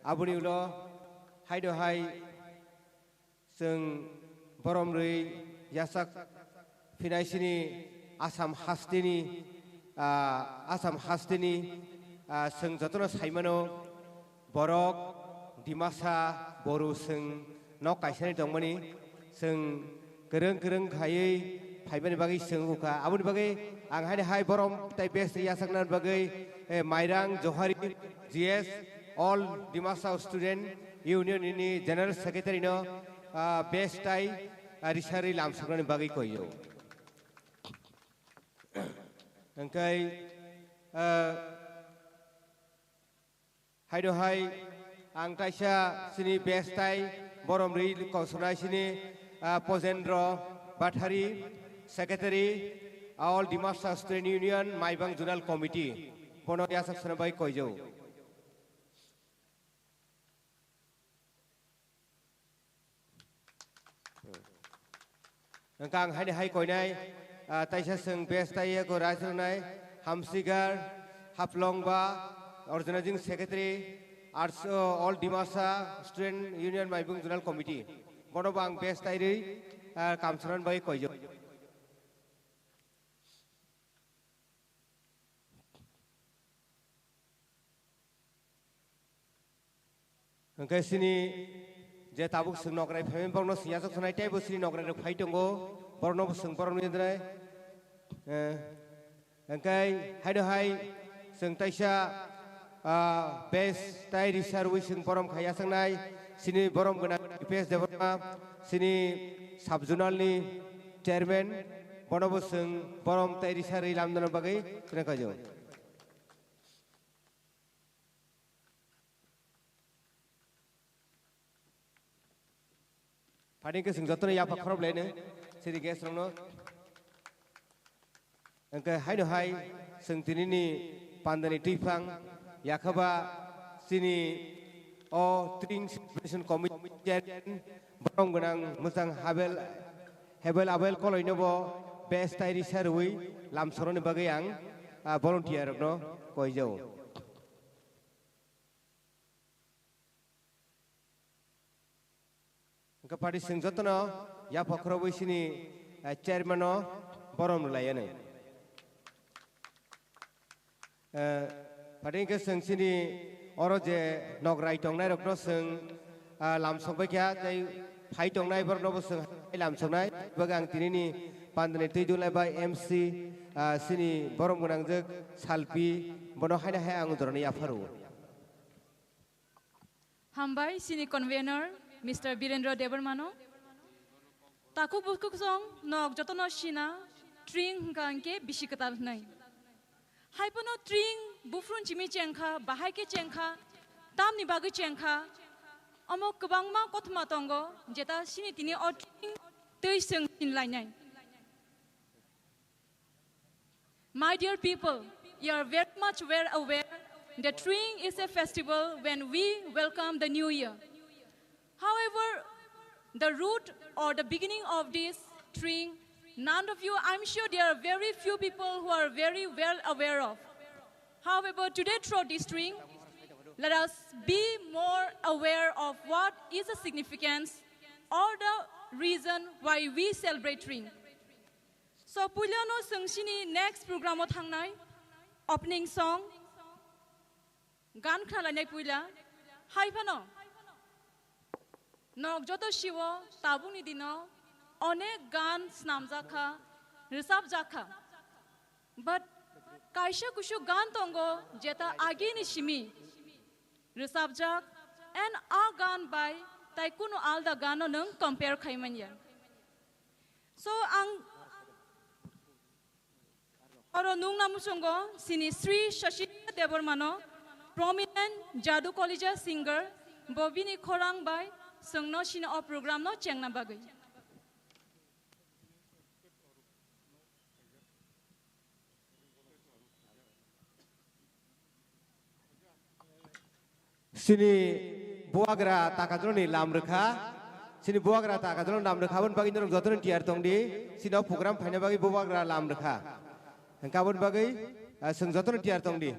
abuni ulo hai do hai जों बरमरै यासाक फिनायसिनि आसाम हास्टेनि जों जतन साइमानो बरक दिमासा बरु जों न काइसानि दंमोनि जों गोरों खायै फाइबानि बागै सोंगुखा आबुनि बागै आं हाय बरम ताइ बेस्ट यासाकनार बागै माइरां जहारि GS all Dimasa student union नि जनरल सेक्रेटारि नो बेस्ट ताइ रिसारि लामसुगनानि बागै कइयो ओंखाय हायदो हाय आं ताइसा सिनि बेस्ट ताइ बरमरै कौसनाय सिनि पजेन्द्र बाथारि secretary all Dimasa student union माइबां जोनाल कमिटी बनो यासाक सना बागै कइयो नोंकां हाय कोइनाय ताइसा जों बेस्ट ताइया को रायसनाय हामसिगार हाफलंबा organising secretary arts all Dimasa student union माइबुं जोनाल कमिटी बनो आं बेस्ट ताइरै कामसनान बागै कइयो ओंखाय सिनि जे ताबुक सों नगराय फेमेन बरनो सियासक सनाय टाइबो सिनि नगराय फाइ दंगो बरनो सों बरनो यद्राय ओंखाय हायदो हाय जों ताइसा बेस्ट ताइ रिसार्वै जों बरम खाया संनाय सिनि बरम गोना पेस देबरमा सिनि साब जुनालनि चेयरमैन बनबो जों बरम ताइ रिसारै लामदन बागै खोनाखाजो Pani ke sing jotone ya pakhrop lene siri ges rongno engke hai no hai sing tinini pandani tifang yakhaba sini o tring situation committee borong gonang musang hebel abel koloinobo best tairi sarui lamsorone bagai ang volunteer no koijau Kapadi sing jotono ya pakrobo sini chairman no borom layane padi ke sing sini oro je nograi tongnai rokno sing lamsongbai kya tai phai tongnai borno bo sing lamsongnai bagang tinini pandane tejulai bai MC sini borom gonangjak salpi bono haina hai ang dorone ya faru Hambai sini convener Mr. Birendra Debarmano Taku buku song nok jotono shina tring gangke bishikatal nai Hypono tring bufrun chimi chengkha bahai ke chengkha tam ni bagi chengkha amok kabangma kothma tongo jeta sini tini o tring tei seng tin lai nai My dear people, you are very much well aware that Tring is a festival when we welcome the new year. However, the root or the beginning of this Tring, none of you, I'm sure there are very few people who are very well aware of. However, today through this Tring, let us be more aware of what is the significance or the reason why we celebrate Tring. So, Pulyano Sungsini next program of Hangnai, opening song, Gan Khalanai Pulya, Haipano. Nok joto shiwo tabuni dino onek gan snam jakha risab jakha but kaisha kushu gan tongo jeta agi ni shimi risab jak and a gan by tai kuno alda gano nang compare khaimanya so ang oro nung namusongo sini Sri Shashi Debarmano prominent Jadu College singer Bobini Khorang by Sungno Shina o program no chengna bagai. Sini buagra takadroni lam rekha sini buagra takadron lam rekha bon bagi norong jotono tiar tongdi sini program phaina bagi buagra lam rekha kabon bagi sung jotono tiar tongdi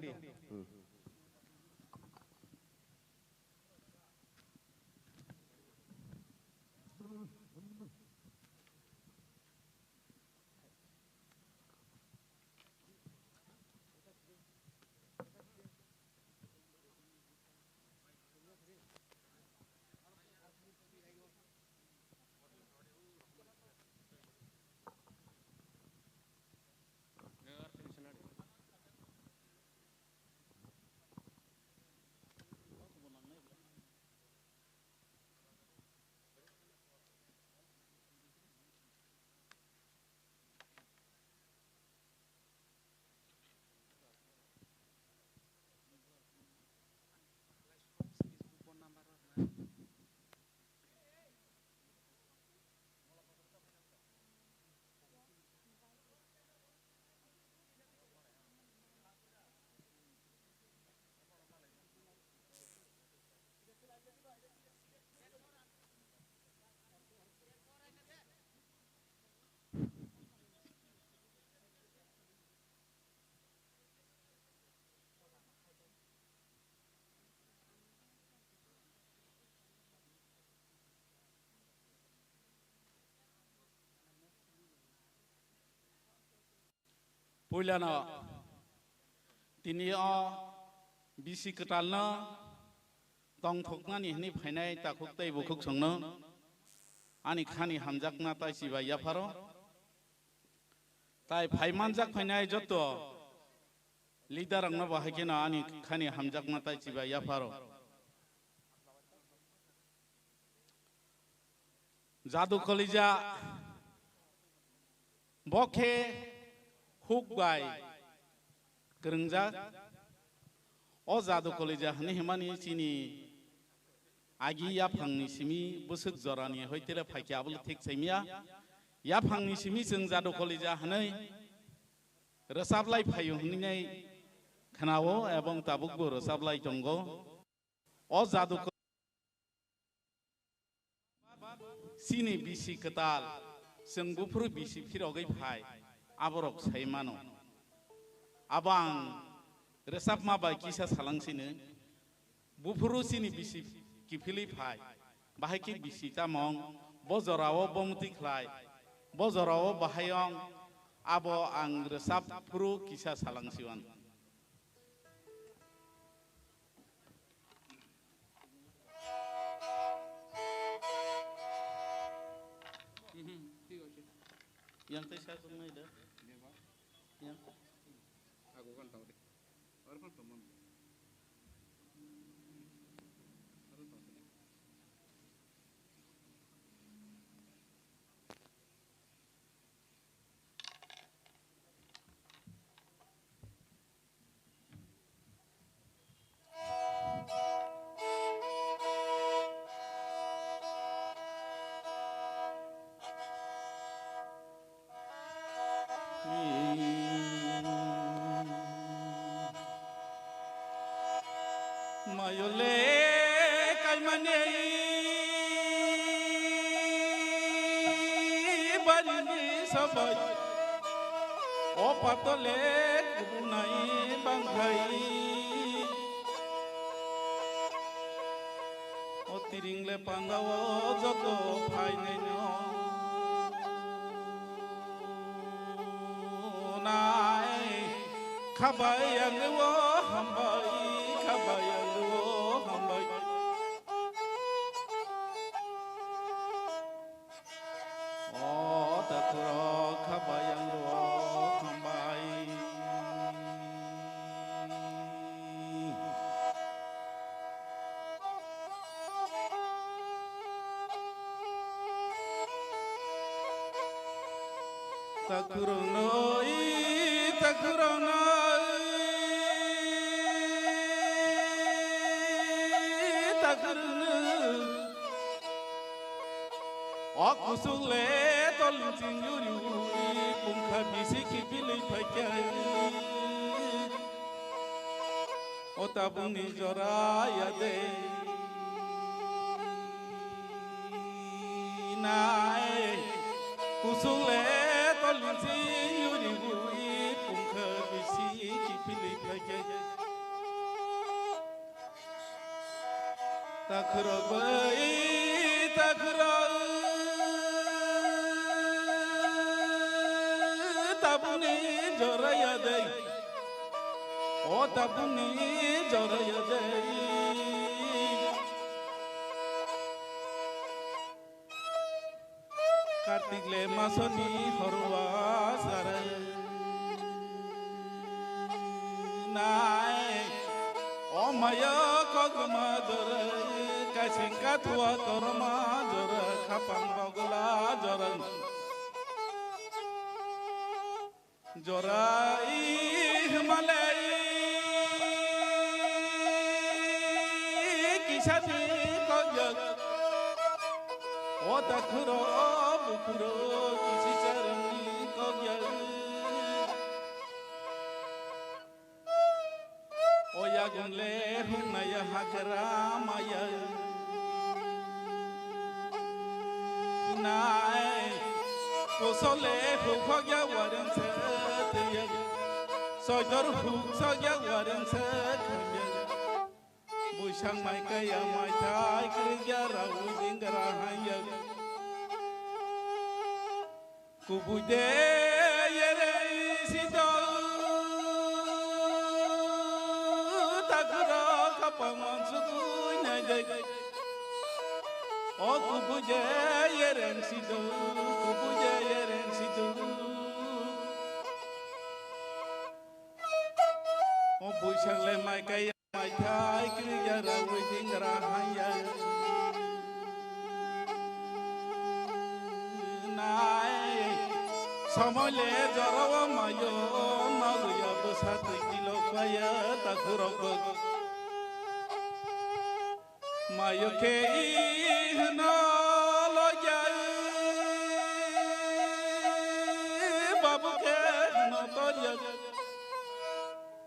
Puilana Tinio Bisicatalna Tong Toknani Hni Pene Takukte Bukuk Songno Ani Khani Hamjakna Tai Siva Yaparo Tai Paimanjak Pene Joto Leader Nova Hakina Ani Khani Hamjakna Tai Siva Yaparo Jadu Kolija Bokhe Hukbai Kerengja O Jadu Kolija Nihmani Sini Agi Yapangni Simi Busuk Zorani Hoitera Pakiabul Tik Semia Yapangni Simi Sing Jadu Kolija Hanai Resablai Payuhni Kanawo Ebong Tabukbu Resablai Tongo O Jadu Sini bisi ketal, senggupru bisi pirogai pai, aborok saimano. Abang resap mabai kisah salang sini, bupuru sini bisi kipili pai, bahaki bisi tamong, bozorawo bomuti klai, bozorawo bahayong, abo ang resap puru kisah salang siwan. Yang saya kena ada. Yang aku kan tahu deh. Orang kan teman. Orang tahu deh. Mayole kaimane bani sabai o patole kubunai bangkai o tiringle pangawo joto phaineno nai khabai angwo hambai khabai Kusule tolin tinjuri pungka bisiki pilih pakai otabung ni joraya de nai kusule tolin tinjuri pungka bisiki pilih pakai takrobai O tabuni joraya dei Kartik le masoni horwa sare Nai O maya kogma jore Kasingka tua torma jore Kapang bagula jore Jorai Himalaya Kisati kojak Oda kuro bukuro Kisi sarani kojak Oya gunle hunaya hakara maya Nai Kosole hukogya waran satya Sojdor huk sogya waran satya Bushang mai kaya mai thai kriya rahu jingara hanya Kubude yere sido de o kubuje yeren sido kubuje yeren sido o buisang le mai kai mai thai kriya ra wing ra haya nai samole jarawa mayo naguya busat kilo kaya takurok mayo ke ihna lo jai babu ke no to ya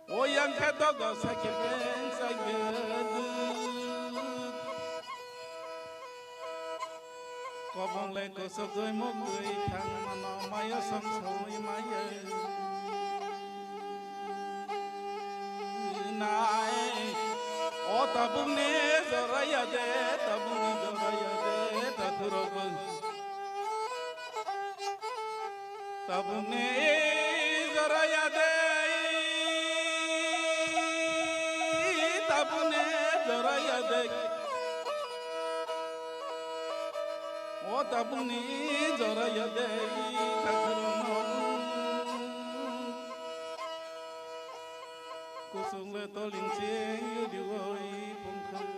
o yang kha to go sakeng saged kobong le ko sogoi mogoi thang mano mayo som soi maya nai o tabung ne zoraya de takurok tabung ne zoraya de tabung ne zoraya de o tabung ne zoraya de takurok kusung le to ling ching yu di woi pung khang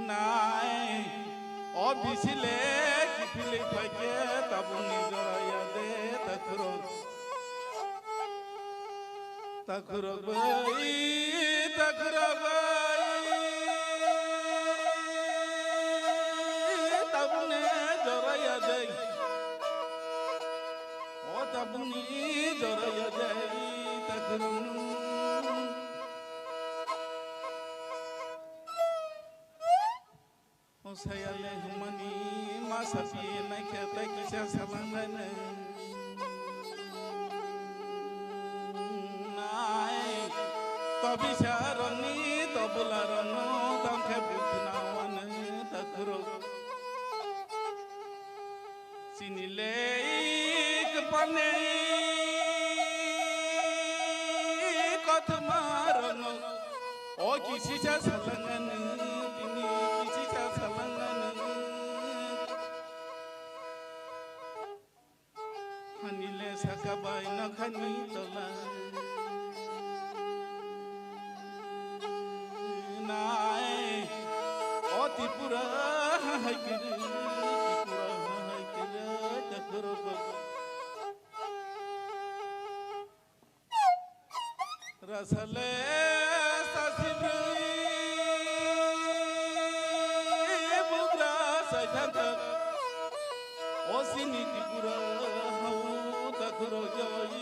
nai o bisile ki phile phake tabung ni joraya de takurok bai tabung ne joraya de o tabung ni joraya de o saya le humani masa pi nai kheta kisha salangan nai to bisarani to bularano tam khe buknawan takurok sinile ik pane marano o kisi cha salangan tini kisi cha salangan hanile sakabai na khani tola nai o tipura haikir takurok rasale sasibri bugra sajanta osini tipura hau takurok jai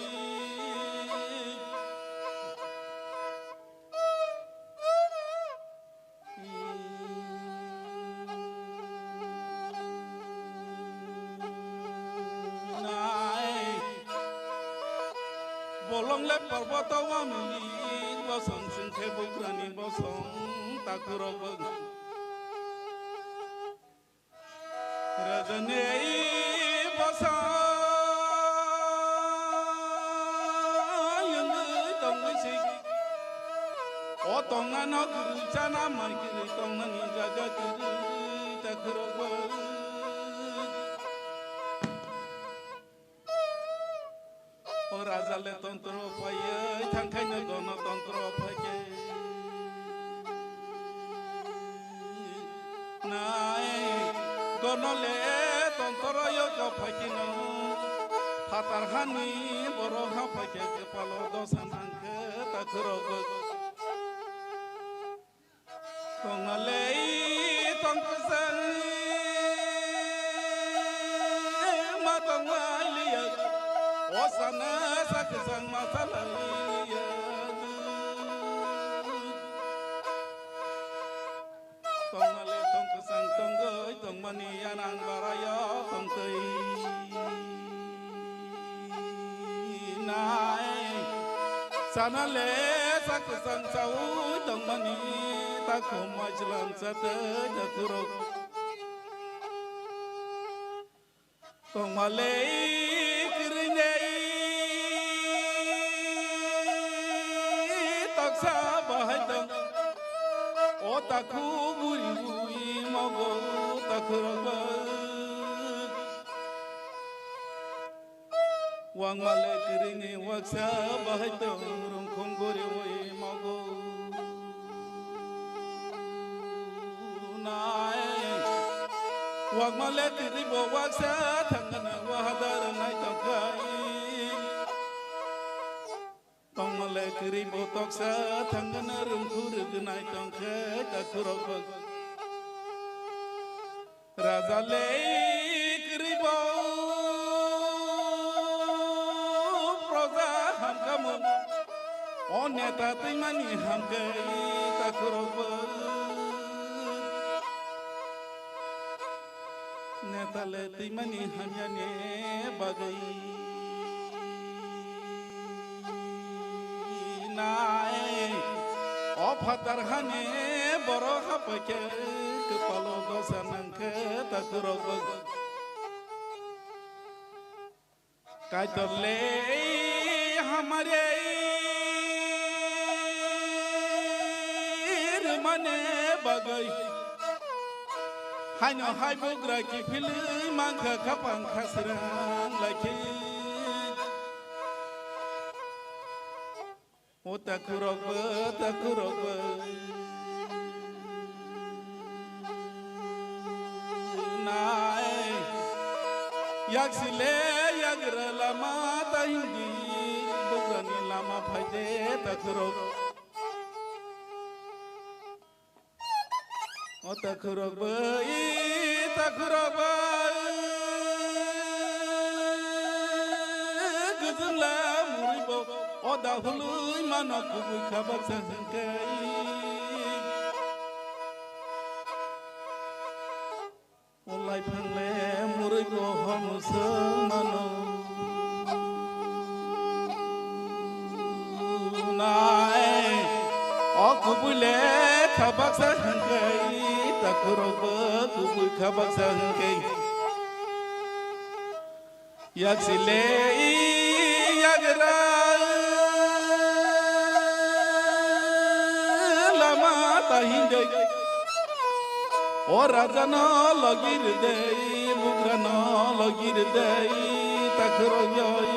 bolong le parbato amili bosong singkhe bukrani bosong takurok rajane bosong yung tong sik o tongana guru chana mai kiri tongani jaga kiri takurok razale tontro paye thangkhaina gono tontro phake nai gono le tontro yo ko phakino phatar khani boro kha phake ke palo dosan hangke takurok tongale tongsan ma tongaliya osana saksan masala ya tongale tongsan tonggoi tongmani anang baraya tongtei nai sanale saksan sau tongmani takom majlan sate takurok tongmale taku buri buri mago takuraba wang male kirini waksa bahai turung konggori woi mago nai wang male kiri bo waksa thangana wahadar nai tangkai tong male kiri bo toksa thangana rumkur nai tangkai takuraba raja le kiri bo O neta timani hamgai takuroba neta le timani hamyane bagai nai o phatar hane boro hapake kepalo dosanangke takuroba kaitole hamare mane bagai hanyo hai bugra ki phili mangkha kapang khasrang laki o takurok nai yaksile yagra lama tahindi bugra ni lama phade takurok O takurok guzla muribo o dahului manok kubu khabak sangkai o lai phangle muribo hom samano nai o kubule khabak sangkai takuroba kubu khabak sangkai yaksile yagra lama tahindai o raja no lagir dei bugra no lagir dei takuroyai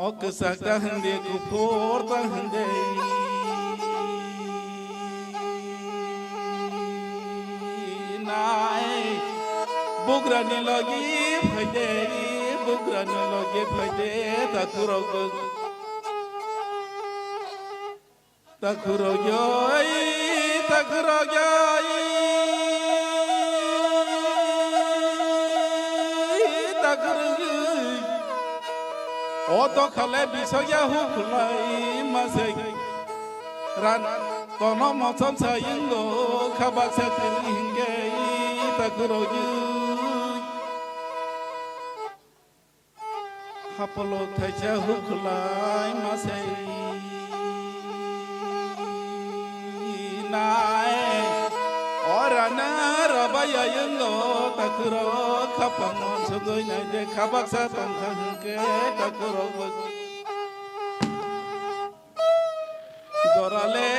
o kesak tahinde kupor tahindai bugra ni lagi phade takurogyai o to khale bisogya huklai masai ran tono mochom sayingo khabak satingai takurogyai hapolo thaja huklai masai nai orana rabaya yengo takuro khapang sugoi nai de khabak sa pangkhang ke takuro dorale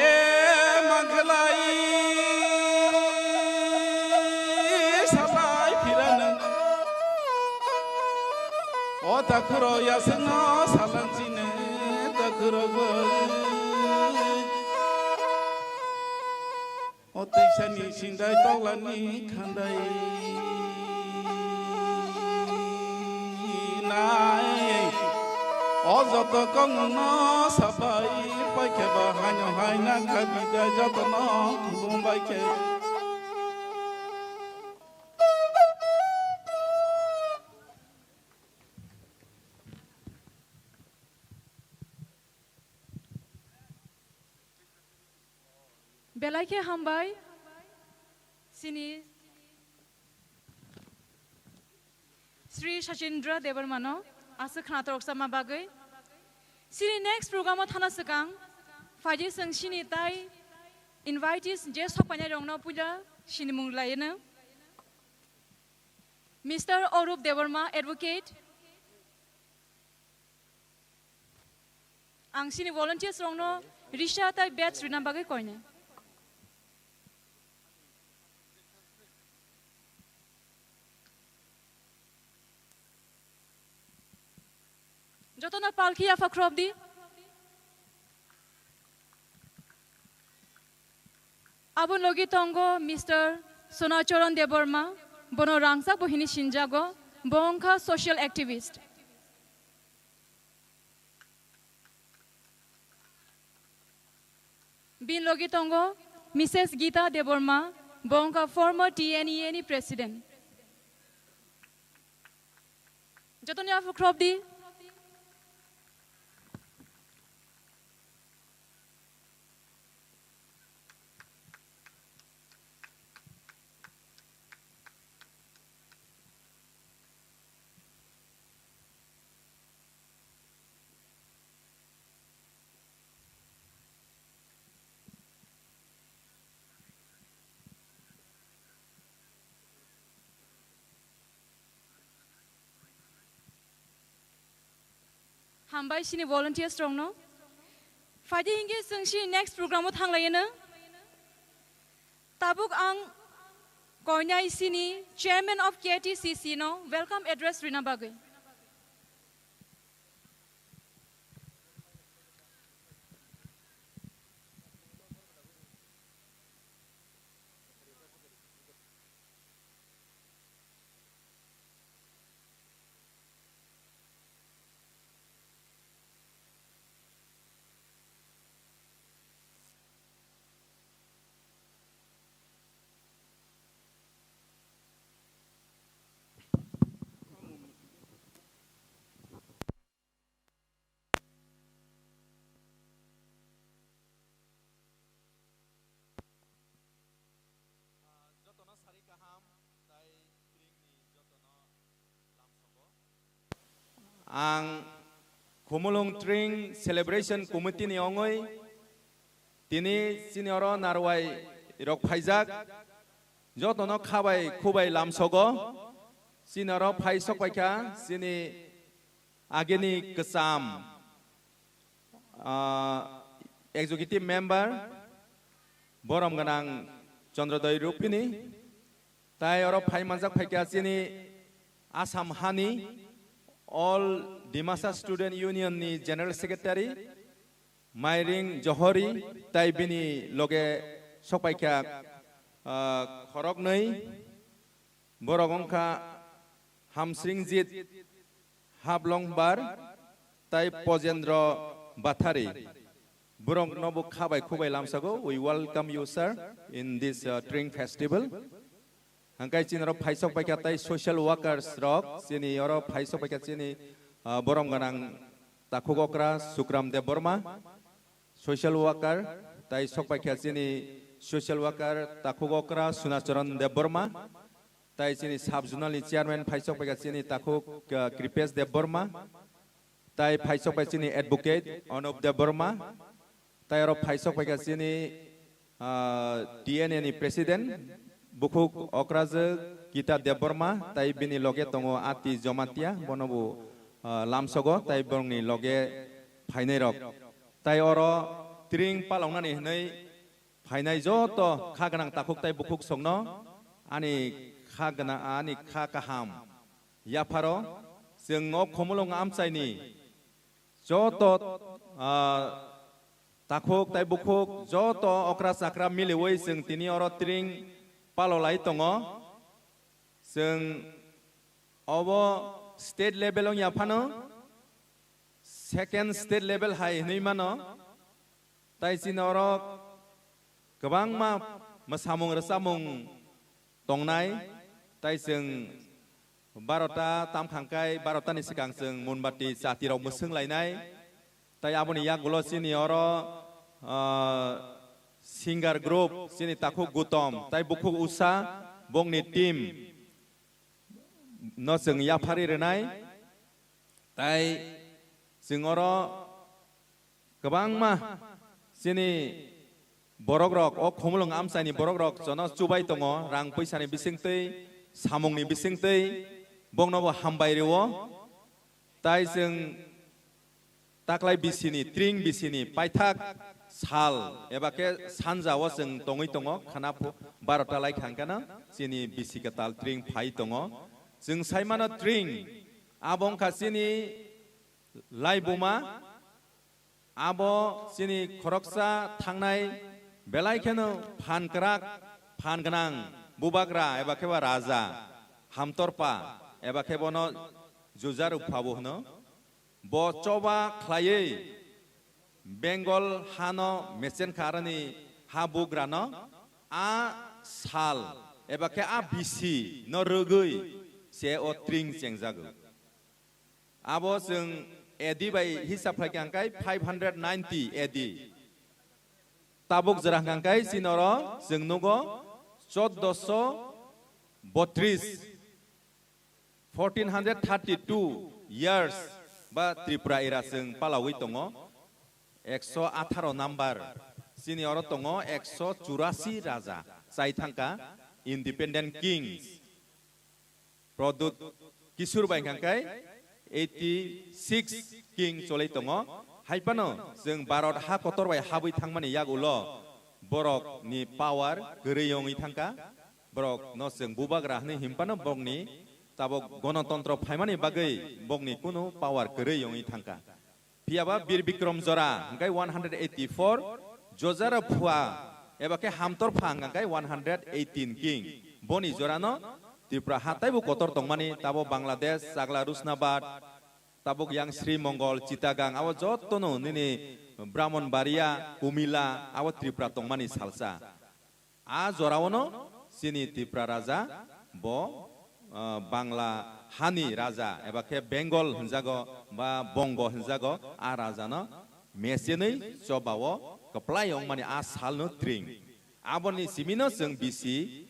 manglai sabai phiran o takuro yasno salangsine takuro o teisani sindai tolani khandai nai o joto kongno sabai paike bahanyo haina kabida jotono kubumbai ke Belai ke hambai sini Sri Shachindra Devarmano asa khnatorok sama bagai sini next program thana sakang faji sang sini tai invitees je sopanya rongna puja sini munglayena Mr. Orup Devarma advocate Ang sini volunteers rong no Risha tai batch rina bagai koine. Joto na palki afa crop di. Abon logi tongo Mr. Sonacharan Deborma, bono rangsak bohini shinjago, bongka social activist. Bin logi tongo Mrs. Gita Deborma, bongka former TNENE president. Jotonya afu crop di. Hambai sini volunteer strong no. Fadi hingi sengsi next program mo thang laye na. Tabuk ang konya sini chairman of KTCC no. Welcome address Rina Bagay. Ang Kumulong Tring Celebration Committee ni Ongoy Tini Senior Narway Irok Paizak Jotono Kawai Kubai Lamsogo Senior Paisok Waika Sini Ageni Kesam Executive Member Borom Ganang Chandradai Rupini Tai Oro Paimanzak Paika Sini Asam Hani All Dimasa Student Union ni General Secretary Mairing Johori Taibini Loge Sopaika Khorognoi Borogongka Hamsringjit Hablongbar Tai Pojendro Bathari Burong Nobu Khabai Kubai Lamsago. We welcome you, sir, in this Tring Festival. Angkai Chinaro Paisok Pakatai social workers rock sini oro Paisok Pakat sini Borom Ganang Takugokra Sukram de Borma social worker Tai Sok Pakat sini social worker Takugokra Sunacharan de Borma Tai sini subzonal chairman Paisok Pakat sini Takuk Kripes de Borma Tai Paisok Pakat sini advocate Onob de Borma Tai oro Paisok Pakat sini TNNE president Bukuk Okraze Kita Deborma Tai bini loge tongo ati jomatia bonobu lamsogo Tai borni loge Painerok Tai oro Tring palongna ni nei Painai joto Kaganang takuk tai bukuk songno Ani kagana ani kakaham Yaparo Sengok komulong amsaini Joto Takuk tai bukuk Joto okra sakra miliwei seng tini oro Tring Palolai tongo seng obo state level ong yapano second state level hai nei mano tai sinoro kebang ma masamung resamung tongnai tai seng barota tam khangkai barota ni sikang seng munbati satirok museng lainai tai aboni yak gulo sinioro Singer group sini takuk gutom tai bukuk usa bong ni tim no seng yapari renai tai singoro kebang mah sini borogrok o khomulong amsani borogrok jono chubai tongo rang paisani bisingtei samungni bisingtei bong no hambai rewo tai seng ताक्लाय बिसिनि ट्रिं बिसिनि पाइथाक साल एबा के सानजाव जों दङै दङ खाना बार'ता लाइ खांगाना सिनि बिसि गताल ट्रिं फाइ दङ जों साइमानो ट्रिं आबं खासिनि लाइबुमा आबो सिनि खरकसा थांनाय बेलायखेनो फानगोनां बुबाग्रा एबा केबा राजा हामतरपा एबा केबनो जुजार उफाबो होनो बो चबा ख्लायै बेंगल हानो मेसेन खारनि हा बुग्रानो आ साल एबा के आ बिसि न रोगै से ओ ट्रिं चेंजागो आबो जों एदि बाय हिसाब फायखांखाय 590 एदि ताबुक जरांखांखाय सिनरो जों नगो 1432 years बा त्रिपुरा एरा जों पालावै दङ 118 नाम्बार सिनियर दङ 184 राजा जाय थांका इंडिपेंडेंट किंग्स प्रदुत किशोर बायखांखाय 86 किंग चलै दङ हाइपानो जों भारत हा कतरबाय हाबै थांमानि यागुल बरक नि पावार गरैयङै थांका बरक न जों बुबाग्रा हनै हिमपानो बगनि ताबक गणतंत्र फाइमानि बागै बगनि कुनु पावार गरैयङै थांका पियाबा बीर विक्रम जरा हंगाय 184 जजारा फुआ एबा के हामतर फां हंगाय 118 किंग बनि जरानो त्रिपुरा हातायबो कतर दंमानि ताबो बांलादेश जागला रुसनाबाद ताबुक yang Sri Mongol Citagang awo jotono nini Brahmanbaria Kumila awo Tripura tongmani salsa a jorawono sini Tripura raja bo Bangla Hani raja eba ke Bengal hinjago ba Bongo hinjago a raja no mesenei cobawo keplayong mani a salno tring aboni simino जों bisi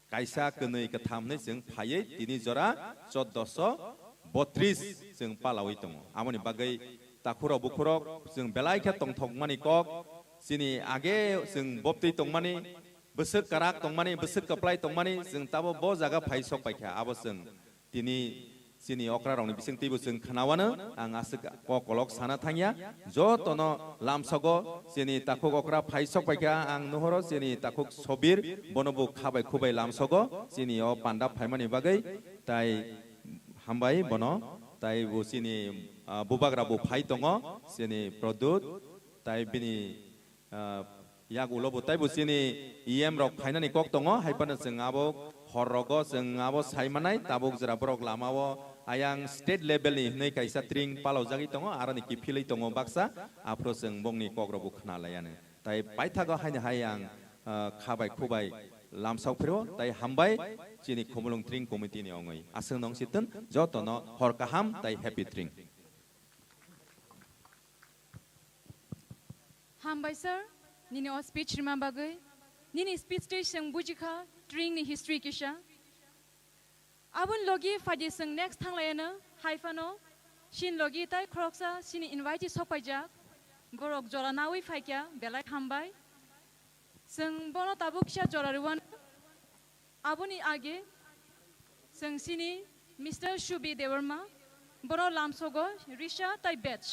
kaisa kenei kethamnei जों phayei tini jora 1432 जों पालावै दङ आमनि बागै ताखुराव बुखुरक जों बेलायखे तंथकमानि कक सिनि आगे जों बप्तै तंमानि बोसोर काराक तंमानि बोसोर कप्लाय तंमानि जों ताबो ब जागा फाइसक पाइखा आबो जों दिनि सिनि अक्रा रावनि बिसंतिबो जों खानावानो आं आसो ककलक साना थांया जतनो लामसगो सिनि ताखुक अक्रा फाइसक पाइखा आं नहरो सिनि ताखुक सबीर बनबु खाबाय खुबाय लामसगो सिनि अ पान्डा फाइमानि बागै ताइ हामबाय बनो ताइ बुसिनि बुबाग्रा बु फाइ दङ सिनि प्रदुत ताइ बिनि यागुलो बुताइ बुसिनि इएम रक फाइनानि कक दङ हाइपानो जों आबो हररगो जों आबो साइमानाय ताबुक जरा ब्रक लामावो आयां स्टेट लेभेलनि नै काइसा ट्रिं पालाव जागि दङ आरो निकि फिलै दङ बाक्सा आफ्रो जों बंनि कग्रबु खोनालायानो ताइ बायथागो हायनो हायां खाबाय खुबाय लामसावफिरो ताइ हामबाय चिनि खुमलुं ट्रिं कमिटिनि अङै आसों नं सितन जतनो हरकाहाम ताइ हेपि ट्रिं हामबाय सर निनि अ स्पीच रिमा बागै निनि स्पीच टे जों बुजिखा ट्रिं नि हिस्ट्री किसा आबुन लगी फादि जों नेक्स्ट थांलायानो हाइफानो सिन लगी ताइ खरकसा सिनि इनभाइटि सपाइजा बरक जरा नावै फाइक्या बेलाय हामबाय जों बनो ताबु किसा जरारुवान आबुनि आगे जों सिनि मिस्टर शुबि देवर्मा बनो लामसगो रिशा ताइ बेच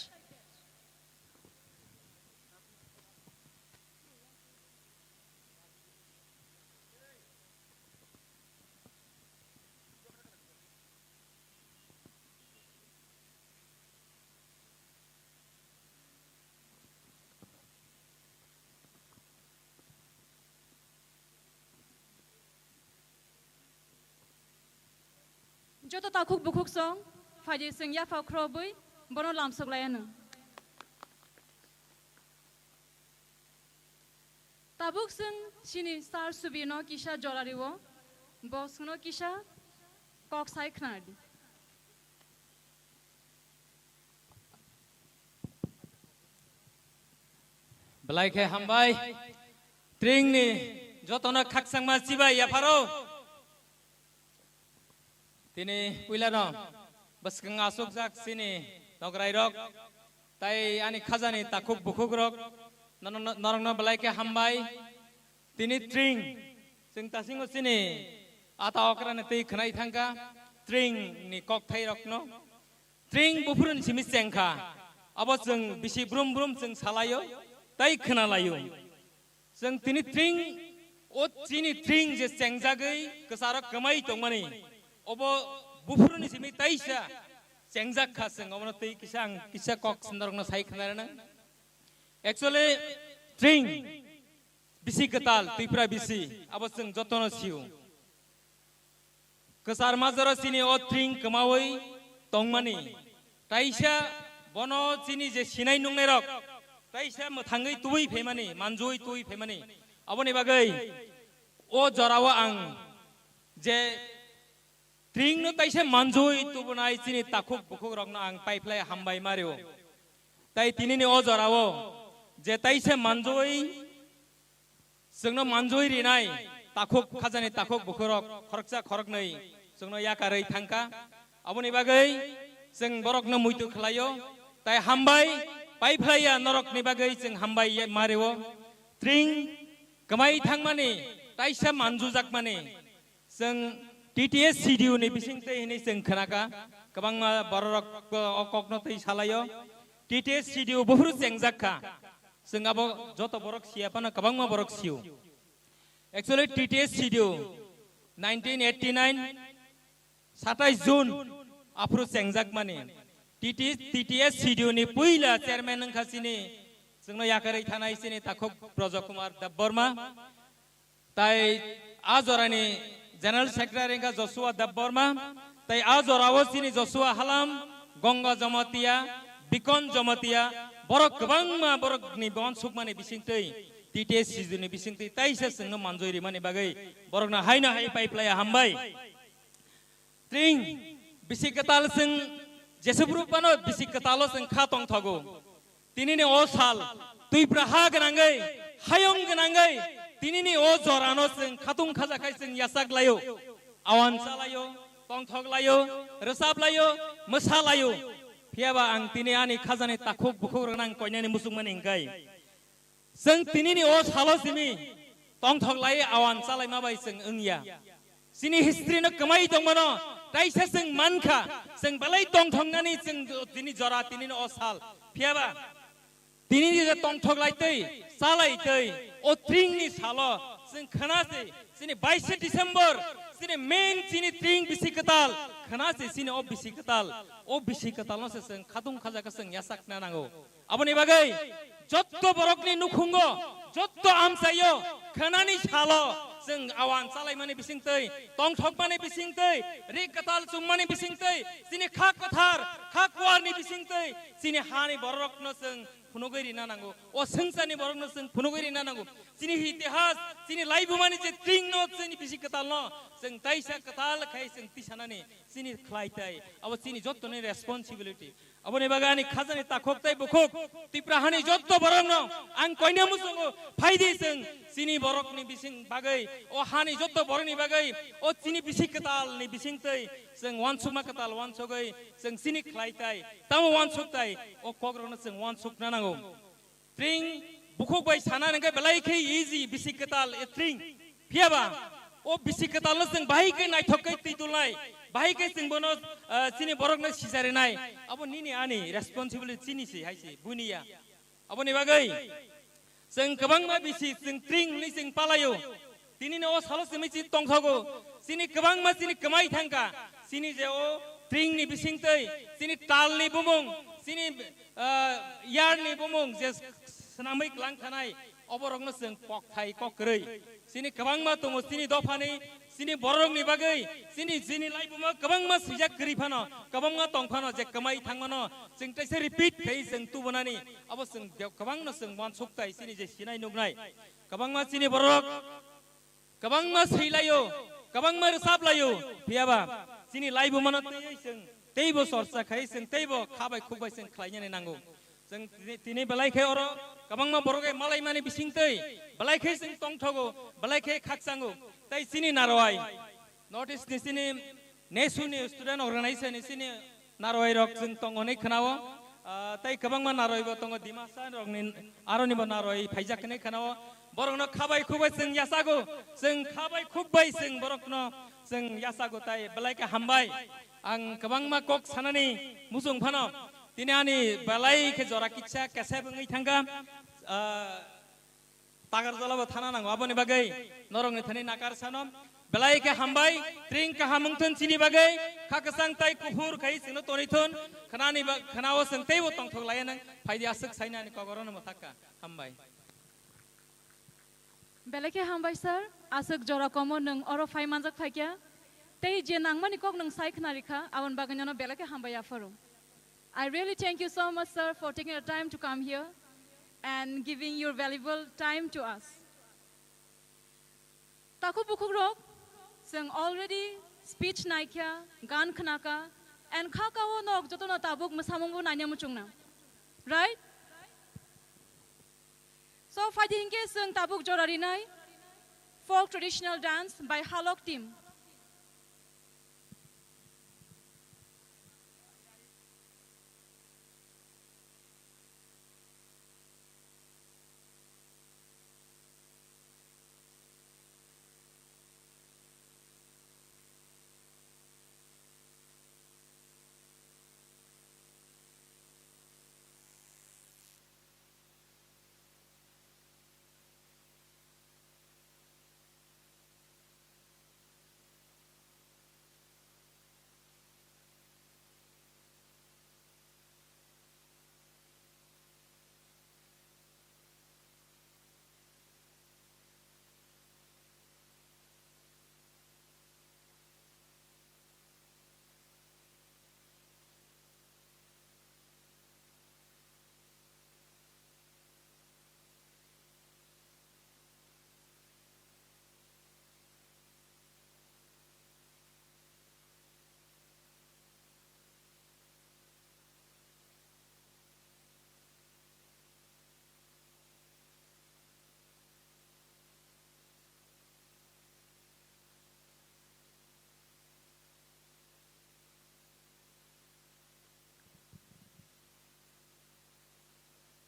जतो ताखुक बुखुक सं फादि जों याफा ख्रबै बनो लामसगलायानो ताबुक जों सिनि स्टार सुबिनो किसा जरारिवो बसनो किसा कक साइ खनादि बलाइखे हामबाय ट्रिंनि जतनो खाकसांमा सिबाय याफारो तिनी उइलानो बसकं आसुक जाक सिनि नगराय रक ताइ आनि खाजानि ताखुक बुखुक रक नरंग बलाइखे हामबाय तिनी ट्रिं जों तासिंगो सिनि आता अक्राने तै खनाय थांगा ट्रिं नि कक थाइ रकनो ट्रिं बुफुरन सिमि सेंखा abo जों bisi brum brum जों salayo tai खोनालायो जों तिनी ट्रिं o chini ट्रिं जे चेंजागै kesaro kemai tongmani obo bufurni simi taisa chengjak kha जों obno tei kisa kok sendorongno sai khnarana actually ट्रिं bisi ketal tipra bisi abo जों jotono siu kesar mazaro sini o ट्रिं kemawai tongmani taisa bono chini je sinai nungnai rok taisa mothangei tui phemani manjoi tui phemani aboni bagai o jorawa ang je ट्रिं no taisa manjoi tubunai chini takhuk bukhuk rokno ang paiplai hambai mario tai tinini o jorawo je taisa manjoi जोंनो manjoi rinai takhuk khajani takhuk bukhurok khoroksa khoroknei जोंनो yakarei thangka aboni bagai जों borokno muitu khlayo tai hambai paiphlaya norokni bagai जों hambai marewo ट्रिं kemai thangmani taisa manju jakmani जों TTS CDU ni bisingtei hini जों khnaka kabangma borok okokno tei salayo TTS CDU buhur jengjakka जों abo joto borok siapana kabangma borok siu actually TTS CDU 1989 27 June afro jengjakmani TTS CDU ni puila chairman khasini जोंनो yakarei thanai sini takhuk Projok Kumar Dabbarma tai ajorani general secretary ka Joshua Dabbarma tai ajorawo sini Joshua Halam Ganga Jamatia Bikon Jamatia borok kabangma borok ni bon sukmani bisingtei TTS CDU ni bisingtei taisa जोंनो manjoi rimani bagai borokna haina hai paiplaya hambai ट्रिं bisi ketal जों जेसेब्रुपनो bisi ketalo जों khatong thago tinini o sal tuipra ha ganangai hayong ganangai tinini o jorano जों khatung khajakai जों yasak layo awan salayo tongthok layo resap layo masalayo phiaba ang tini ani khajani takhuk bukhuk ranang koinani musukmani ingkai जों tinini o salo simi tongthok lai awan salai mabai जों engya sini history no kemai dongmano taisa जों mankha जों balai tongthongnani जों tini jora tinini o sal phiaba tinini je tongthok lai tei salai tei o ट्रिं ni salo जों khanase sini 22 December sini main sini ट्रिं bisi ketal khanase sini o bisi ketal no se जों khatung khajaka जों yasak na nango aboni bagai jotto borokni nukhungo jotto amsayo khanani salo जों awan salai mani bisingtei tongthok mani bisingtei ri ketal sumani bisingtei sini khak kathar khak warni bisingtei sini hani borokno जों phunogeri na nango o sengsani borokno जों phunogeri na nango sini itihas sini laibumani je ट्रिं no sini bisi ketal no जों taisa ketal khai जों tisanani sini khlaitai abo sini jotto ni responsibility aboni bagani khajani takhoktai bukhuk tiprahani jotto borokno ang koine musungo phaidi जों sini borokni bising bagai o hani jotto borokni bagai o sini bisi ketal ni bisingtei जों wansukma ketal wansugai जों sini khlaitai tamo wansuktai o kogrona जों wansukna nango ट्रिं bukhuk bai sana ngai belai khei easy bisi ketal e ट्रिं phiaba o bisi ketal no जों bahai kai naithokai titulnai bahai kai जों bono sini borokna sisare nai abo nini ani responsibility sini si haisi bunia aboni bagai जों गोबांमा bisi जों ट्रिं ni जों palayo tinini o salo simi si tongthago sini गोबांमा sini kemai thangka sini je o ट्रिं ni bisingtei sini tal ni bumung sini yar ni bumung je senamai klang thanai oborokno जों kokthai kokrei sini गोबांमा tongo sini dofani sini borok ni bagai sini laibuma गोबांमा sijak grifano गोबांमा tongphano je kemai thangmano जों taise repeat khei जों tubonani abo जों गोबांनो जों wansuktai sini je sinai nugnai गोबांमा sini borok गोबांमा seilayo गोबांमा resapलायो phiaba sini laibumano tei जों teibo sorsa khai जों teibo khabai khukbai जों khlainani nango जों tini belai khai oro गोबांमा borokai malai mani bisingtei belai khai जों tongthogo belai khai khaksango tai sini narwai notice ni sini nesuni student organization ni sini narwai rok जों tongoni khnao tai गोबांमा narwai bo tongo dimasa rok ni aroni bo narwai phaijakne khnao borokno khabai khukbai जों yasago जों khabai khukbai जों borokno जों yasago tai belai ka hambai ang गोबांमा kok sanani musung phano tini ani balai ke jora kitsa kese bengi thangka tagar jala bo thana nang aboni bagai norong ni thani nakar sanom belai ke hambai tring ka hamungthun sini bagai khakasang tai kuhur khai sino tonithun khanani khanawo sing tei bo tongthok layan phaidi asuk saina ni kogoron mo thakka hambai Belake hambai sir, asuk jora komo nung oro fai manjak phakya. Tei je nangmani kok nung sai knarika awan baganyano belake hambai afaru. I really thank you so much sir for taking the time to come here and giving your valuable time to us. Taku bukuk rok, sing already speech naikya, gan khnaka, and khakawo nok joto na tabuk masamungbu nanya muchungna. Right? So fighting case sung tabuk jorarinai, folk traditional dance by Halok team.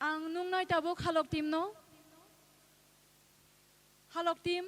Ang nung nai tabuk Halok team no? Halok team?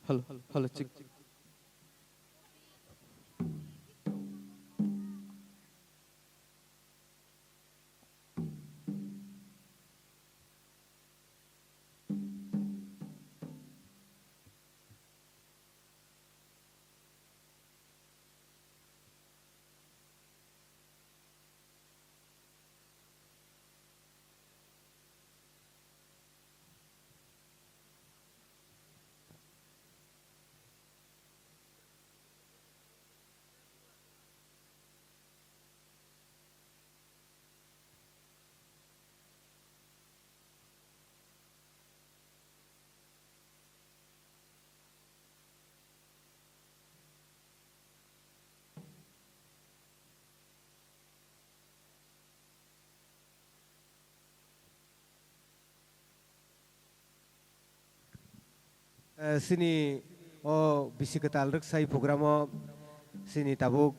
Hello, hello, check. sini o bisi ketal rek sai program o sini tabuk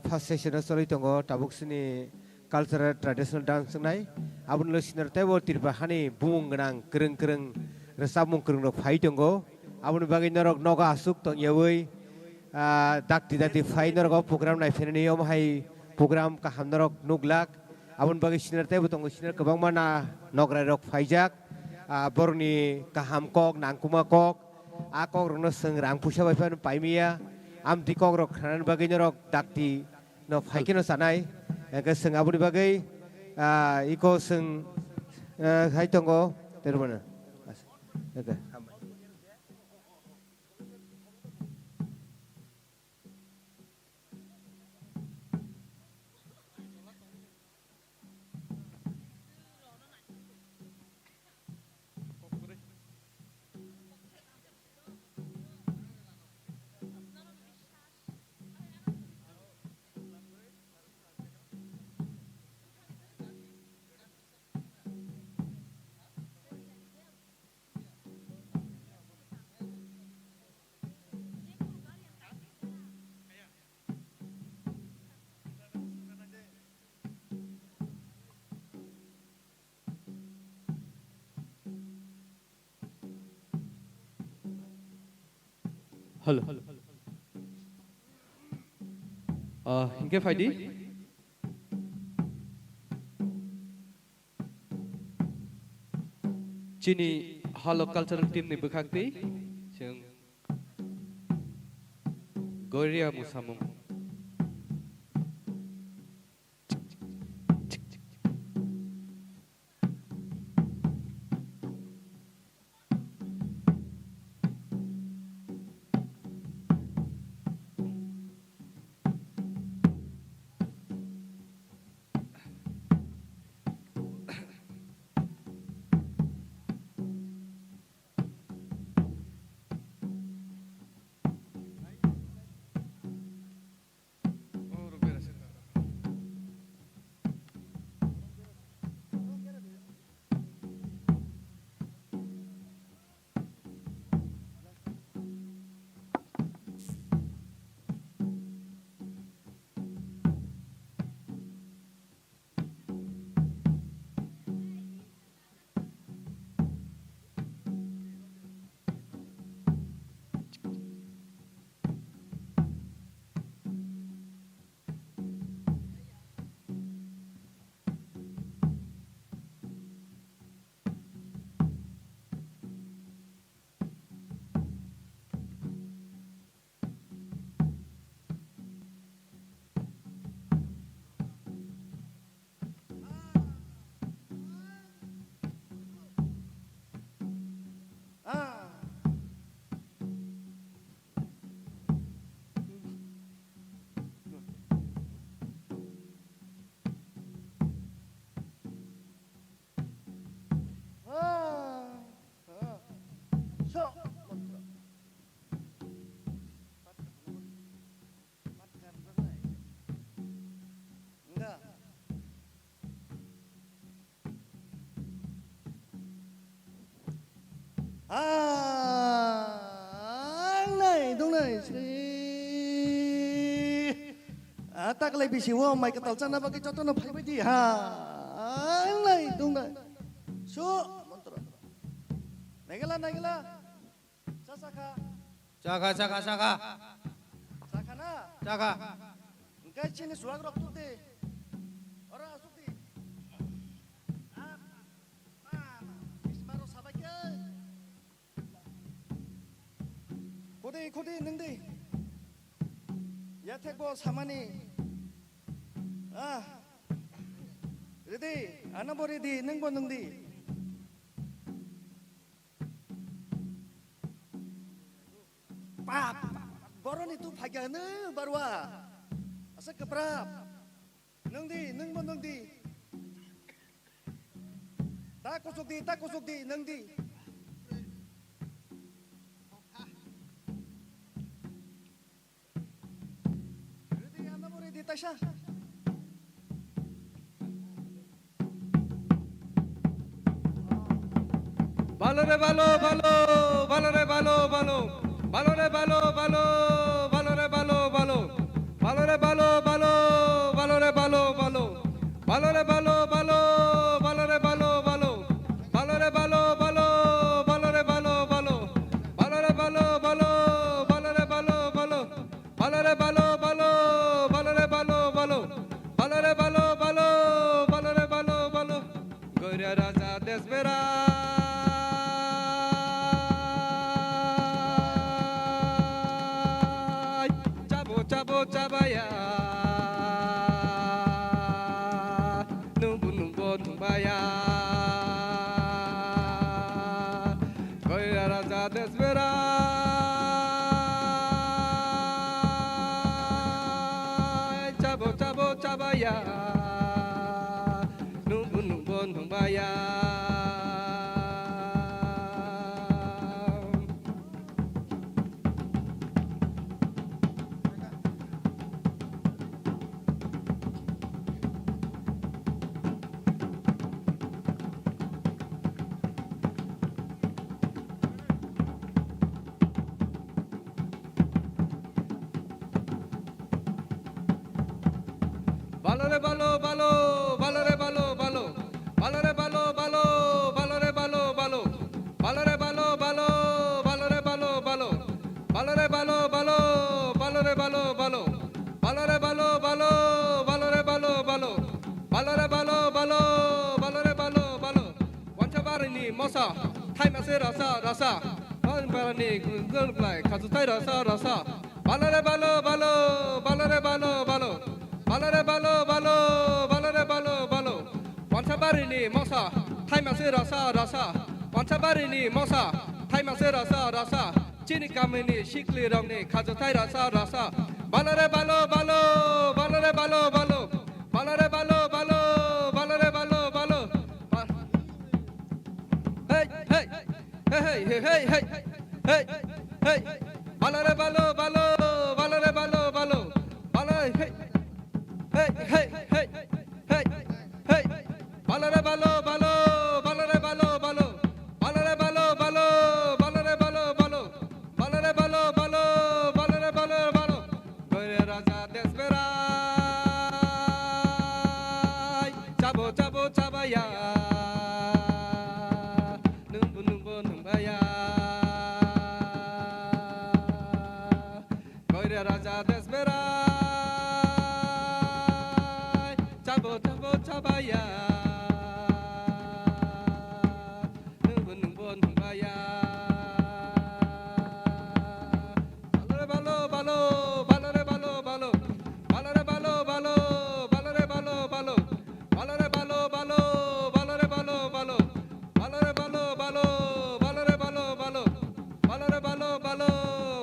first session soloi tongo tabuk sini cultural traditional dance nai abun lo sinar tebo tirba hani bumung genang kereng kereng resabung kereng rok fai tongo abun bagi norok noga asuk tong yewei dak tidak di fai norok program nai feneni om hai program kaham norok nuglak abun bagi sinar tebo tongo sinar kebang mana nograi rok faijak borni kaham kok nangkuma kok akok rok seng rang pusa bai pan paimia am ti kok rok khanan bagai norok dakti no faikino sanai ke seng abuni bagai iko seng hai tongo termana oke Hello. Hingga Faidi. Chini Halo Cultural Team ni berkakti. Jeng Goria Musamung. Này đúng này ta cái lấy bị xíu mày cái tàu chân nó cái cho nó phải cái gì ha này đúng này số này cái là sa sa kha Jaga, jaga, jaga. Sakana. Jaga. Engkai sini suag rok tu deh. Orang asuk di. Ismaro sabaknya. Kode nengdi. Ya tekbo samani. Ready? Anak bo ready? Nengbo nengdi. Pap, boron itu pagana barwa. Asa keprap. Nengdi, nengbo nengdi. Tak kusuk di, nengdi. Ready? Anak bo ready? Tasha. Balo re balo, balo, balo re balo, balo, balo re balo, balo, balo re balo, balo, balo re balo, balo, balo re balo, balo, balo re balo, balo, balo re balo, balo, balo re balo, balo, balo re balo, balo, balo re balo, balo, balo re balo, balo, balo re balo, balo, balo re balo, balo, balo re balo, balo, balo re balo, balo, Goria Raja Desbera. Cabaya nunggu tumbaya Goya Raja Desbera cabaya nunggu tumbaya Balo re balo, balo, balo re balo, balo, balo re balo, balo, balo re balo, balo, balo re balo, balo, balo re balo, balo, balo re balo, balo, balo re balo, balo, balo re balo, balo, balo re balo, balo, balo re balo, balo, balo re balo, balo. Wancha barini mosa, thai mase rasa rasa, wan barani gul blai, kazu thai rasa rasa. Balo re balo, balo, balo re balo, balo. Balo re balo, balo, balo re balo, balo. Wancha barini mosa, thai mase rasa rasa. Wancha barini mosa, thai mase rasa rasa. Chini kamini shikli rongni kazu thai rasa rasa. Balo re balo, balo, balo re balo, balo. Balo re balo, balo, balo re balo, balo. Hey, hey, hey, hey, hey, hey, hey, hey. Balo re balo, balo, balo re balo, balo. Balo, hey. Hey, hey, hey, hey, hey, balo re balo, balo, balo re balo, balo, balo re balo, balo, balo re balo, balo, balo re balo, balo, balo re balo, balo. Goya Raja Desbera, cabaya, nunggu numbaya. Goya Raja Desbera. Cabaya nunggu tumbaya balo balo balo re balo balo balo re balo balo balo re balo balo balo re balo balo balo re balo balo balo re balo balo balo re balo balo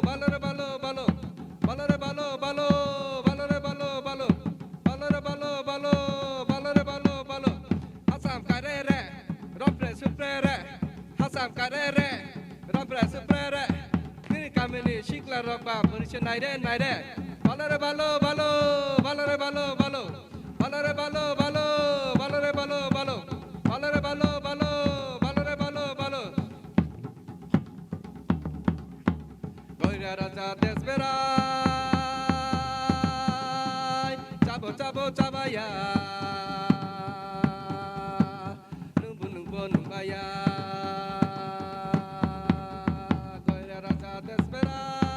balo re balo balo balo re balo balo balo re balo balo balo re balo balo balo re balo balo Hasam karere, rampre suprere, kini kamini shikla roba, punisha naide naide. Balore balo balo, balore balo balo, balore balo balo, balore balo balo, balore balo balo, balore balo balo. Goya Raja Desbera, cabaya. Numbaya Goya Raja Desbera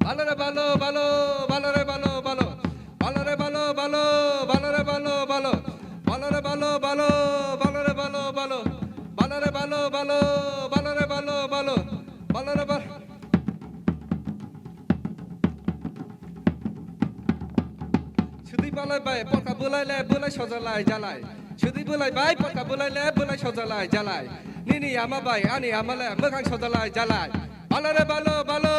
Balo re balo balo balo re balo balo balo re balo balo balo re balo balo balo re balo balo balo re balo balo balo re balo balo balo re balo balo balo re balo Chudi balai bai porka bulai le bulai sojalai jalai Chudi bulai bai porka bulai le bulai sojalai jalai Nini ama bai ani ama le mokhang sojalai jalai Balo re balo balo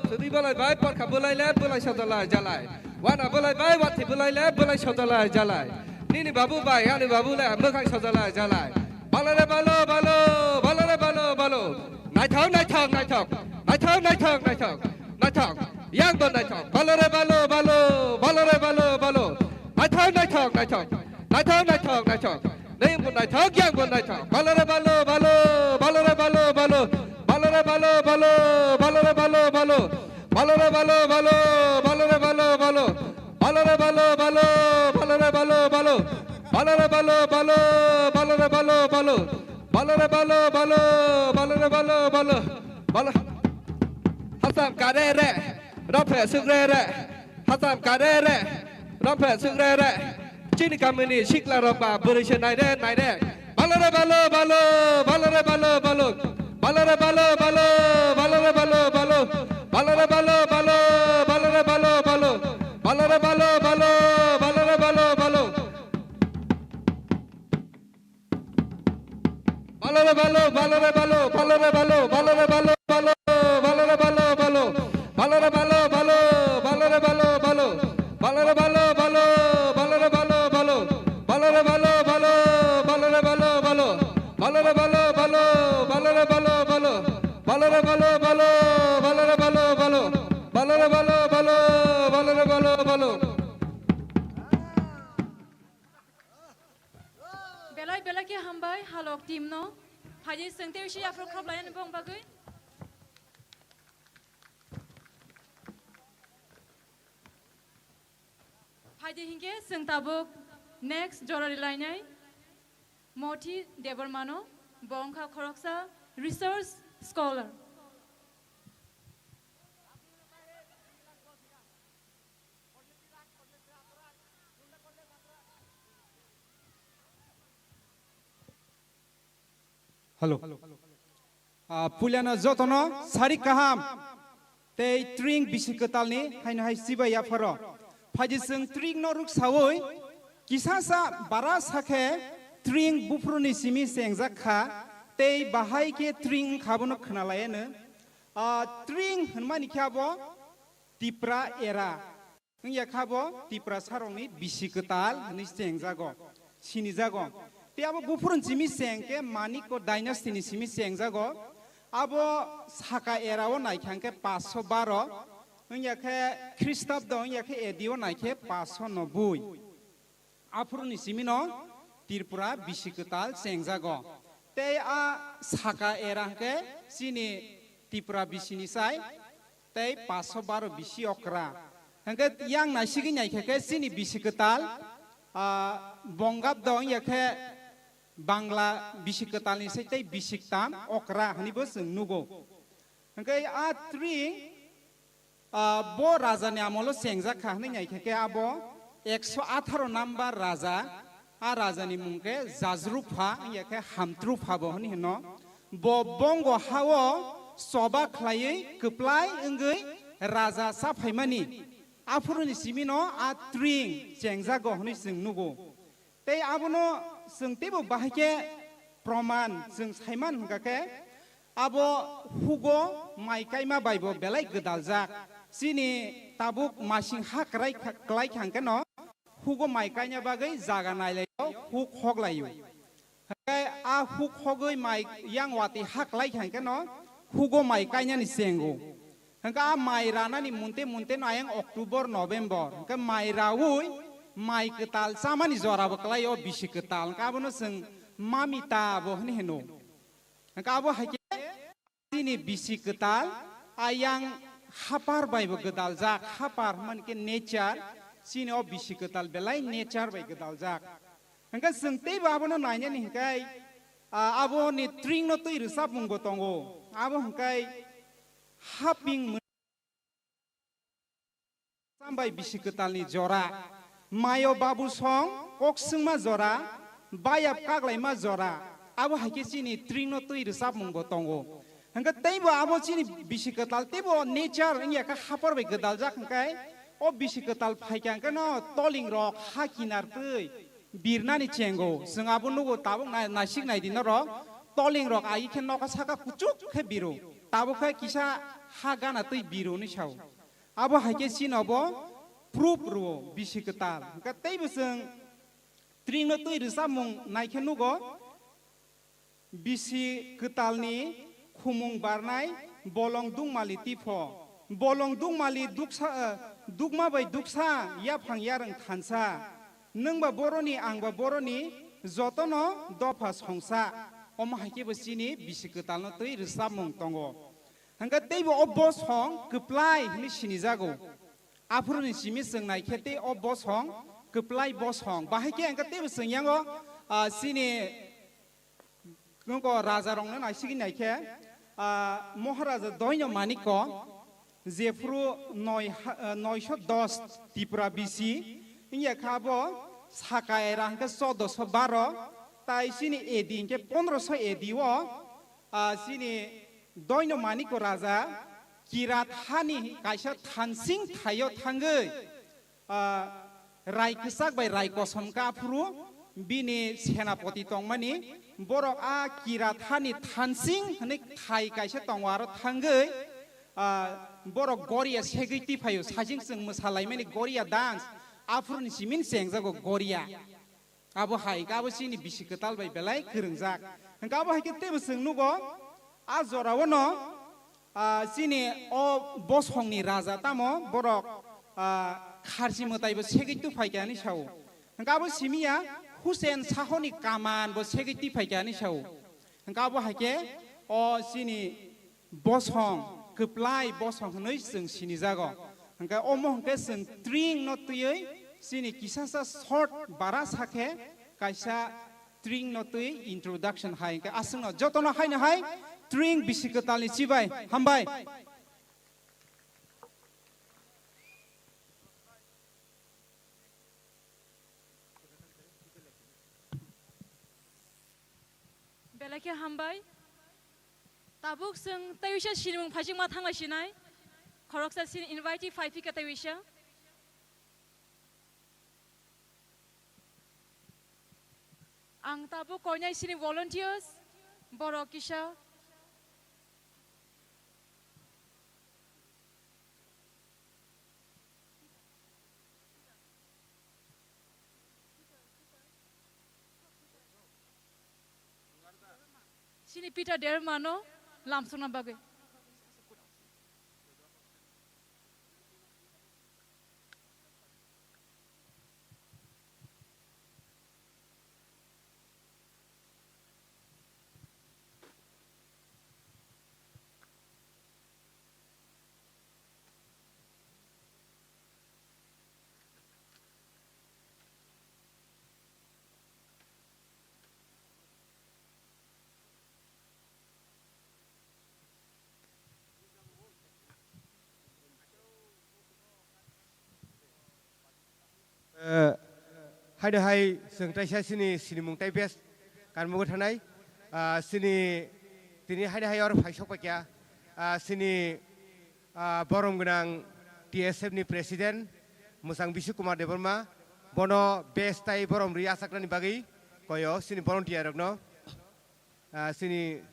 Chudi bulai bai porka bulai le bulai sojalai jalai Wana bulai bai wati bulai le bulai sojalai jalai Nini babu bai ani babu le mokhang sojalai jalai Balo re balo balo balo re balo balo Nai thong nai thong nai thong nai thong nai thong nai thong nai thong Yang bon nai thong balo re balo balo balo re balo balo Nai thong nai thong nai thong nai thong nai thong nai thong Nai bon nai thong yang bon nai thong balo re balo balo balo re balo balo balo re balo balo balo re balo balo balo re balo balo balo re balo balo balo re balo balo balo re balo balo balo re balo balo balo re balo balo balo re balo balo balo re balo balo balo Hasam karere Rampe sugrere Hasam karere Rampe sugrere Chini kamini shikla roba Burisha naide naide Balo re balo balo Balo re balo balo Balo re balo balo Balo re balo balo Balo re balo balo Balo re balo balo Balo re balo balo Balo re balo balo Balo re balo Balo re balo Balo re balo Balo re balo balo Balo re balo balo Balo re balo balo Balo re balo balo Balo re balo balo Balo re balo balo Balo re balo balo Balo re balo balo Balo re balo balo Balo re balo balo Balo re balo balo Balo re balo balo Balo re balo balo Balo re balo balo Belai belai ke hambai halok tim no. Haji sengte usi afro krop layan bong bagai. Haji hingke seng tabuk next jorari lainai. Moti Debarmano bongka koroksa research scholar. Hello. Puliana Zotono, Sari Kaham, they drink bisikatalni, Hainai Siba Yafaro. Pajisung drink no rooks Hawoy, Kisasa Baras Hake, drink Bufruni Simi Sengzaka, they Bahaike drink Kabono Kanalayana, drink Manikabo, Tipra era. Yakabo, Tipra Saroni, Bisikatal, Nistengzago, Sinizago. Tiap bufurun simi sengke maniko dynasty ni simi sengjago abo saka erao naikangke 512 yake Christabdo yake edio naike 590 afurun ni simi no Tripura bisikatal sengjago te a saka erangke sini Tripura bisini sai te 512 bisi okra hangke yang nasigi naike sini bisikatal bongap dong yake Bangla bisikatalni seitai bisiktam okra hanibo जों nugo hangkai a tri bo raja ni amolo sengja khahni naikhe abo 118 number raja a raja ni mungke jajrupha yake hamtrupha bo hni hno bo bongo hawo soba khlai kplai engei raja saphaimani afuruni simino a tri sengja go hni जों nugo tei abono जों तेबो बाहायके प्रमाण जों साइमान हंगाके आबो हुगो माइकाइमा बाइबो बेलाय गदालजाक सिनि Tabuk मासिं हाक्राय क्लाय खांके न हुगो माइकाइना बागै जागा नायलायो हुक हगलायो हंगाय आ हुक हगै माइ यां वाति हाक्लाय खांके न हुगो माइकाइना नि सेंगो हंगा आ माइ रानानि मुनते मुनते नायं अक्टोबर नभेम्बर हंगा माइ रावुय माइ केताल सामानि जराबो क्लायो बिसि केताल काबोनो जों मामिता बो हने हेनो काबो हाके दिनि बिसि केताल आयां हापार बायबो गदाल जाक हापार मानके नेचार सिनो बिसि केताल बेलाय नेचार बाय गदाल जाक हंगा जों ते बाबोनो नायने हिकाय abo ni tring no tui resap mung bo tongo abo hangkai haping sambai bisi ketal ni jora mayo babu song kok sungma jora bayap kaglai ma jora abo haike sini tring no tui resap mung bo tongo hangka teibo abo sini bisi ketal teibo nature ingya ka hapor bai ketal jak hangkai o bisi ketal phaikang ka no toling rok hakinar tui birnani cenggo sing abo nugo tabong nasik nai din ro toling rok ai khen no ka saka kucuk khe biru tabo khe kisa ha gana tui biru ni sau abo haike sinobo proof ro bisi ketal ka teibo sing tring no tui resamung nai khen nugo bisi ketal ni khumung barnai bolong dungmali tifo bolong dungmali duksa dukma bai duksa ya phang yarang thansa nungba boroni angba boroni jotono dofa songsa oma haike bosini bisi ketal no tui resapmung tongo hangka teibo obbo song keplai ni sini jago afurni simi sengnai khete obbo song keplai bosong bahike hangka teibo sengyango sini nungko raja rong na sigi nai khe महाराजा दैन्य मानिको जेफ्रु 910 त्रिपुरा बिसि इंगे खाबो साकाय रांके 1412 ताइसिनी एदि इंगे 1500 एदि वो सिनी दैन्य मानिको राजा किरात हानि कायसा थानसिं थायो थांगै रायकसाक bye रायकसम काफ्रु बिनि सेनापति तंमानि borok kirat hani thansing hani thai kaisa tongwaro thangei borok goria segiti phayo sajing sing mosalai mani goria dance afurni simin sengjago goria abo hai gabo sini bisi ketal bai belai keringjak gabo hai kete beseng nugo ajorawono sini o bosongni raja tamo borok kharsi motai bo segitu phaikani sau gabo simia Hussein Sahoni kaman bo segiti phaikani sau hangkabo haike o sini bosong keplai bosong hnoi sing sini jago hangka omo hangke sing string no tuyei sini kisasa short bara sakhe kaisa string no tui introduction hai ka asungno jotono haina hai string bisi ketalni sibai hambai Belakya hambai tabuk sing tawisha sinimung phajing ma thangla sinai khoroksa sin invite 5 ka tawisha ang tabuk kornyai sini volunteers borokisha Sini Peter Dermano langsung nabagai. Hai dahai seng taisa sini sinimung tai bes kan mugo thanai sini tini hai dahai or phaisok pakya sini borom gunang TSF ni presiden Musang Bisu Kumar Deborma bono bes tai borom ria sakrani bagi koyo sini volunteer no sini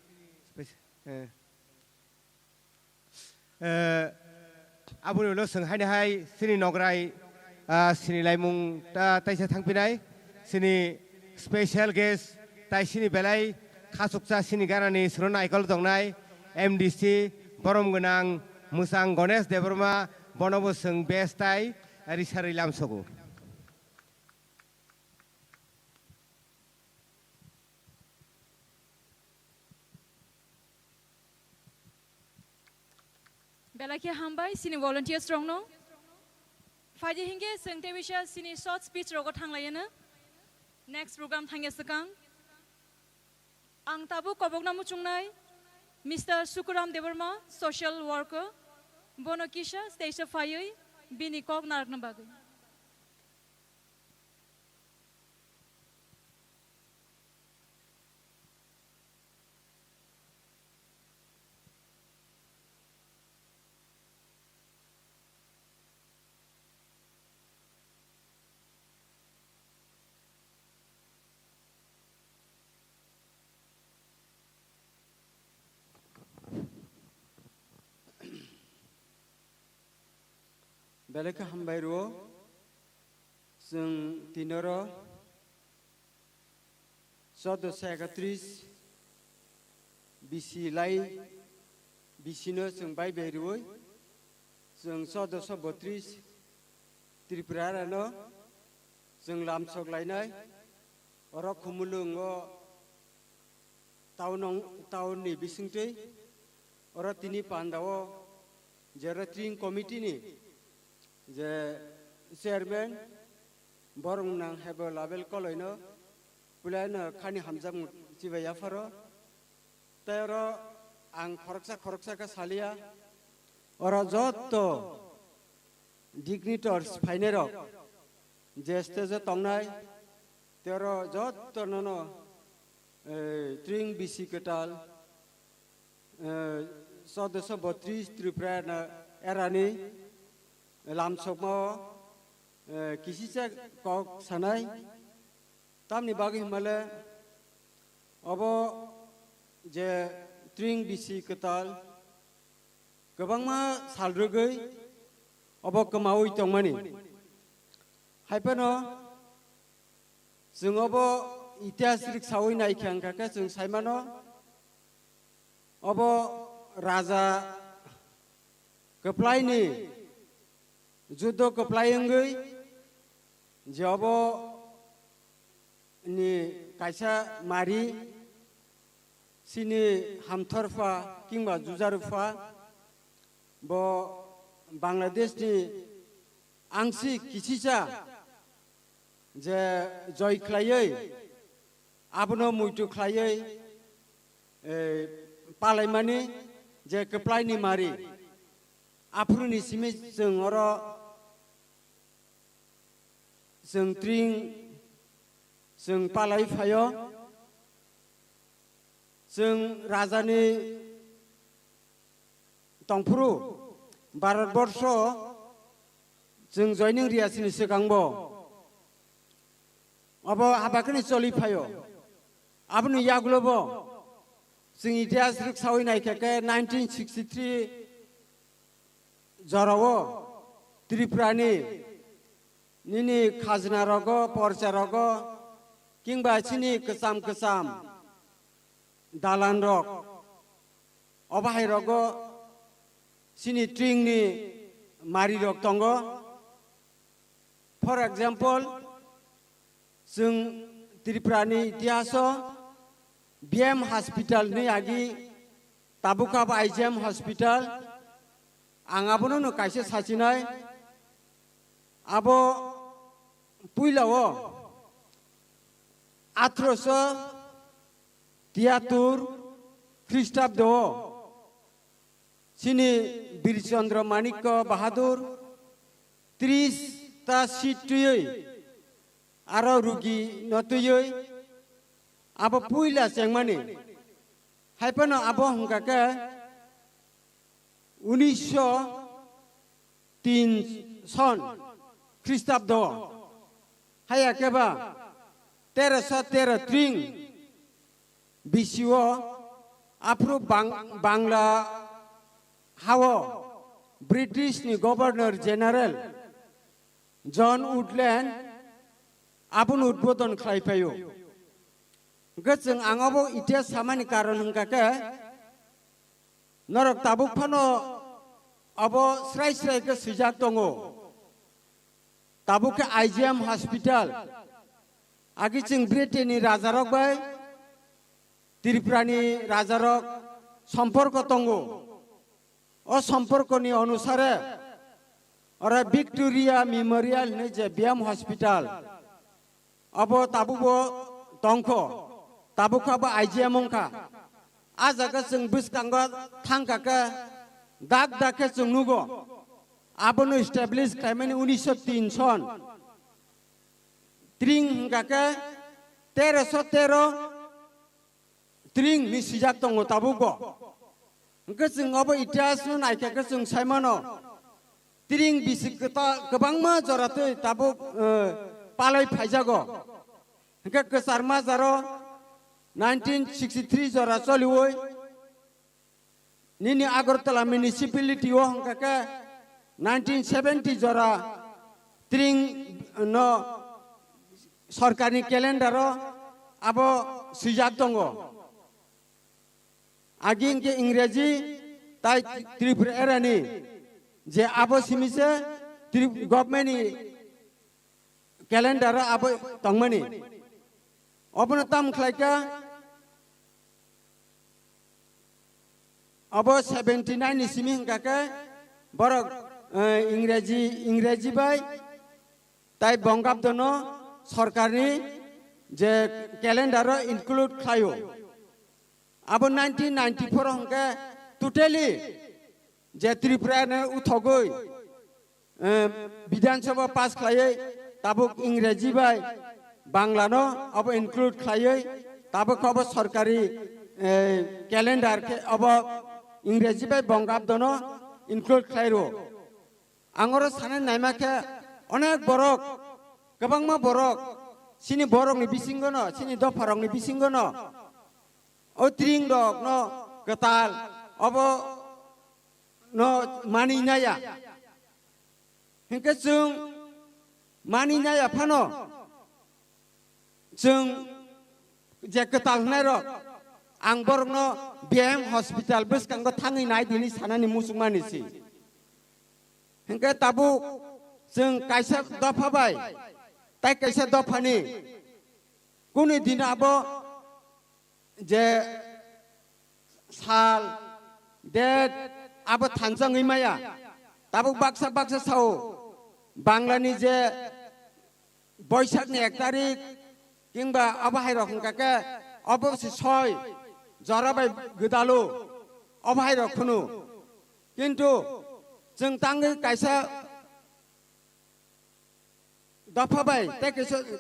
abun lo seng hai dahai sini nograi sini laimung taisa thangpinai sini special guest tai sini belai khasuksa sini ganani surona aikol dongnai MDC borom gunang Musang Ganesh Deborma bonobo seng best tai risari lamsogo Belakya hambai sini volunteers strong no Faji hinge sengte wisha sini short speech rogo thanglayana next program thangya sekang Ang tabu kobok namu chungnai Mr. Sukuram Devarma, social worker, Bono Kisha, Station Fayoi, Bini Kok Naraknabagi. Belaka hambayro जों tinoro sodo secretaries bisi lai bisino जों bai beroi जों sodo sobotris Tripura no जों lamsok lainai ora khumulungo taun ni bisingtei ora tini pandawo jera tring committee ni je chairman borong nang hebo label koloino pulana khani hamjam jibaya faro tayro ang khoroksa ka salia ora jotto dignitaries fainero je stage tongnai tero jotto nono tring bisi ketal sodosyo 32 Tripura na erani lamsokmo kisisa kok sanai tamni bagi male abo je tring bisi ketal gobangma salrogoi abo kemaui tongmani haipano जों abo इतिहासिक सावै नायखांखाखा जों साइमानो abo raja keplaini judo keplayengai jabo ni kaisa mari sini hamthorfa kingba jujarfa bo Bangladesh ni angsi kisisa je joy klayai abno muitu klayai palaimani je keplaini mari apruni simi जों oro जों tring जों palai phayo जों rajani tongphuru bharatborsho जों joining riasini sikangbo abo habakani choli phayo abnu yaglobo जों इतिहासिक सावै नायखाके 1963 जराwo Tripurani nini khazna rogo porcha rogo kingba chini kesam dalan rok obahai rogo sini tring ni mari rok tongo for example जों Tripurani itihaso BM hospital ni agi tabukab IGM hospital Angabono no kaisa sachinai abo puilawo atroso tiatur Christabdo sini Birchandra Manikko Bahadur 30 ta situyoi aro rugi notuyoi abo puila sengmani haipano abo hungkaka 1903 सन ख्रीष्टाब्द हायाकेबा 1313 ट्रिंग बिसिओ Afro Bangla हावो British नि governor general John Woodland आबुन उद्बोधन खालायफायो गजों आंगाबो इतिहास सामानि कारण हंगाके नरक tabuk phano abo srai ke sijak tongo tabuk ke IGM hospital agi ching Britain rajarok bai Tripurani rajarok সম্পর্ক tongo o সম্পর্ক ni onusare ora Victoria Memorial ni je BM hospital abo tabubo tongko ताबुखाबो आइजिया मंखा आजागा जों बुसकांगो थांखाका दाग दाके जों नुगो आबनो establish खालामनानै 1903 सन त्रिं हंगाके 1313 त्रिं नि सिजाक दङ ताबुगो हंके जों अब इतिहास नु नायखाके जों सायमानो त्रिं बिसिकता गोबां मा जराते ताबुक पालाय फायजागो हंके कसारमा जारो 1963 जरा चलिवय निनी आगरतला म्युनिसिपालिटी ओ हंकाके 1970 जरा त्रिं न सरकारनि कैलेंडर अब सिजाक दङ आगिं के इंग्रेजी ताई त्रिपुरानि जे अब सिमिसे गवर्नमेंट कैलेंडर अब तंगमनि अपना तम खलाइका अब 79 निसिमी हंकाके बरक इंग्रेजी बाय ताई बंगाब दोनो सरकारनि जे कैलेंडर इंक्लूड खायो अब 1994 हंके टोटली जे त्रिपुरा ने उठगै विधानसभा पास खायै ताबुक इंग्रेजी बाय बांग्ला नो अब इंक्लूड खायै ताबुक अब सरकारी कैलेंडर के अब इंग्रेजी बाय बंगाब दोनो इंक्लूड खायरो आंगरो साने नायमाके अनेक बरक गोबांमा बरक सिनि बरकनि बिसिंगनो सिनि दफारंनि बिसिंगनो ओ त्रिं दक न कताल अब न मानिनाया हिंके जों मानिनाया फानो जों जे कताल होनाय र आं बरकनो बीएम हॉस्पिटल बसकांगो थाङै नाय दिनि सानानि मुसुमानिसि हिंके ताबु जों कायसा दफाबाय ताई कैसे दफानी कुनी दिन अब जे साल डेट अब थानजंगै माया ताबु बाक्सा बाक्सा साव बांलानि जे बैसागनि 1 तारिख किंबा अब हायरक हंकाके अब सय जराबाय गोदालु अब हायरक खुनु किन्तु जों तांगै कैसा दफाबाय ते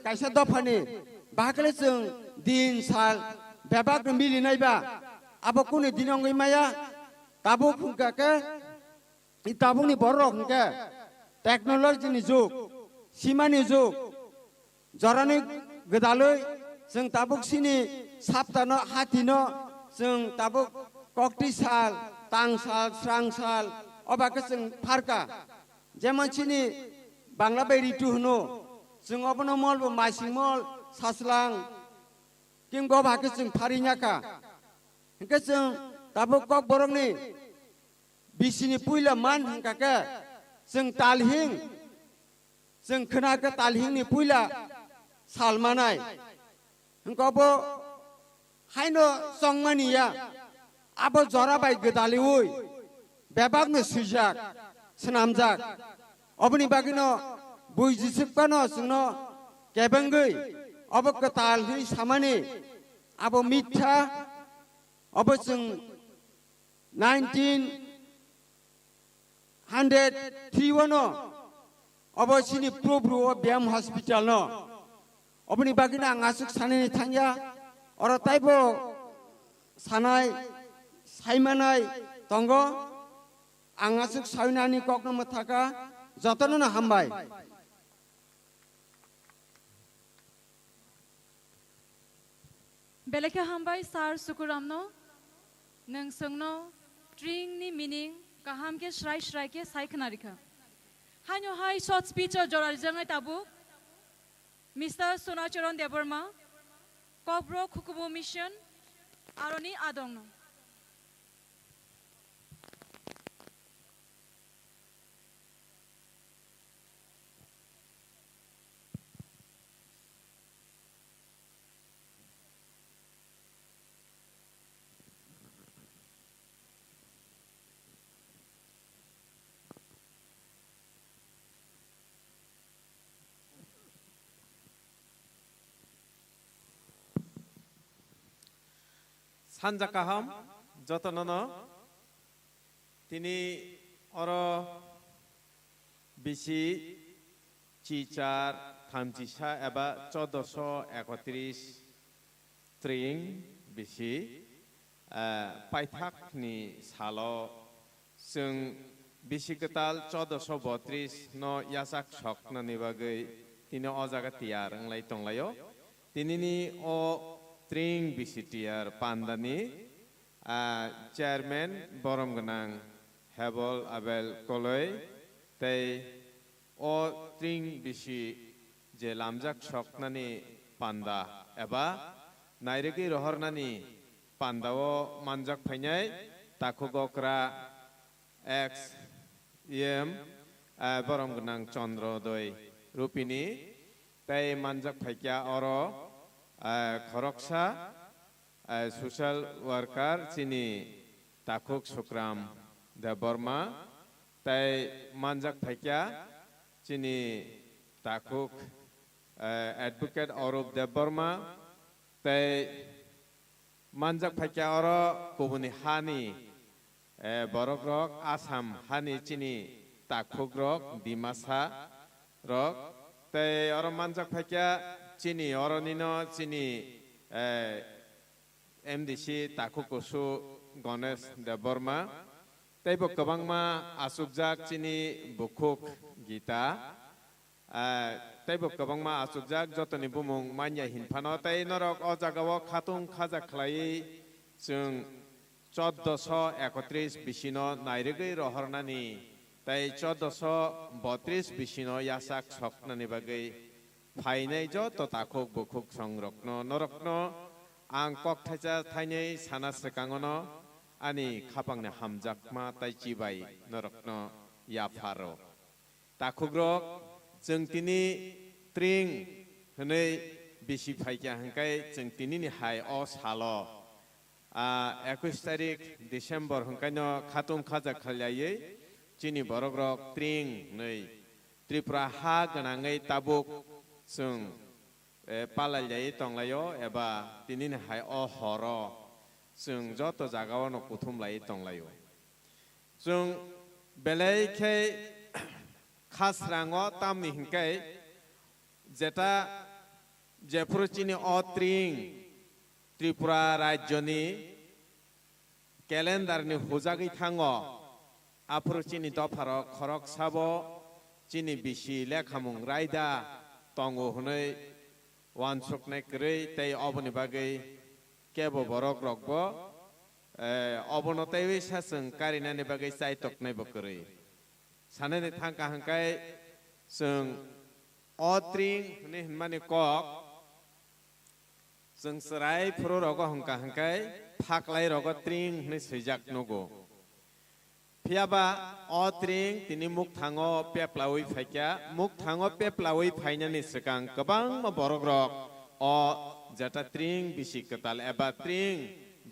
कैसा दफानि बाकले जों दिन साल बेबाक मिलिनायबा अब कुनि दिनंगै माया ताबु खुंकाके ताबुनि बरक हुंके टेक्नोलॉजीनि जुग सीमानि जुग जरानि गोदालै जों ताबुक सिनि साप्तानो हातिनो जों ताबुक कक्ति साल तां साल स्रां साल अबाके जों फारका जेमन सिनि बांला बाय रितु हुनो जों अपनो मल मासिं मल सासलां किंबा बाके जों फारि냐का हंके जों ताबु कक बरंनि बिसिनि पुइला मान हंकाके जों तालहिं जों खोनाके तालहिंनि पुइला सालमानाय हंकाबो हायनो संमानिया आबो जराबाय गोदालिउय बेबागनो सुजाक सनामजाक अबनि बागिनो बुजिसुकबानो जोंनो केबंगै अब कताल हि सामानि अब मिथ्या अब जों 1931 अब सिनि प्रभु बीएम हॉस्पिटल नो अबनि बागिनो आं आसुक सानैनि थांया अर ताइबो सानाय सायमानाय दंगो आं आसुक सायनानि ककनो मथाका जतनो हामबाय बेलेखे हामबाय सार सुकुरामनो नोंसोंनो ट्रिंनि मिनिं काहामके श्राय श्रायके सायखनारिखा हानो हाय शॉर्ट स्पीच जरारजंगै ताबु मिस्टर सोनाचरण देबर्मा कब्र खुकुबु मिशन आरनि आदंनो সানজা কাহাম যতনন তিনি অর বিসি চিচার থামচিসা এবা 1431 ট্রিং বিসি পাইথাকনি সালো जों बिसिकताल 1432 no yasak shokna ni bagai tini o jaga tiar anglai tonglayo tinini o tring bisitiar pandani chairman borom ganang hebol abel koloi tei o tring bisi je lamjak shokna ni panda eba nairegi rohornani pandao manjak phainai takugokra X yem borom ganang Chandrodoi Rupini tei manjak phaikya oro khoroksa social worker chini takuk sukram de Burma tei manjak phaikya chini takuk advocate Orup de Burma tei manjak phaikya oro kubuni hani borok rok Assam hani chini takuk rok Dimasa rok tei oro manjak phaikya chini oro nino chini MDC takuk kusu Ganesh de Burma tei bo kwbangma asukjak chini bukuk Gita tei bo kwbangma asukjak jotoni bumung manya hinphano tei norok o jagao khatung khaja khlai जों 1431 bisino nairigui rohornani tai 1432 bisino yasak soknani bagai phainai joto takuk bukuk songrokno norokno ang kok thaja thainai sana sekangono ani khapangna hamjakma tai chibai norokno yaparo takugrok जों tini tring hnei bisi phaikya hangkai जों tini ni hai o salo 21 तारिख December हंकानो खातुम खाजा खालायै चिनि बरक रक ट्रिं नै त्रिपुरा हा गनाङै Tabuk जों पालायजायै तंलायो एबा तिनिनि हाय अ हर जों जत जागावनो कुथुमलायै तंलायो जों बेलायखै खासराङो तामनि हिंkai जेटा जेफुर चिनि अ ट्रिं त्रिपुरा राज्यनि केलेन्डारनि हुजागै थाङो आफुर चिनि दफारो खरक साबो चिनि बिसि लेखामुं रायदा तंगो हुनै वानसुकनाय करै तै अबनि बागै केबो बरक रकबो अबनतै सासों कारिनानि बागै साइतकनाय बकरै सानैनि थांका हांकाय जों अत्रिं हुनै हनमानि कक जों सराय फुरो रग हंका हंकाय फाकलाय रग ट्रिं हनै सैजाक नगो फियाबा अ ट्रिं तिनि मुख थाङो पेप्लावै फाइक्या मुख थाङो पेप्लावै फाइनानि सिगां गोबां बरक रक अ जेटा ट्रिं बिसि कताल एबा ट्रिं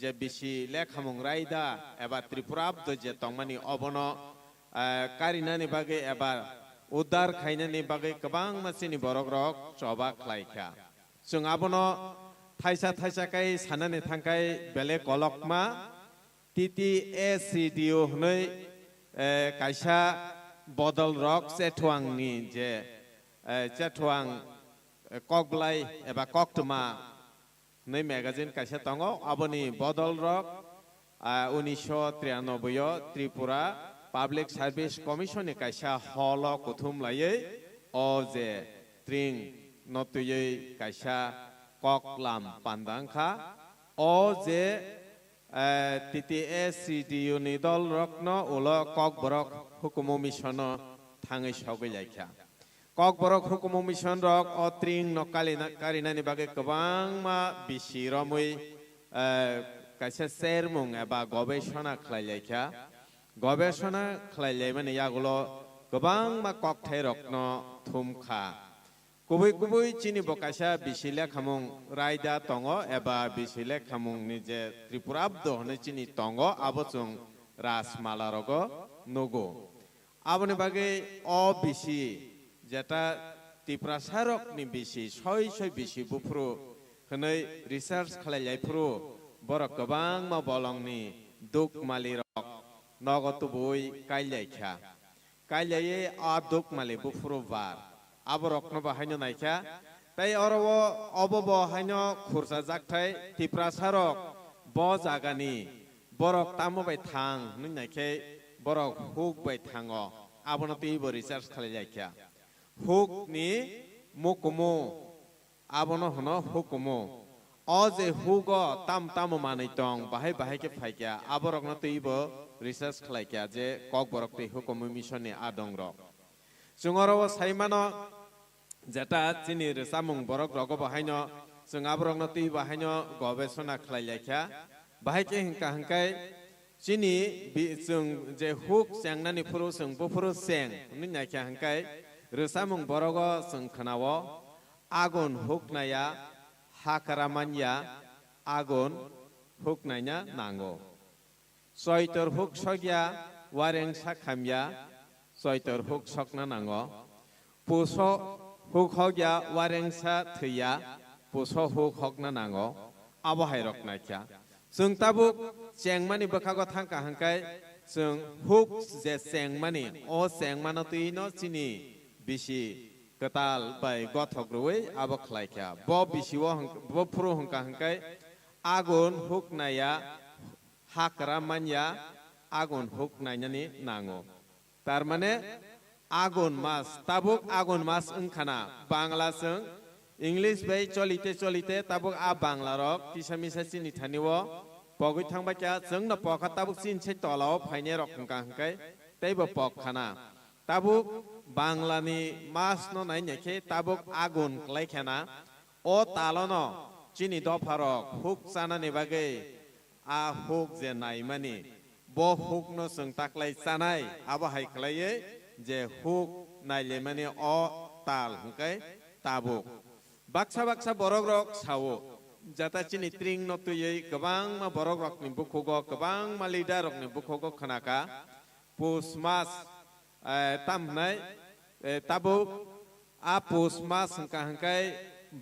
जे बिसि लेखामुं रायदा एबा त्रिपुराब्द जे तंमानि अबनो कारिनानि बागै एबा उद्धार खायनानि बागै गोबां मानसिनि बरक रक चबा खालायखा जों आबनो थाइसा थाइसाखाय साननानै थांखाय बेलेग अलकमा TTACDO हनै कायसा बदल रक चेथुआंनि जे चेथुआं ककब्लाय एबा कक्टमा नै मेगाजिन कायसा दङ आबनि बदल रक 1993 त्रिपुरा पाब्लिक सार्भिस कमिशननि कायसा हल कुथुमलायै अ जे ट्रिं नतुयै कायसा ककलाम पान्दांखा अ जे TTACDO नि दल रकनो उल कक बरक हुकुम मिशन थाङै सावगैलायखा कक बरक हुकुम मिशन रक अ ट्रिं नकालिना कारिनानि बागै गोबां मा बिसि रमै कायसा सेरमुं एबा गवेषणा खालायलायखा गवेषणा खालायलायमाने यागुलो गोबां मा ककथाय रकनो थुमखा गुबै गुबै चिनि बकासा बिसिले खामुं रायदा तंगो एबा बिसिले खामुं नि जे त्रिपुराब्द हनै चिनि तंगो आबोचुं राजमाला रगो नगो आबनि बागै अ बिसि जेटा त्रिपुरा सारक नि बिसि सय सय बिसि बुफ्रु हनै research खालायलायफ्रु borok gobang ma bolong ni duk mali rok nogot bui kailai kha kailai a duk mali bufuru var aborok no bahaino naikha tai oro obobo haino khursa jakthai tipra sarok bo jagani borok tamo bai thang nun naikhe borok huk bai thango abono tibo research khalai jaikha huk ni mukumu abono hono hukumu o je hugo tam tam manai tong bahai bahai ke phaikya aborok no tibo research khalai kya je kok borok te hukumu mission ni adong ro sungoro saimano jeta chini samung borok rogo bahaino sung aborok no ti bahaino gobeshona khlai jaikha bahai ke hingka hangkai chini sung je huk changnani phuru sung bufuru seng nin naikha hangkai resamung borogo sung khanawo agun huknaya hakaramanya agun huknanya nango soitor huk sogya wareng sakhamya soitor huk sokna nango puso huk hogya wareng sa thya puso huk hokna nango abo hairok naikha sung tabuk chengmani bakago thangka hangkai sung huk je chengmani o chengmano tuino chini bisi ketal bai gothok ruwe abo khlaikha bo bisiwo bo phuru hangka hangkai agun huk naya hakramanya agun huk nainani nango tar mane agun mas tabuk agun mas engkhana bangla sung english bai cholite cholite tabuk a bangla rok kisamisa chini thaniwo pogui thangba kya jengna pokha tabuk chin se tolao phaine rok hangka hangkai teibo pok khana tabuk bangla ni mas no nai nyakhe tabuk agun klaikhana o talono chini dopharok huk chana ni bagai a huk je nai mani bo huk no sung taklai chanai abo hai khlaiye je huk naile mani o tal hangkai tabuk baksa baksa borok rok sawo jata chini tring no tuyei gobang ma borok rok ni bukhugo gobang ma leader rok ni bukhugo khanaka pusmas tamnai tabuk a pusmas hangka hangkai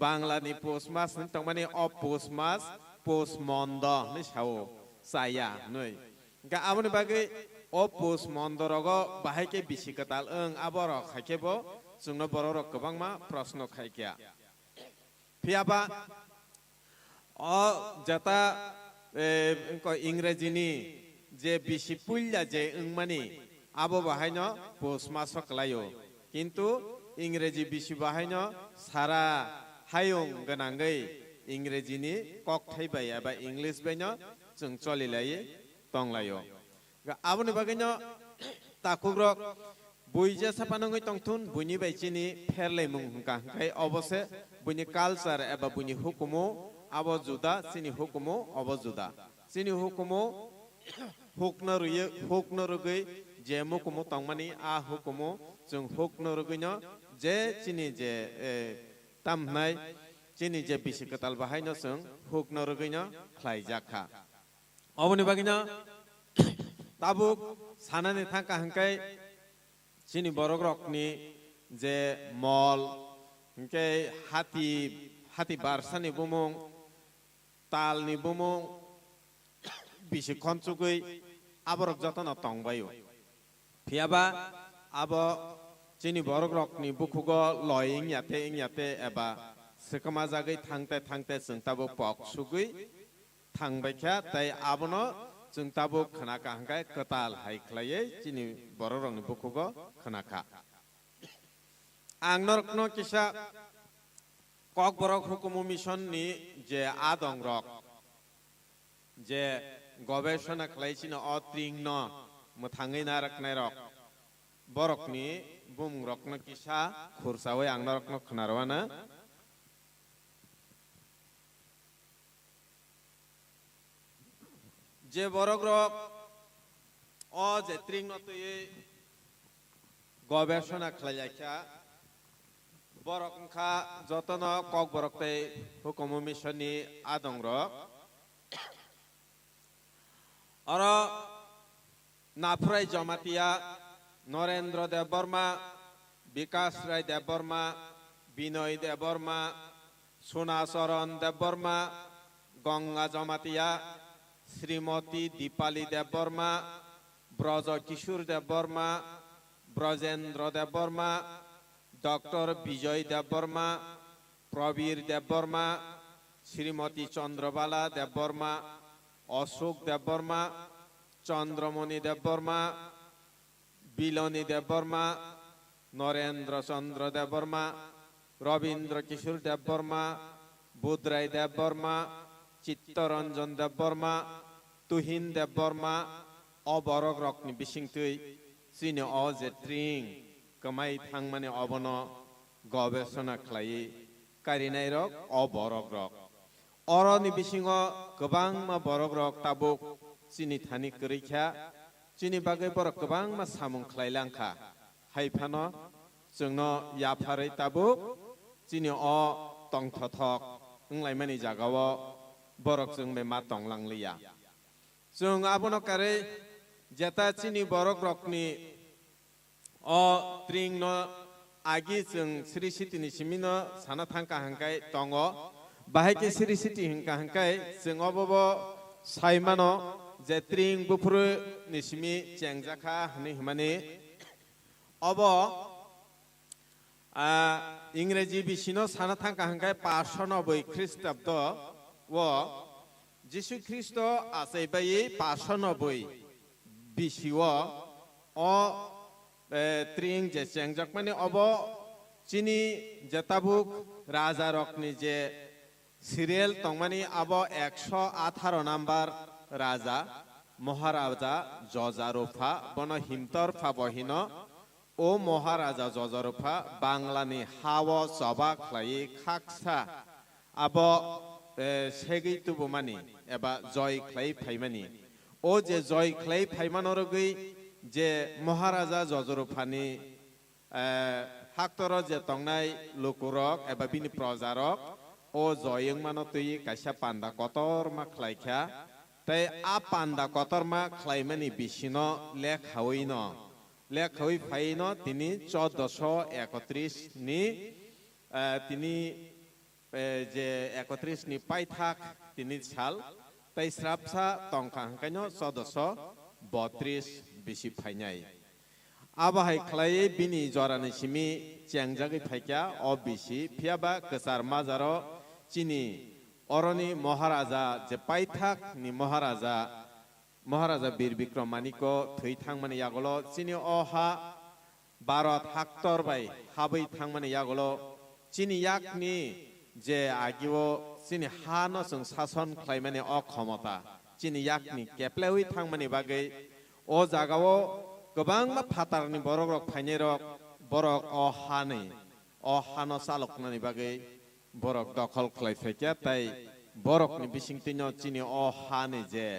bangla ni pusmas tongmani o pusmas pusmondo ni sawo saya noi ga amoni bagai o pusmondo rogo bahai ke bisi ketal aborok haikebo sungno borok rok gobang ma prashno khaikya phiaba o jata इंग्रेजीनि जे बिसि पुल्ला जे इंगमानि आबो बाहायनो पोस्टमासो कलायो किन्तु इंग्रेजी बिसि बाहायनो सारा हायं गनांगै इंग्रेजीनि कक थाइबाय एबा English बायनो जों चलिलायो तंलायो आबोनि बागैनो ताकुग्रक बुइजे सापानङै तंथुन बुइनि बायचिनि फेरलै मुं हंका हंखाय अबसे बुइनि कालचार एबा बुइनि हुकुमो abo juda sini hukumo abo juda sini hukumo hukna rugui je mukumo tangmani a hukumo jung hukna ruguino je chini je tamnai chini je bisi ketal bahaino jung hukna ruguino khlai jakha oboni bagina tabuk sanani thangka hangkai chini borogrokni je mall hangkai hati barsani bumung tal ni bumung bisi khonsugui aborok jotono tongbayo phiaba abo chini borogrok ni bukhugo loing yate eba sekama jagai thangte jengtabo pok sugui thangbaikha tai abono jengtabo khanaka hangkai ketal haikhlaye chini borogrok ni bukhugo khanaka angnorkno kisa kok borok hukumu mission ni je adong rok je gobeshona khlaisina otring no muthangai narak nai rok borok ni bum rok no kisa khursawe angna rok no khnarwana je borok rok o je tring no tuye gobeshona khlaijakha borok kha jotono kok borok tei hukumu mission ni adong rok aro nafrai jamatia Norendra Dev Burma Vikas Rai Dev Burma Binoy Dev Burma Suna Saran Dev Burma Ganga Jamatia Shrimati Dipali Debbarma Braja Kishore Debbarma Brajendra Debbarma doctor Bijay Debbarma Prabir Debbarma Shrimati Chandrabala Debbarma Ashok Debbarma Chandramani Debbarma Bilni Debbarma Narendra Chandra Debbarma Rabindra Kishore Debbarma Budhrai Debbarma Chittaranjan Debbarma Tuhin Debbarma অবরক রকনি বিসিংতৈ চিনি অ যে ট্রিং কমাই থাংমানে অবন গবেষণা খালাই কারিনাই rock অবরক rock অরनि बिसिङाव गोबां मा बरक रक ताबुक चिनि थानि करिखा चिनि बागै बरक गोबां मा सामुं खलायलांखा हायफानो जोंनो याफारै ताबुक चिनि अ तंथथक ओंलायमानि जागाव बरक जों बे मा तंलांलिया जों आबनो कारै जेता चिनि बरक रकनि अ ट्रिं न आगि जों श्री सिटिनि सिमिनो साना थांका हांकाय तंग बाहायके सिरि सिटि हिंका हिंकाय जों अबबो साइमानो जे ट्रिं बुफुरु निसिमि चेंजाखा हनि हिमानि अब इंग्रेजी बिसिनो साना थांका हिंकाय 590 ख्रीष्टाब्द व जिसु ख्रीष्ट आसैबाय 590 बिसिव अ ट्रिं जे चेंजाक माने अब चिनि जताबुक राजा रकनि जे सिरियल तंगमानी अब 118 नम्बर राजा महाराजा जजारुफा बन हिमतरफा बहिन ओ महाराजा जजारुफा बांलानि हाव सभा खलायै खाकसा अब सेगै तुबुमानि एबा जय खलाय फाइमानि ओ जे जय खलाय फाइमानरगै जे महाराजा जजारुफानि हाक्तर जे तंगनाय लुकुरक एबा बिनि प्रजारक ओ जयं मानो तुई कायसा पान्दा कतर मा खलायखा तै आ पान्दा कतर मा खलायमानि बिसिनो लेखावै फाइनो तिनि 1431 नि तिनि जे 31 नि पाइथाक तिनि साल तै स्राबसा तंखा हंकायनो 1432 बिसि फाइनाय आबाहाय खलायै बिनि जरानि सिमि चेंजागै फाइका अ बिसि फियाबा कसार माजारो चिनि अरनि महाराजा जे पाइथाक नि महाराजा बीर विक्रम मानिको थै थांमाने यागलो चिनि अहा भारत हाक्तर बाय हाबै थांमाने यागलो चिनि याकनि जे आगिवो चिनि हानो जों शासन खालायमाने अ क्षमता चिनि याकनि केप्लेवै थांमाने बागै अ जागावो गोबां मा फातारनि बरक रक फाइने रक बरक अ हानो सालकनानि बागै बरक दखल खलायफैया तै बरकनि बिसिंतिनो चिनि अ हानि जे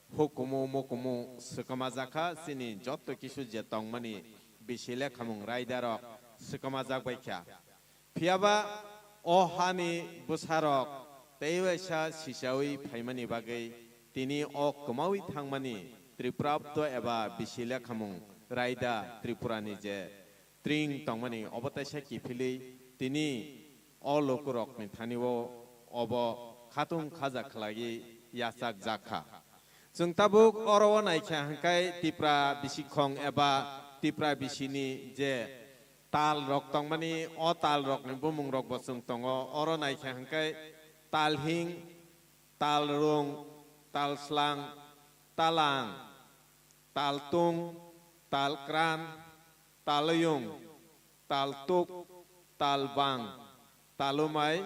हुकुमु मुकुमु सुकमा जाखा चिनि जत किसु जे तंगमानि बिसिले खामुं रायदारक सुकमा जागबायखा फियाबा अ हानि बुसारक तैवैसा सिसावै फाइमानि बागै तिनि अ कमावै थांमानि त्रिपुराब्द एबा बिसिले खामुं रायदा त्रिपुरानि जे ट्रिं तंमानि अबतायसा किफिलै तिनि अ लोकुरकनि थानिवो अब खातुं खाजा खलायै यासाक जाखा जों ताबुक अरव नायखा हांकाय तिप्रा बिसिखं एबा तिप्रा बिसिनि जे ताल रक तंमानि अ ताल रकनि बुमुं रक बसुं तंग अर नायखा हांकाय तालहिं तालरुं तालस्लां तालां तालतुं तालक्रान तालयुं तालतुक तालबां तालुमाय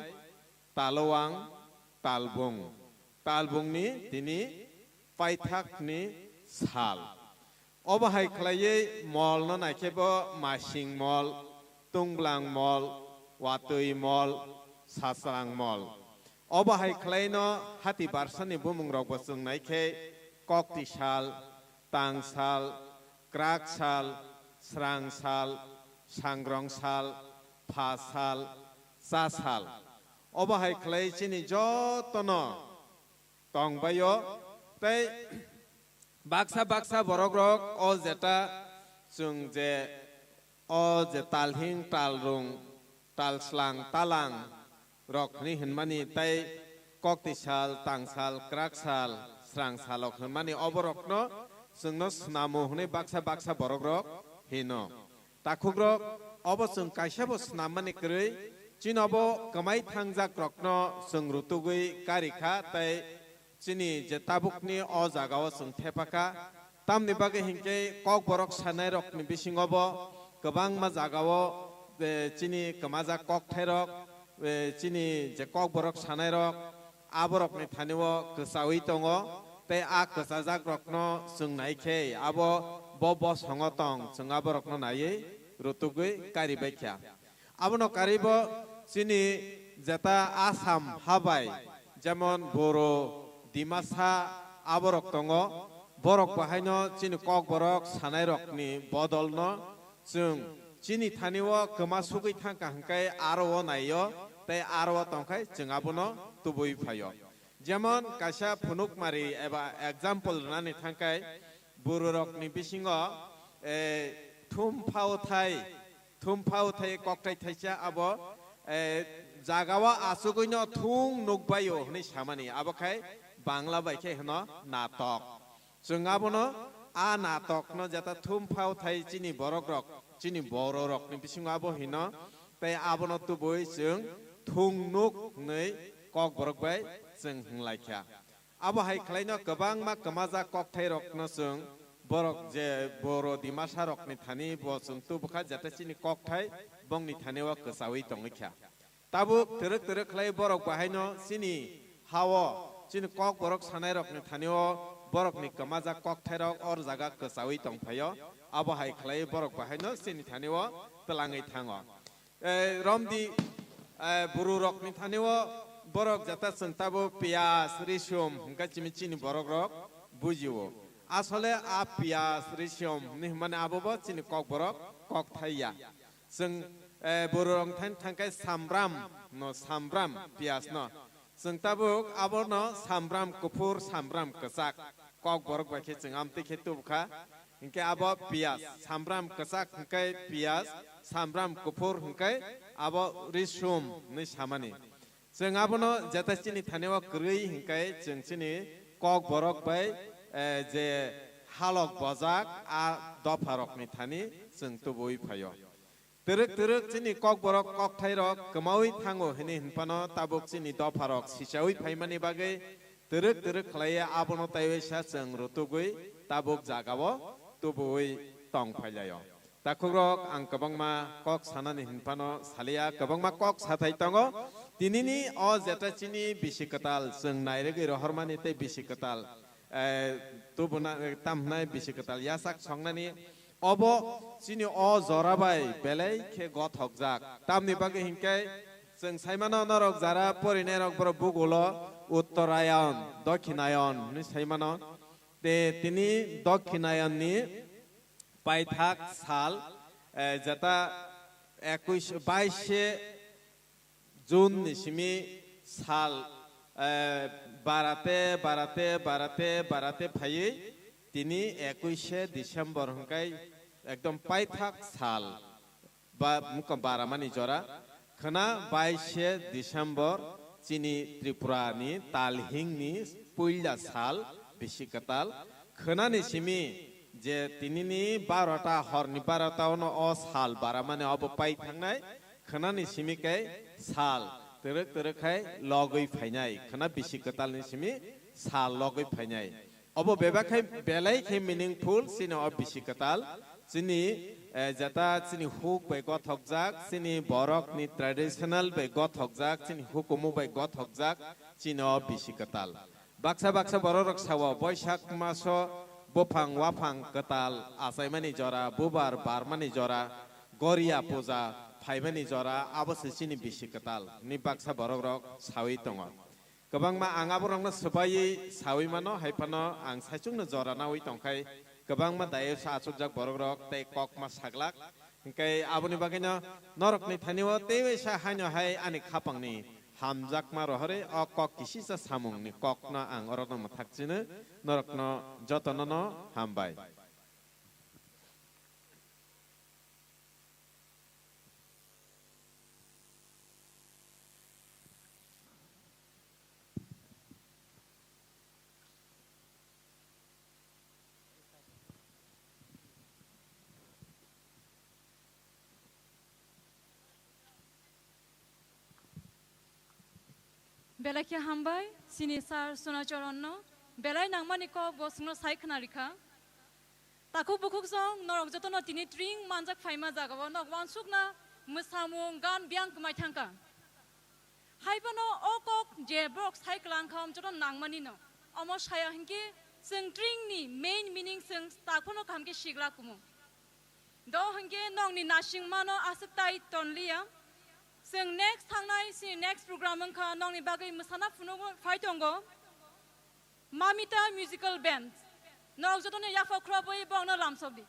तालवां तालबुंनि तिनि पाइथाकनि साल अबाहाय खलायै मल न नायखेबो मासिं मल तुंग्लां मल वातै मल सासरां मल अबाहाय खलायनो हाति बारसानि बुमुं रकबो जों नायखे कक्ति साल तां साल क्राक साल स्रां साल सांग्रं साल फा साल सा साल अबाहाय खलाय चिनि जतनो तंबायो तै बाक्सा बरक रक अ जेटा जों जे अ जे तालहिं तालरुं तालस्लां तालां रकनि हिनमानि तै kokti sal tangsal krak sal srang salok mani oborok no sungno snamu hune baksa baksa borok rok hino takuk rok obo sung kaisa bo snamani krui chinobo kamai thangjak rok no sung rutugui karikha tai chini je tabukni o jagao sung thepaka tamni bage hingke kok borok sanai rok ni bisingobo gobang ma jagao chini kamaja kok thairok chini je kok borok sanai rok aborok ni thaniwo ksawi tongo te a ksajak rok no sung naikhe abo bo songotong sung aborok no nai rutugui kari baikya abono karibo chini jeta asam habai jemon boro dimasa aborok tongo borok bahaino chini kok borok sanai rok ni bodol no sung chini thaniwo kama sugui thangka hangkai aro naiyo te aro tongkai sung abono tubui phayo jemon kaisa phunuk mari eba example nani thangkai boro rok ni bisingo thum phau thai koktai thaisa abo jagawa asuguino thung nukbayo hni samani abokai bangla baikhe hno natok jungabono a natok no jata thum phau thai chini borok rok chini boro rok ni bisingo abo hino tai abono tubui jung thung nuk nei kok borok bai jung hinglaikha abo hai khlaino gobang ma kamaja kok thai rok no jung borok je boro dimasa rok ni thani bo jung tubukha jata chini kok thai bongni thanewa ksawi tongikha tabu terek khlai borok bahaino chini hawo chini kok borok sanai rok ni thanio borok ni kamaja kok thai rok or jaga ksawi tongphayo abo hai khlai borok bahaino chini thanio tlangai thango romdi buru rok ni thanio borok jata jung tabu pias risum hingka chimi chini borok rok bujiwo asole a pias risum ni mane abobo chini kok borok kok thaiya jung borong thangkai sambram pias no jung tabuk abono sambram kufur sambram kesak kok borok baikhe jung amte khe tubkha hingke abo pias sambram kesak hingkai pias sambram kufur hingkai abo risum ni samani jung abono jata chini thanewa krui hingkai jung chini kok borok bai je halok bojak a dofarok ni thani jung tubui phayo terek chini kok borok kok thai rok kamawi thango hini hinpano tabuk chini dofarok sisawi phaimani bagai terek khlaiya abono taiwesa jung rutugui tabuk jagao tubui tong phailayo takukrok ang kabangma kok sanani hinpano salia kabangma kok sathai tongo tinini o jeta chini bisikatal jung nairegi rohormani te bisikatal tubuna tamnai bisikatal yasak songnani obo chini o jorabai belai khe gothokjak tamni bage hingkai jung saimano norok jara porine rok boro bugulo uttarayan dakhinayan ni saimano te tini dakhinayan ni paithak sal jata 22 jun ni simi sal barate phai tini 21 December hingkai ekdom paithak sal ba mukam baramani jora khana 22 December chini Tripura ni talhing ni puila sal bisikatal khana ni simi je tinini 12ta horni 12ta ono o sal baramani obo pai thangnai khana ni simi kai sal terek khai logoi phainai khana bisikatal ni simi sal logoi phainai obo bebakai belai khai meaningful sino ob bisikatal chini jata chini huk bai gothokjak chini borok ni traditional bai gothokjak chini hukumu bai gothokjak chino bisikatal baksa borok sawa boisak maso bopang wapang katal asaimani jora bubar barmani jora goria puja phaimani jora abose chini bisikatal ni baksa borok rok sawi tongo kabangma angaborongno sabai sawi mano haipano ang saichungno jora nawi tongkai kabangma dayo sa achujak borok rok tei kokma saglak hingkai aboni bagino norok ni thaniwo tewe sa haino hai ani khapangni hamjak ma rohore o kok kisi sa samung ni kokna ang orono mathakchine norokno jotonono hambai बेलाखि हामबाय सिनि सार सोनाचरण बेलाय नांमानिको बसनो साइखनारिखा ताखु बुखुक जं नरक जतन तिनि ट्रिं मानजाक फाइमा जागाव नगवान सुकना मोसामुं गान बियां कमाय थांका हाइबनो अकक जे ब्रक साइक्लां खाम जतन नांमानि न अमो साया हिंके जों ट्रिं नि मेन मीनिंग जों ताखुनो खामके सिग्ला कुमु द हिंके नंनि नासिं मानो आसक्ताय तनलिया जों नेक्स्ट थांनाय सि नेक्स्ट प्रोग्राम अंखा नंनि बागै मोसाना फुनो फाइटंगो मामिता म्यूजिकल बैंड नरक जतन याफा ख्रबै बंगना लामसबि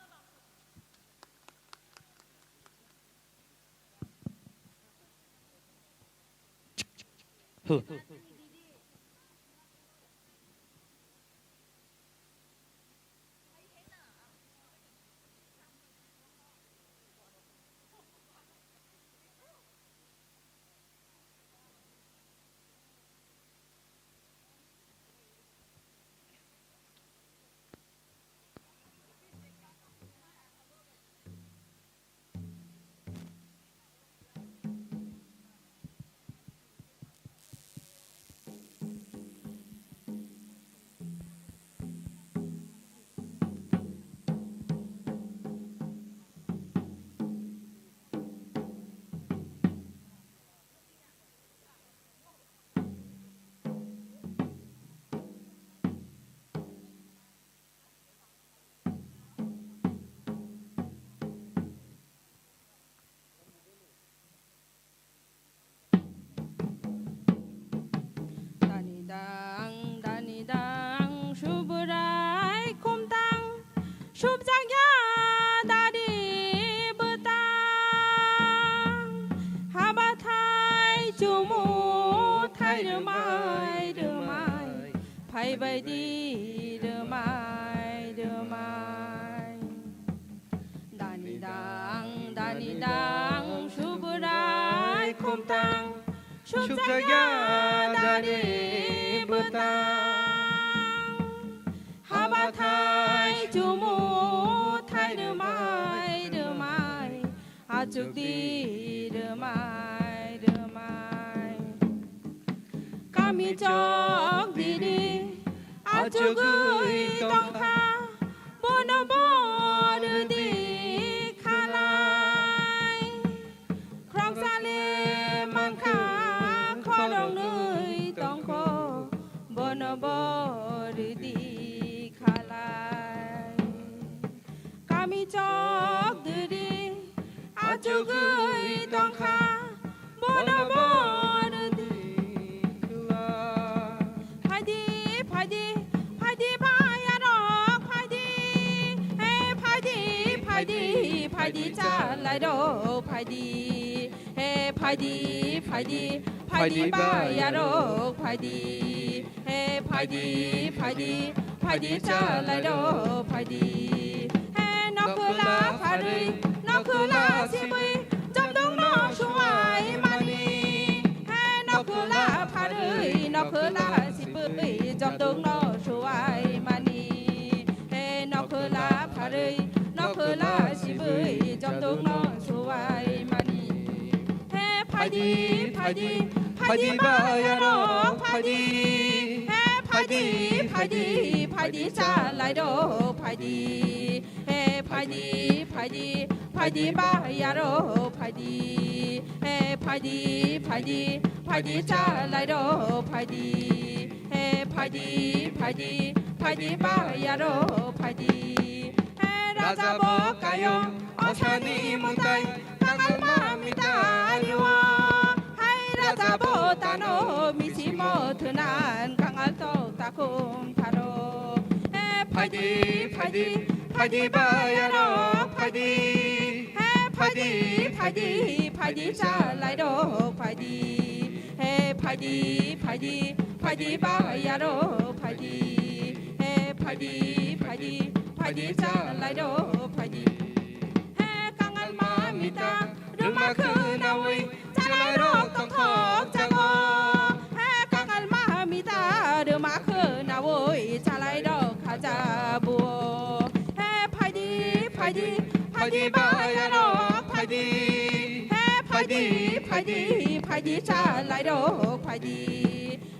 Phai đi cha lại đồ phai đi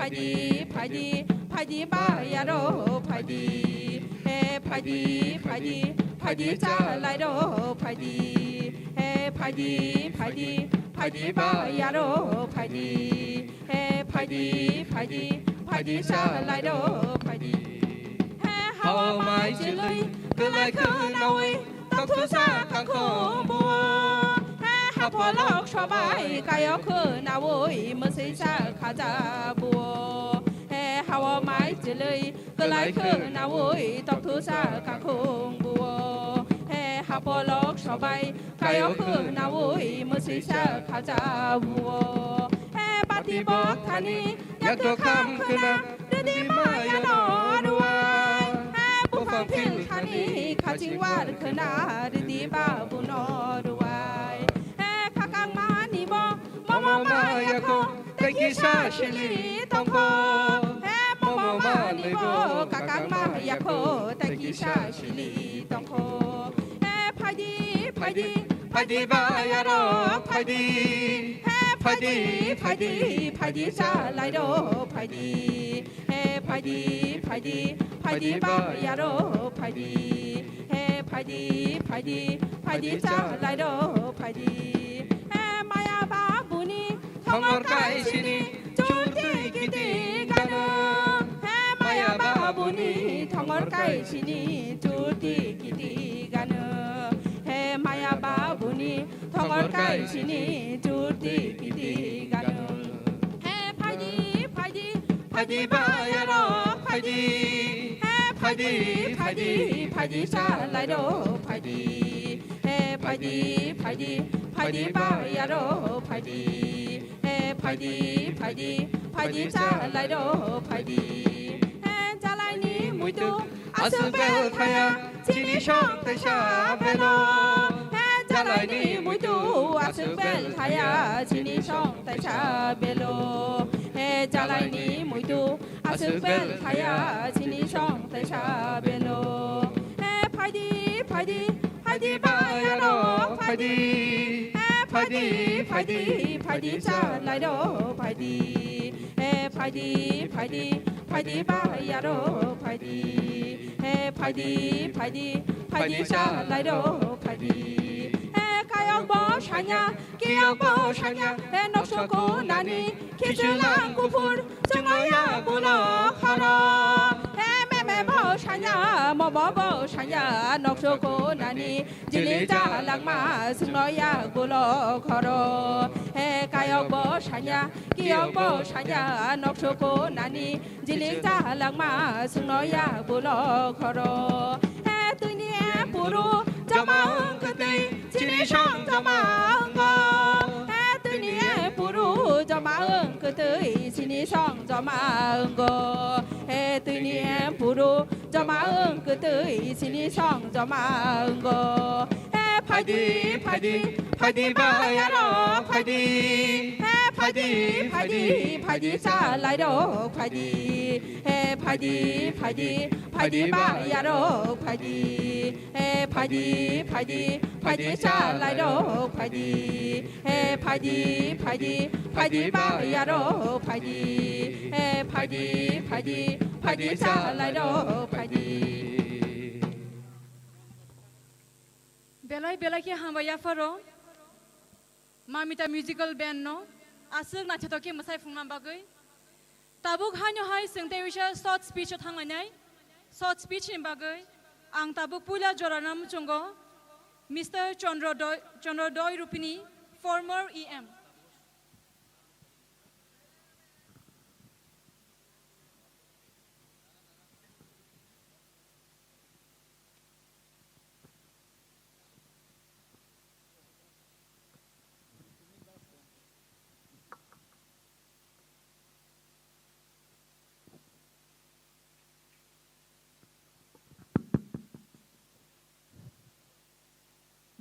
Padi, Padi, Padi Bayaro, Padi, Padi, Padi, Padi Jalaido, Padi, Padi, Padi, Padi Bayaro, Padi, Padi, Padi, Padi Jalaido, Padi. How am I chilly? Good like a noe, talk to Sakan Combo. How a lock shop I, Kayako, Naoi, Musisa Kazabu. How am I chilly? Good like a Naoi, talk to Sakan Combo. How a lock shop I, Kayako, Naoi, Musisa Kazabu. Bati Botani, Yako Kam Kuna, the Maya Norway. Bufang Pil Kani, Catching Water Kana, the Babu Norway. Kakang Manibo, Mama Mayako, the Gisha Shili, Tonko. Mama Manibo, Kakang Mayako, the Gisha Shili, Tonko. Padi, Padi, Padi Bayaro, Padi. Padi, Padi, Padi Jalaido, Padi, Padi, Padi, Padi Bayaro, Padi, Padi, Padi, Padi Jalaido, Padi, Maya Babuni, Tongor Kai Sini, Juti Giti Gano, Maya Babuni, Tongor Kai Sini, Juti Giti Gano, Maya Babuni, Tongor Kai Sini, Juti Giti Gano, Padi, Padi, Padi Bayaro, Padi, Padi, Padi, Padi Jalaido, Padi, Padi, Padi, Padi Bayaro, Padi, Padi, Padi, Padi Jalaido, Padi, Jalaini Muitu, Asubel Kaya, Sini Shong Tesha Belo. Jalai Muitu, Asubel Kaya, Sini Shong Tesha Belo. Jalai Muitu, Asubel Kaya, Sini Shong Tesha Belo. Padi, Padi, Padi Bayaro, Padi, Padi, Padi, Padi Jalaido, Padi, Padi, Padi, Padi Bayaro, Padi, Padi, Padi, Padi Jalaido, Padi. Kayong Bo Shanya, Kiyong Bo Shanya, Nokshoko Nani, Kishulang Kupur, Sungaya Bulo Haro. Meme Bo Shanya, Mobo Bo Shanya, Nokshoko Nani, Jilita Langma, Sungaya Bulo Haro. Kayong Bo Shanya, Kiyong Bo Shanya, Nokshoko Nani, Jilita Langma, Sungaya Bulo Haro. Tunia Puru, Jamang Kati, Chini Shang Jamango. Tunia Puru, Jamang Kati, Chini Shang Jamango. Tunia Puru, Jamang Kati, Chini Shang Jamango. Padi, Padi, Padi Bayaro, Padi, Padi, Padi, Padi Jalaido, Padi, Padi, Padi, Padi Bayaro, Padi, Padi, Padi, Padi Jalaido, Padi, Padi, Padi, Padi Bayaro, Padi, Padi, Padi, Padi Jalaido, Padi. Belai belai ke hambaya faro, mamita musical band no, asal na chatoke masai fungman bagai. Tabuk hanyo hai sengtewisha short speech thanganai, short speech in bagai, ang tabuk pula joranam chungo, Mr. Chandrodoy Rupini, former EM.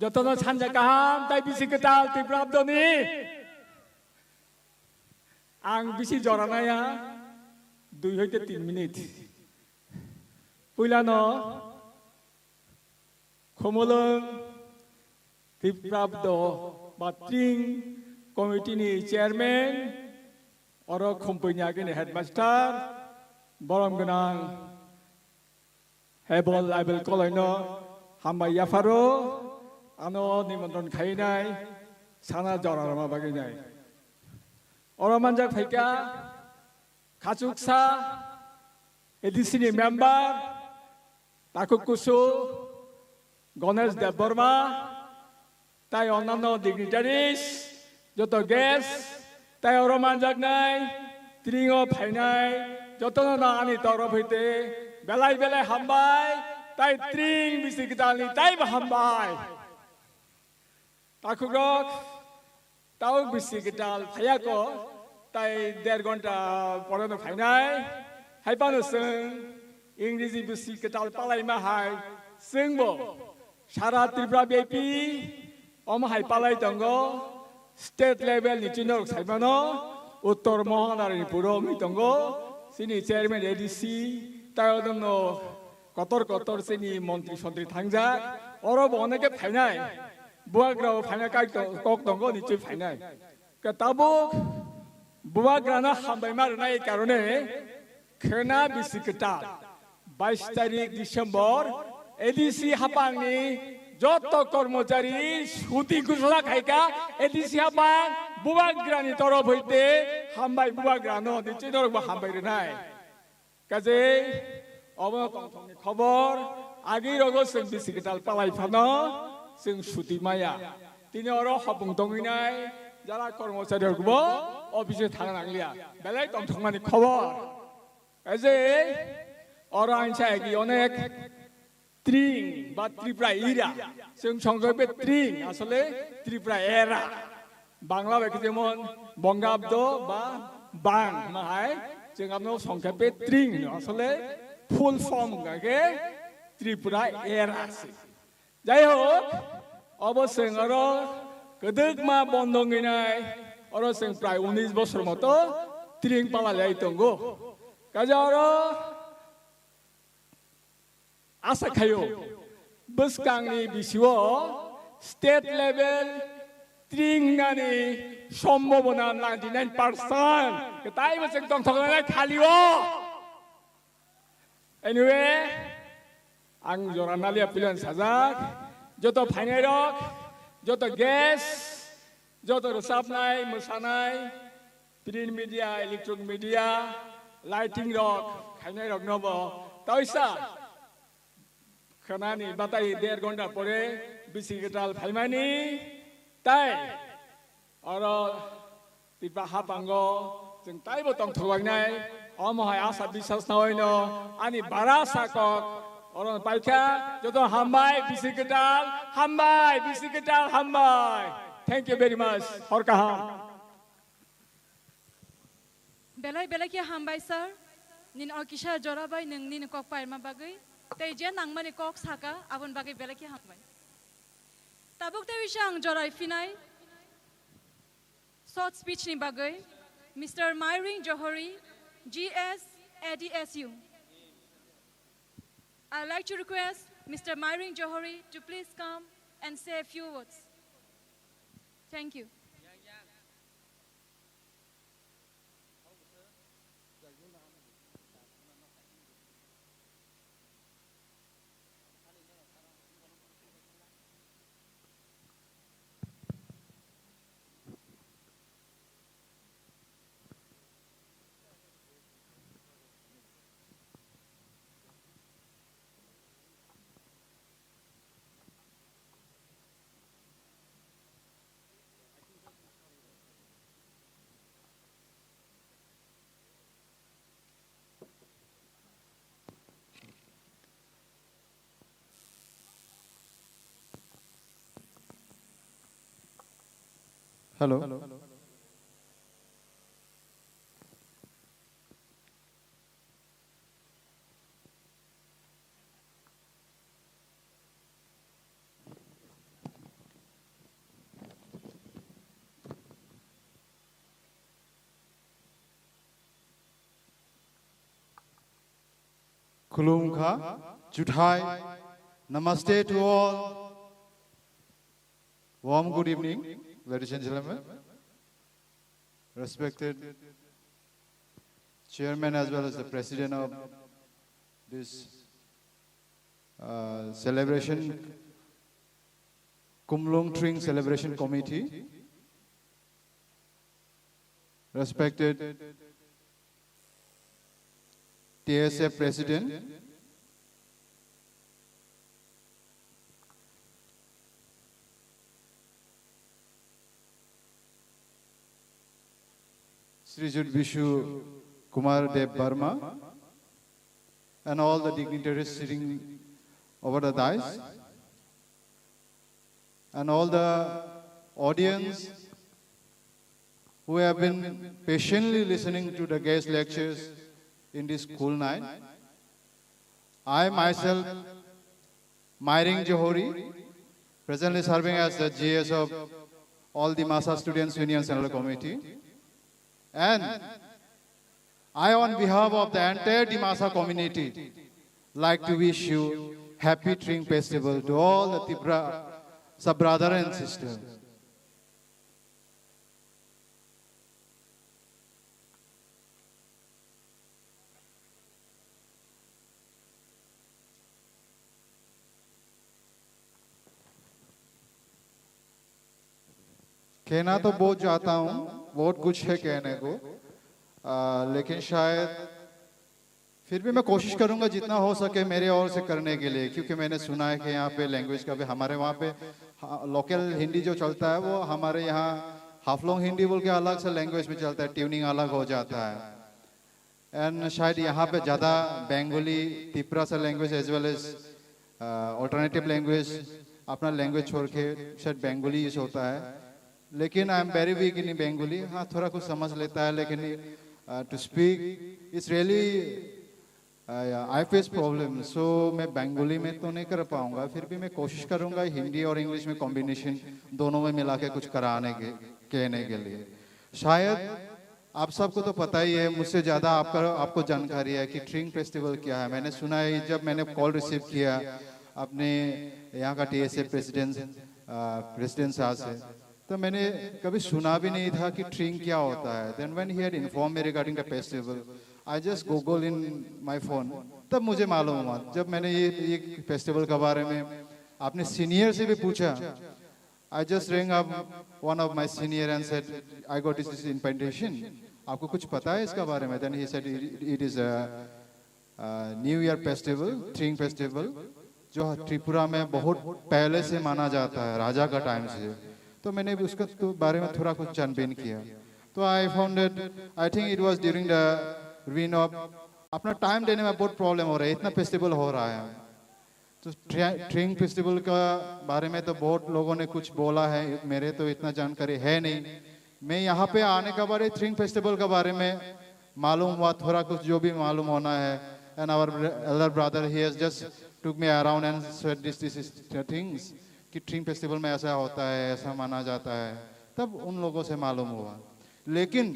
Jotono chanja kaham tai bisi ketal ti prabdoni ang bisi joranaya 2 হইতে 3 minute পুইলানো খমলং ti prabdo batring committee ni chairman Oro kumpulnya headmaster, borong genang, hebel abel koloino, hamba yafaro, ano nimandron kainai, sana jorarama baginai. Orang manjak fika, kacuksa, edisini member, takuk kusu, Ganesh Dev Burma, tai onano dignitaries, joto guest, tai orang manjak nai, tringo painai, joto nangani toro pite, belai hambai, tai tring bisi kita ni tai hambai. Takuk rok, tahu bisi kita payako, tai 1.5 घंटा पढ़ने फाइनाई, hai panu seng, English bisi kita palai mahai, seng bo. Syarat Tripura BP, hai palai tonggo, state level ni Chinor saibano, Uttor Mohanari Puro mi tonggo, sini chairman ADC, tayo no kotor sini menteri tangjak, orang boleh ke finai, buat grau finai kai kok tonggo ni cuy finai, ketabuk, buat grana hambai mar nai karone, kena bisi kita, 22 तारिख Desember. ADC hapang ni joto kormojari shuti gusla khaika ADC hapang bubagrani torof hoite hambai bubagrano ni chinor ba hambai renai kaje obo tongthongni khobor agi rogo sing bisikital palai phano sing shuti maya tini oro hapung tonginai jara kormojari rogbo office thang nanglia belai tongthongmani khobor kaje oro ancha egi onek Tring, bat Tripura ira, sing songkoi bet tring, asale Tripura era. Bangla beki jemon bongabdo ba bang mahai, sing amno songkoi bet tring, asale full form gage Tripura era si. Jai ho, obo sing oro kedek ma bondong inai, oro sing prai 19 bosor moto tring pala lai tonggo. Kaja oro Asa kayo, buskang ni bisiwo, state level, tring ngani, sombobona 99%, ketai masing tong na kaliwo. Anyway, ang joranalia pilihan sajak, joto panerok, joto guest, joto resapnai, musanai, print media, electronic media, lighting rock, panerok nobo, taisa. Kanani batai 1.5 घंटा परे BC केटाल फाइमानी ताई oro tiba hapango jeng tai botong thawangnaI omohai asa bisas naoino ani barasa kok oro paika joto hambai bisi ketal hambai. Thank you very much. Horkaham. Belai kia hambai sir. Nin orkisha jorabai neng nin kok pairma bagai. Tay jen nang mani kok saka abon bagai belai kia hambai. Tabuk tay wisang jorai finai. Short speech ni bagai. Mr. Myring Johari, GS ADSU. I'd like to request Mr. Myring Johari to please come and say a few words. Thank you. Hello. Kulumka, Juthai, Namaste to all. Warm good evening, ladies and gentlemen, respected chairman as well as the president of this celebration, Kumlung Tring Celebration Committee, respected TSF President, Srijut Vishu Kumar Dev Burma, and all the dignitaries sitting over the dais, and all the audience who have been patiently listening to the guest lectures in this cool night. I myself, Myring Johori, presently serving as the GS of all the Masa Students Union Central Committee. And I, on behalf of the entire Dimasa community, like to wish you Happy Tring Festival to all the Tibra sub-brother and sister. कहना तो बहुत चाहता हूँ, बहुत कुछ है कहने को, लेकिन शायद फिर भी मैं कोशिश करूंगा जितना हो सके मेरे ओर से करने के लिए, क्योंकि मैंने सुना है कि यहाँ पे लैंग्वेज का भी हमारे वहाँ पे लोकल हिंदी जो चलता है वो हमारे यहाँ हाफलोंग हिंदी बोल के अलग से लैंग्वेज में चलता है, ट्यूनिंग अलग हो जाता है। एंड शायद यहाँ पे ज़्यादा बंगाली तिपरा सा language as well as alternative language अपना लैंग्वेज छोड़ के शायद बंगाली यूज होता है, लेकिन I am very weak in Bengali, हाँ थोड़ा कुछ समझ लेता है, लेकिन to speak it's really I face problem, so मैं बंगाली में तो नहीं कर पाऊंगा, फिर भी मैं कोशिश करूंगा हिंदी और इंग्लिश में कॉम्बिनेशन दोनों में मिला के कुछ कराने के कहने के लिए। शायद आप सबको तो पता ही है, मुझसे ज़्यादा आपको जानकारी है कि ट्रिंग फेस्टिवल क्या है। मैंने सुना है, जब मैंने कॉल रिसीव किया अपने यहाँ का TSF प्रेसिडेंट साहब से, तो मैंने कभी सुना भी नहीं था कि ट्रिंग क्या होता है। Then when he had inform me regarding the festival, I just Google in my phone, तब मुझे मालूम हुआ। जब मैंने ये फेस्टिवल के बारे में अपने सीनियर से भी पूछा, I just ring up one of my senior and said I got this invitation, आपको कुछ पता है इसके बारे में? Then he said it is a new year festival, Tring festival, जो त्रिपुरा में बहुत पहले से माना जाता है, राजा का टाइम से। तो मैंने भी उसके तो बारे में थोड़ा कुछ जानबीन किया, तो I found that I think it was during the reign of, अपना टाइम देने में बहुत प्रॉब्लम हो रहा है, इतना फेस्टिवल हो रहा है। तो ट्रिंग फेस्टिवल का बारे में तो बहुत लोगों ने कुछ बोला है, मेरे तो इतना जानकारी है नहीं। मैं यहाँ पे आने के बाद ट्रिंग फेस्टिवल के बारे में मालूम हुआ, थोड़ा कुछ जो भी मालूम होना है। And our elder brother he has just took me around and said this is things कि ट्रिंग फेस्टिवल में ऐसा होता है, ऐसा माना जाता है, तब उन लोगों से मालूम हुआ। लेकिन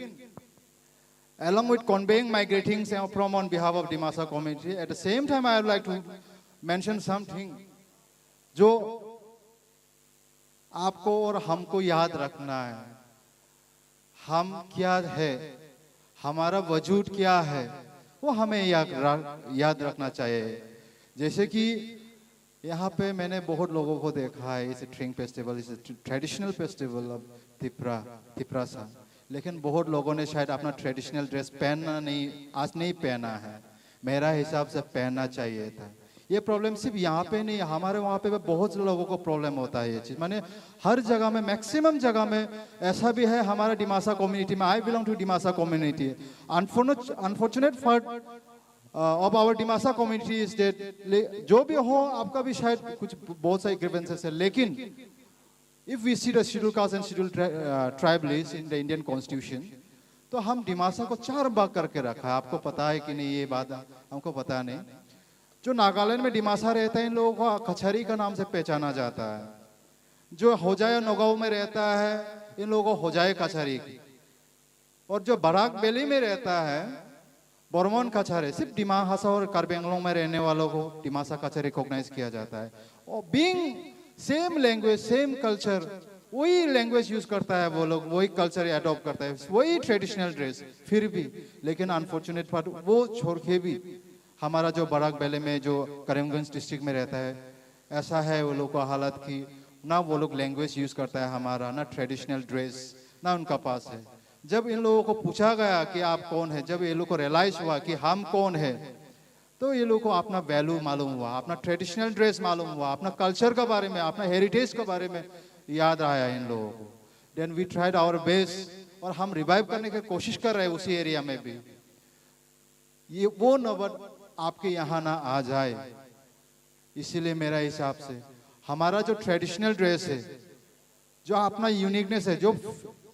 along with conveying my greetings from on behalf of Dimasa community, at the same time I would like to mention something जो आपको और हमको याद रखना है। हम क्या है, हमारा वजूद क्या है, वो हमें याद रखना चाहिए। जैसे कि यहाँ पे मैंने बहुत लोगों को देखा है, इस ट्रिंग फेस्टिवल इस ट्रेडिशनल फेस्टिवल ऑफ तिपरा सा, लेकिन बहुत लोगों ने शायद अपना ट्रेडिशनल ड्रेस आज नहीं पहना है। मेरा हिसाब से पहनना चाहिए था। ये प्रॉब्लम सिर्फ यहाँ पे नहीं, हमारे वहाँ पे बहुत लोगों को प्रॉब्लम होता है ये चीज़। मैंने हर जगह में, मैक्सिमम जगह में ऐसा भी है। हमारा डिमासा कम्युनिटी में, I belong to Dimasa community, unfortunate for of our Dimasa community is that जो भी हो, आपका भी शायद कुछ बहुत सारी ग्रीवेंसेस है, लेकिन if we see the scheduled caste and scheduled tribe list in the Indian Constitution, तो हम डिमासा को 4 भाग करके रखा है। आपको पता है कि नहीं ये बात? हमको पता नहीं। जो नागालैंड में डिमासा रहता है, इन लोगों को कचहरी का नाम से पहचाना जाता है। जो होजाय नगांव में रहता है, इन लोगों को होजाय कचहरी, और जो बराक वैली में रहता है बर्मन कचहरी, सिर्फ डिमासा और कार्बी आंग्लोंग में रहने वालों को डिमासा कचहरी रिकॉग्नाइज किया जाता है। और being same language, same culture, वही लैंग्वेज यूज करता है वो लोग, वही कल्चर अडॉप्ट करता है, वही ट्रेडिशनल ड्रेस फिर भी। लेकिन अनफॉर्चुनेट पार्ट वो छोड़ के भी हमारा जो बराक बैले में जो करीमगंज डिस्ट्रिक्ट में रहता है, ऐसा है वो लोग का हालत की ना वो लोग लैंग्वेज यूज करता है हमारा, ना ट्रेडिशनल ड्रेस ना उनका पास है। जब इन लोगों को पूछा गया कि आप कौन है, जब ये लोग को रियलाइज हुआ कि हम कौन है, तो ये लोगों को अपना वैल्यू मालूम हुआ, अपना ट्रेडिशनल ड्रेस मालूम हुआ, अपना कल्चर के बारे में, अपना हेरिटेज के बारे में याद आया इन लोगों को। Then we tried our best, और हम रिवाइव करने की कोशिश कर रहे हैं उसी एरिया में भी। ये वो नौबत आपके यहाँ ना आ जाए, इसीलिए मेरा हिसाब से हमारा जो ट्रेडिशनल ड्रेस है, जो अपना यूनिकनेस है, जो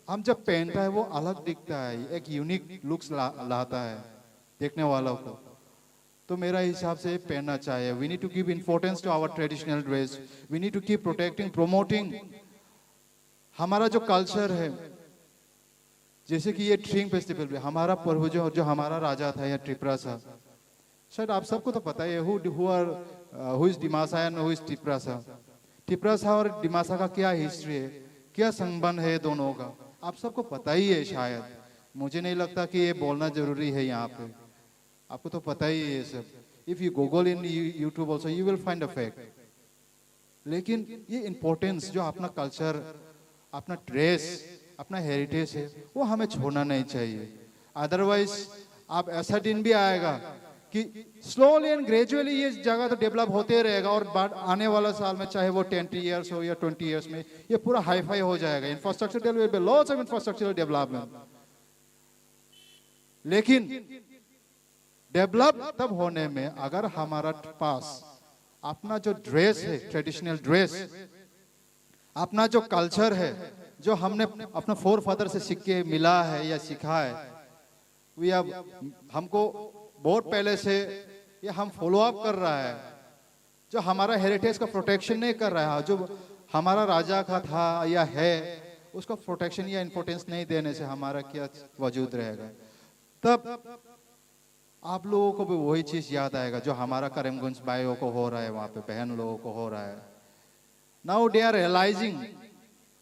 हम जब पहनता है वो अलग दिखता है, एक यूनिक लुक्स लाता है देखने वालों को। तो मेरा हिसाब से पहनना चाहिए। We need to give importance to our traditional dress, we need to keep protecting promoting हमारा जो कल्चर है। जैसे कि ये ट्रिंग फेस्टिवल में हमारा पूर्वजों जो हमारा राजा था या त्रिपुरासा, शायद आप सबको तो पता है who is Dimasa and who is Tripurasa. Tripurasa और डिमासा का क्या हिस्ट्री है, क्या संबंध है दोनों का, आप सबको पता ही है शायद। मुझे नहीं लगता कि ये बोलना जरूरी है यहाँ पे, आपको तो पता ही है ये सब। If you Google in YouTube also you will find a fact. लेकिन ये इम्पोर्टेंस जो अपना कल्चर, अपना ड्रेस, अपना हेरिटेज है, वो हमें छोड़ना नहीं चाहिए। अदरवाइज आप ऐसा दिन भी आएगा कि स्लोली एंड ग्रेजुअली ये जगह तो डेवलप होते रहेगा, और बाद आने वाला साल में चाहे वो 10 इयर्स हो या 20 इयर्स में ये पूरा हाईफाई हो जाएगा। Infrastructure develop, lots of infrastructural development. लेकिन डेवलप तब होने में अगर हमारा पास अपना जो ड्रेस है, ट्रेडिशनल ड्रेस, अपना जो कल्चर है, जो हमने अपना फोर फादर से सीख के मिला है या सीखा है, हमको बहुत पहले से ये हम फॉलो अप कर रहा है, जो हमारा हेरिटेज का प्रोटेक्शन नहीं कर रहा है, जो हमारा राजा का था या है उसका प्रोटेक्शन या इम्पोर्टेंस नहीं देने से हमारा क्या वजूद रहेगा। तब आप लोगों को भी वही चीज याद आएगा जो हमारा करीमगंज भाइयों को हो रहा है, वहां पे बहन लोगों को हो रहा है। नाउ दे आर रियलाइजिंग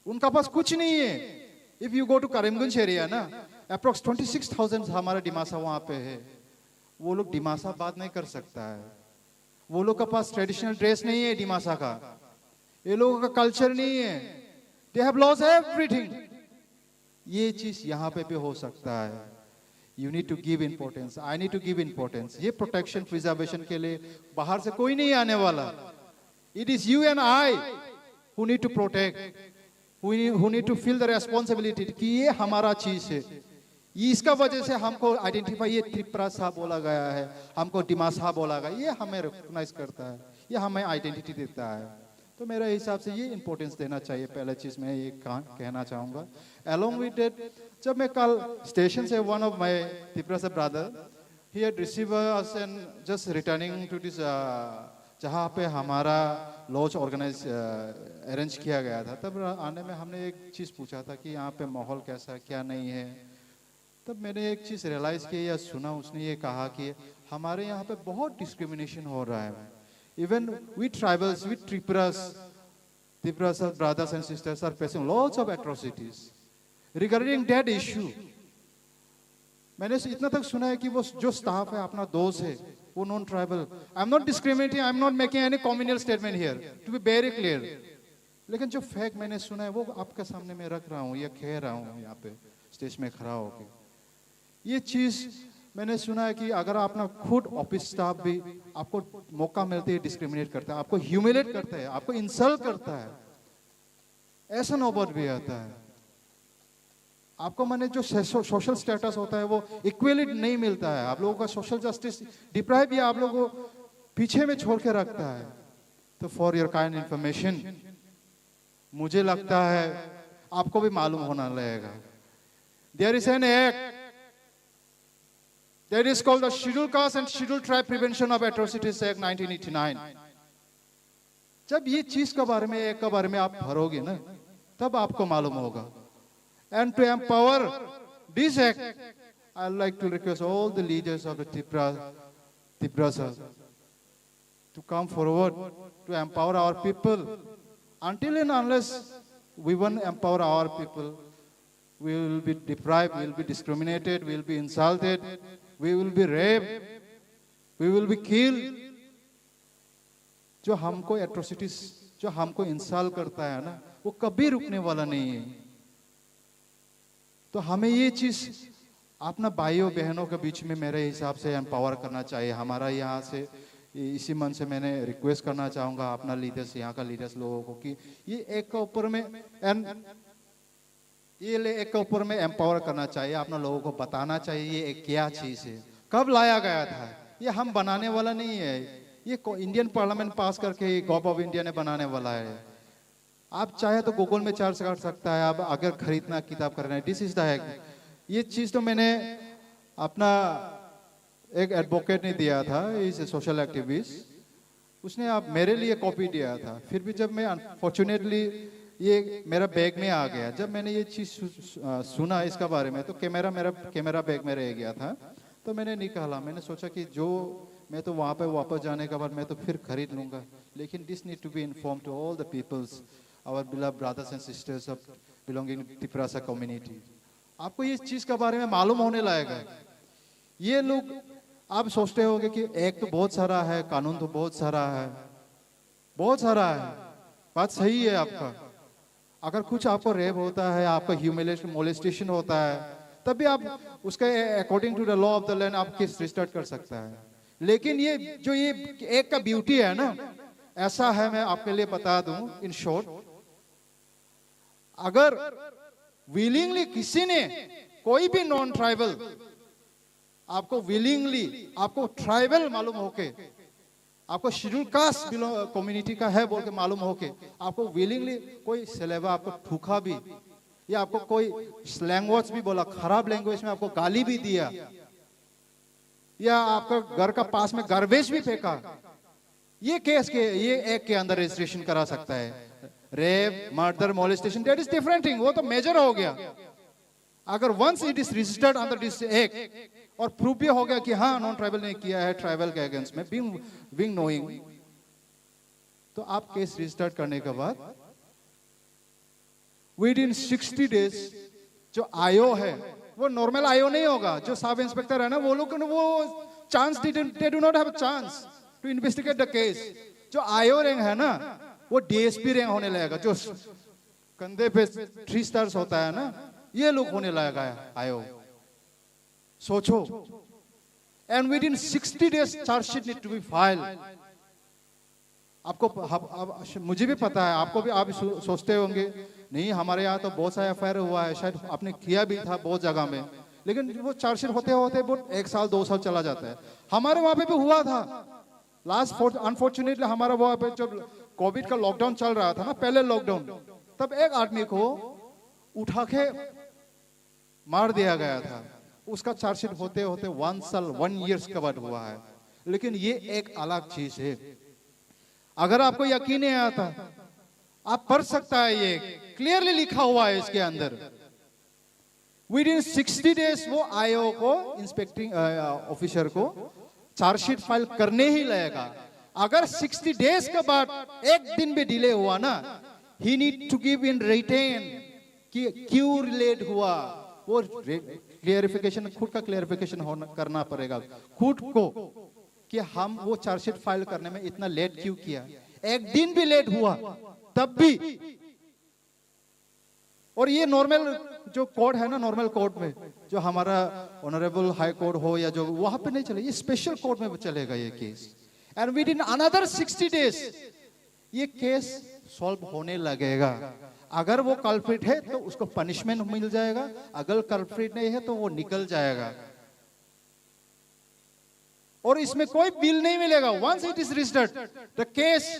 उनका पास कुछ नहीं है। If you go to Karimganj area ना, अप्रोक्स 26,000 हमारा डिमासा वहां पे है। वो लोग डिमासा बात नहीं कर सकता है, वो लोग का पास ट्रेडिशनल ड्रेस नहीं है डिमासा का, ये लोगों का कल्चर नहीं है, दे हैव लॉस्ट एवरीथिंग। ये चीज यहाँ पे भी हो सकता है। You need to give importance, I need to give importance. ये प्रोटेक्शन प्रिजर्वेशन के लिए बाहर से कोई नहीं आने वाला। It is you and I who need to protect, who need to feel the responsibility कि ये हमारा चीज है। इसका वजह से हमको आइडेंटिफाई, ये त्रिपुरासा बोला गया है, हमको डिमासा बोला गया, ये हमें रिकॉग्नाइज करता है, ये हमें आइडेंटिटी देता है। तो मेरे हिसाब से ये इंपॉर्टेंस देना चाहिए। पहले चीज मैं ये कहना चाहूंगा। अलोंग विद इट, जब मैं कल स्टेशन से one of my Tripurasa brother he had receive us and just returning to this जहाँ पे हमारा लॉज ऑर्गेनाइज अरेंज किया गया था, तब आने में हमने एक चीज पूछा था कि यहाँ पे माहौल कैसा है, क्या नहीं है। तब मैंने एक चीज रियलाइज की या सुना, उसने ये कहा कि हमारे यहाँ पे बहुत डिस्क्रिमिनेशन हो रहा है। Even we tribals, we Tripurasa brothers and sisters are facing lots of atrocities regarding that issue. मैंने इतना तक सुना है कि वो जो स्टाफ है, अपना दोस्त है, वो non tribal, I am not discriminating, I am not making any communal statement here, to be very clear. लेकिन जो फैक्ट मैंने सुना है वो आपके सामने मैं रख रहा हूँ या कह रहा हूँ यहाँ पे स्टेज में खड़ा होकर। ये चीज मैंने सुना है कि अगर अपना खुद ऑफिस स्टाफ भी आपको मौका मिलते ही डिस्क्रिमिनेट करता है, आपको ह्यूमिलेट करता है, आपको इंसल्ट करता है, ऐसा नौबत भी आता है। आपको मैंने जो सोशल स्टेटस होता है वो इक्वली नहीं मिलता है, आप लोगों का सोशल जस्टिस डिप्राइव या आप लोगों को पीछे में छोड़ के रखता है। तो फॉर योर काइंड इंफॉर्मेशन, मुझे लगता है आपको भी मालूम होना लगेगा, there is an act that is called the Scheduled Caste and Scheduled Tribe Prevention of Atrocities Act 1989. जब ये चीज के बारे में, एक के बारे में आप भरोगे ना, तब आपको मालूम होगा। And to empower this act, I'd like to request all the leaders of the Tripurasa to come forward to empower our people. Until and unless we won't empower our people. We will be deprived, we will be discriminated, we will be insulted, we will be raped, we will be killed. जो हमको atrocities, जो हमको insult करता है ना, वो कभी रुकने वाला नहीं है। तो हमें ये चीज अपना भाइयों बहनों के बीच में मेरे हिसाब से एम्पावर करना चाहिए। हमारा यहाँ से इसी मन से मैंने रिक्वेस्ट करना चाहूँगा अपना लीडर्स, यहाँ का लीडर्स लोगों को कि ये एक के ऊपर में एक के ऊपर में एम्पावर करना चाहिए, अपना लोगों को बताना चाहिए ये एक क्या चीज़ है, कब लाया गया था, ये हम बनाने वाला नहीं है, ये इंडियन पार्लियामेंट पास करके गवर्नमेंट ऑफ इंडिया ने बनाने वाला है। आप चाहे तो गूगल में सर्च कर सकता है, आप अगर खरीदना किताब करना है, दिस इज द ये चीज़ तो मैंने अपना एक एडवोकेट ने दिया था, इज ए सोशल एक्टिविस्ट, उसने आप मेरे लिए कॉपी दिया था। फिर भी जब मैं अनफॉर्चुनेटली ये मेरा बैग में आ गया, जब मैंने ये चीज़ सुना इसका बारे में, तो मेरा कैमरा बैग में रह गया था, तो मैंने निकाला। मैंने सोचा कि जो मैं तो वहाँ पे वापस जाने के बाद मैं तो फिर खरीद लूँगा, लेकिन this need to be inform to all the peoples, our beloved brothers and sisters of belonging to Tiprasa community. आपको ये चीज़ के बारे में मालूम होने लगेगा। ये लोग आप सोचते होंगे कि एक तो बहुत सारा है, कानून तो बहुत सारा है, बहुत सारा है, बात सही है आपका। अगर कुछ आपको रेप होता है, आपका ह्यूमिलेशन मोलेस्टेशन होता है, तब भी आप उसका according to the law of the land आप केस रिस्टार्ट कर सकता है। लेकिन ये जो ये एक का ब्यूटी है ना, ऐसा है, मैं आपके लिए बता दूं इन शॉर्ट, अगर विलिंगली किसी ने, कोई भी नॉन ट्राइबल आपको विलिंगली, आपको ट्राइबल मालूम होके, आपको शेड्यूल कास्ट कम्युनिटी का है बोल के मालूम होके, आपको विलिंगली कोई सिलेबा आपको ठूका भी, या आपको कोई स्लैंग वर्ड्स भी बोला, खराब लैंग्वेज में आपको गाली भी दिया, या आपका घर का पास में गार्बेज भी फेंका, ये केस के ये एक के अंदर रजिस्ट्रेशन करा सकता है। Rape, murder, molestation, that is different thing, वो तो मेजर हो गया। अगर once it is registered under this act और प्रूफ भी हो गया कि हाँ नॉन ट्राइबल ने किया है ट्राइबल के अगेंस्ट में, बीइंग नोइंग, तो आप केस रजिस्टर्ड करने के बाद विद इन 60 डेज जो आयो है, वो नॉर्मल आयो नहीं होगा, जो सब इंस्पेक्टर है ना, वो लोग वो chance, they do not have a chance to investigate the case. जो आयो रैंक है ना, वो डीएसपी रैंक होने लगेगा, जो कंधे पे 3 स्टार्स होता है ना, ये लोग होने लगेगा आयो। सोचो, and within 60 days chargesheet need to be file. आपको मुझे भी पता है, आपको भी, आप सोचते होंगे नहीं हमारे यहाँ तो बहुत सारा एफआईआर हुआ है, शायद आपने किया भी था बहुत जगह में, लेकिन वो चार्जशीट होते होते वो 1 साल 2 साल चला जाता है। हमारे वहां पे भी हुआ था लास्ट, अनफॉर्चुनेटली हमारा वहां पे जब कोविड का लॉकडाउन चल रहा था ना, पहले लॉकडाउन, तब एक आदमी को उठा के मार दिया गया था। उसका चार्जशीट होते होते 1 साल 1 ईयर्स के बाद हुआ है। लेकिन ये एक अलग चीज है, अगर आपको यकीन नहीं आता आप पढ़ सकता है, ये क्लियरली लिखा हुआ है इसके अंदर। विद इन 60 डेज वो आईओ को, इंस्पेक्टिंग ऑफिसर को चार्जशीट फाइल करने ही लगेगा। अगर 60 डेज के बाद एक दिन भी डिले हुआ ना, he need to give in written कि क्यों रिलेट हुआ, वो क्लियरिफिकेशन, खुद का क्लियरिफिकेशन करना पड़ेगा खुद को कि हम वो चार्जशीट फाइल करने में इतना लेट क्यों किया। एक दिन भी लेट हुआ तब भी, और ये नॉर्मल जो कोर्ट है ना, नॉर्मल कोर्ट में जो हमारा ऑनरेबल हाई कोर्ट हो या जो, वहां पे नहीं चले, ये स्पेशल कोर्ट में चलेगा ये case. And with in another 60 days ये केस सॉल्व होने लगेगा। अगर वो कल्प्रिट है तो उसको पनिशमेंट मिल जाएगा, अगर कल्प्रिट नहीं है तो वो निकल जाएगा। और इसमें कोई बिल नहीं मिलेगा। Once it is registered the case,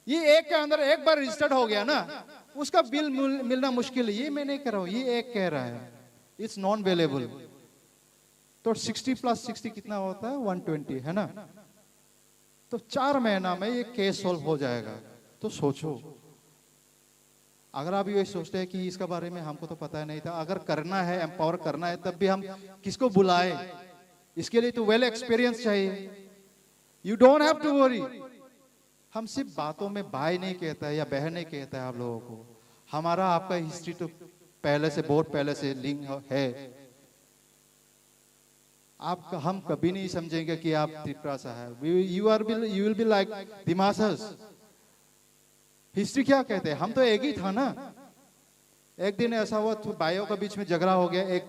ये एक के अंदर एक बार रजिस्टर्ड हो गया ना, उसका बिल मिलना मुश्किल है। ये मैं नहीं कह रहा हूं, ये एक कह रहा है, इट्स नॉन अवेलेबल। तो 60 + 60 कितना होता है, 120 है ना। तो 4 महीना में ये केस सॉल्व हो जाएगा। तो सोचो, अगर आप ये सोचते हैं कि इसके बारे में हमको तो पता नहीं था, अगर करना है, एम्पावर करना है, तब भी हम किसको बुलाए, इसके लिए तो वेल एक्सपीरियंस चाहिए। You don't have to worry. हम सिर्फ बातों में भाई नहीं कहता है या बहन नहीं कहता है आप लोगों को, हमारा आपका हिस्ट्री तो पहले से, बहुत पहले से लिंक है। आप हम कभी नहीं समझेंगे कि आप त्रिपुरा से है। You will be like Dimasas. History क्या कहते हैं, हम तो एक ही था ना। एक दिन ऐसा हुआ तो भाइयों के बीच में झगड़ा हो गया, एक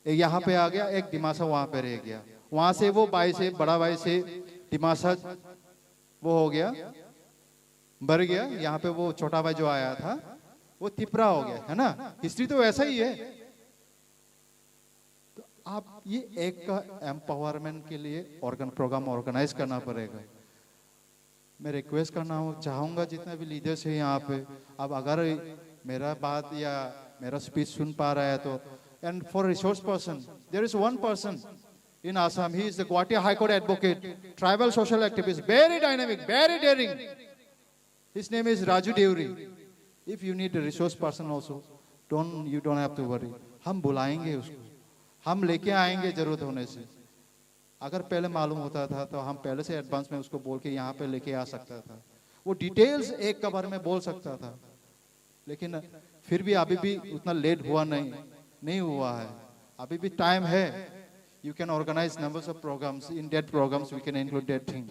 यहाँ पे आ गया, एक दिमासा वहां पे रह गया। वहां से वो भाई से, बड़ा भाई से दिमासा वो हो गया, बढ़ गया। यहाँ पे वो छोटा भाई जो आया था वो तिपरा हो गया, है ना। हिस्ट्री तो वैसा ही है। तो आप ये एक का एम्पावरमेंट के लिए प्रोग्राम ऑर्गेनाइज करना पड़ेगा। मैं रिक्वेस्ट करना चाहूंगा जितने भी लीडर्स है यहाँ पे, अब अगर मेरा बात या मेरा स्पीच सुन पा रहा है तो, and for resource person, there is one person in Assam. He is the Guwahati High Court advocate, tribal social activist, very dynamic, very daring. His name is Raju Deuri. If you need a resource person also, you don't have to worry. हम बुलाएंगे उसको, हम लेके आएंगे जरूरत होने से। अगर पहले मालूम होता था तो हम पहले से एडवांस में उसको बोल के यहाँ पे लेके आ सकता था। वो डिटेल्स एक कवर में बोल सकता था, लेकिन फिर भी अभी भी उतना लेट हुआ नहीं हुआ है। अभी भी टाइम है। You can organize numbers of programs. In that programs, we can include that thing.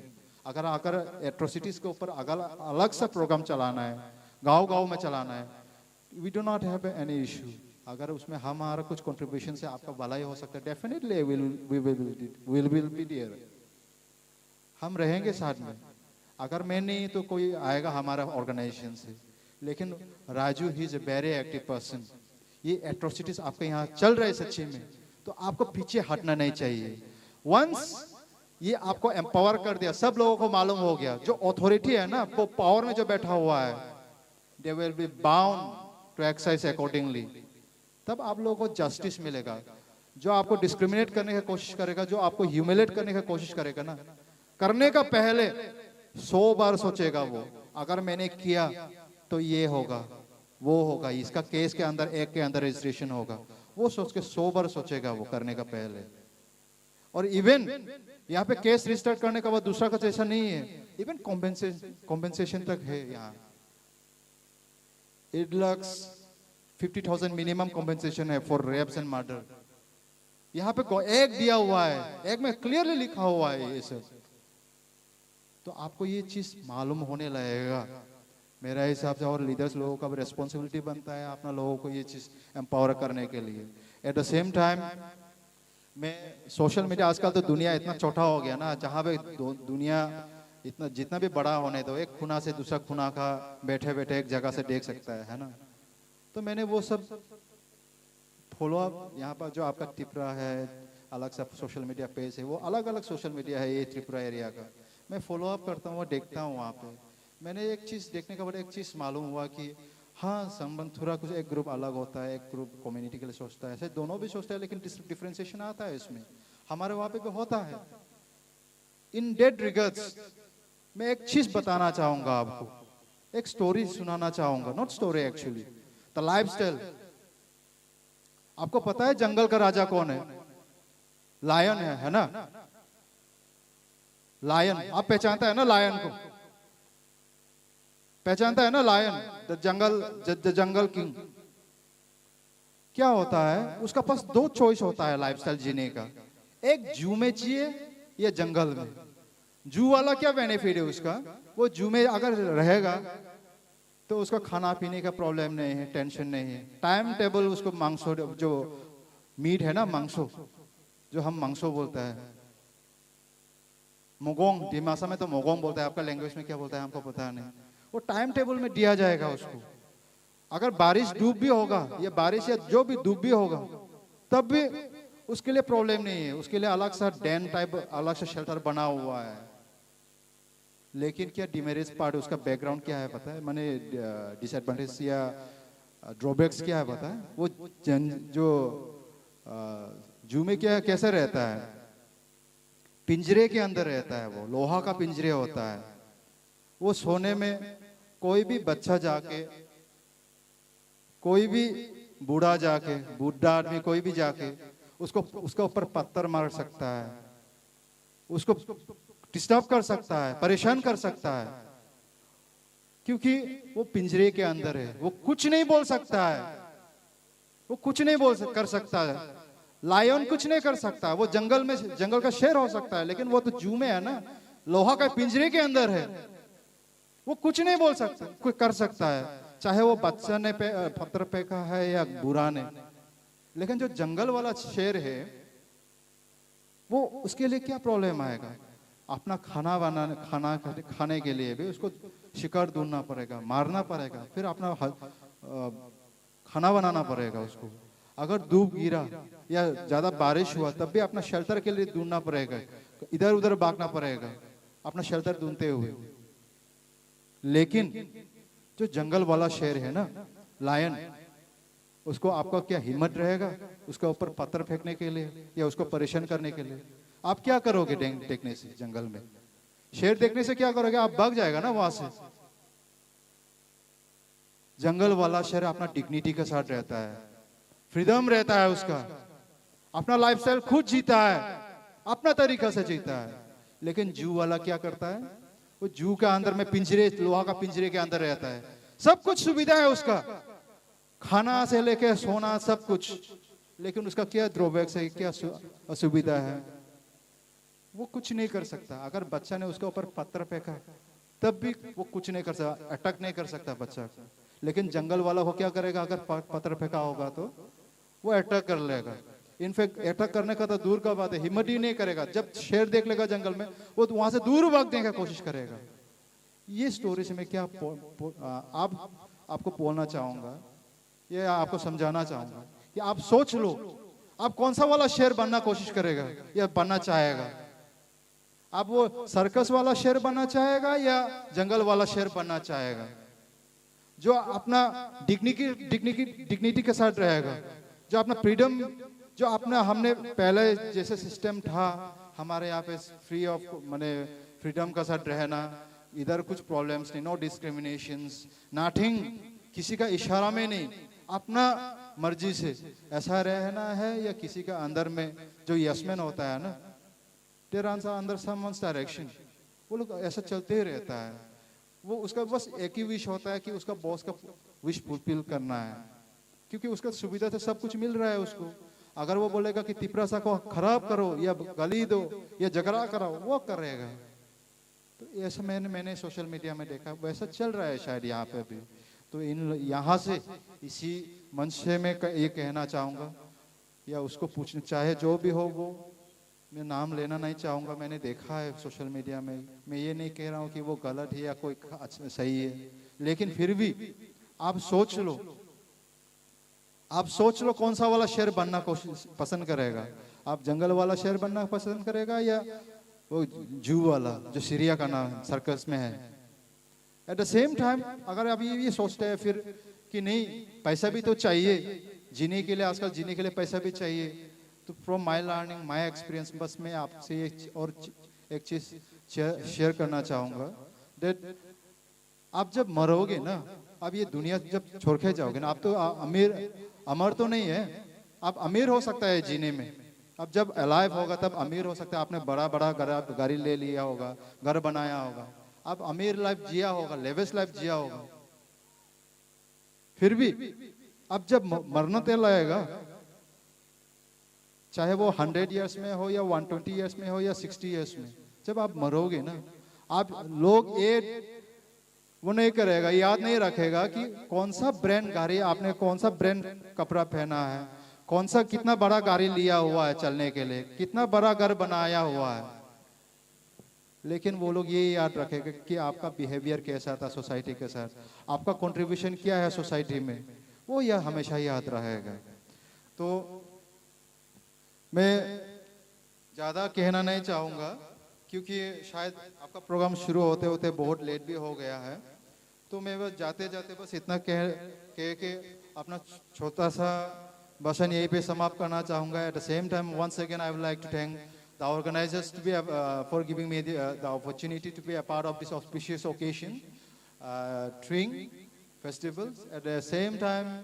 अगर atrocities के ऊपर अलग सा प्रोग्राम चलाना है, गांव-गांव में चलाना है, we do not have any issue. अगर उसमें हमारा कुछ contribution से आपका भलाई हो सकता है, definitely we will be there. हम रहेंगे साथ में। अगर मैं नहीं तो कोई आएगा हमारा ऑर्गेनाइजेशन से। लेकिन Raju he is a very active person. ये एट्रोसिटीज आपके यहाँ चल रहे सच्ची में, तो आपको पीछे हटना नहीं चाहिए। वंस ये आपको एम्पावर कर दिया, सब लोगों को मालूम हो गया, जो अथॉरिटी है ना, वो पावर में जो बैठा हुआ है, they will be bound to exercise accordingly. तब आप लोगों को जस्टिस मिलेगा। जो आपको डिस्क्रिमिनेट करने की कोशिश करेगा, जो आपको ह्यूमिलेट करने की कोशिश करेगा ना, करने का पहले 100 बार सोचेगा वो, अगर मैंने किया तो ये होगा, वो होगा, इसका केस के अंदर एक के अंदर रजिस्ट्रेशन होगा, वो सोच के 100 बार सोचेगा वो करने का पहले। और इवन यहाँ पे केस रजिस्टर करने का बाद दूसरा कुछ ऐसा नहीं है, इवन कॉम्पेंसेशन तक है यहाँ। 8,50,000 मिनिमम कॉम्पेंसेशन है फॉर रेप्स एंड मर्डर। यहाँ पे एक दिया हुआ है, एक में क्लियरली लिखा हुआ है ये सब। तो आपको ये चीज मालूम होने लगेगा मेरा हिसाब से। और लीडर्स लोगों का भी रेस्पॉन्सिबिलिटी बनता है अपना लोगों को ये चीज एम्पावर करने के लिए। एट द सेम टाइम मैं सोशल मीडिया, आजकल तो दुनिया इतना छोटा हो गया ना, जहाँ पे दुनिया इतना जितना भी बड़ा होने दो, एक खुना से दूसरा खुना का बैठे बैठे एक जगह से देख सकता है ना। तो मैंने वो सब फॉलो अप, यहाँ पर जो आपका त्रिपुरा है अलग सा सोशल मीडिया पेज है, वो अलग अलग सोशल मीडिया है ये त्रिपुरा एरिया का, मैं फॉलो अप करता हूँ, देखता हूँ। वहाँ पे मैंने एक चीज देखने के बाद एक चीज मालूम हुआ कि हाँ, संबंध थोड़ा कुछ, एक ग्रुप अलग होता है, एक ग्रुप कम्युनिटी के लिए सोचता है, ऐसे दोनों भी सोचते हैं, लेकिन डिफरेंशिएशन आता है इसमें। हमारे वहाँ पे भी होता है। इन डेट रिगर्ड्स मैं एक चीज बताना चाहूंगा आपको, एक स्टोरी सुनाना चाहूंगा, not story actually, the lifestyle. आपको पता है जंगल का राजा कौन है? लायन है ना? लायन, आप पहचानता है ना लायन को? पहचानता है ना लायन, द जंगल किंग। क्या होता है उसका पास 2 चॉइस होता है लाइफस्टाइल जीने का, एक जू में जिए या जंगल में। जू वाला क्या बेनिफिट है उसका? वो जू में अगर रहेगा तो उसका खाना पीने का प्रॉब्लम नहीं है, टेंशन नहीं है, टाइम टेबल उसको मांसो, जो मीट है ना, मांसो, जो हम मांसो बोलता है, मोगोंग, दिमासा में तो मोगोंग बोलता है, आपका लैंग्वेज में क्या बोलता है हमको पता नहीं। वो टाइम टेबल में दिया जाएगा उसको। अगर बारिश डूब भी होगा या बारिश या जो भी डूब भी होगा तब भी उसके लिए प्रॉब्लम नहीं है, उसके लिए अलग सा डैन टाइप अलग सा शेल्टर बना हुआ है। लेकिन क्या डिमेरिट्स पार्ट, उसका बैकग्राउंड क्या है पता है? माने डिसएडवांटेज या ड्रॉबैक्स क्या है पता है? वो जो जू में क्या कैसे रहता है, पिंजरे के अंदर रहता है, वो लोहा का पिंजरे होता है। वो सोने में कोई भी बच्चा जाके, कोई भी बूढ़ा जाके, बूढ़ा आदमी कोई भी जाके उसका ऊपर पत्थर मार सकता है, उसको डिस्टर्ब कर सकता है, परेशान कर सकता है। क्योंकि वो पिंजरे के अंदर है, वो कुछ नहीं बोल सकता है, वो कुछ नहीं कर सकता है। लायन कुछ नहीं कर सकता, वो जंगल का शेर हो सकता है, लेकिन वो तो जू में है ना, लोहा का पिंजरे के अंदर है, वो कुछ नहीं बोल सकता, कोई कर सकता है, चाहे वो बच्चा ने पत्थर फेंका है या बुरा ने। लेकिन जो जंगल वाला शेर है, वो उसके लिए क्या प्रॉब्लम आएगा? अपना खाने के लिए भी उसको शिकार ढूंढना पड़ेगा, मारना पड़ेगा, फिर अपना खाना बनाना पड़ेगा उसको। अगर धूप गिरा या ज्यादा बारिश हुआ तब भी अपना शेल्टर के लिए ढूंढना पड़ेगा, इधर उधर भागना पड़ेगा अपना शेल्टर ढूंढते हुए। लेकिन जो जंगल वाला शेर है ना, लायन, उसको आपका क्या हिम्मत रहेगा उसके ऊपर पत्थर फेंकने के लिए या उसको परेशान करने के लिए? आप क्या करोगे देखने से? जंगल में शेर देखने से क्या करोगे? आप भाग जाएगा ना वहां से। जंगल वाला शेर अपना डिग्निटी के साथ रहता है, फ्रीडम रहता है उसका, अपना लाइफस्टाइल खुद जीता है, अपना तरीका से जीता है। लेकिन जू वाला क्या करता है? वो जू के अंदर में पिंजरे, लोहा का पिंजरे के अंदर रहता है, सब कुछ सुविधा है उसका, खाना से लेके सोना सब कुछ, लेकिन उसका क्या ड्रॉबैक्स है, क्या असुविधा है? वो कुछ नहीं कर सकता। अगर बच्चा ने उसके ऊपर पत्थर फेंका तब भी वो कुछ नहीं कर सकता, अटैक नहीं कर सकता बच्चा को। लेकिन जंगल वाला वो क्या करेगा? अगर पत्थर फेंका होगा तो वो अटैक कर लेगा। इनफैक्ट अटैक करने का तो दूर का बात है, हिम्मत ही नहीं करेगा। जब शेर देख लेगा जंगल में, वो तो वहां से दूर भागने का कोशिश करेगा। ये स्टोरी से मैं क्या आपको बोलना चाहूंगा, ये आपको समझाना चाहूंगा कि आप सोच लो, आप कौन सा वाला शेर बनना कोशिश करेगा या बनना चाहेगा? आप वो सर्कस वाला शेर बनना चाहेगा या जंगल वाला शेर बनना चाहेगा, जो अपना डिग्निटी के साथ रहेगा, जो अपना फ्रीडम, जो अपना हमने पहले जैसे सिस्टम था हमारे यहाँ पे, फ्री ऑफ माने फ्रीडम का साथ रहना, इधर कुछ प्रॉब्लम्स नहीं, नो डिस्क्रिमिनेशंस, नथिंग, किसी का इशारा में नहीं, अपना मर्जी से ऐसा रहना है। या किसी का अंदर में जो यसमैन होता है ना, देयर आर अंदर समवन्स डायरेक्शन, वो लोग ऐसा चलते ही रहता है। वो उसका बस एक ही विश होता है कि उसका बॉस का विश फुलफिल करना है, क्योंकि उसका सुविधा से सब कुछ मिल रहा है उसको। अगर वो बोलेगा कि तिपरासा को खराब करो या गाली दो या झगड़ा कराओ, वो करेगा। तो ऐसा मैंने सोशल मीडिया में देखा, वैसा चल रहा है शायद यहाँ पे भी। तो यहाँ से इसी मंच से मैं ये कहना चाहूँगा या उसको पूछना चाहे जो भी हो, वो मैं नाम लेना नहीं चाहूँगा, मैंने देखा है सोशल मीडिया में। मैं ये नहीं कह रहा हूँ कि वो गलत है या कोई सही है, लेकिन फिर भी आप सोच लो, आप सोच लो कौन सा वाला शेर बनना पसंद करेगा? आप जंगल वाला शेर बनना पसंद करेगा या वो जू वाला जो सीरिया का नाम सर्कस में है? एट द सेम टाइम अगर आप ये सोचते हैं फिर कि नहीं, पैसा भी तो चाहिए जीने के लिए, आजकल जीने के लिए पैसा भी चाहिए, तो from my learning, my experience, बस मैं आपसे एक चीज शेयर करना चाहूँगा, दैट आप जब मरोगे ना, आप ये दुनिया जब छोड़ के जाओगे ना, आप तो अमर तो नहीं है, आप अमीर हो सकता है जीने में। अब जब अलाइव होगा तब अमीर हो सकता है, आपने बड़ा बड़ा गाड़ी ले लिया होगा, घर बनाया होगा, आप अमीर लाइफ जिया होगा, लेविश लाइफ जिया होगा। फिर भी अब जब मरना तेल आएगा, चाहे वो 100 इयर्स में हो या 120 इयर्स में हो या 60 इयर्स में, जब आप मरोगे ना, आप लोग वो नहीं करेगा, याद नहीं रखेगा कि कौन सा ब्रांड गाड़ी आपने, कौन सा ब्रांड कपड़ा पहना है, कौन सा कितना बड़ा गाड़ी लिया हुआ है चलने के लिए, कितना बड़ा घर बनाया हुआ है। लेकिन वो लोग ये याद रखेगा कि आपका बिहेवियर कैसा था सोसाइटी के साथ, आपका कंट्रीब्यूशन क्या है सोसाइटी में, वो यह हमेशा याद रहेगा। तो मैं ज़्यादा कहना नहीं चाहूँगा क्योंकि शायद आपका प्रोग्राम शुरू होते होते बहुत लेट भी हो गया है। तो मैं बस जाते जाते बस इतना कह के अपना छोटा सा भाषण यहीं पे समाप्त करना चाहूँगा। At the same time once again I would like to thank the organizers to be for giving me the opportunity to be a part of this auspicious occasion, Tring Festivals. At the same time,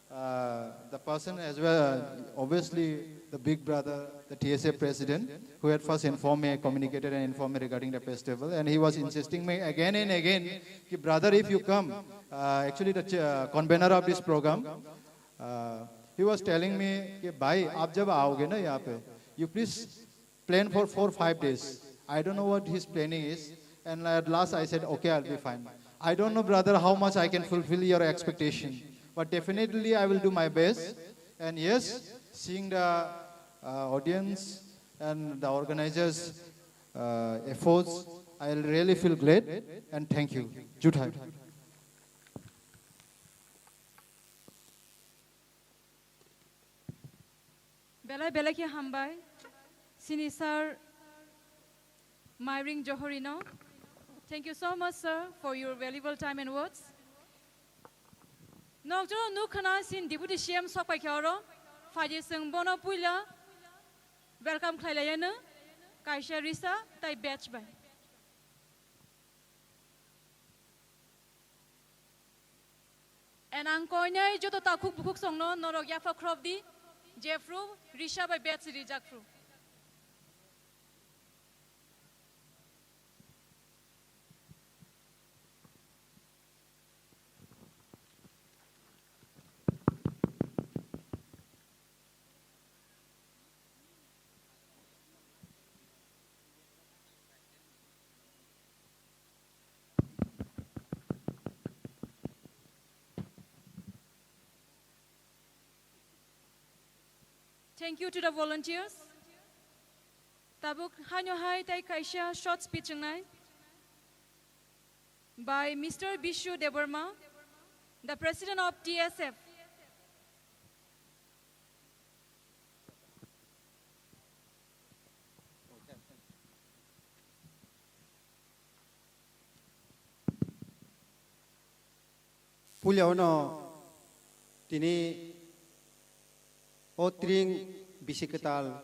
the person as well, obviously the big brother, the TSA president, who had first informed me, communicated and informed me regarding the festival, and he was insisting me again and again, कि brother, if you come, actually the convener of this program, he was telling me कि भाई आप जब आओगे ना यहाँ पे, you please plan for 4-5 days. I don't know what his planning is, and at last I said, okay, I'll be fine. I don't know, brother, how much I can fulfill your expectation, but definitely I will do my best. And yes, seeing the audience and the organizers' efforts, I'll really feel glad, and thank you. Juthai. Belai belai ki hambai, sini sir, Myring Johorino. Thank you so much, sir, for your valuable time and words. Nokjo nukana sin deputy CM sopai kyoro, faje sung bono puila, welcome klayayana, kaisha risa, tai batch by. And angkonya joto takuk bukuk song no norok yafa krovdi, Jeffru, Risha by batch rijakfru. Thank you to the volunteers. Tabuk hanyo hai tai kaisha short speech ngai by Mr. Bishu Debarma, the president of TSF. Puliano tini Otring bisiketal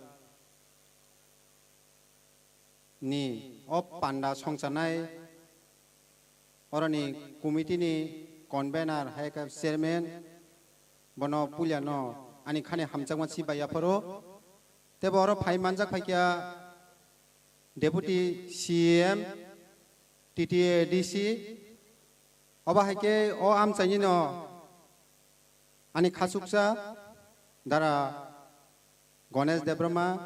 ni op panda songsanai orani komiti ni convener hai ka chairman bono puliano ani khane hamjangma sibaya poro teboro phai manjak phaikia deputy CM TTA DC oba haike o am chainino ani khasuksa Dara Ganesh Debrama,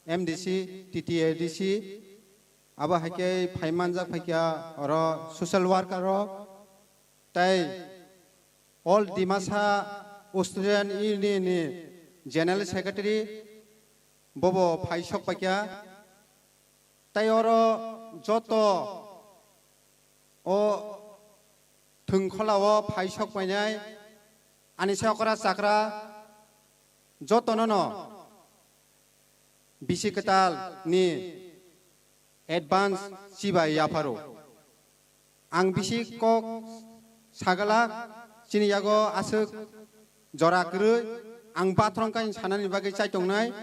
MDC, TTADC, Aba Hake, Paimanjak Pakia, or social worker, Tai, all Dimasa, Australian Union, General Secretary, Bobo Paishok Pakia, Tayoro Joto, O Tungkola, Paishok Panyai, Anisakura Sakra. Jotonono bisiketal ni advance siba yaparo ang bisik kok sagala sini yago asuk jora kru ang bathong kain sanani bagai chai tongnai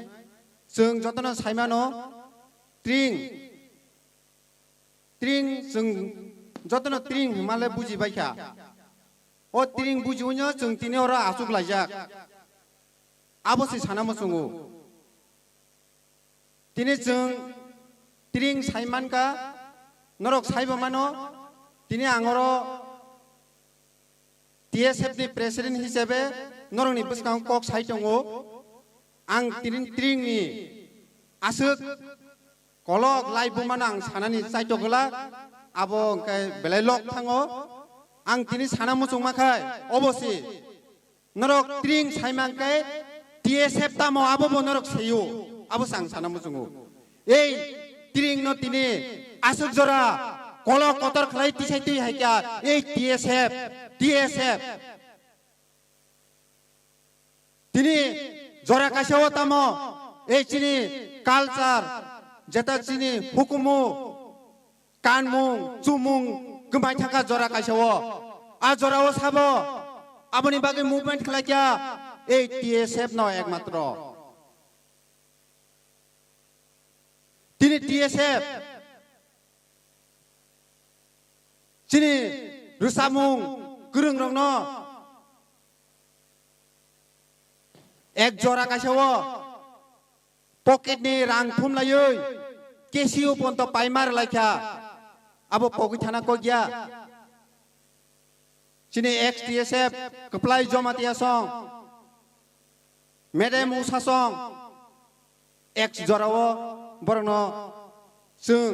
जों jotono saimano tring जों jotono tring male buji baikha o tring buji unyo जों tini ora asuk lajak 아버지 사나무송우 디네 정 드링 사이만가 너럭 사이버마노 디네 앙어로 DSFD 프레시덴트 히세베 너럭니 부스강 꼭 사이정우 앙 드링니 아슥 걸럭 라이브마낭 사나니 사이토글라 아버 벨라이록 탕어 앙 디네 사나무송마카이 어버시 너럭 드링 사이만가에 TSF tamo abo bonorok seyu abo sang sana musungu ei tiring no tini asuk jora kolo kotor khlai tisai tui haikya ei TSF tini jora kasawa tamo ei chini culture jeta chini hukumu kanmung chumung gumai thaka jora kasawa a jora o sabo aboni bage movement khlakya এই TSF নয় একমাত্র তিনি TSF যিনি রুসামুং গরং রং एक जरा कासेवो पकेटनि रां थुमलायै केसिउ पन्त पाइमार लायखा आबो पगै थाना को गया चिनि XTSF कप्लाय जमातिया सं मेडेम उसा सं X जरावो बरनो जों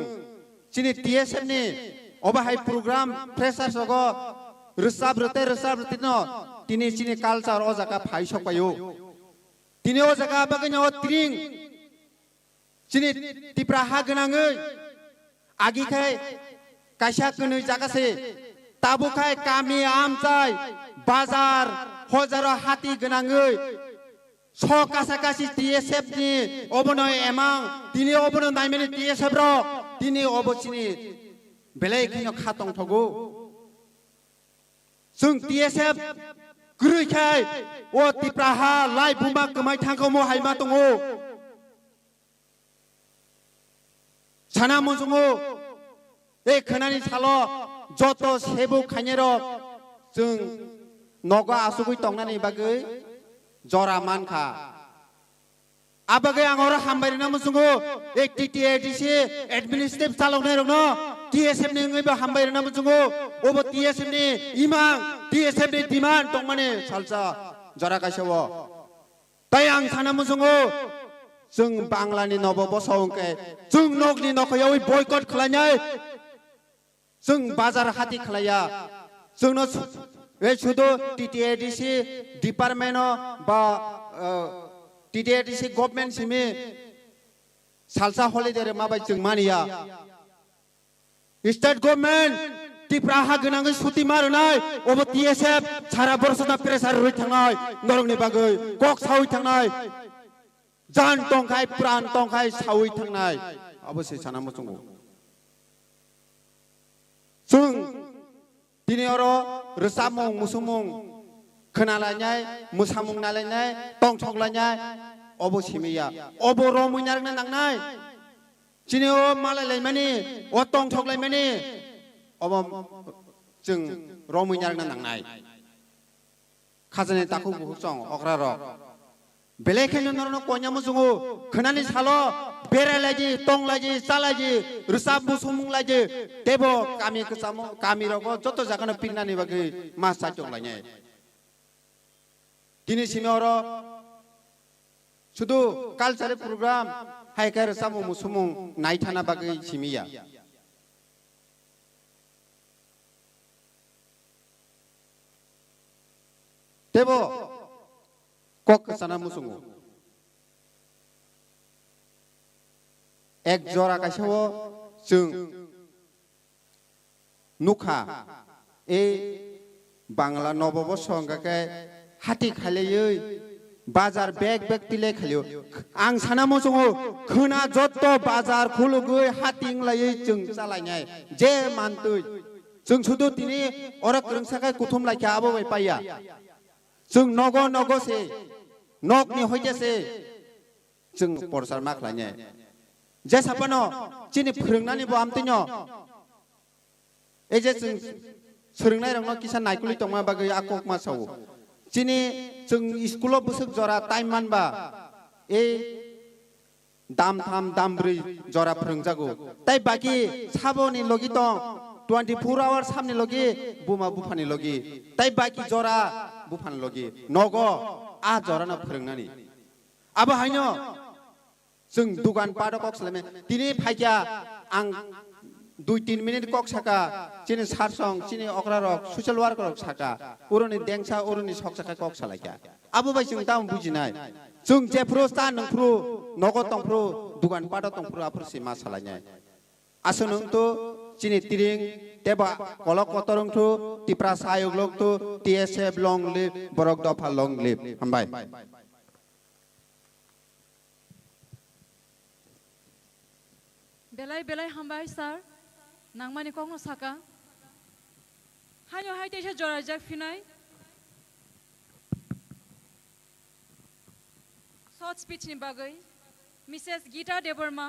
चिनि TSF नि अबाहाय प्रोग्राम फ्रेसार सगो रोसाब रते न तिनि चिनि कालचार ओ जागा फाइसक पायो तिनि ओ जागा बागैनो ट्रिं चिनि तिप्रा हा गनाङै आगिखाय कायसा कनै जागासे ताबुखाय कामि आमचाय बाजार हजारो हाति गनाङै स कासा कासि TSF नि अबनो एमां तिनि अबनो नायमेनि TSF रो तिनि अबचिनि बेलेखिनो खातं थगो जों TSF ग्रैखाय ओ तिप्राहा लाइ बुमा कमाय थांखौ मो हायमा दङो साना मोजङो ए खोनानि साल जत सेबु खानेरो जों नगा आसुगै तंनानि बागै जरा मानखा आबागै आंगर हामबायना मोजङो ए TTADC एडमिनिस्ट्रेटिभ चालौनाय रनो TSF नि ngैबो हामबायना मोजङो ओबो TSF नि इमां TSF नि डिमान्ड दं माने सालसा जरा कासेवो ताय आं साना मोजङो जों बांलानि नब बसावंके जों नगनि नखयाव बयकट खालायनाय जों बाजार हाति खालाया जोंनो ए सुदो TTADC डिपार्टमेन्ट बा TTADC गभर्नमेन्ट सिमे सालसा हलिडे माबाय जों मानिया स्टेट गभर्नमेन्ट तिप्राहा गनाङै सुति मारनाय अब TSF सारा बरसना प्रेसार रइ थांनाय नरंनि बागै कक सावै थांनाय जान टंखाय प्राण टंखाय सावै थांनाय अबसे साना मोचंगो जों दिनै अर रोसामुं मुसुमुं खोनालायनाय मोसामुं नालायनाय टंथंलायनाय अबो सिमिया अबो रमैनारनो नांनाय चिनि ओ मालायलायमानि ओ टंथंलायमानि अबो जों रमैनारनो नांनाय खाजने ताखौ बुहुसं अग्रा र बेलेखायनो नरनो कोन्या मुजुङो खोनानि सालो बेरायलायजि टंलायजि चालायजि रुसाब मुसुमुंलायजि देबो कामि कसामो कामि रगो जतो जागानो पिनानि बागै मा साचंलायनाय दिनै सिमर सुदु कालचार प्रोग्राम हायकार सामु मुसुमुं नायथाना बागै सिमिया देबो कक साना मुसुङो एक जरा कासेवो जों नुखा ए बांला नबबर्ष अंगाके हाति खालेयै बाजार बेग तिले खालियो आं साना मोजङो खोना जत्त बाजार खुलुगै हातिंलायै जों चालायनाय जे मानतै जों सुदु तिनि अरक रोंसाखाय कुथुम लायखा आबो पाइया जों नगो नगोसे नगनि होइजेसे जों परसार माखलायनाय जे सापानो चिनि फोरोंनानै बो आमतिनो ए जे जों सोलोंनाय रंनो किसान नायकुलि तंमा बागै आकक मासाव चिनि जों स्कुलाव बोसोक जरा टाइम मानबा ए दाम थाम दाम ब्रै जरा फोरोंजागो ताइ बाकी साबोनि लगी दं 24 आवर्स सामने लगी बुमा बुफानि लगी ताइ बाकी जरा बुफानि लगी नगो आ जरा ना फोरोंनानै आबो हायनो जों दुगान पादक खालामो दिनै फाइया आं 2-3 मिनिट कक साका चिनि सारसं चिनि अग्रा रक सोशल वर्कर साका उरनि देंसा उरनि सकसाका कक सालायका आबो बाय जों दाम बुजिनाय जों जेफ्रो ता नंफ्रो नगद तंफ्रो दुगान पादक तंफ्रो आफोरसि मा सालायनाय आसनों तो चिनि तिरिं तेबा कलक कतरं तो तिप्रा सायोग लोग तो TSF long live borok दफा long live हामबाय बेलाय बेलाय हामबाय सार नांमानि कखनो साका हायो हायतेसे जराजाक फिनाय शॉर्ट स्पीच नि बागै Mrs Geeta Debbarma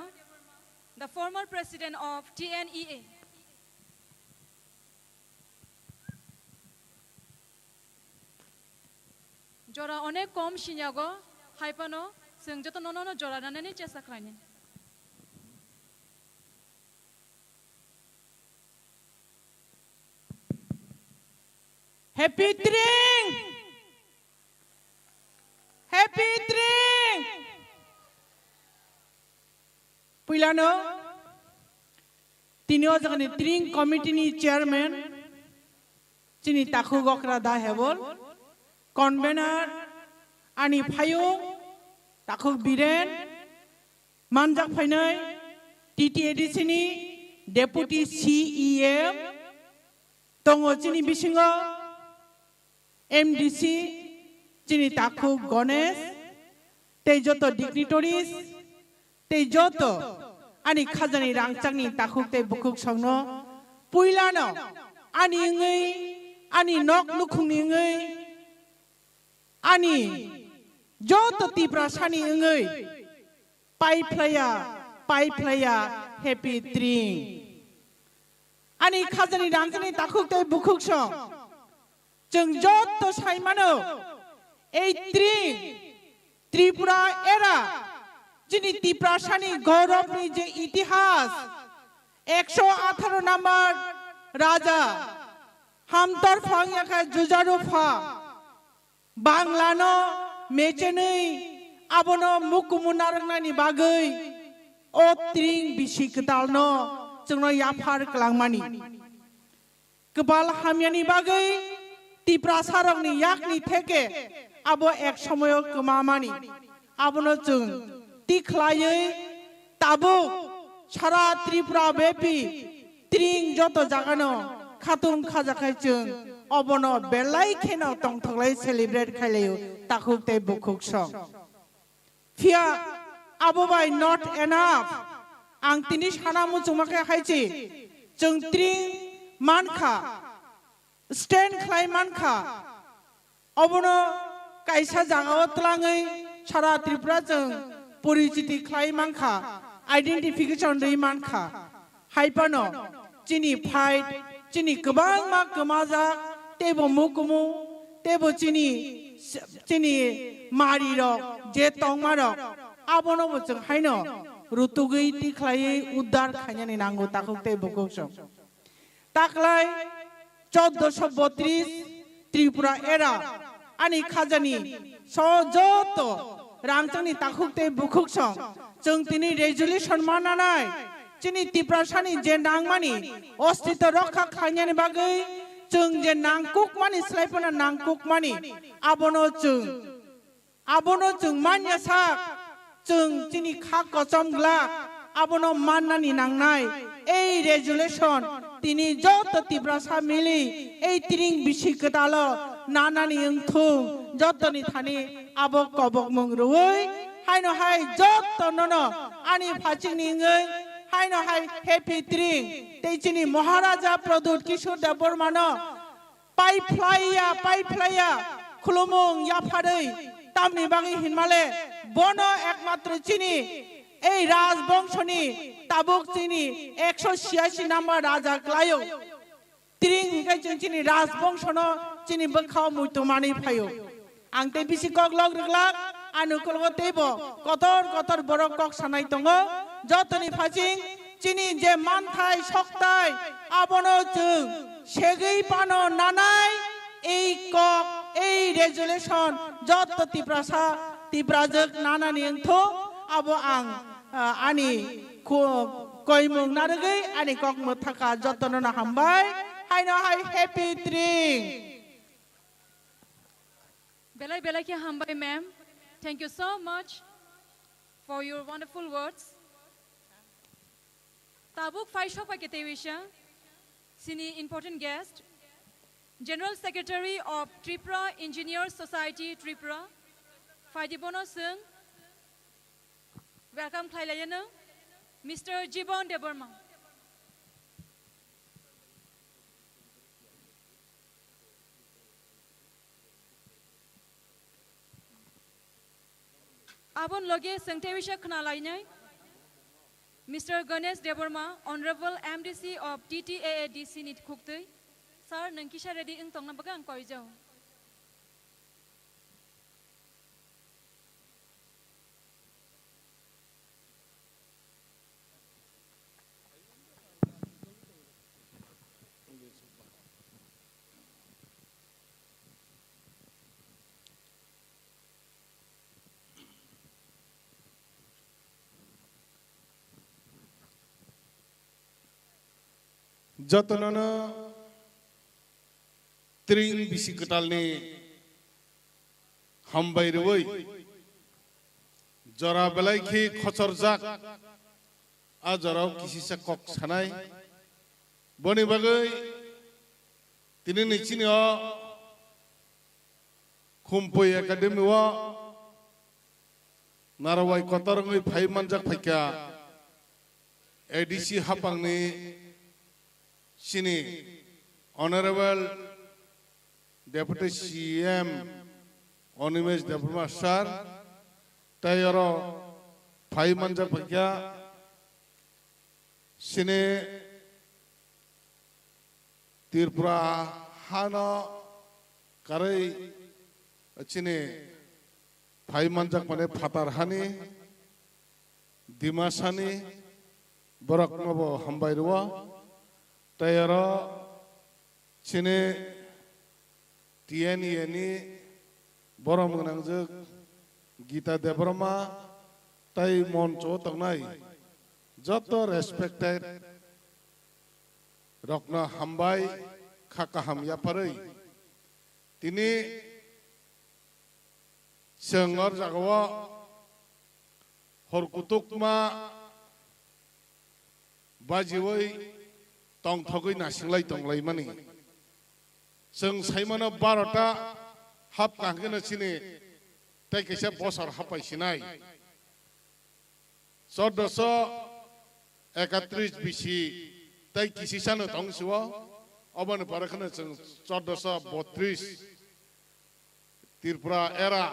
the former president of TNEA जरा अनेक कम सिन्यागो हाइपानो जों जत न'नो जरानानै चेष्टा खालामनि Happy drink! Happy drink! Puilano, tinio jagani drink committee ni chairman, chini takhu gokra da hebol, convener, ani payung, takhu biren, manjak painai, TTAD sini, deputy CEM, tongo chini bisingo, MDC, chini takhu Ganesh, tei joto dignitaries, tei joto ani khajani rangchangni takhuk tei bukuk songno puilano ani ngai ani nok lukhungni ngai ani joto tiprasani ngai pai playa happy drink ani khajani rangchangni takhuk tei bukuk song जों जत साइमानो এই ত্রিপুরা এরা যিনি ত্রিপ্রাসানি গৌরবনি যে ইতিহাস 118 নম্বর রাজা হামতর ফাংয়াকা জুজারুফা বাংলানো মেচেनै আবনো মুকুমুনারংনানি বাগै ও ত্রিং বিশিকতালনো जोंनो याफार क्लांगमानि गोबाल हामियानि बागै ত্রিপ্রাসারংনি ইয়াকনি থেকে আবো এক সময় কমামানি আবনো जों তিখলাयै তাবু সারা ত্রিপুরা ব্যাপী ত্রিং যত জাগানো খাতুন খাজাখাই जों অবনো বেলাই খেনাও টংথলাই সেলিব্রেট খাইলাयो তাখুকতে বুকুক সং ফিয়া আবো বাই নট এনাফ आं तिनि साना मुचुमाखै हायछि जों त्रिं मानखा स्टैंड खालाय मानखा अबनो कायसा जागाव तलाङै सारा त्रिपुरा जों परिचिति खालाय मानखा आइडेंटिफिकेशन दै मानखा हायपानो चिनि फाइट चिनि गोबां मा गोमाजा तेबो मुकुमु तेबो चिनि मारिरक जे तंमारक आबनो जों हायनो रुतुगै तिखलायै उद्धार खायनानै नांगौ ताखुकते बुकुकसं ताकलाय 1432 त्रिपुरा एरा आनि खाजानि सजत रांचंनि ताखुकते बुकुकसं जों तिनि रेजुलेशन मानानाय चिनि त्रिप्रासानि जे नांमानि अस्तित्व रक्षा खायनानि बागै जों जे नांकुकमानि स्लाइफना नांकुकमानि आबनो जों मान्यासाक जों चिनि खा कसमग्ला आबनो माननानि नांनाय এই রেজুলেশন তিনি যত তীব্রসা মিলি এই ত্রিং বিশিকতাল নানানি ওংথুং যতনি থানি আবক কবক মংরুই হাইনো হাই যত নন আনি ফাচিংনি ngৈ হাইনো হাই হ্যাপি ত্রিং তেইচিনি মহারাজা প্রদুত কিশোর দেব বর্মানো পাইফ্লাইয়া খুলুমুং ইয়াফাदै তামনি বাগি হিনমালে বনো একমাত্র চিনি এই রাজবংশনি তাবুক চিনি 186 নম্বর রাজা ক্লায়ো ত্রিং হিকাই চিনি রাজবংশনো চিনি বখাও মুইতুমানি ফাयो आंते बिसि कगलग रगलाक आनुकलग तेबो कतर बरक कक सानाय दङो जतनि फासिं चिनि जे मानथाय सकताय आबनो जों सेगै पानो नानाय এই কক এই রেজুলেশন যত তিপ্রাজক নানানি এंथो আবো आं आनि কইমুং नारगै आनि कक मथाका जतनना हामबाय हायनो हाय हैप्पी ड्रिंक बेलाय के हामबाय ma'am thank you so much for your wonderful words tabuk faisho paketewisha sini important guest General Secretary of Tripura Engineers Society Tripura Faidibono Sung welcome Khailayana Mr. Jibon Deborma Abon loge sangtewisha khnalainai Mr. Ganesh Deborma Honorable MDC of TTAADC nit khuktei Sir, nangkisha ready ing tong na bagang koi jau. जतननो त्रिंग बिसी कटालनी हामबाय रुवै जरा बेलाय खि खचर जाक आ जराव किसी से कक सानाय बनि बागै तिनि नैचिनो खुमपै एकाडेमी वा नारावाय कतरङै फाइ मानजाक फाइका एडीसी हापांनि सिनि honourable deputy CM Animesh Debbarma sir तैयारो फाइ मानजाक फाइका सिने त्रिपुरा हानो कारै चिने फाइ मानजाक माने फातार हानि दिमासानि बरक नबो हामबाय रुवा तैयारो चिने टीएनए नि बरम गनांजोक गीता देवबर्मा ताई मन्चो तंनाय जत रेस्पेक्टेड रकना हामबाय खाका हामया परै तिनी सेंगर जागवा हरकुतुकमा बाजिवै तंथगै नासिंलाय तंलाय मानि जों साइमाना 12टा हाब कांगेना सिने ताई कैसे बसर हापायसिनाय 1431 बिसि ताई किसी सानो तंसुवा अबन परखना जों 1432 त्रिपुरा एरा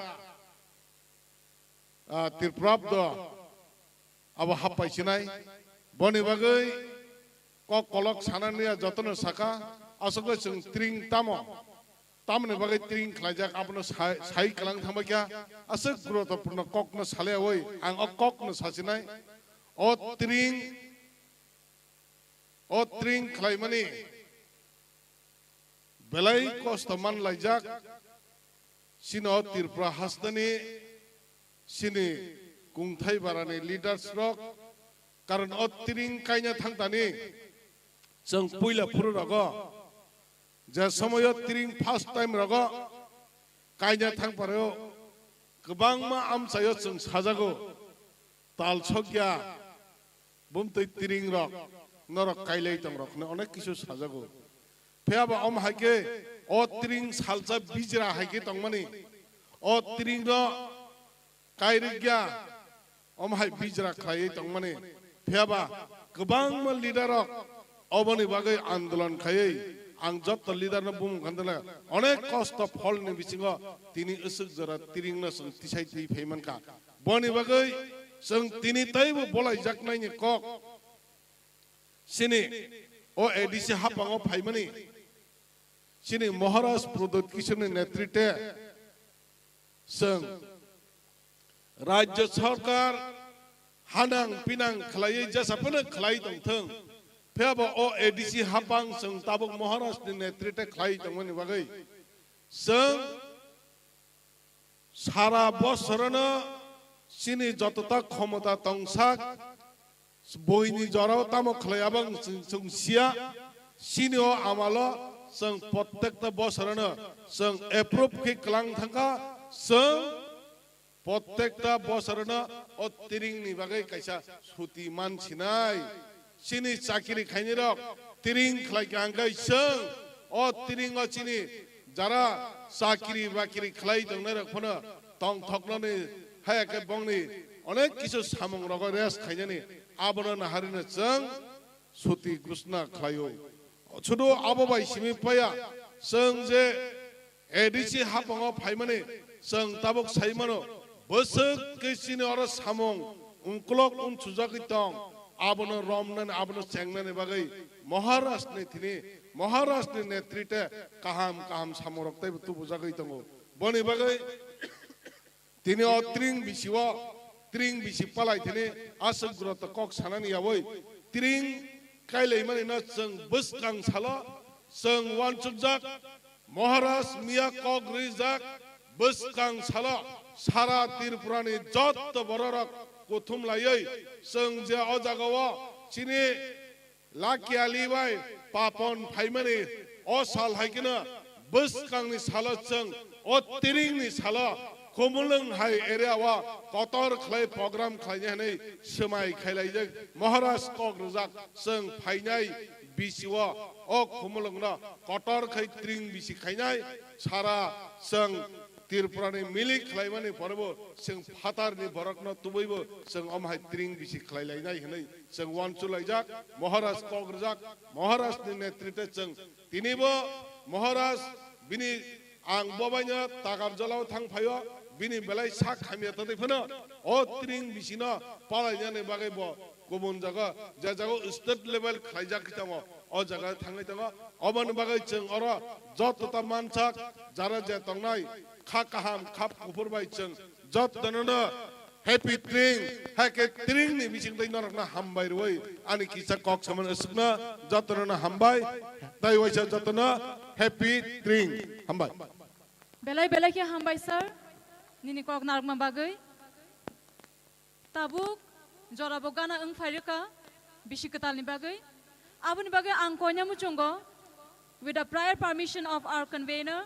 त्रिपुराब्द अब हापायसिनाय बनि बागै कक कलक सानानिया जतन साका असगै जों त्रिं तामो तामने बागै त्रिं खलायजाक आपनो साइ कलां थांबायका असग गुरुत्वपूर्ण ककनो साले ओइ आं अ ककनो सासिनाय ओ त्रिं खलायमानि बेलाय कस्तमान लायजाक सिनो त्रिपुरा हास्तानि सिनि कुंथाय बारानि लीडर्स रक कारण ओ त्रिं कायना थांतानि जों पहिला फुरु रगो जे समय त्रिं फर्स्ट टाइम रगो कायना थांपारो गोबां मा आमसायो जों साजागो ताल छग्या बुमतै त्रिं रक नरक कायलै तंग रकने अनेक किसु साजागो फेयाबा अम हाके ओ त्रिं सालसा बिजरा हाके तंगमानि ओ त्रिं र कायरिग्या अम हाय बिजरा खायै तंगमानि फेयाबा गोबां मा लिडार अबनि बागै आन्दोलन खायै आं जत लिडार न बुम खन्दला अनेक कष्ट फल नि बिसिंग तिनी असुक जरा त्रिं न सं तिसाइ ति फेमनका बनि बागै जों तिनी तैबो बलाय जाकनायनि कक सिनि ओ एडीसी हापांगो फाइमानि सिनि महाराज प्रदोत किशोरनि नेतृत्वे जों राज्य सरकार हानां पिनां खलायै जेसाफोरनो खलाय दंथों फेयाबो ओ एडीसी हापां जों ताबुक महाराजनि नेतृत्वे खलाय दंमोन बागै जों सारा बसरनो सिनि जतता क्षमता तंसाक बयनि जराव तामो खलायाबां जों सिया सिनिओ आमालो जों प्रत्येकता बसरनो जों एप्रुव के कलां थांगा जों प्रत्येकता बसरनो ओ त्रिंनि बागै कैसा सुति मानसिनाय सिनि चाकरि खायनि रक त्रिं खलाय गांगाय जों ओ त्रिं ओ सिनि जरा चाकरि बाकरि खलाय दंनाय रकफोनो तंग थकनानै हायाके बंनि अनेक किसु सामं रग रेस खायनि आबनो नाहारिनो जों सुति कृष्णा खलायो छुदो आबबाय सिमि पाया जों जे एडीसी हापांगो फाइमानि जों ताबुक साइमानो बसक किसिनि अर सामं उनक्लक उन सुजागै दं आबनो रमनान आबनो चेंगनानि बागै महाराष्ट्रनि नेतृत्वे काहाम काहाम सामरकताय तु बुजागै दङ बनि बागै तिनी अ त्रिं बिसि पालाय तिनी आसक गुरत कक सानानि यावै त्रिं कायलै माने न जों बसकां साला जों वानचुकजाक महाराज मिया कक रिजाक बसकां साला सारा त्रिपुरानि जत बररक कोथुम लायै जों जे अजागाव सिनि लाखियालिबाय papon phaimani o sal haikina bus kangni sala chang o tiring ni sala komulung hai area wa kotor khlai program khlai nei semai khailai jek maharaj kok rujak seng phainai bisiwa o komulung na kotor khai tring bisi khainai sara seng tirprani milik khlaimani porbo seng phatar ni borakna tuboibo seng omhai tring bisi khlailai nai hnei seng wan chulaijak maharaj kok rujak maharaj ni netritwe seng tinibo maharaj bini ang bobanya takar jolaw thang phayo bini belai sak khamia tadai phana o tring bisina palai jane bagai bo gobon jaga jago state level khaijak tango o jaga thangai tango oban bagai cheng ora jot ta manchak jara je tongnai kha kaham khap kupur bai cheng jot danana happy tring hake tring ni bising dai narakna hambai roi ani kisa kok saman asukna jot danana hambai dai waisa jotna happy tring hambai belai belai ke hambai sir nini kok narma bagai tabuk jora bogana ung fairika bishikatal ni bagai abuni bagai angkonya muchungo with the prior permission of our convener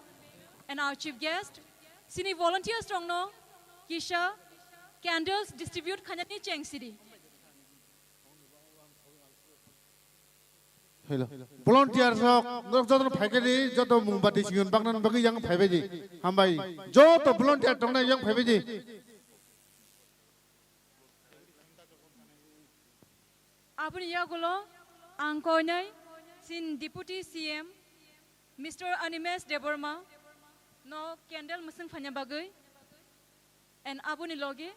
and our chief guest sini volunteers strongno kisha candles distribute khanyani cheng city hello volunteers nok jodo phaikeri jodo mungbati singun bagnan bagi yang phaibeji hambai jodo volunteer tongna yang phaibeji apuni yagulo angkonai sin deputy cm Mr. Animes Deborma no candle musing phanya bagai and abuni loge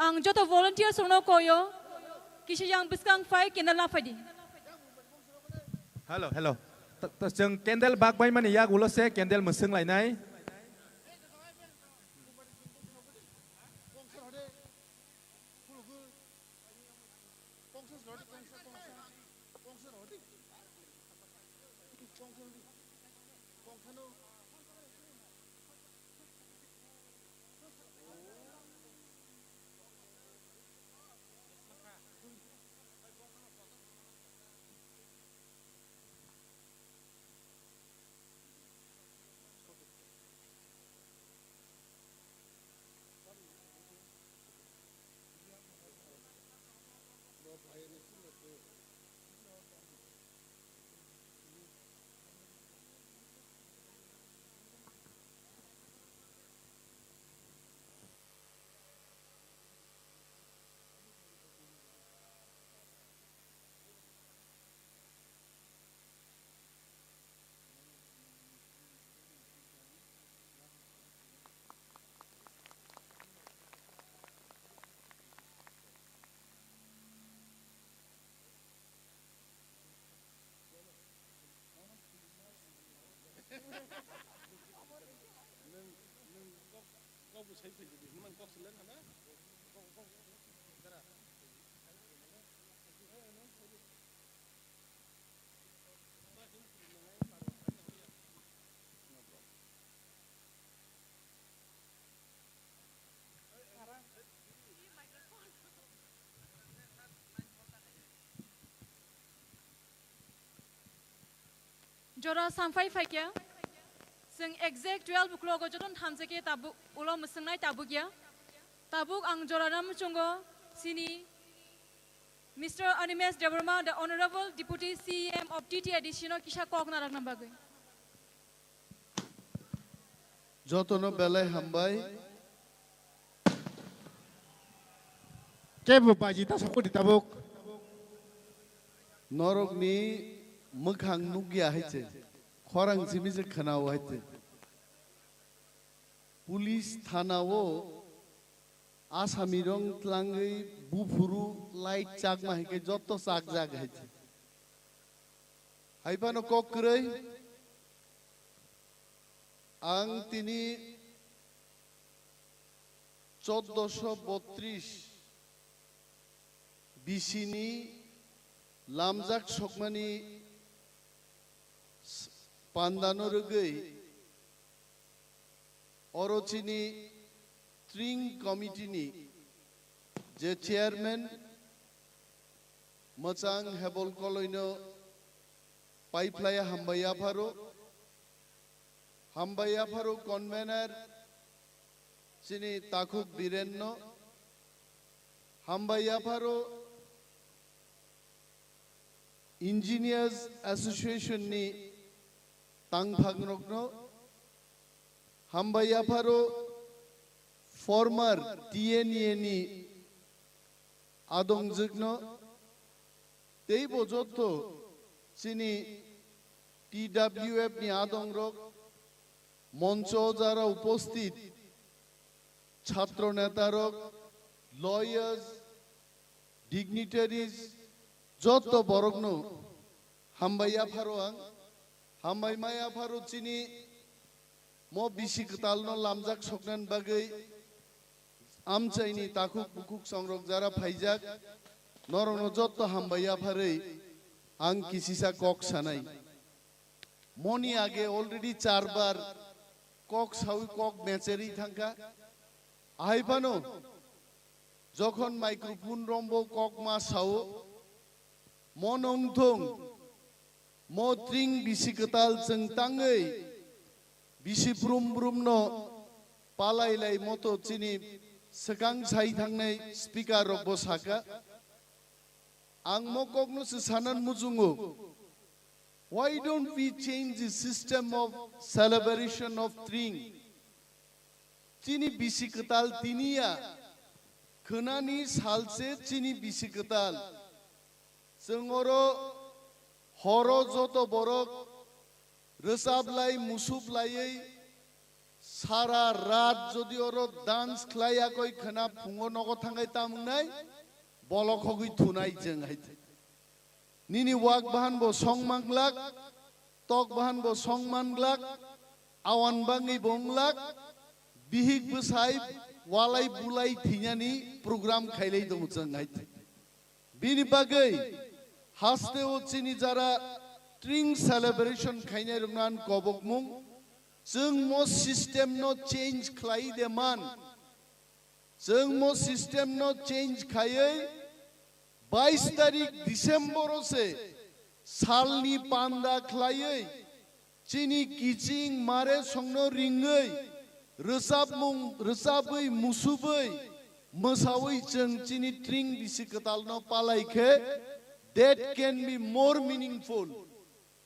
ang joto volunteers sungno koyo kisha yang biskang fai kendal na fadi hello hello jeng candle bak bai mani yak ulo se candle musung lai nai jora sampai faikya sing exact 12 o'clock joton thamjake tabu ulo musungnai tabuk ya tabuk ang jora ram chungo sini Mr. Animes Deborma, the Honorable Deputy CM of TT Additional Kisha Kogna Ragnambagui. যতন বেলায় হামবাই কেবো বাজি তা সকটি তাবুক নরকনি মোখাং নুগিয়া হইছে খরাং জিমিজে খানাও হইছে police থানাও আসামি রং ত্লাঙ্গই বুফুরু light Chakma হেকে যত চাক জাগ হইছে হাইপানো ককরই আং তিনি 1432 বিসিনি লামজাক সকমানি পান্দানো রগৈ অরচিনি ট্রিং কমিটিনি যে চেয়ারম্যান মচাং হেবল কলইনো পাইফ্লাইয়া হাম্বাইয়া ফারো কনভেনার চিনি তাকুক বীরেন্ন হাম্বাইয়া ফারো ইঞ্জিনিয়ার্স অ্যাসোসিয়েশন নি তাংভাগনগ্ন হাম্বাইয়া ফারো ফর্মার টিএনএ নি আদংজগ্ন তেই বজত চিনি টিডব্লিউএফ নি আদংরক মঞ্চ যারা উপস্থিত ছাত্র নেতারক লয়ার্স ডিগনিটারিজ যত বরগ্ন হাম্বাইয়া ফারো আং হাম্বাইমায়া ফারো চিনি ম বিসি কতালনো লামজাক সকনান বাগৈ আমচাইনি তাকুক বুকুক সংরক যারা ফাইজাক নরনো যত হাম্বাইয়া ফারৈ আং কিসিসা কক সানাই মনি আগে অলরেডি 4 বার কক সাউই কক মেচেরি থাকা আইপানো যখন মাইক্রোফোন রম্ব কক মা সাও মনংথং মত্রিং বিসিকতাল চংতাঙ্গৈ বিসি ব্রুম ব্রুমনো পালাইলাই মতো চিনি সকাং সাই থাংনাই স্পিকার রব সাকা আং মককনো Sanan মুজুঙ্গো why don't we change the system of celebration of Tring chini bisikatal tinia khnani salse chini bisikatal sengoro horo joto borok resablai musublai sara rat jodi oro dance khlaya koi khana phungo nogo thangai tamungnai bolok hogui thunai jengai Nini wak bahan bo song manglak, tok bahan bo song manglak, awan bangi bonglak, bihik besai, walai bulai thinyani program khailai dong jangai. Bini bagai, haste o chini jara Tring celebration khainai rungnan kobok mung, jeng mo system no change khlai deman, jeng mo system no change khayai. 22 तारीख दिसंबर से सालनी पांदा खलायै चिनी किचिंग मारे संनो रिंगै रोजाबै मुसुबै मोसावै जों चिनी ट्रिं बिसिकतालनो पालायखे that can be more meaningful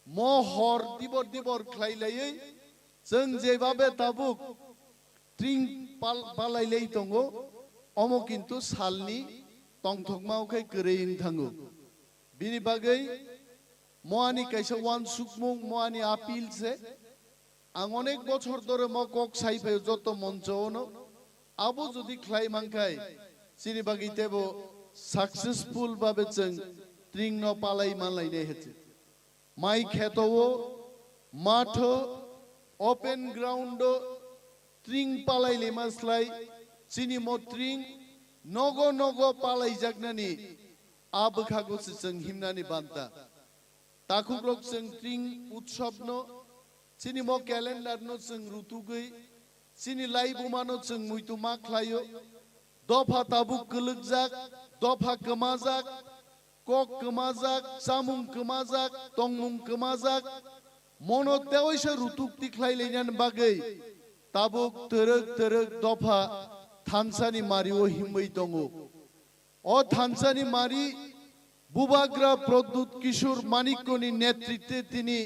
महर दिबर दिबर खलायलायै जों जेबाबे Tabuk ट्रिं पालायलै दंगो Amo किन्तु सालनि tongthokmaukai kereing thangu bini bagai moani kaisa wan sukmung moani apil se ang onek bochor dore mo kok sai phe joto monchono abo jodi khlai mangkai chini bagi tebo successful babe cheng Tring no palai malai ne heche mai khetowo matho open ground Tring palai le maslai chini mo Tring nogo nogo palai jagnani abkhago se jeng himnani banta takukrok jeng Tring utshabno chini mo calendar no jeng rutugei chini laibumano jeng muitu ma khlayo dofa tabuk kulugjak dofa kemajak kok kemajak samung kemajak tongmung kemajak mono teoisa rutukti khlaileinan bagai tabuk terek terek dofa थानसानी मारी ओ हिम्मई दंगो ओ थानसानी मारी बुबाग्रा प्रद्युत किशोर मानिक्यनि नेतृत्वे तिनी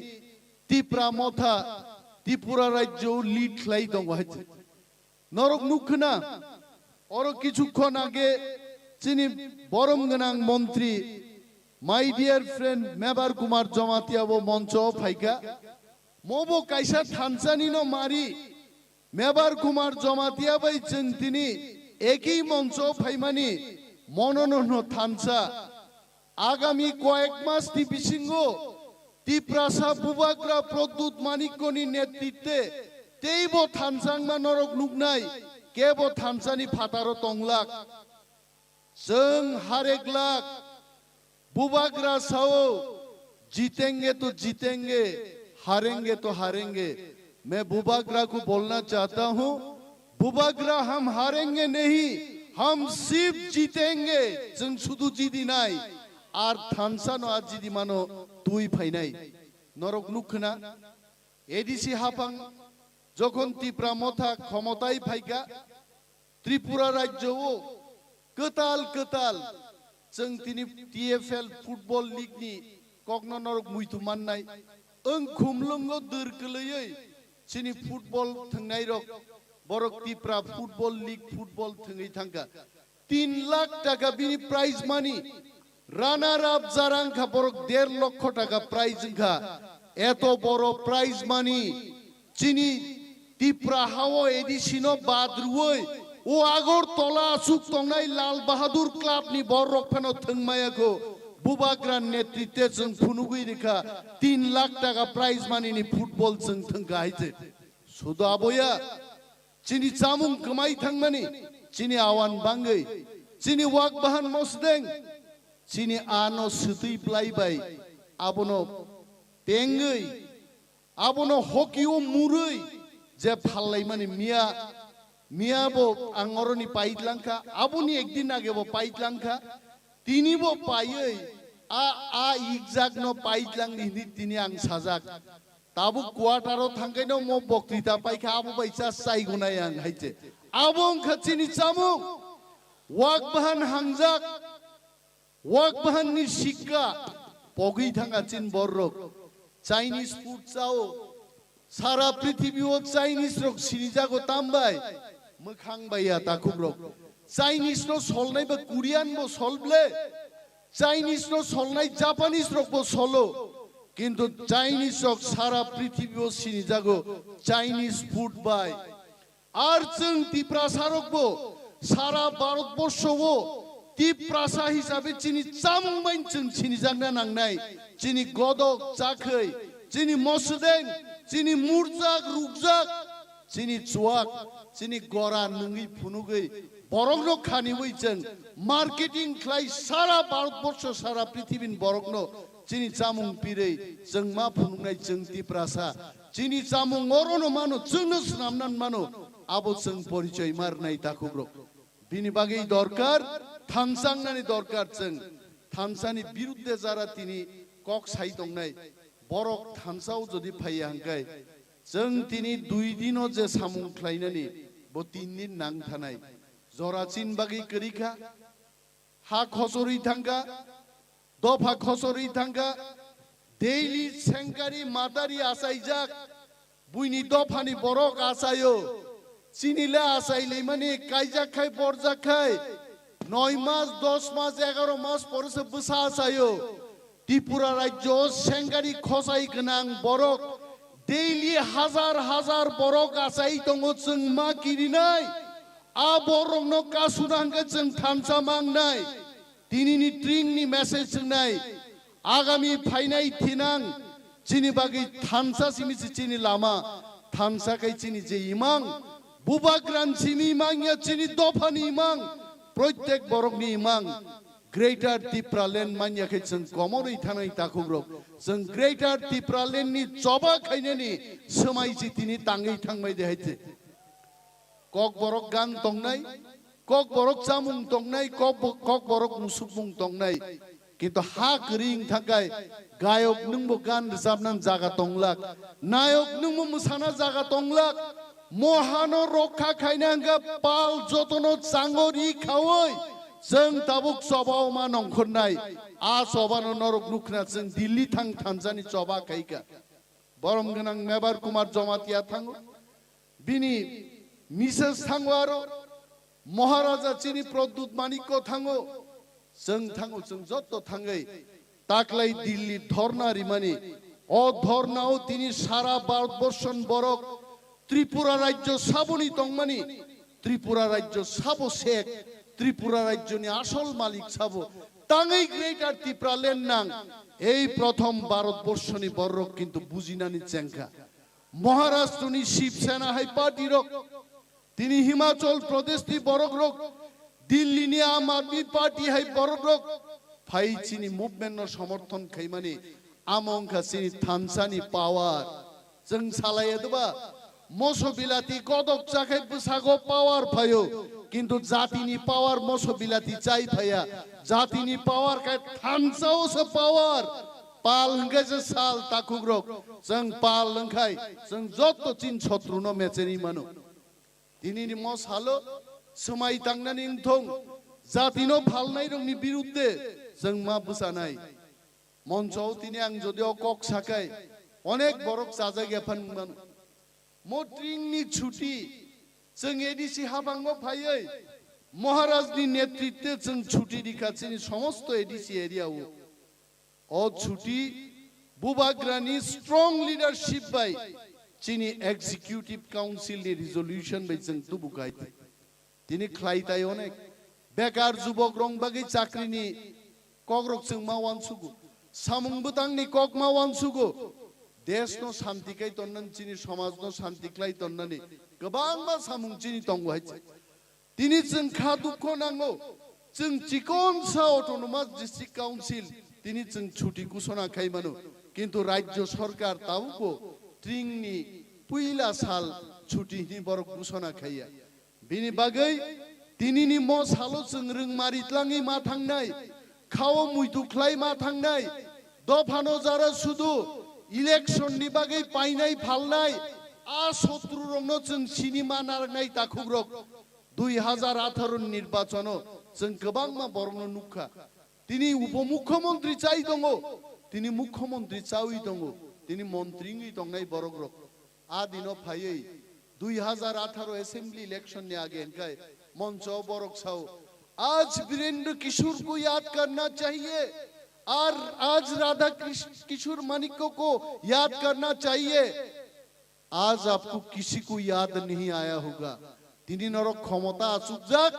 तीप्रा मथा त्रिपुरा राज्य lid खाई दं हाइचे नरक नुखना और किछुक्षण आगे चिनी बरम गनां मंत्री my dear friend Mebar Kumar Jamatia वो मंचो फाइका मोबो काइसा थानसानी नो मारी मेबार कुमार जमातिया बाई चिंतिनी एक ही मंचो फाइमानी मनोनो थानसा आगामी कয়েক মাস টিপিসিংগো টিপ্রাসা বুবাগ্রা প্রদ্যুৎ মানিক্যনি নেতৃত্বে তেইব থানসাংমা নরক নুকনাই কেব থানসানি ফাতারো তংলাক जों हर एक लाख बुबाग्रा साओ जीतेंगे तो जीतेंगे हारेंगे तो हारेंगे मैं बुबाग्रा को बोलना चाहता हूं बुबाग्रा हम हारेंगे नहीं हम सिर्फ जीतेंगे जों शुधु जीती नाई আর থানসানো আজি মানো তুই ফাইনাই নরক নুখনা এডিসি হাফাং যখন ত্রিপুরা মথা ক্ষমতায় ফাইকা ত্রিপুরা রাজ্যও কতাল কতাল जों তিনি টিএফএল ফুটবল লিগনি কগনা নরক মুইতু মাননাই ओं खुमलंगो दोरगलयै चिनि फुटबल थंनाय रक बरक त्रिपुरा फुटबल लिग फुटबल थंगै थांगा 3 लाख टाका बिनि प्राइज मानि রানার আপ জারাংখা বড় 1.5 লক্ষ টাকা প্রাইজ খা এত বড় প্রাইজ মানি চিনি ত্রিপুরা হাও এডিশনো বাদরুই ও আগরতলা আসুক তংনাই লাল বাহাদুর ক্লাবনি বড় রকফানো থংমায়াকো বুবাগ্রান নেতৃত্বে जों ফুনুগুই রেখা 3 লাখ টাকা প্রাইজ মানিনি ফুটবল जों থংকা হাইছে শুধু আবয়া চিনি চামুং কমাই থাংমানি চিনি আওয়ান বাঙ্গৈ চিনি ওয়াক বাহান মসদেং চিনি আনো সুতই প্লাইবাই আবনো পেঙ্গৈ আবনো হকিও মুরৈ যে ফাল্লাই মানে মিয়া মিয়াবো আঙ্গরনি পাইতলাংখা আবনি একদিন আগেবো পাইতলাংখা তিনিবো পাইयै আ ইগজাগনো পাইতলাংনি তিনি আং সাজাক তাবু কোয়ার্টারও থাঙ্গাইনো মো বক্তৃতা পাইখা আবু বাইসা সাইগুনাই আং হাইছে আবং খাচিনি চামু ওয়াক বাহান হাংজাক ওয়াক বাহাননি শিক্ষা পগৈ থাঙ্গা চিন বড়রক চাইনিজ ফুড চাও সারা পৃথিবীও চাইনিজ রক সিরিজাগো তামবাই মোখাং বাইয়া তাকুক রক চাইনিজ নো সলনাই বা কোরিয়ান বো সলবলে চাইনিজ নো সলনাই জাপানিজ রক বো সলো কিন্তু চাইনিজ রক সারা পৃথিবীও সিরিজাগো চাইনিজ ফুড বাই আর जों ত্রিপুরা রক বো সারা ভারতবর্ষও ত্রিপ্রাসা হিসাবে চিনি চামবাই जों চিনি জাংনা নাংনাই চিনি গদক চাখৈ চিনি মসদেং চিনি মুরজাক রুকজাক চিনি চুয়াক চিনি গরা নङै ফুনুগৈ বরগনো খানিবৈ जों মার্কেটিং খ্লাই সারা ভারতবর্ষ সারা পৃথিবীন বরগনো চিনি চামুং পিरै जों मा ফুনুংনাই जों ত্রিপ্রাসা চিনি চামুং অরনো মানো जोंनो স্নামনান মানো আবো जों পরিচয় মারনাই তাকুগ্রক বিনি বাগেই দরকার থানসাংনানি দরকার जों থানসানি বিরুদ্ধে যারা তিনি কক সাই দংনাই বরক থানসাও যদি ফাইয়া হাंगाय जों তিনি 2 দিনও যে সামুং খ্লাইনানি বো 3 দিন নাং থানাই জরাচিন বাগি করিখা হা খসরি থাঙ্গা দফা খসরি থাঙ্গা ডেইলি সেংকারি মাদারি আসাইজাক বুইনি দফানি বরক আসায়ো চিনিলে আসাইলে মানে কাইজাখাই বরজাখাই 9 মাস 10 মাস 11 মাস পরে বসা আসায়ো ত্রিপুরা রাজ্য সেংকারি খসাই গনাং বরক ডেইলি হাজার হাজার বরক আসাই দङ जों मा কিরিনাই आ बरंनो कासुनांगो जों थानसा मांनाय दिनैनि ट्रिंनि मेसेज जोंनाय आगामी फाइनाय थिनां चिनि बागै थानसा सिमिसि चिनि लामा थानसा कै चिनि जे इमां बुबाग्रान चिनि इमांया चिनि दफानि इमां प्रत्येक बरकनि इमां ग्रेटर टिप्रालेन्ड मान्याखै जों गमरै थानाय ताकुग्रक जों ग्रेटर टिप्रालेन्डनि जबा खायनानि सोमायसि तिनि ताङै थांबाय देहायते কক বরক গান দংনাই কক বরক চামুং দংনাই কক বরক মুসুকমুং দংনাই কিন্তু হা গরিং থাকায় গায়ক নংবো গান রজাবনান জায়গা দংলাক নায়ক নংবো মোসানা জায়গা দংলাক মহানো রক্ষা খাইনাঙ্গা পাল যতনো চাঙ্গরি খাওই जों ताबुक सबाव मा नंखरनाय आ सबानो नरक नुखना जों दिल्ली थां थानजानि सबा खायगा বরম গনাং মেবার কুমার জমাতিয়া থাঙ্গো বিনি মিসেস থাঙ্গো আরো মহারাজা চিনি প্রদ্যুৎ মানিক্য থাঙ্গো जों যত থাঙ্গै তাকলাই দিল্লি ধর্না রিমানি ও ধর্নাও তিনি সারা ভারতবর্ষন বরক ত্রিপুরা রাজ্য সাবনি তংমানি ত্রিপুরা রাজ্য সাবো শেখ ত্রিপুরা রাজ্যনি আসল মালিক সাবো তাঙ্গই গ্রেটার ত্রিপুরা লেননাং এই প্রথম ভারতবর্ষনি বরক কিন্তু বুজিনানি চেঙ্কা মহারাষ্ট্রনি শিবসেনা হাই পার্টি রক তিনি হিমাচল প্রদেশ তি বরক রক দিল্লি নি আম আদমি পার্টি হাই বরক রক ফাই চিনি মুভমেন্ট সমর্থন খাইমানি আমংখা চিনি থানসানি পাওয়ার जों सालायदबा मोसो बिलाती गदक चाखाय बसागो पावर फायो किंतु जातिनि पावर मोसो बिलाती चाइ फाया जातिनि पावर का थानसाओ से पावर पाल हंगे जे साल ताकुग्रक जों पाल लंखाय जों जत्तो चिन शत्रुनो मेचेनि मानो दिनिनि मस हालो समाय तांनानि इंथं जातिनो फालनाय रंनि बिरुद्धे जों मा बुसानाय মঞ্চও তিনি আং যদিও কক সাকাই অনেক বড় সাজা গেফান মান মোট্রিংনি ছুটি जों एडिसि हाबांगो फायै महाराजनि नेतृत्वे जों छुटी दिखाचिनि समस्त एडिसि एरियाव ओ छुटी बुबाग्रानि स्ट्रंग लीडरशिप बाय चिनि एग्जीक्यूटिव काउंसिल नि रिजोल्यूशन बाय जों तुबुकाय তিনি ख्लाइताय अनेक बेकार जुबक रं बागै चाकरिनि कग्रक जों मावान सुगु सामुंग बुतांनि कक मावान सुगु देशनो शान्तिकै तन्नन चिनि समाजनो शान्तिख्लाय तन्ननि गोबांबा सामुं चिनि तंगहाय दिनै जों खा दुख नांगौ जों चिकनसा अटोनमास डिस्ट्रिक्ट काउन्सिल दिनै जों छुटी घोषणा खाइमानो किन्तु राज्य सरकार ताउको ट्रिंनि पुइला साल छुटीनि बर घोषणा खाइया बिनि बागै दिनैनि म सालो जों रोंमारितलाङै मा थांनाय खाव मुइदुख्लाय मा थांनाय दफानो जारा सुदु इलेक्शन नि बागै पाइनाय फालनाय आ शत्रु रंनो जों सिनेमा नारनाय ताखुग्रक 2018 निर्वाचन जों गोबां मा बरनो नुखा তিনি উপমুখ্যমন্ত্রী চাই দङ তিনি মুখ্যমন্ত্রী চাই দङ তিনি মন্ত্রীङै दंनाय बरग्रक आ दिनो फायै 2018 असेंबली इलेक्शन ने आगे इनका मंच बरक साओ आज वीरेंद्र किशोर को याद करना चाहिए और आज राधा किशोर मानिक्य को याद करना चाहिए आज आपको किसी को याद नहीं आया होगा তিনি নরক ক্ষমতা আসুক যাক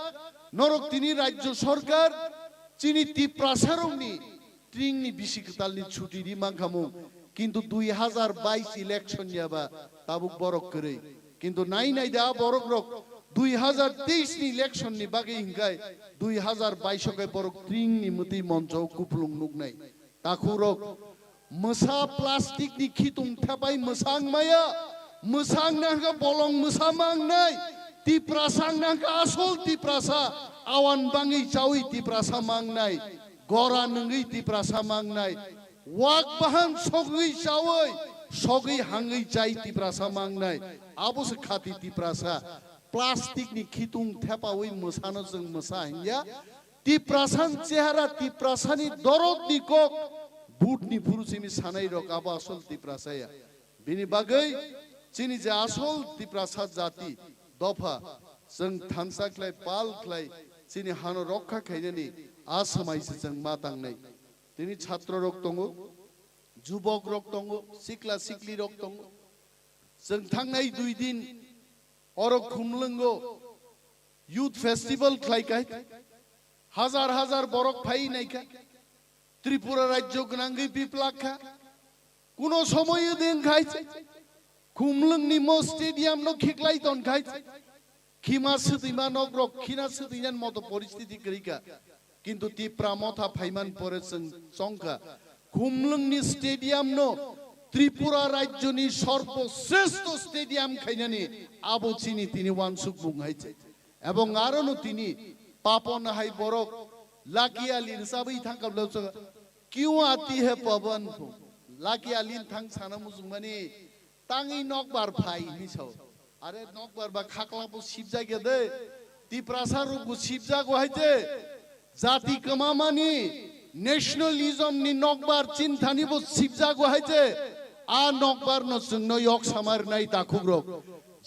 নরক তিনি রাজ্য সরকার চিনি তি প্রাসারংনি ট্রিংনি বিশিকতালনি ছুটিনি মাখামু কিন্তু 2022 ইলেকশন যাবা তাবুক বরক করে কিন্তু নাই নাই দা বরক রক 2023 नि इलेक्शन नि बागै हिंगाय 2022 के बरक ट्रिंग नि मति मंच कुपलुं नुगनाय ताखुरक मसा प्लास्टिक नि खितुं थाबाय मसांग माया मसांग नांगा बलं मसामांगनाय ति प्रासांग नांगा आसल ति प्रासा आवान बाङै चावै ति प्रासा मांगनाय गरा नङै ति प्रासा मांगनाय वाक बाहान सगै चावै सगै हाङै चाइ ति प्रासा मांगनाय आबोस खाति ति प्रासा प्लास्टिक नि खितुं थेपावै मोसानो जों मोसा हिया ति प्रासान चेहरा ति प्रासानि दरद नि कक बुट नि फुरुसिनि सानाय रक आबा आसल ति प्रासाया बिनि बागै चिनि जे आसल ति प्रासा जाति दफा जों थानसाख्लाय पालख्लाय चिनि हानो रक्षा खायनानि आसामायसो जों मा तांनाय दिनै छात्र रक दङ जुबक रक दङ सिख्ला सिख्लि रक दङ जों थांनाय 2 दिन और खुमलंगो यूथ फेस्टिवल खाइकाय हजार हजार बरक फाइ नाइका त्रिपुरा राज्य गनांगै बिप्लाखा कुनो समय देन खाइ खुमलंगनि मो स्टेडियम नो खिकलाय दन खाइ खिमा सदिमा नग्रक खिना सदियान मत परिस्थिति करिका किन्तु ति प्रामथा फाइमान परे जों संका खुमलंगनि स्टेडियम नो त्रिपुरा राज्यनि सर्वश्रेष्ठ स्टेडियम खाइनानि आबोचिनि तिनि वानसुक बुंहायचे एवं आरोनो तिनि पापन हाय बरक लाकियालिन साबै थांकाब्ला क्यों आती है पवन लाकियालिन थां साना मुजुमानि ताङै नकबार फाइ निसौ अरे नकबार बा खाकलाबो सिबजागे दे तिप्रासा रुगु सिबजागो हायचे जाति कमामानि नेशनलिज्म नि नकबार चिन्थानिबो सिबजागो हायचे आ नकबार न जोंनो यक सामार नाय दाखुग्रक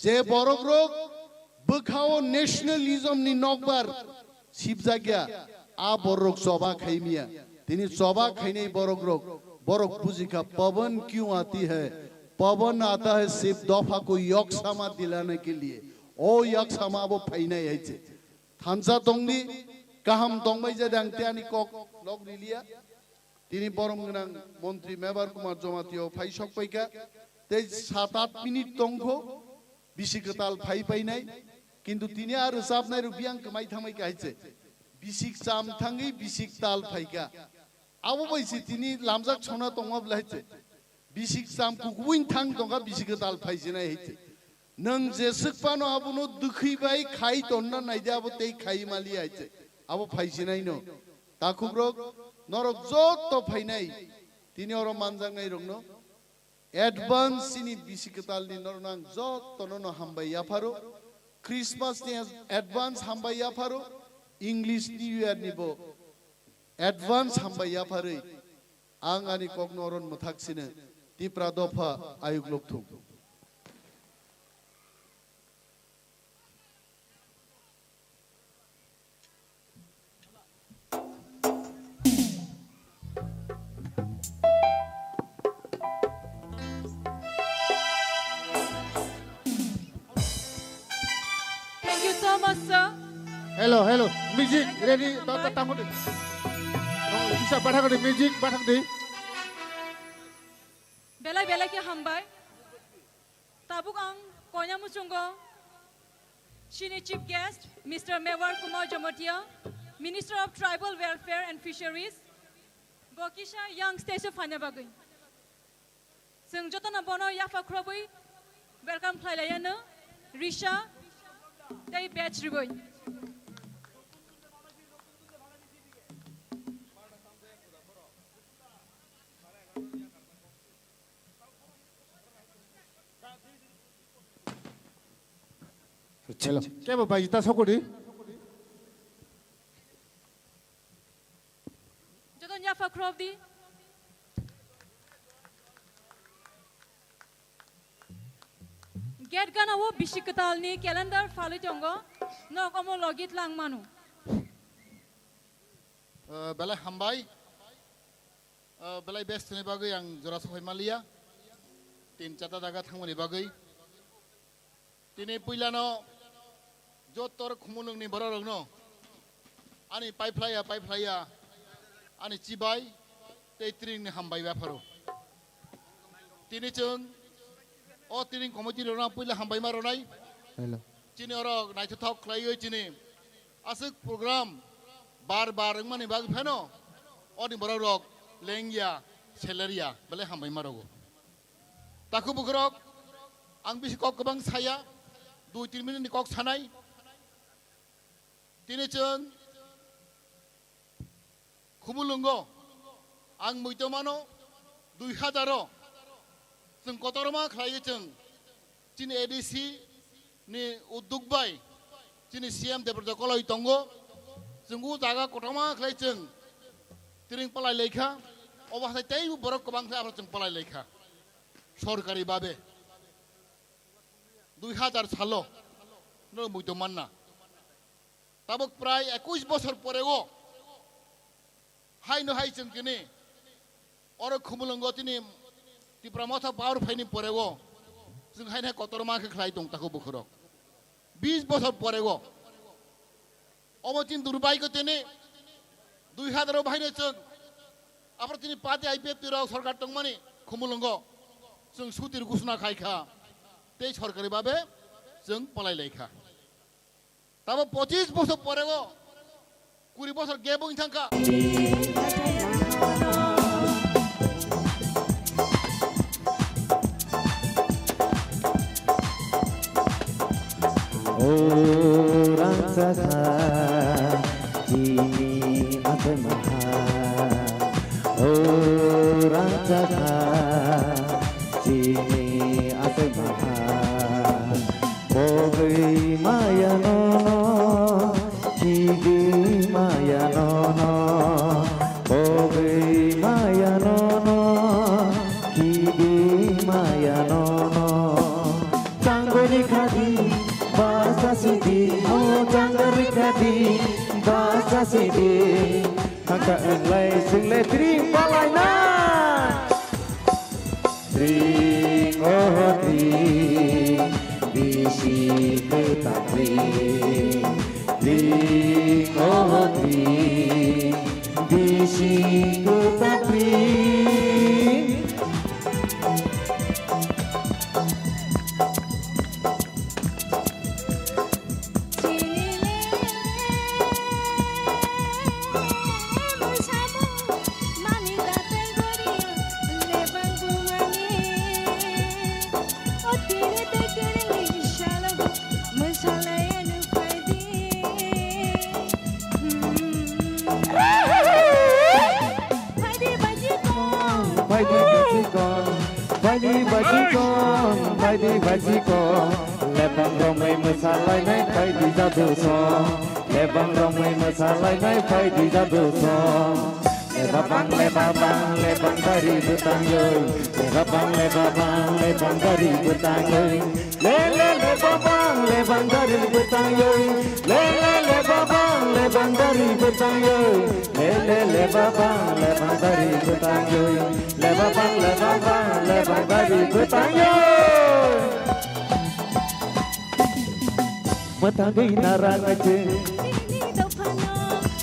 जे बरग्रक बखाओ नेशनलिज्म नि नकबार सिबजागिया आ बरक जबा खाइमिया तिनी जबा खाइनै बरग्रक बरक बुजिका पवन क्यों आती है पवन आता है सिर्फ दफा को यक सामा दिलाने के लिए ओ यक सामा वो फाइनाय है थानसा दंनि गाहाम दंबाय जादों त्यानि कक लग रिलिया तिनी बरम गोनां मन्त्री मेबार कुमार जमातियाव फाइसक पाइका ते 7-8 मिनिट दंखौ बिसि गोताल फाइ पाइनाय किन्तु तिनी आरो जाबनाय रुबियां कमाय थामाय गायसे बिसिक जाम थाङै बिसिक ताल फाइका आबो बायसि तिनी लामजाक छना दंगाब्लायसे बिसिक जाम कुकुइन थां दंगा बिसिक गोताल फाइजिनाय हैसे नों जेसकपानो आबुनो दुखैबाय खाइ तन्ना नायदे आबो तै खाइ मालि हैसे आबो फाइजिनाय न ताकुब्रक नरक जत फाइनाय तिनी अर मानजांनाय रंनो एडभान्स सिनि बिसिकतालनि नरनां जत तननो हामबाय याफारो क्रिसमास नि एडभान्स हामबाय याफारो इंग्लिश न्यू इयार निबो एडभान्स हामबाय याफारै आं आनि कगनरन मथाक्सिनो तिप्रा दफा आयुग लक्थु Hello, hello. Music ready? Tata tamu deh. Bisa batak deh music batak deh. Bela ke hambai. Tabuk ang konya musungo. Senior Chief Guest, Mr. Mewar Kumar Jamatia, Minister of Tribal Welfare and Fisheries, Bokisha Young Station Fanabagui. Sung Jotana Bono Yafa Krobui, welcome Playana, Risha, Day Batch Riboy. Hello. Kaya ba kita sokodi? Joton Yafa Krobdi. Get gana wo bishikatal ni calendar follow jongo. No komo logit lang manu. Belai hambai. Belai best ni bagai yang jelas hoy malia. Tin cata daga thang ni bagai. Tini puilano jotor kumunung ni bororong no. Ani pipeline, ani cibai, tetring ni hambai wafaro. Tini cung, oh tini komodi orang puila hambai maronai. Hello. Cini orang naik talk layu cini. Asik program bar mani bagi peno. Oh ni bororong lengya, celeria, boleh hambai marogo. Taku bukrok, ang bisi kok kebang saya. 2-3 minit ni kok sanai. Tini ceng kumulunggo ang muito mano 2000 seng kotorma khlai ceng cini edisi ni udugbai cini CM de protocol itongo senggu jaga kotoma khlai ceng tiring palai lekha obah tai borok kobang sa ceng palai lekha sorkari babe 2000 সালো no muito manna tabok prai 21 বছর পরেও হাইনো high চংকিনি or খুমুলঙ্গ তিনি তিপ্রামথা পাওয়ার ফাইনি পরেও जों हायना कतरमा खख्लाय दं ताको बुखरो 20 বছর পরেও অমতিন দুর্বাইকে তেনে 2000 ভাইনে जों আবার তিনি পাতে আইপিএফ তিরাও সরকার দं মানে খুমুলঙ্গ जों সুতির ঘোষণা খাইখা তে সরকারি ভাবে जों পলাই লাইখা তাবো 25 বছর পরেও 20 বছর গেবং থাকা orang saka jini atmaha orang saka jini atmaha bogai maya no chigi maya no bogai maya no chigi Hangka englai sing le tring palai na Tring oh tring Bisi ketak tring Tring oh tring Bisi ketak tring Bajiko lebang romai masalai nai pai di jadu so lebang romai masalai nai pai di jadu so lebang dari butang yoi lebang dari butang yoi lebang dari butang yoi lebang dari butang yoi lebang dari butang yoi lebang dari butang yoi Matanggai narang aje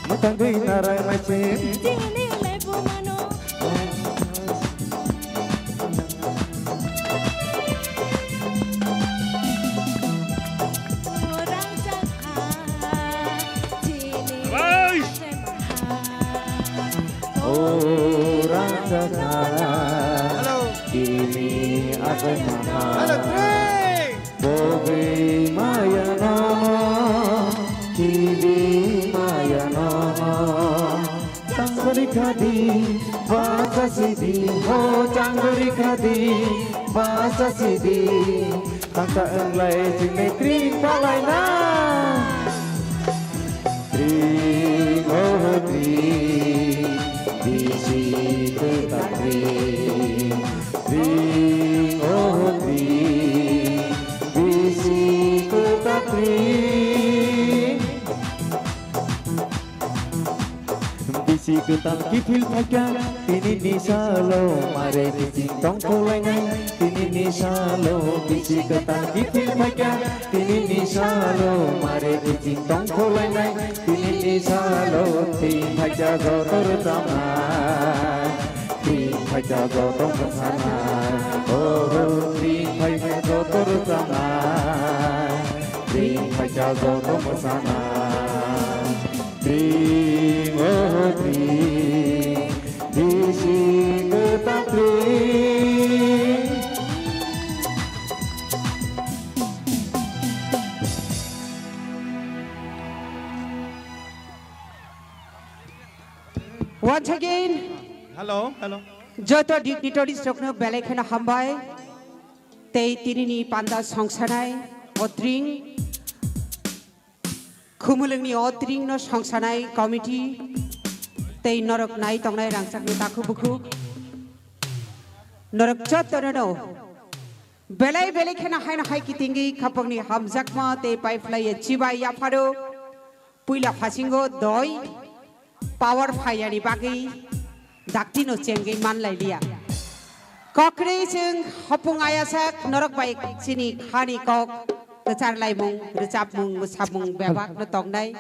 Matanggai narang aje Orang cakap Kini akan mahal Bobi maya nono, kili maya nono. Tanggari kadi, bahasa sidi, ho tanggari kadi, bahasa sidi. Tangka englai jingle tring palai na, tring oh tring, bisi ketak tring, tring oh tring. Bisi ketak tring Bisi ketak kifil pakai Tini ni salo Mare bisi tong kolengai Tini ni salo Bisi ketak kifil pakai Tini ni salo Mare bisi tong kolengai Tini ni salo Ting hai jago terutama Ting hai jago tong bersama Oh ting hai jago terutama Ting hai jago tong bersama Ting oh ting Bisi ketak tring Once again, hello. Joto dignitaries rokno belai khana hambai. Tei tinini panda songsanai otring. Khumulungni otring no songsanai committee. Tei norok nai tongnai rangsak ni taku buku. Norok joto no. Belai khana haina hai kitingi khapangni hamjakma tei pipeline chibai yapado. Puila fasingo doi. Power fire bagi daktino cenggai manlai dia. Kokri jeng hopung ayasak norok baik sini khani kok recar lai mung recap mung musap mung bebak no tongnai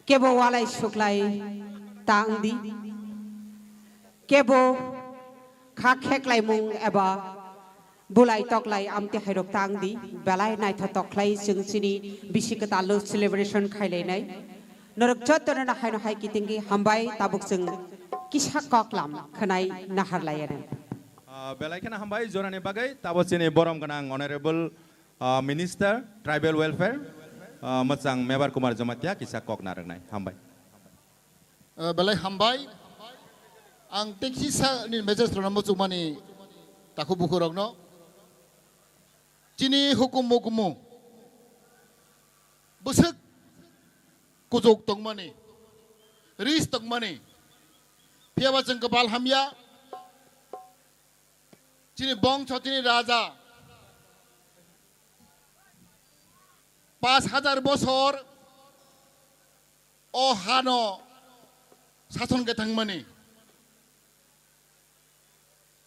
kebo walai suklai tangdi kebo khak lai mung eba bulai toklai amti hairok tangdi belai nai tha toklai jeng sini bisikata lo celebration khailai nai Norok joto na haino hai kitingi hambai tabuk jeng kisah koklam khanai nahar layanan. Belai kena hambai jorane bagai tabuk sini borom kenang honorable minister tribal welfare macang Mebar Kumar Jamatia kisah kok narang nai hambai. Belai hambai ang teksi sa ni meja stronamo cumani taku buku rogno. Cini hukum busuk kujok tong mani, ris tong mani, piawa jeng kepal hamya, cini bong cini raja, 5,000 bosor, oh hano, सासन के थांगमानी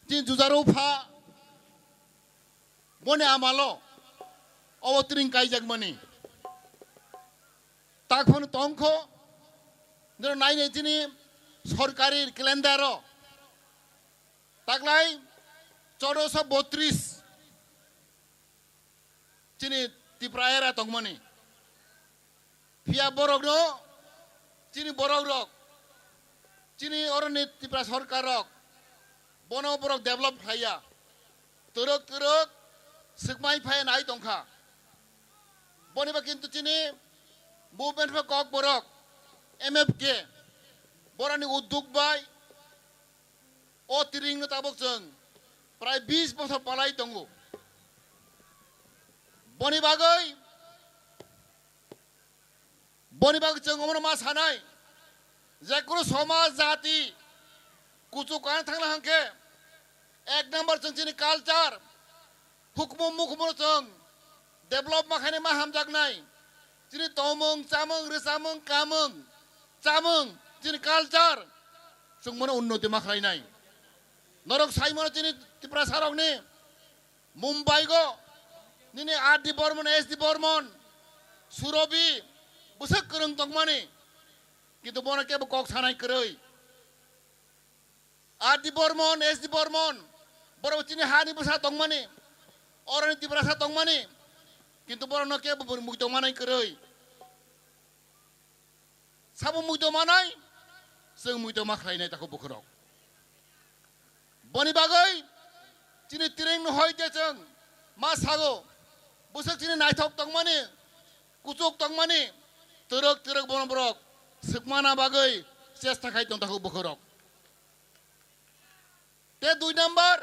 दिन जुजारो फा बने आमालो अवतरिंग काइजागमानी ताकफोन तंखो नर नाइने जिनि सरकारी कैलेंडारो ताकलाई 1432 जिनि तिप्रायरा तंगमानी फिया बरक no जिनि बरक रक जिनि अरनि तिप्रा सरकार रक बनो बरक डेभलप खाया तरक तरक सिगमाई फाय नाय तंखा बनिबा किन्तु जिनि movement for Kock Barak MFK बरानी उद्योग बाय ओ तिरिंग ताबक जों प्राय 20 बोसोर पालाई दंगो बनि बागै जों अमर मा सानाय जेकुनु समाज जाति कुचु कान थांना हांके एक नंबर जों जिनि कल्चर हुकम मुखम जों डेभलप माखाने मा हामजागनाय जिनि तमंग चामंग रेसामंग कामंग चामंग जिनि कल्चर जों मने उन्नति माखायनाय नरक साइमन जिनि तिप्रा सारकनि मुंबई गो निने आरडी बर्मन एसडी बर्मन सुरबि बुसक करंग तंगमानि किन्तु बना केबो कक सानाय करै आरडी बर्मन एसडी बर्मन बरो जिनि हानि बुसा तंगमानि अरनि तिप्रा सा तंगमानि किन्तु बरन केबो मुक्त मानाय करै साबो मुक्त मानाय जों मुक्त माखायनाय ताखौ बखराव बनि बागै जिनि तिरें होयते जों मा सागो बुसक जिनि नायथक तंगमानि कुचुक तंगमानि तरक तरक बनबरक सिकमाना बागै चेष्टा खाय तंग ताखौ बखराव ते 2 नम्बर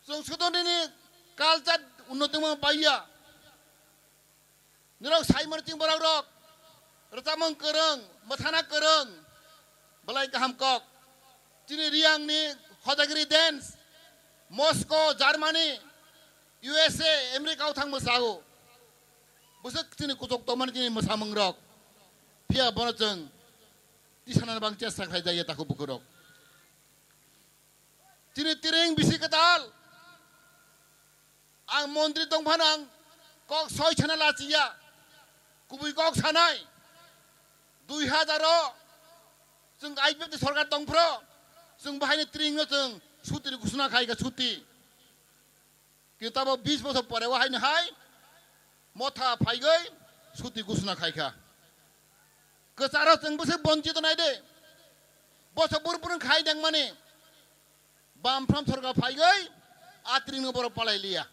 जों सदननि कालचार उन्नति में पाइया निरक साइमर चिंग बरक रक रचामंग करंग मथाना करंग बलाई गाहाम कक जिनि रियांगनि हदागिरि dance Moscow Germany USA America थांग मोसागो बुसक जिनि कुचक तमान जिनि मोसामंग रक फिया बनजों तिसाना बां चेष्टा खाय जायो ताखौ बखरक जिनि तिरें बिसि कताल आं मंत्री दंफान आं कक 6 छाना लाचिया कुबुई कक सानाय 2000 जों आइपीएफ सरकार दंफ्रो जों बाहायनो त्रिंग जों सुति घोषणा खायगा सुति किताब 20 बोसोर परे हायनो हाय मथा फाइगै सुति घोषणा खायखा कचारो जों बसे वंचित नाय दे बस बुरपुरन खायदों माने बामफ्राम सरकार फाइगै आत्रिंग बर पालाय लिया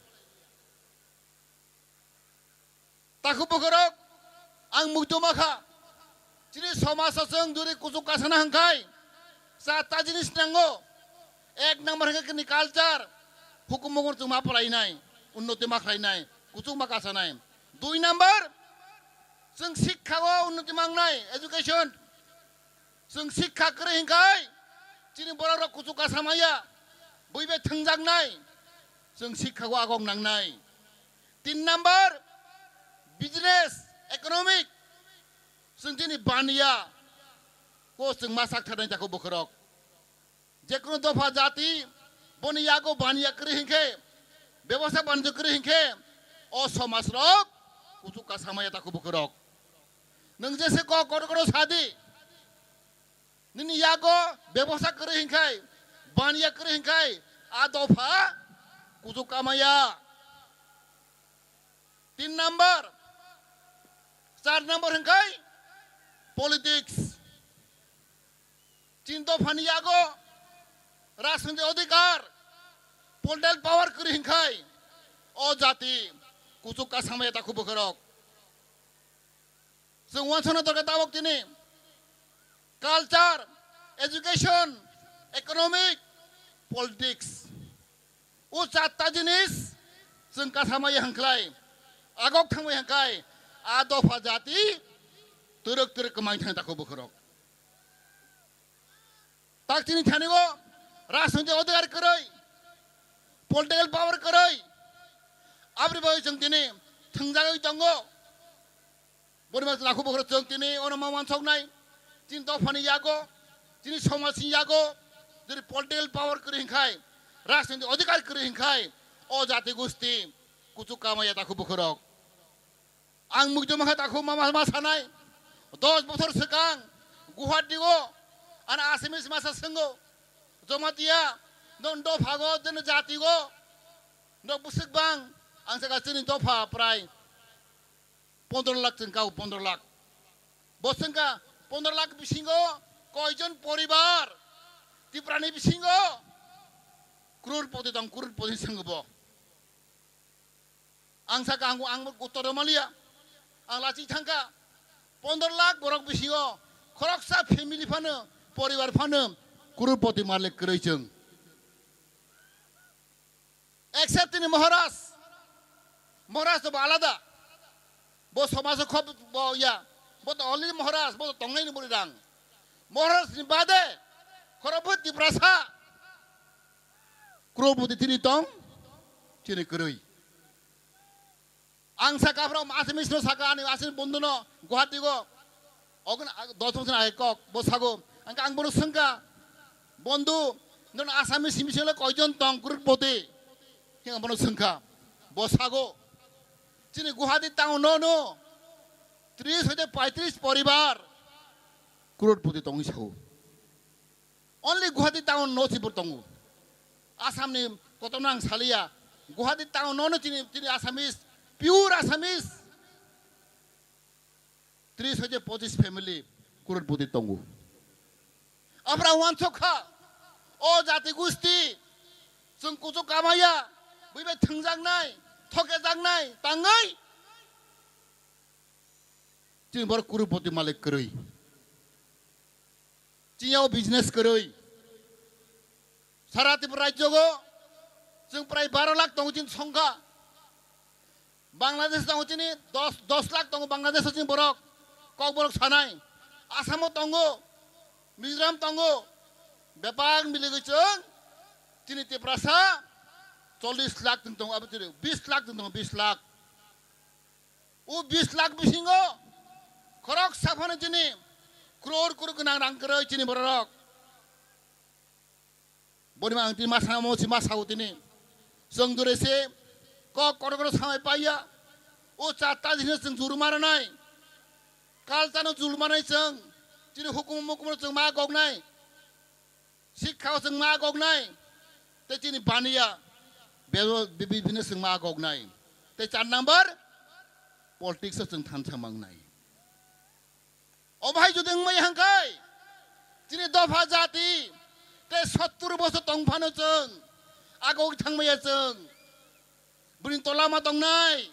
ताखौ बखरक आं मुक्त माखा जिनि समाज जों दुरि कुचुक कासाना हांखाय साता जिनिस नांगौ एक नम्बर हंखाय कल्चर हुकुम मगर जों मा फरायनाय उन्नति माखायनाय कुचुक मा कासानाय 2 नम्बर जों शिक्षाखौ उन्नति मांगनाय एजुकेशन जों शिक्षा करे हिंखाय जिनि बर कुचुक कासामाया बैबे थंजागनाय जों शिक्षाखौ आगम नांनाय 3 नम्बर बिजनेस इकोनॉमिक जों दिनै बानिया को जों मा साखथारनाय ताखौ बखरक जेकुनु दफा जाति बनियाको बानिया करे हिंखे व्यवसाय बानिज्य करे हिंखे अ समाज रक कुचुक कासामाया ताखौ बखरक नों जेसे क करो सादी निनि याको व्यवसाय करे हिंखाय बानिया करे हिंखाय आ दफा कुचुक कामाया 3 नम्बर 4 नम्बर हंखाय पॉलिटिक्स चिंतो फानियागो राजनीतिक अधिकार पॉलिटिकल पावर करे हिंखाय ओ जाति कुचुक कासामाया ताखौ बखरक जों वानसना दरकार ताबक दिनै कल्चर एजुकेशन इकोनॉमिक पॉलिटिक्स ओ 4टा जिनिस जों कासामाया हांख्लाय आगक थांबाय हांखाय आ दफा जाति तरक तरक कमाय थां ताखौ बखरक ताकतिनि थानिगो राजनीतिक अधिकार करै पॉलिटिकल पावर करै आब्रिबाय जों दिनै थंजागै दंगो बोरमा लाखौ बखरक जों दिनै अनमा मानसावनाय tin dofani yago tin somasin yago jadi political power kering khai राजनीतिक अधिकार kering khai o jati gusti kucu kamaya taku bukhorok ang mugjo maha taku mama sanai 10 বছর sekarang guwahati go ana asimis masa sengo jomatia non do phago den jati go no busik bang ang saka chini do pha prai 15 lakh chengkau 15 lakh bosengka 15 lakh bisingo koijon poribar tiprani bisingo crorpoti dong crorpoti sengbo ang saka ang utara malia ang laci thangka 15 lakh borok bisingo khoroksa family phano poribar phano crorpoti malik kroijeng except ini Maharaj to alada bo samaj khop bo ya bo to only Maharaj bo tongai ni buridang Maharaj ni bade khorobut di prasa krobut tini tong tini kroi angsa kapra asimis no saka ani asin bondono guhati go ogun 10 বছর আগে cock bo sago angka ang bono sengka bondu non asamis simisele koijon tong kroboti yang bono sengka bo sago Sini Guwahati tahun nono 30 hingga 35 poribar crorepoti tongi sahu. Only Guwahati tahun no sibur tongu. Asam ni kotonang salia. Guwahati tahun nono sini Asamis pure Asamis 30 hingga 35 family crorepoti tongu. Apra wan sokha o jati gusti sung kucu kamaya bibe tengjang nai thoke jangnai tangai tin bor crorepoti malik kroi ciao business kroi sara Tripura rajyo go jeng prai 12 lakh tong chin songkha Bangladesh tong chini 10 lakh tong Bangladesh chin borok kok borok sanai Asamo tongo Mizoram tongo bepang milige cheng chini Tripura sa 40 lakh tentang apa tu 20 lakh tentang 20 lakh u 20 lakh bisingo korok saphane jini crore kenang rang kroi chini borok boni mang ti masa mo si masa utini song dure se ko korok samai paya u chata jini seng juru maranai kal tano juru maranai seng chini hukum seng ma gok nai sikhao seng ma gok nai te chini bania Bibina sing ma gog nai. Te 4 number politics sing than samang nai. O bhai judeng mai hangkai. Chini dofa jati te 70 বছর tong phano cheng. Agog thang mai cheng. Burin tola ma tong nai.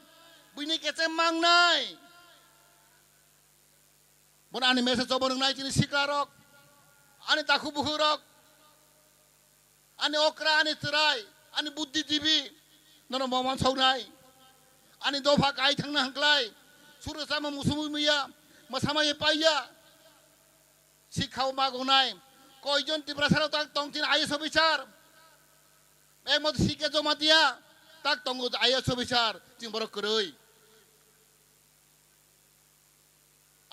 Buini kece mang nai. Bon ani message obong nai chini sikarok. Ani taku buhurok. Ani okra ani cerai. Ani buddhijibi nono maman saunai ani dofa kai thangna hanglai suru sama musumumiya masama ye paya sikhau magonai koijon Tripura sara tak tongtin IAS officer emot sike jomatia tak tongu IAS officer ting borok kroi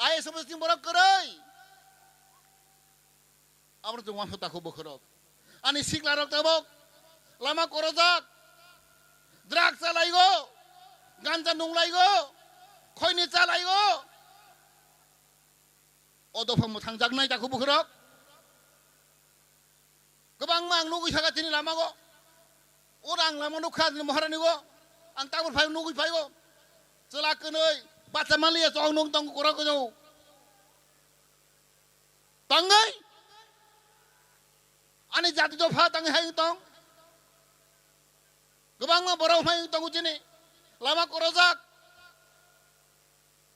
IAS officer ting borok kroi amro jongwan hota ko bokhorok ani siklarok tabok lama korojak drugs chalaigo ganja nunglaigo khoini chalaigo odofam thangjak taku bukhorok gobang mang nugui saga tini lamago orang lama nukha maharani go ang tabur phai nugui phai go chelak kenoi bacha malia chong nung tong korok jo tangai ani jati dofa tangai hai tong Gobang ma borok mai tong chini lama korojak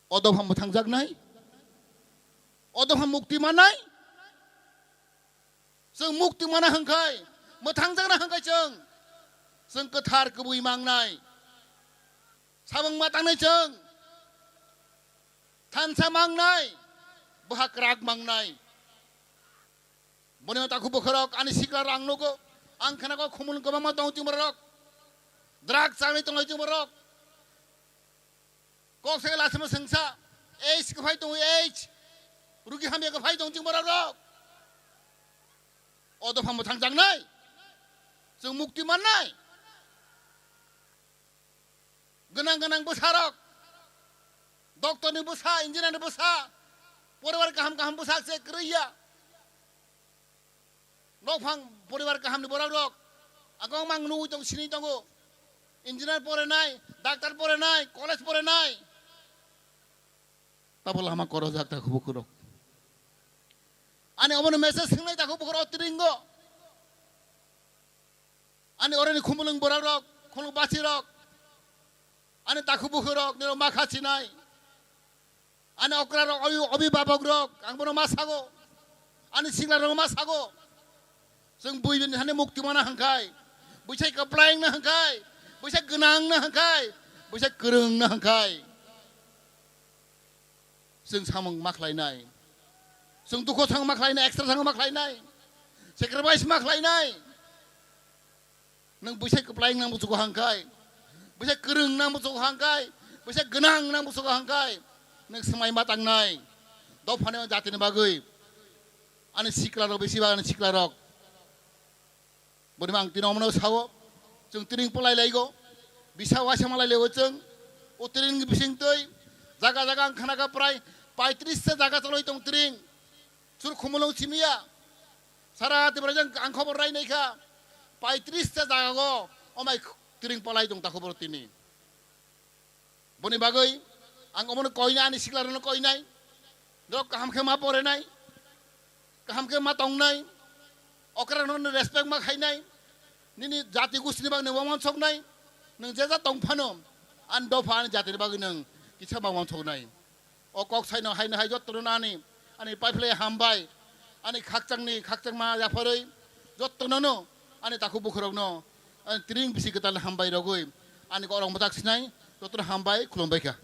odofam thangjak nai odofam mukti manai seng mukti mana hangkai thangjak na hangkai cheng seng kethar kebui mangnai sabang matangnai cheng thansa mangnai bahak rak mangnai boni taku bokhorok ani siklar angno ko angkhana ko khumul gobang ma tong timorok drug chalai tong laitu borok kok se lasma sengsa age ko phai tong age rugi hamya ka phai dong jing borok rok odo phang thang jang nai जों मुक्ति मोननाय गोनां गोनां बोसारक डक्टरनि बोसा इन्जिनियारनि बोसा परिवार गाहाम गाहाम बोसा से करैया नफां परिवार गाहामनि बराव रक आगं मां नु दं सिनि दङ इन्जिनियार फरायनाय डाक्टर फरायनाय कलेज फरायनाय ताबो लामा कर जाक ताखौ बखरो आने अमन मेसेज सोंनाय ताखौ बखरो तिरिंगो आने ओरैनो खुमलुं बराव रक खुमलुं बासि रक आने ताखौ बखरो नेरो माखासिनाय आने अक्रा रक अभिभावक रक आंबो मा सागो आने सिंगला रक मा सागो जों बयबो हाने मुक्ति मोना हांखाय बैसाय कप्लायं ना हांखाय बैसाय गोनां ना हांखाय बैसाय गोरों ना हांखाय जों सामं माखलायनाय जों दुखु थां माखलायनाय एक्सट्रा थां माखलायनाय सेक्रिफाइस माखलायनाय नों बैसाय कप्लायं ना बुस्थुखौ हांखाय बैसाय गोरों ना बुस्थुखौ हांखाय बैसाय गोनां ना बुस्थुखौ हांखाय नों समाय मा तांनाय दाव फानायाव जातिनि बागै आने सिक्ला रक बेसेबा आने सिक्ला रक बोरमा आं तिनाव मनाव सावो जों तिरिं पलाय लायगो बिसा वासे मालाय लेवो जों ओ तिरिं बिसिं तै जागा जागा आं खानागा प्राय 35 से जागा चलय दं तिरिं सुर खुमलौ सिमिया सारा तिब्रा जों आं खबर रायनायखा 35 से जागा गो अमाय तिरिं पलाय दं ताखौ बरतिनि बनि बागै आं अमन कयना आनि सिक्लारनो कयनाय दक कामखे मा परेनाय कामखे मा तंनाय अकरानो रेसपेक्ट मा खायनाय निनि जाति गुस्नि बाग नों मान सकनाय नों जेजा तंफानो आन दफान जातिनि बाग नों किसा बावन सकनाय अ कक साइनो हायनो हाय जत्तरनानि आनि पाइफले हामबाय आनि खाकचां मा जाफरै जत्तरनो आनि ताखौ बुखरगनो तिरिं बिसि गताल हामबाय रगै आनि गरम मताक सिनाय जत्तर हामबाय खुलुमबायखा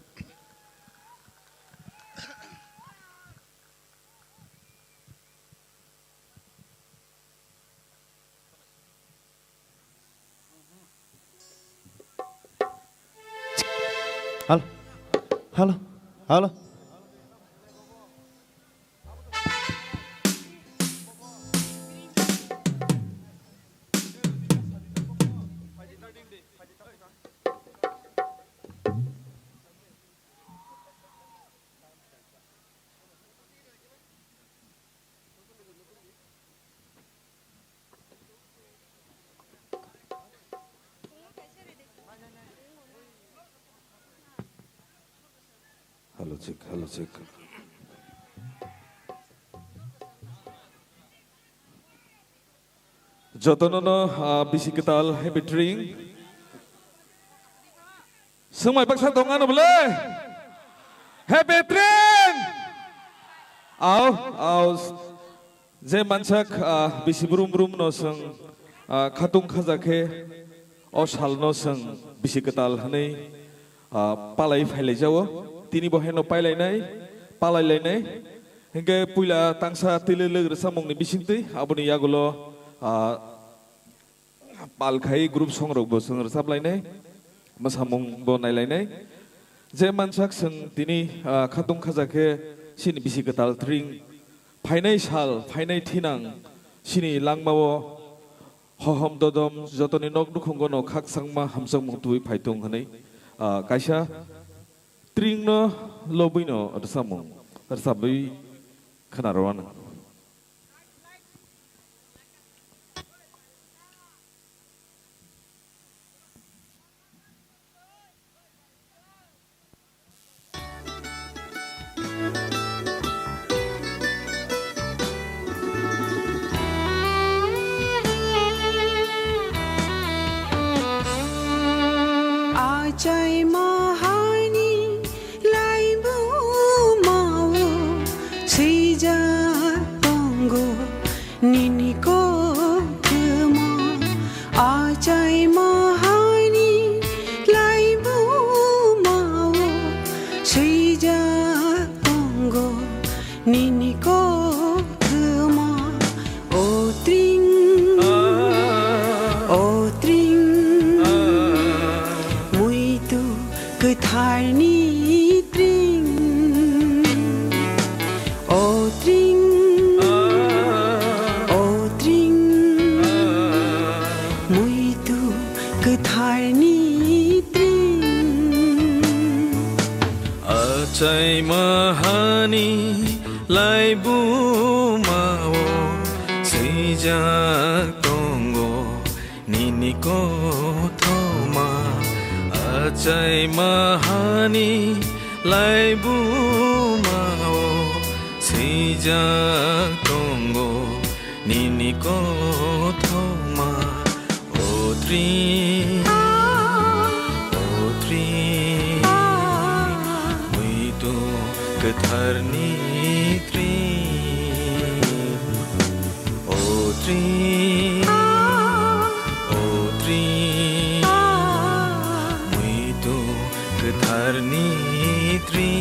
Halo, halo, halo. Halo cek. Jotonono bisi ketal happy drink. Semua paksa tongan boleh. Happy drink. Aw je mansak bisi burum no seng khatung khajake o sal no seng bisi ketal hanai palai failai jawo. Tini boheno palai lainai hingga puila tangsa tilele samong ni bisingti abuni yagulo palkai grup songrok bo songr saplainai masamong bo nailainai je mansak seng tini khatung khajake sini bisi ketal tring phainai sal phainai thinang sini langmawo hohom dodom jotoni nok dukhongono khak sangma hamsang mongtui phaitung hanai kaisa Tring no lobby no ada samung, ada sabi kenarawan. Ajai mahani lai bu mau si jar mao seijak tonggo nini ko thoma achai mahani laibu mao seijak tonggo nini ko thoma otri muitu ketharni tri otri muitu ketharni tri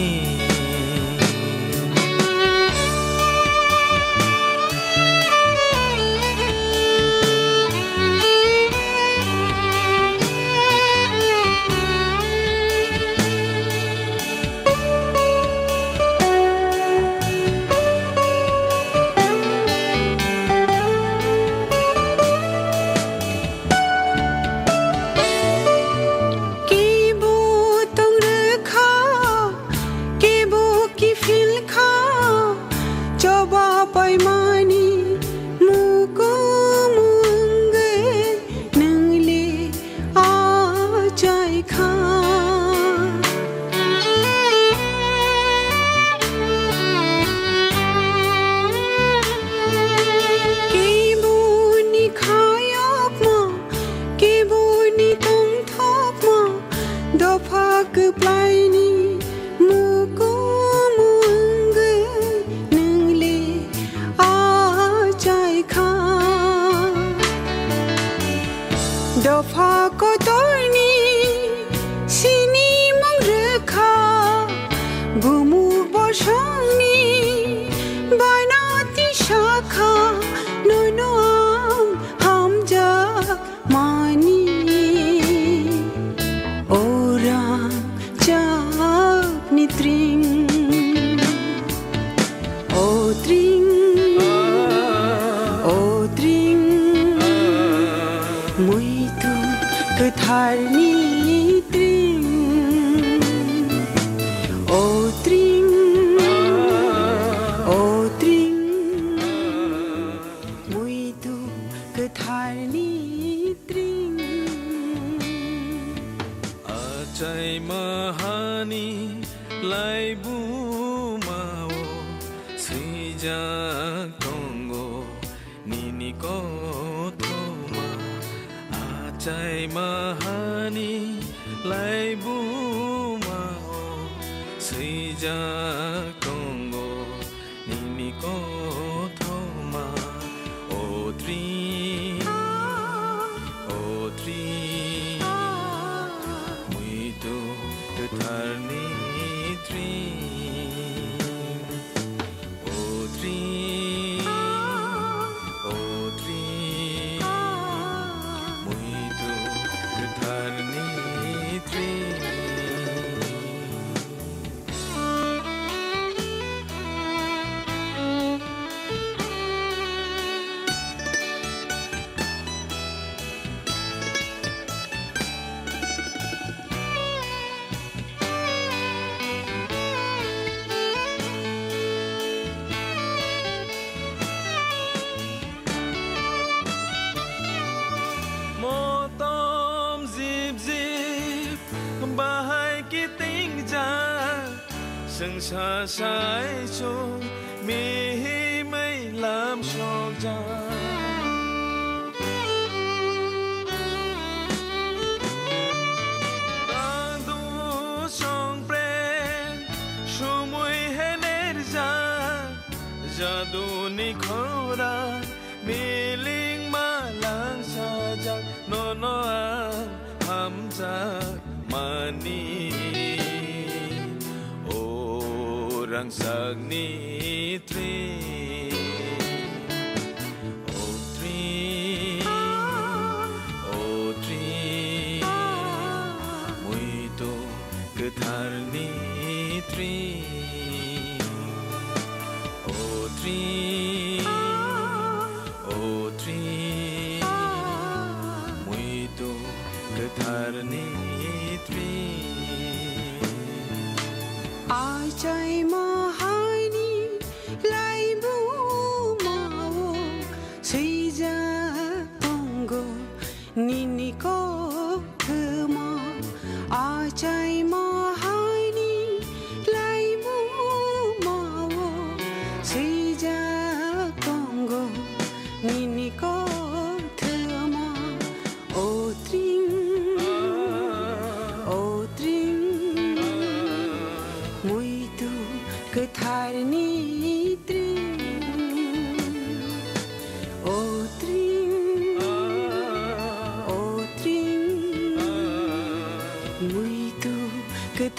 sai cho mi mây làm cho ra đang du song pren su mui hener ja du ni khora mi ling ma lang sa jak no no ham ja mani Rang sagni tri muito ketharni tri muito ketharni tri ai chạy mà hai đi lại bu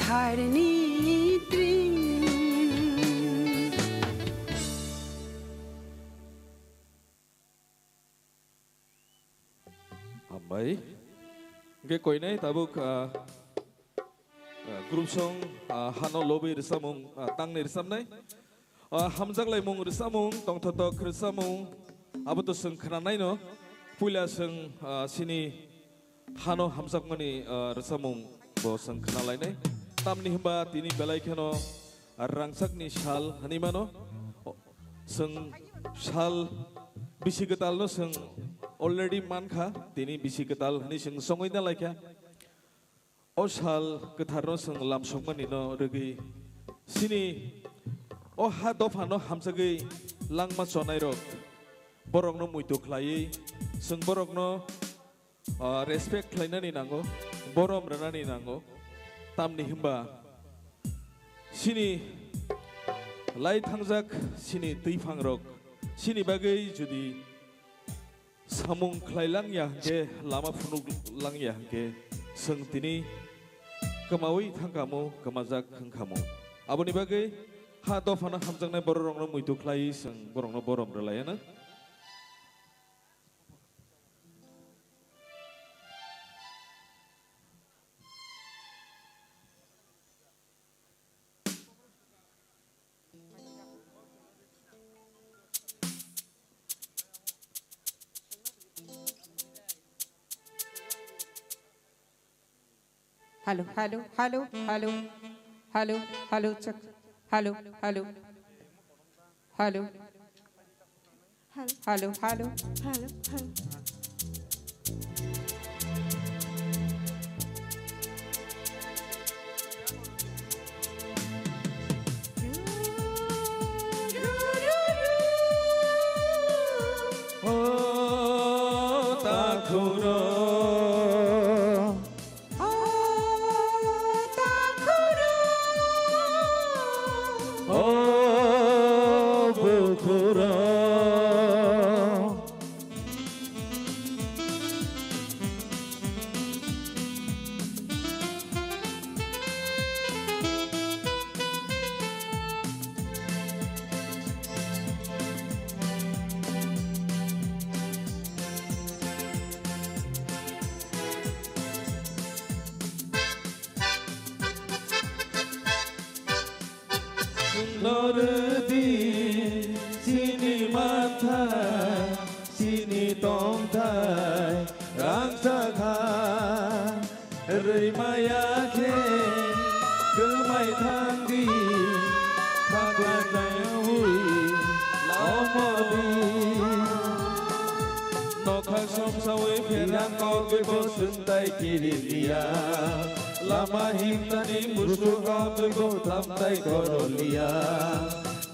hai ni tring Ambai ge koinai tabuk group song hano lobby risamung tangni risamnai hamjak lai mung risamung tong thoto krisamung abuto sung khananai no puila sung sini hano hamjak mani risamung bo sung khanalai nai tamni himba tini belai khano rangsakni shal hanimano sung shal bisi getal no sung already mankha tini bisi getal hani sung songoi na laikya o shal getharno sung lam songmani no regi sini o ha dofano hamsagi langma chonai rok borok no muito khlai sung borok no respect khlainani nango borom ranani nango tamni himba sini lai thangjak sini tuifang rok sini bagai judi samung khlailang ya ke lama phunuk lang ya ke sung tini kamawi thangkamu kamajak khangkamu aboni bagai ha dofana hamjangnai borok no muito khlai sung borok no borom relayana Hello, hello, hello, hello, hello, hello, check. Hello, hello, hello, hello, hello, hello, hello. Oh, takuro. Nordi sini mata sini tongtai rangsaka rimaya ke kemai thangdi thaklanai hui laumodi nokha somsawe pherang koge bosuntai kirilia lama himtani musuham go tamtai korolia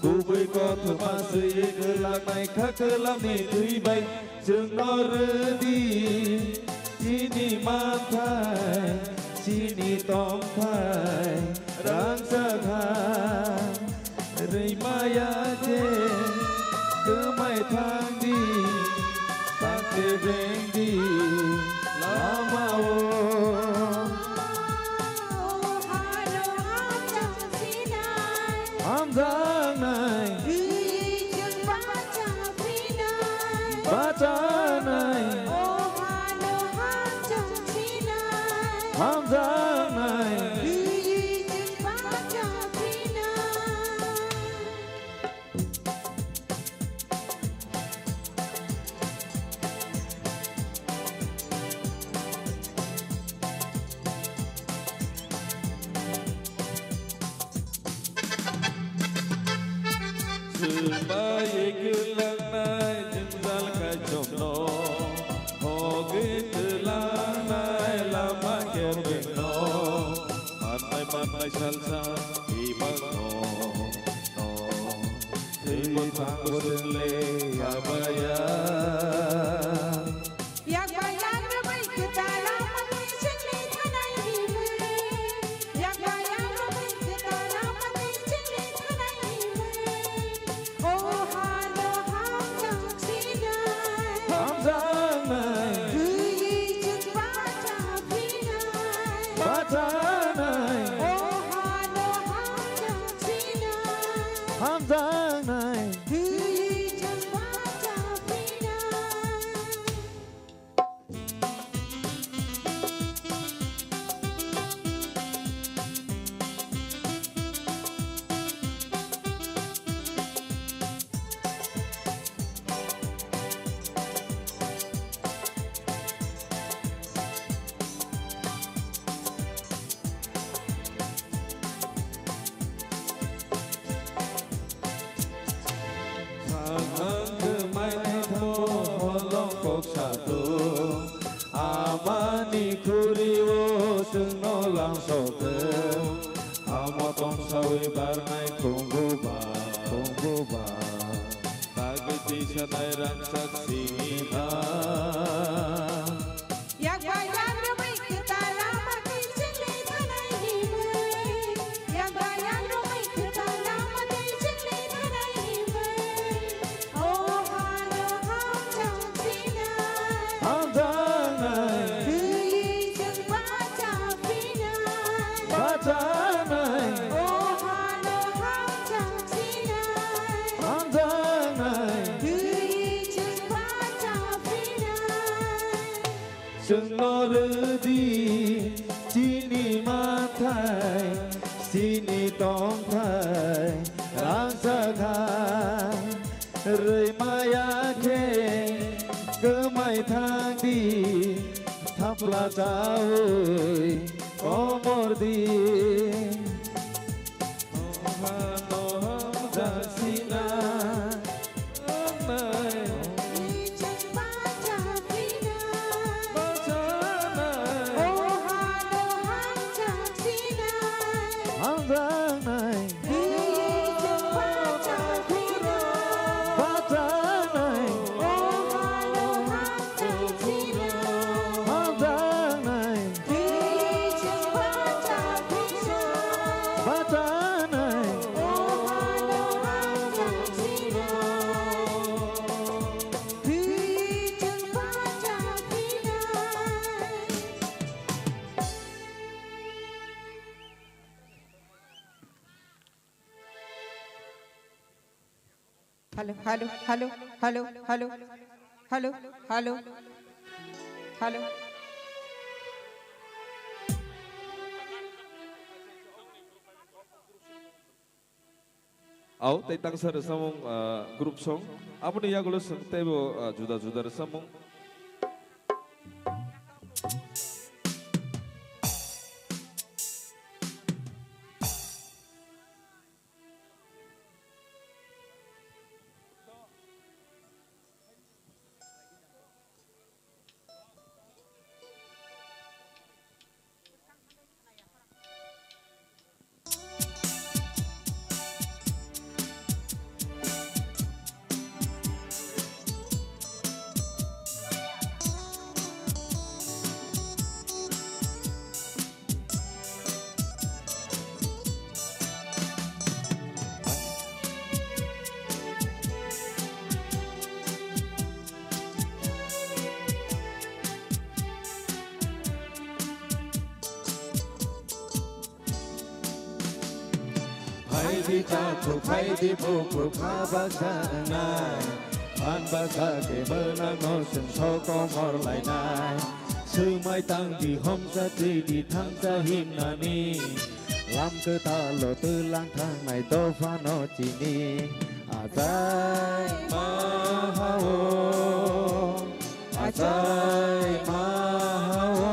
kubui koth masui gelaknai khakelamni tuibai jeung nordi sini mathai sini tongthai rangsakha reimaya je kemai thangdi takte bengdi lamao Hamzang nai baca nai Hamzang nai Sebaik gelang nai jengzal kacom no Hoge telang nai lama kerbeng no Mantai salsa ibang no Ribut panggosen le abaya Yak bayang ramai kita lama tinggal di tanah ini Yak bayang ramai kita lama tinggal di tanah ini Oh halo hamzang sinai Hamzang nai Kuyi juk baca pinai baca nai Oh kok satu amani kuriwo sengno langsung ke amotong sawi barnai konggo ba bageti sanai rangsak sini yak bayang rumai kita lama kicili tanai himai yak bayang rumai kita lama kicili tanai himai oh halo ham chang sina andanai kui jeng baca pina bacanai oh halo ham chang sina andanai kui jeng baca pina sengno redi sini matai sini tong thai rasakan remaya ke kemai thang di thapla jauh omor di jasina Hello. Au tay tang sar samung group song apni ya gulo sung tebo juda juda samung Di jatuh pai di buku kabasanai An basa ke benang nosen sokomor lainai Semai tang di hom sati di thang sahim nani Lam ke talo telang thang nai tofano cini Azai mahawo Azai mahawo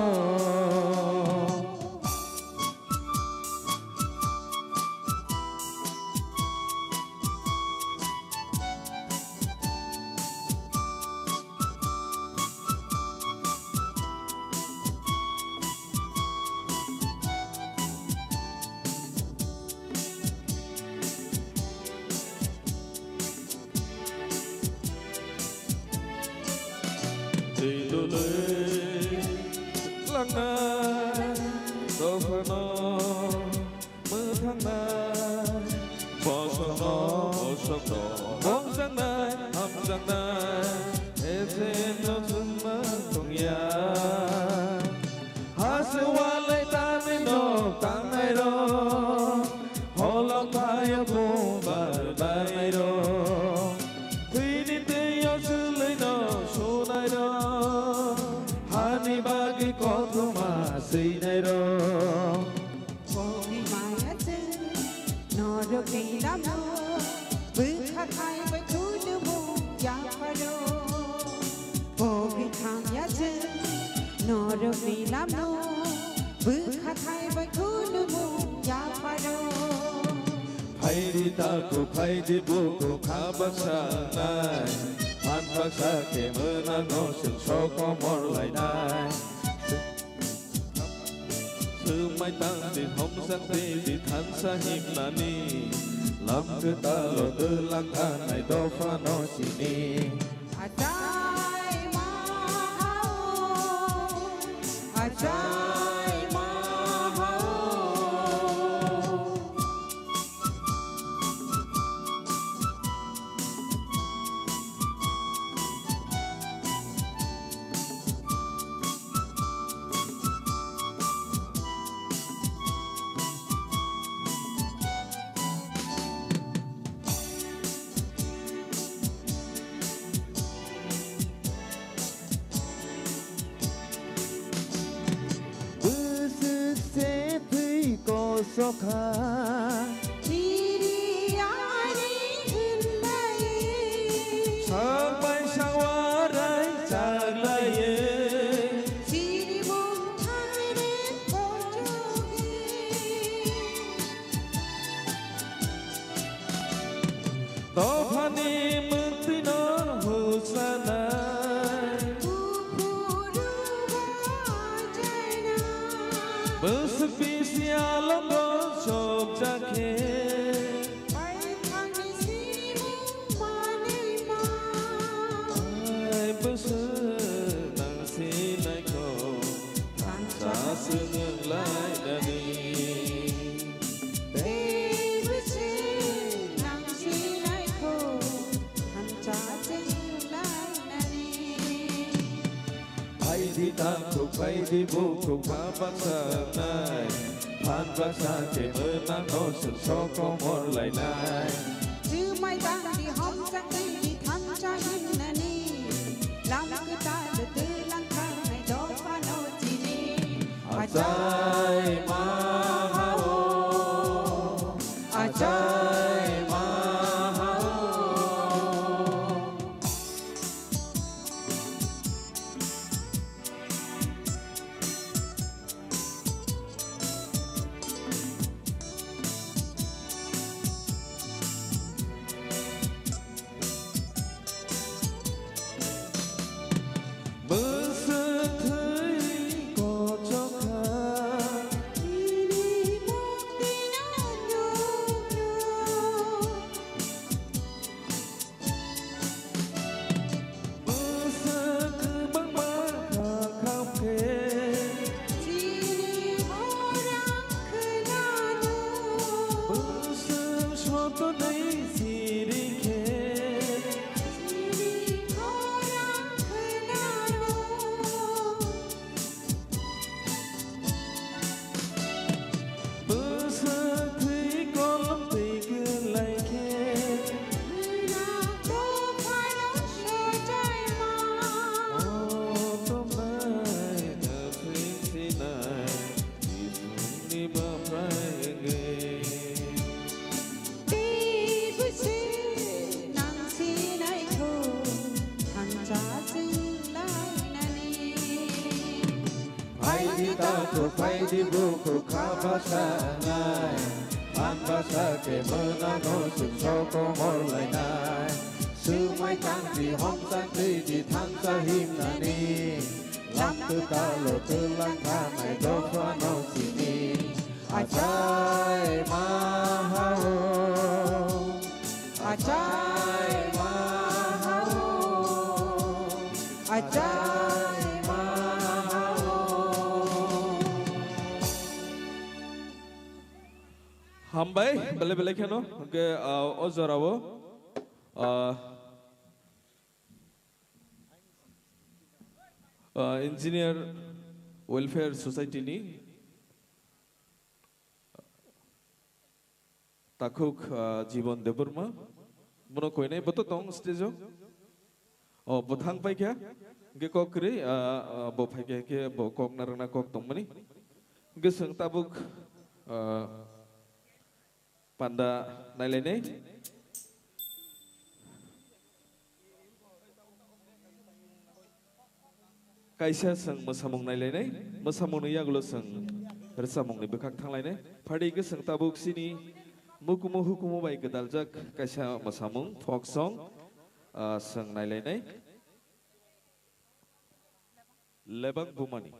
Pai di buku kabasanai An sake menango sừng so có mor lại đai sư mai tăng thì hồng sang thì than sa him nani làm cứ ta lo tư lang ta này đâu pha nó chỉ đi Ajay Mahao, Ajay Mahao. Sokha Diri ani hillai sang bay sang hoa rai chàng lai ye Diri mong thare pojogi to phani mukti no husana Puru vajana bus pisialam go sob jakhe Pai thani simu mane ma ai bus nang si nai ko sa sung lai dani Devse nang silai ko Hancha cheng lai nani ai đi tam thuộc bay đi vô cùng phá bắc sa nai phan bắc sa ke mơ nang no sừng so có mor lại nai Chư mai tang di hom sang ti di tham cha hin nani Lam cứ ta de tư lang thang này đó pha no chi ni Ajay Mahao Ajay Mahao mơ sơ thấy có cho khá Ini mukti na nyo mơ sơ cứ băng băng khá khắp kê Diri orang kenanu mơ sơ cho tôi đây gì đi kê Diri orang kenanu mơ sơ thấy con lắm thì cứ lại kê Na to pha no so jai ma tôm mai nở thấy thế này thì xuống đi bờ vai nghề Devse nang silai ko Hancha cheng lai nani phải đi ta thuộc phải đi vô thuộc khá bá sa nai phan bá sa ke mơ na no sừng so có mor lại nai sư mai tăng thì hom sang thì than sa him nani lam tư ta lo tư lang tha này đâu pha no si ni Ajay Mahao Ajay Mahao, Ajay Mahao. Hambai, balik kan no? Ke Ozorawo, Engineer Welfare Society ni takuk জীবন দেবর্মা মনে কই নাই বতো তং স্টেজো ও বথাং পাই কে গে kokri bo phai ke bo kok narana kok tongmani ge seng tabuk panda nailene kaisa seng mosamong nailene mosamong yagulo seng resamong ni bekak thanglai phadi ge seng tabuk sini mukumu hukumu bai gedaljak kaisa mosamong folk song seng nailene Lebang Bumani.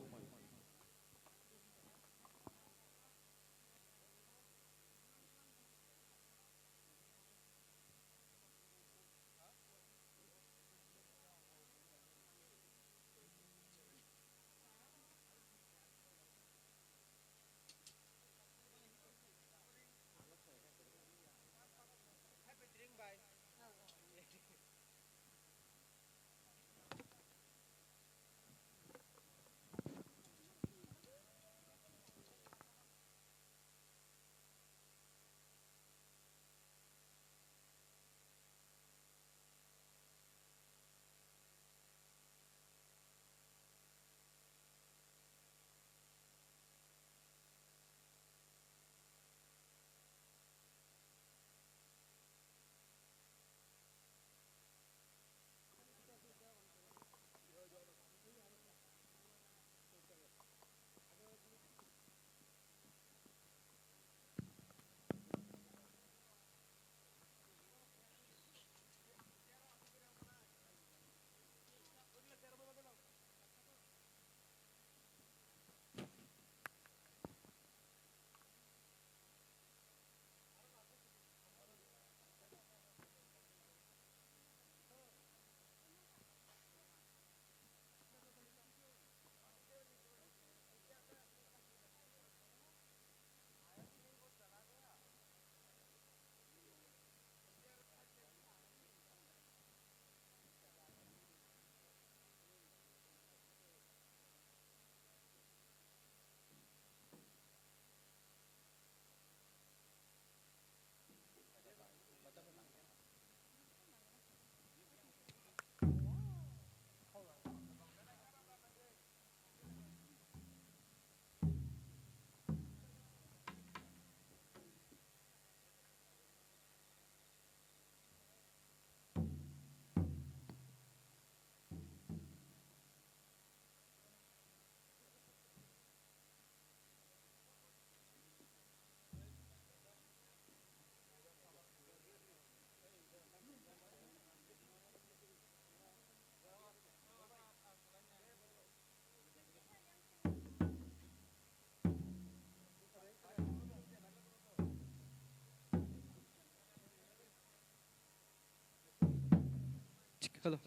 Hello.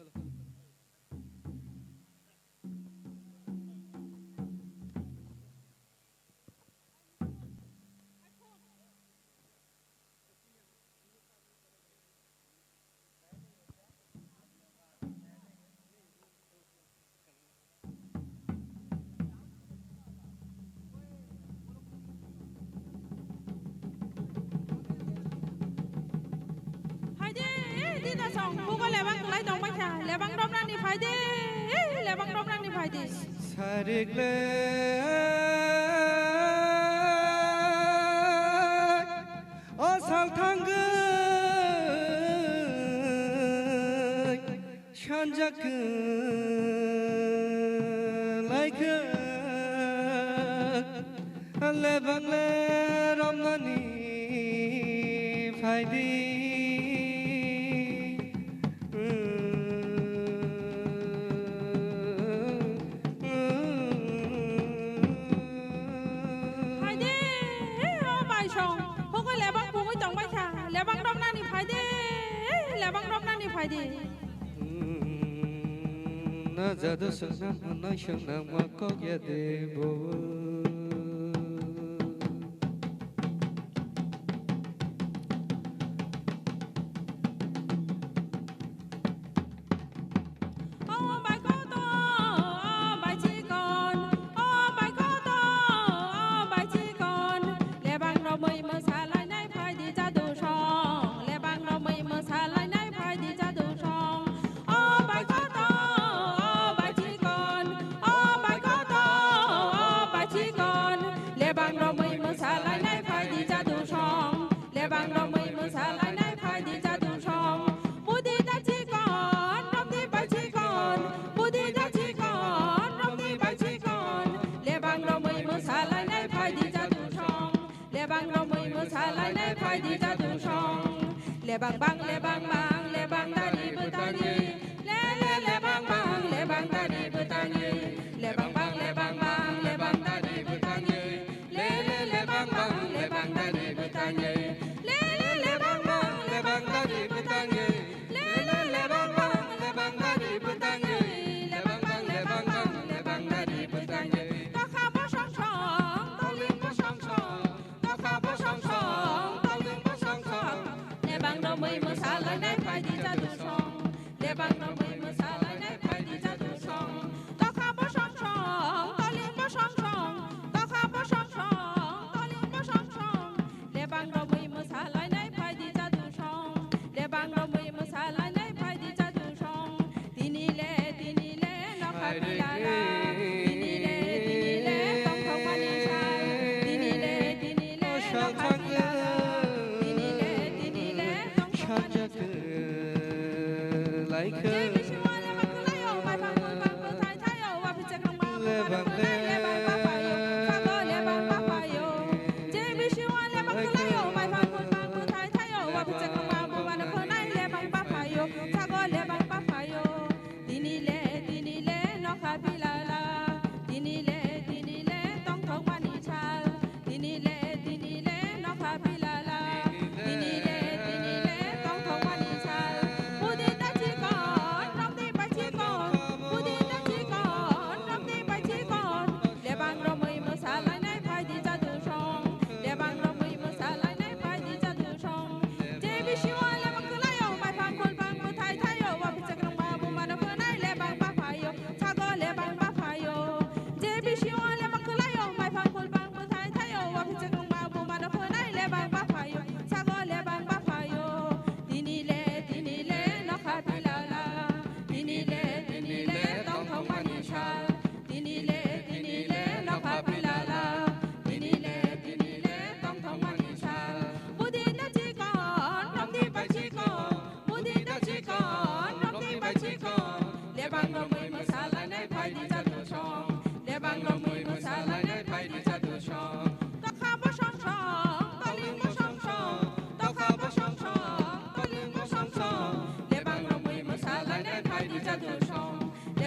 Sarikle asal tanggay shanjak like lebang le ramani faidi na zada sana na shana ma ko ya debo le bang bang le bang bang le bang dari betani le bang bang le bang dari betani le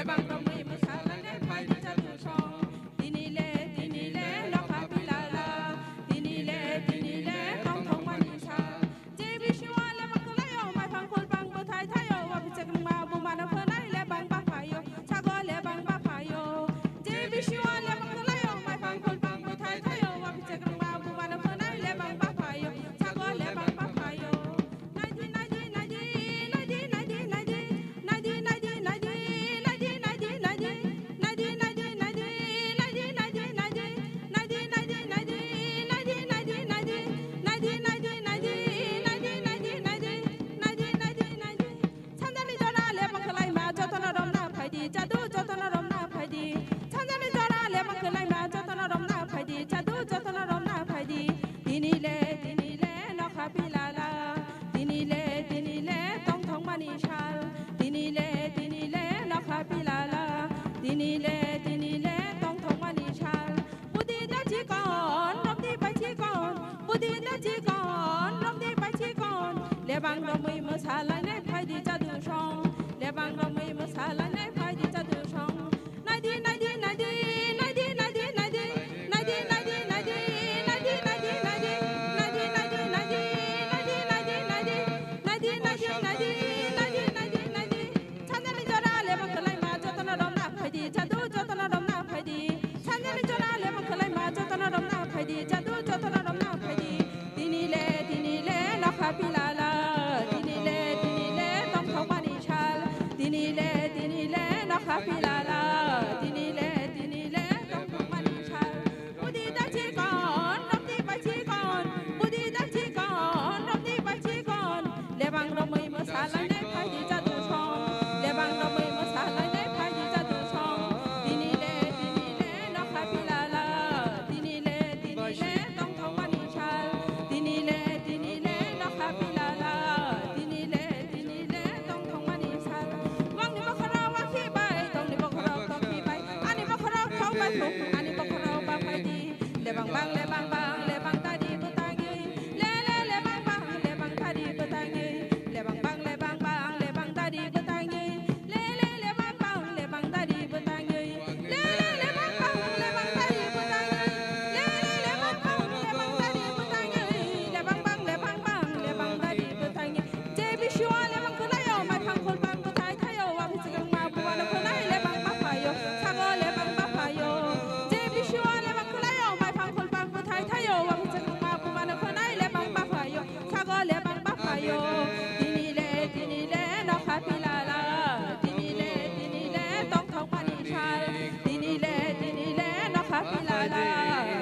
lebang ramai masalahnya pai di jatuh song dinile lokha pilala dinile tong tong manisa je bishwa lebang kelayo mai phang khul bang bu thai thayo wa bichak ma bu mana phanai lebang ba phayo chago lebang ba phayo je bishwa lebang kelayo mai phang khul bang bu thai thayo wa bichak ma bu mana phanai lebang ba phayo chago lebang ba phayo lebang ramai masalah nai pai di jadu song lebang ramai masalah nai pai di jadu song nadi chandani jora lebang kalai ma jotana rom na pai di jadu jotana rom na pai di chandani jora lebang kalai ma jotana rom na pai di jadu jotana rom na pai di dinile lokha pilala dinile lokha pilala dinile tong tong manishal budi da chi kon rom di ba chi kon budi da chi kon rom di ba chi kon lebang ramai masalah nai pai di jadu song lebang ramai masalah nai pai di jadu song dinile lokha pilala dinile tong tong manishal dinile lokha pilala dinile tong tong manishal ani bakarau ba pai di lebang tadi betangi lebang tadi betangi lebang tadi betangi lebang tadi betangi lebang tadi betangi lebang tadi betangi jebi shwa lebang kelayo mai phang khol bang betai thayo wa bichang ma bu wa kholai lebang ba phayo chago lebang ba phayo jebi shwa lebang kelayo mai phang khol bang betai thayo wa bichang ma bu wa kholai lebang ba phayo chago lebang ba phayo dinile lokha pilala dinile tong thong pani chal dinile lokha pilala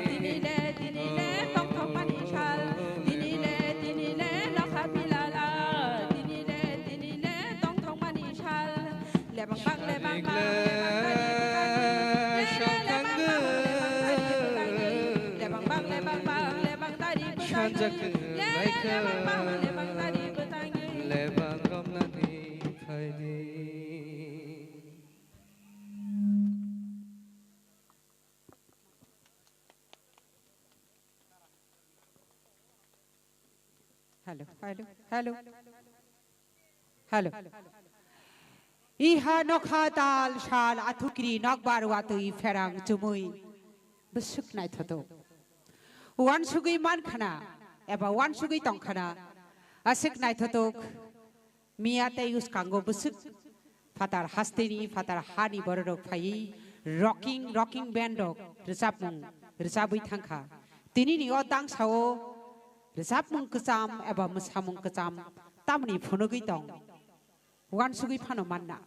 dinile tong thong pani chal dinile lokha pilala dinile tong thong pani chal lebang tadi betangi lebang tadi betangi lebang rom nani pai di Hello. Iha nokha dal shal athukri nokbar watui ferang chumui besuk nai thoto wan sugui man khana eba wan sugui tong khana asik nai thoto mia te us kango besuk fatar hasteni fatar hani borok phai rocking band dok rizabui thangkha tini ni odang sao rizabmung kecham eba musamung kecham tamni phonogui tong wan sugui phano manna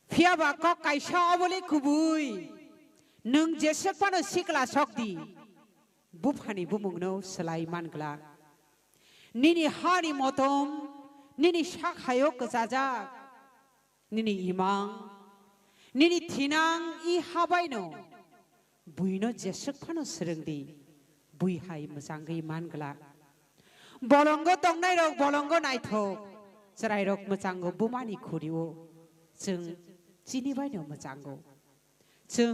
phiaba kok kaisa obole kubui nung jesek pano sikla sokdi bufani bumungno selai mangla nini hari motom nini shak hayo kezaja nini imang nini thinang I habaino buino jesek pano serengdi bui hai musanggi mangla bolongo tongnai rok bolongo naithok serai rok musango bumani khuriwo जों चिनि बायनो मोजांगौ जों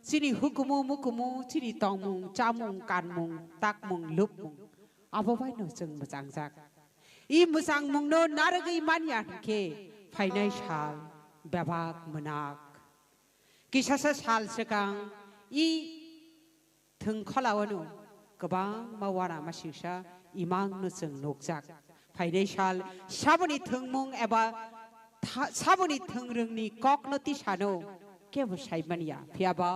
चिनि हुकुमु मुकुमु चिनि तंमुं चामुं कानमुं ताकमुं लुपमुं आबो बायनो जों मोजां जाग इ मोजां मुंनो नारगै मानिया के फाइनाय साल बेबाक मनाक किसासे साल सिगां इ थोंखलावनो गोबां मावाना मासिंसा इमांनो जों नोकजाक फाइनाय साल साबनि थोंमुं एबा साबनि थोंरोंनि ककनति सानो केबो साइमानिया फियाबा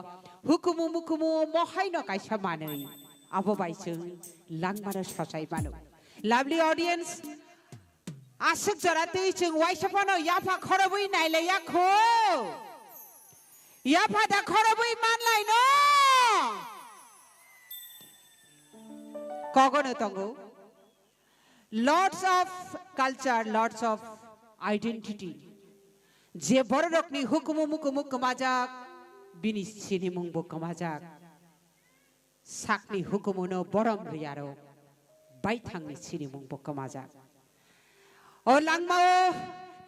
हुकुमु मुकुमु महायनो कायसा मानै आबो बायजों लांमानो ससाय मानो लाभली ऑडियंस आसुक जरातै जों वाइसफानो याफा खरबै नायलायाखो याफा दा खरबै मानलाय न कगनो तंगो lots of culture lots of identity जे बररकनि हुकुमु मुकुमु कमाजाक बिनि सिनिमुंबो कमाजाक साकनि हुकुमुनो बरम रियारो बायथांनि सिनिमुंबो कमाजाक ओ लांमाओ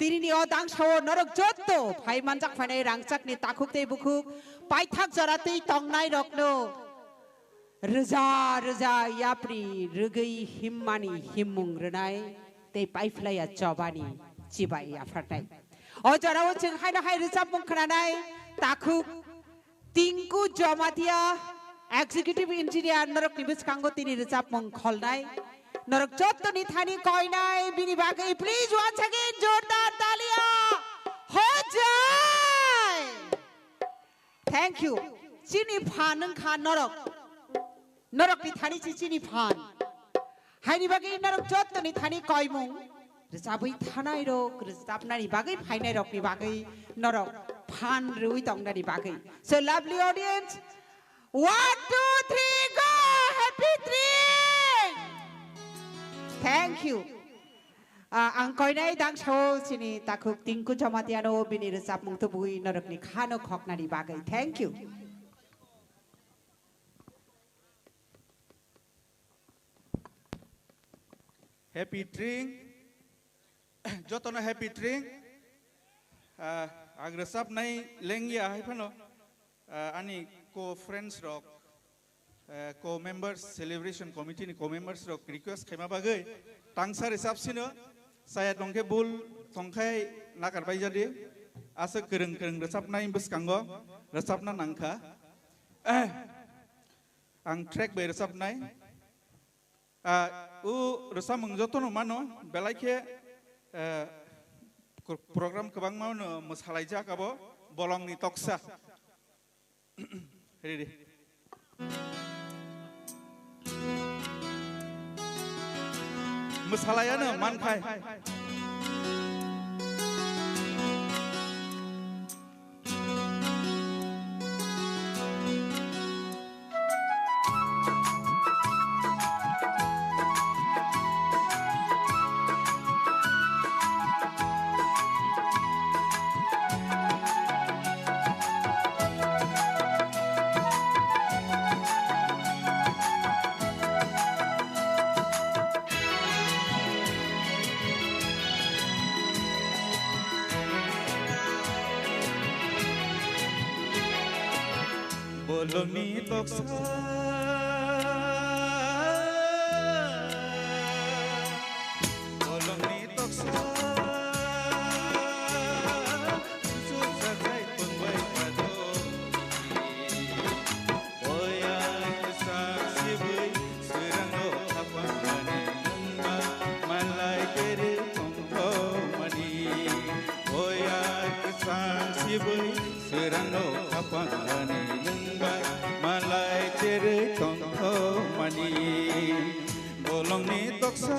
तिरिनि ओ दांसाओ नरक जत्तो फाइ मानजाक फाइनाय रांचाकनि ताखुकते बुखुक पाइथाक जरातै तंनाय रकनो रजा रजा याप्रि रुगै हिम्मानि हिम्मुं रनाय ते पाइफ्लाया जबानि चिबाय याफारनाय अजराव जों हायना हाय रोजाब मुंखनानाय ताखु तिंकु जमातिया एग्जीक्यूटिव इंजीनियर नरक निबिस कांगो तिनि रोजाब मुं खलनाय नरक जत्तनि थानि कयनाय बिनि बागै प्लीज वन्स अगेन जोरदार तालिया हो जाय थैंक यू चिनि फानन खा नरक नरक नि थानि चिनि फान हायनि बागै नरक जत्तनि थानि कयमुं रोजाबै थानाय रक रोजाबनानि बागै फाइनाय रकनि बागै नरक फान रुइ तंनानि बागै so lovely audience 1 2 3 go happy 3 thank you आं कयनाय दांसाओ सिनि ताखुक तिंकु जमातियानो बिनि रोजाब मुंतो बुइ नरकनि खानो खकनानि बागै थैंक यू हैप्पी ड्रिंक जतनो हैप्पी ड्रिंक आग्रसाब नाय लेंगिया हाइफानो आनी को फ्रेंड्स रक को मेंबर्स सेलिब्रेशन कमिटी नि को मेंबर्स रक रिक्वेस्ट खाइमा बागै तांसा रिसाबसिनो साया दंखे बुल थंखाय नागारबाय जादि आसे गोरों गोरों रोजाबनाय बसकांगो रोजाबना नांखा आं ट्रेक बे रोजाबनाय उ रोसा मंजतनो मानो बेलाइखे program kebang mau no masalai jak abo bolong ni toksa ready masalaya no mankai bolongi toksa bolongi toksa susah kai pengbai kado oya kesak sibui serangno apangane lamba malai tere tongko mani oya kesak sibui serangno apangane malai tere tongko mani bolong ni toksa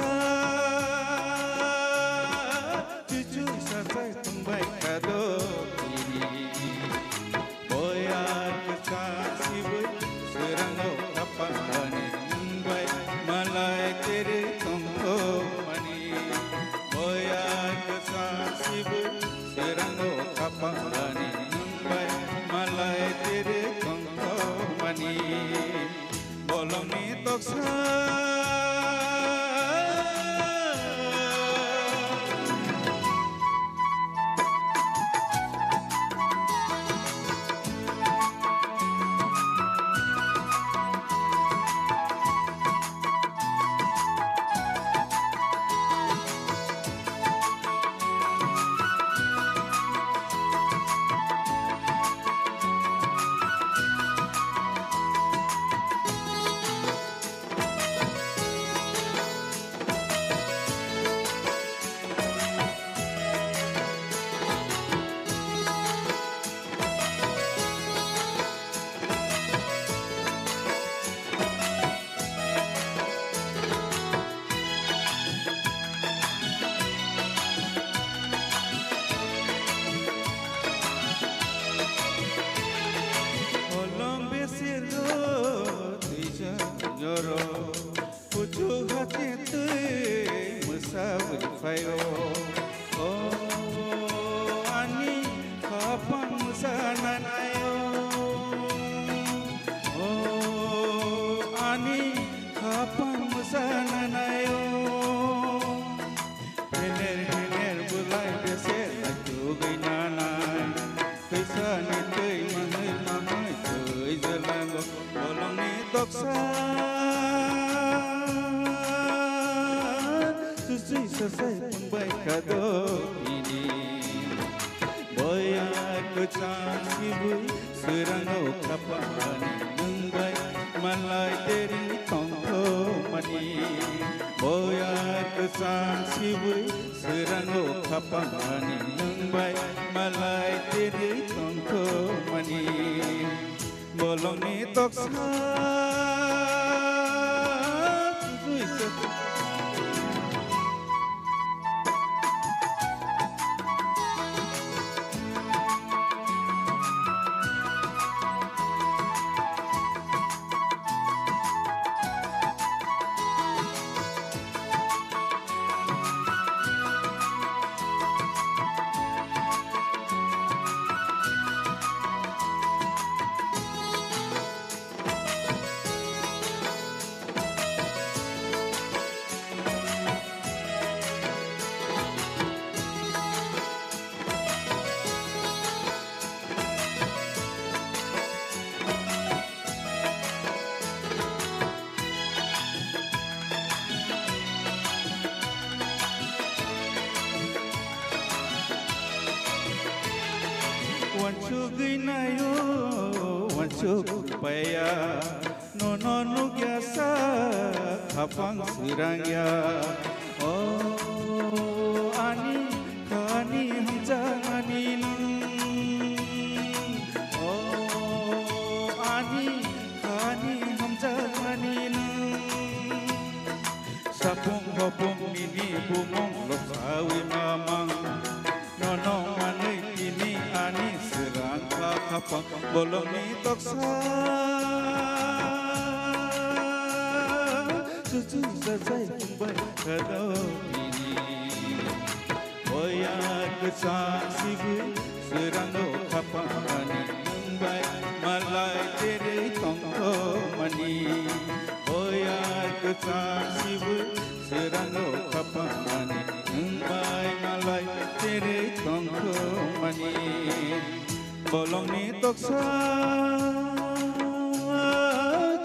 cucu sasai tungbai kado ini boyar kesasi boy serangno kapani mumbai malai tere tongko mani boyar kesasi boy serangno kapani mumbai malai tere mani bolong ni toksa कैसानि तै महै महै तै जलांगो bolongni toksa susui sasai pungbai kado ini boya kecang sibui serangau kapani nungbai malai teri tongko mani boya kecang sibui serangau kapani nungbai malai teri tongko mani bolongni toksa susui sasai Paya nono nugyasa kapang surangya oh ani kani hamjani oh ani kani hamjani sapung hopung nini bumong losawi mamang nono manai ini ani serang kapang bolongi toksa susu sasai kumbai kado ini boya kesang sibu serangno kapani mumbai malai tere tongko mani boya kesang sibu serangno kapani mumbai malai tere tongko mani bolongni toksa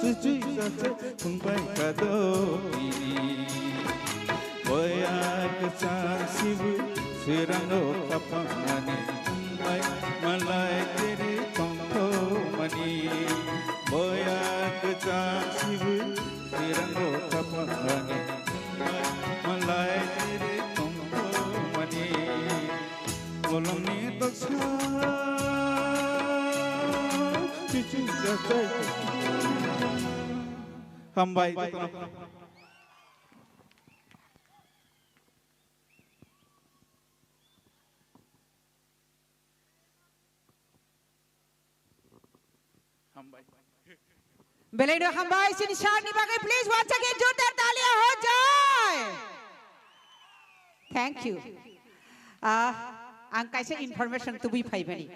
cuci saja pungbai kado ini boya kesang sibu serangno kapani mumbai malai tere tongko mani boya kesang sibu serangno kapani mumbai malai tere tongko mani bolongni toksa Hambai Belaido Hambai sini shot ni bagai please once again जोरदार तालियां हो जाए. Thank you. Ang kaisa information tubi phai bani.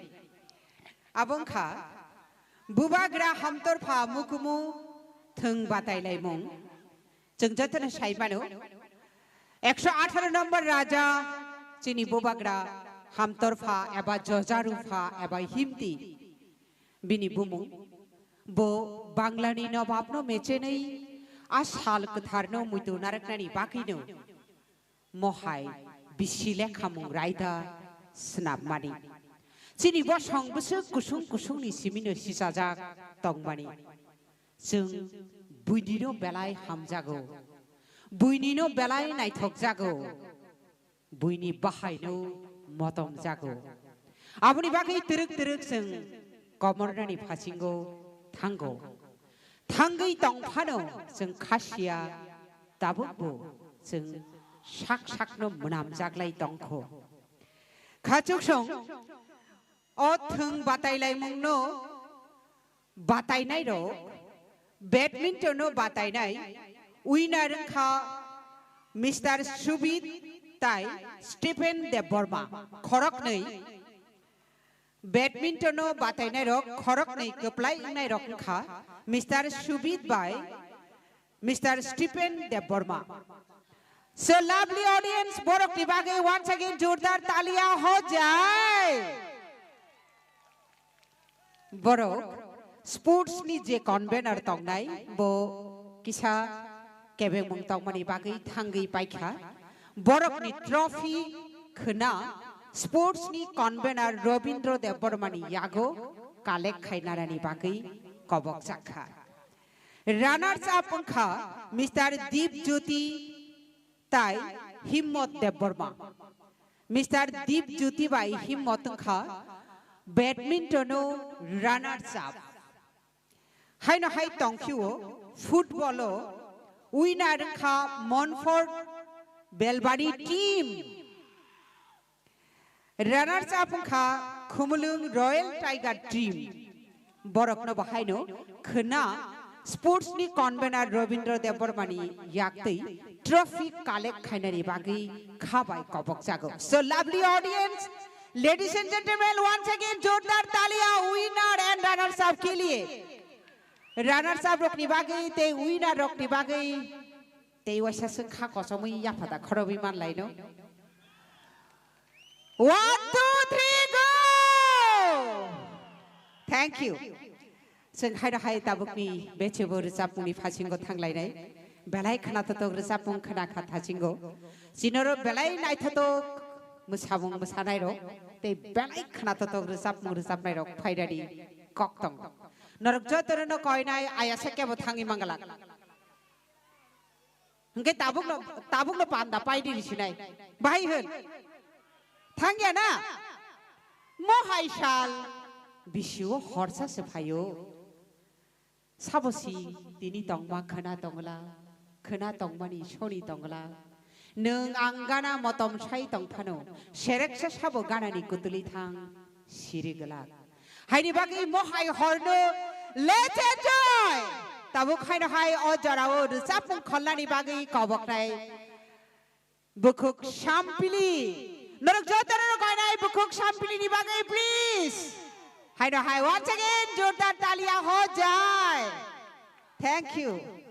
Abong kha bubagra hamtor pha mukumu thung batai lai mong jengjathana saibano 118 number raja chini bubagra hamtor pha eba jojaru pha eba himti bini bumung bo banglani nababno mechenei ashal katharno muitu naraknani bakino mohai bisile khamung raida snapmani Sini bosong besok kusung kusung ni simino sisajak tongmani. Jeng buinino belai hamjago, buinino belai naithok jago, buini bahaino motom jago. Abuni bagai teruk jeng komornani phasingo tanggo, tanggai tongphano jeng khasia tabukbo jeng sak sakno menamjaglai tongkho. Khachuk song Othung batailai mungno batainai ro badminton no batainai winner kha Mr. Subit tai Stephen Deborma khorok nei badminton no batainai ro khorok nei keplai nai rok kha Mr. Subit by Mr. Stephen Deborma. So lovely audience borok dibage once again jordar talia ho jaye. borok sports ni je convener tongnai bo kisa kebeng mung tongmani bagai thangi paikha borok ni trophy khna sports ni convener Robindro Debormani yago kalek khainarani bagai kobok jakha runners up kha Mr. Deep Jyoti tai Himmat Deborma Mr. Deep Jyoti bai Himmat kha badminton runners up haino hai tongkhiu football winner kha Montfort Belbari team runners up kha Khumulung Royal Tiger team borokno bahaino khna sports ni convener Robindro Debormani yaktei trophy collect khainari bagi khabai kobok jago so lovely audience ladies and gentlemen once again jordar talia winner and runners up ke liye runners up rokni bagi te winner rokni bagi te waisa sung kha kosomui yaphada khorobi man laino 1 2 3 go thank you जों हाय हाय ताबुकनि बेचेबो रोजाबमुनि फासिंगो थांलायनाय बेलाय खोनाथतो रोजाबमुं खोनाखा थासिंगो Janeiro बेलाय नायथतो मोसामुं मोसानाय र ते बेलाय खोनाथतो रोजाबमुं रोजाबनाय र फायदानि कक्तं नरक जतरनो कयनाय आयासे केबो थांगि मंगला हंगे ताबुकनो पान्दा पाइदि रिसिनाय बाहाय होन थांगिया ना महायशाल बिसियो हरसा सफायो साबसी दिनी तंगमा खना तंगमानि सनि तंगला नों आंगाना मतम साइ तंफानो सेरेक्सा साबो गानानि कुतुलि थां सिरिगला हायनि बागै महाय हरनो लेट्स एन्जॉय ताबो खायनो हाय अजराव रोजाबमुं खल्लानि बागै कबकनाय बुकुक शामपिलि नरक जतरनो गायनाय बुकुक शामपिलिनि बागै please Hi, hi, once again, Jordar Talia ho jai. Thank you.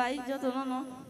By जतन न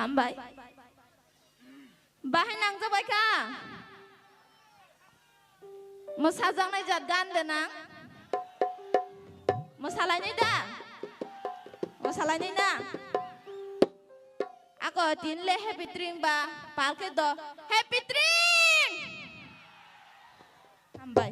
हामबाय बाहाय नांजाबाय का मोसाजांनाय जात गानदो ना मोसालायनाय दा मोसालायनाय ना ako tinle happy drink ba palke do happy drink hambay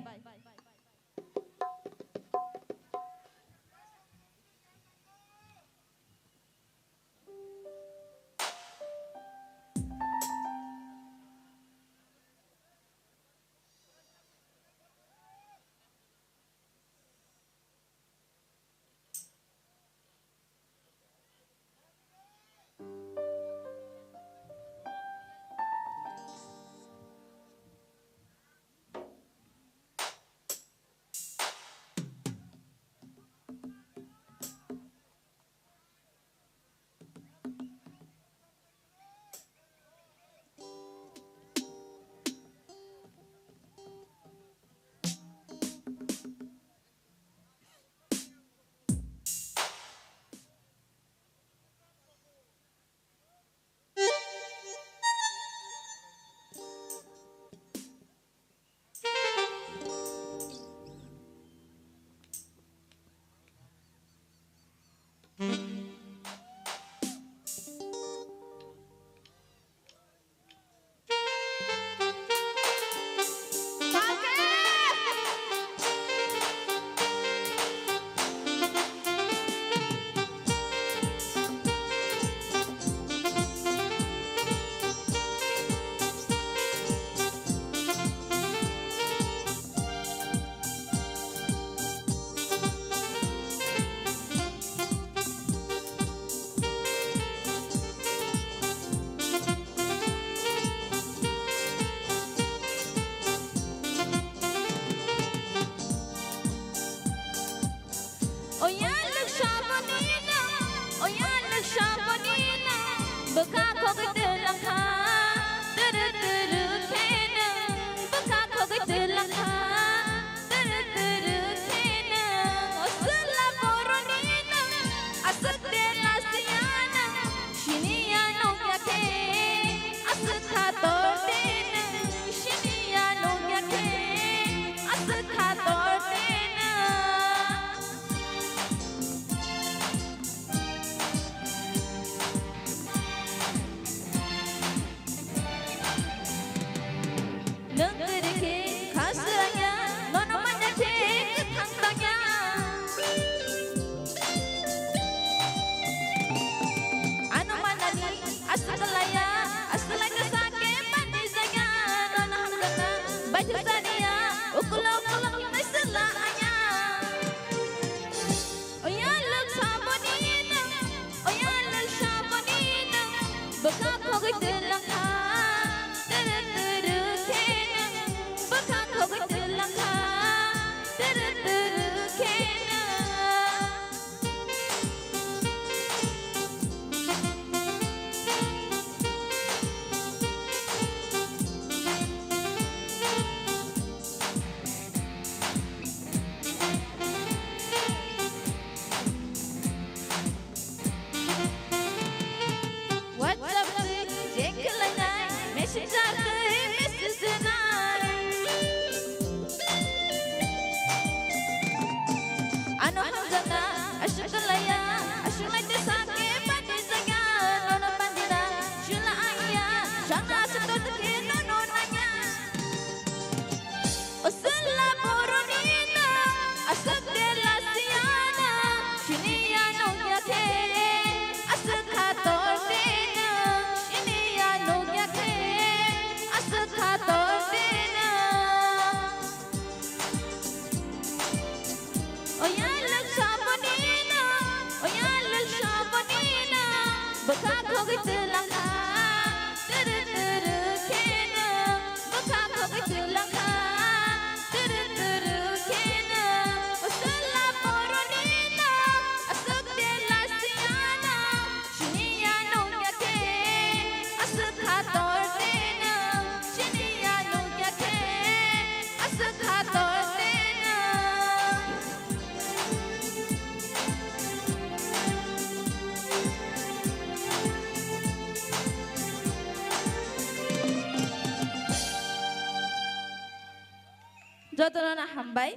Jotona hambai.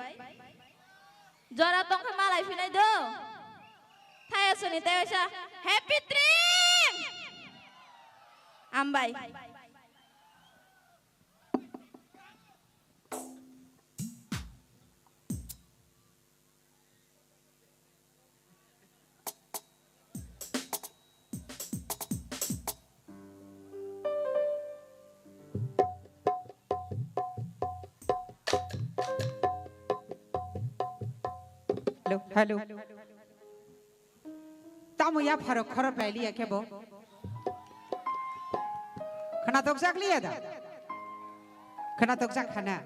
Jora tongka malai finai do. Thaya suni tewasa happy dream. Ambai. Hello. Tamu ya pharo khoro paili ya kebo. Khana tok jak liya da. Khana tok jak khana.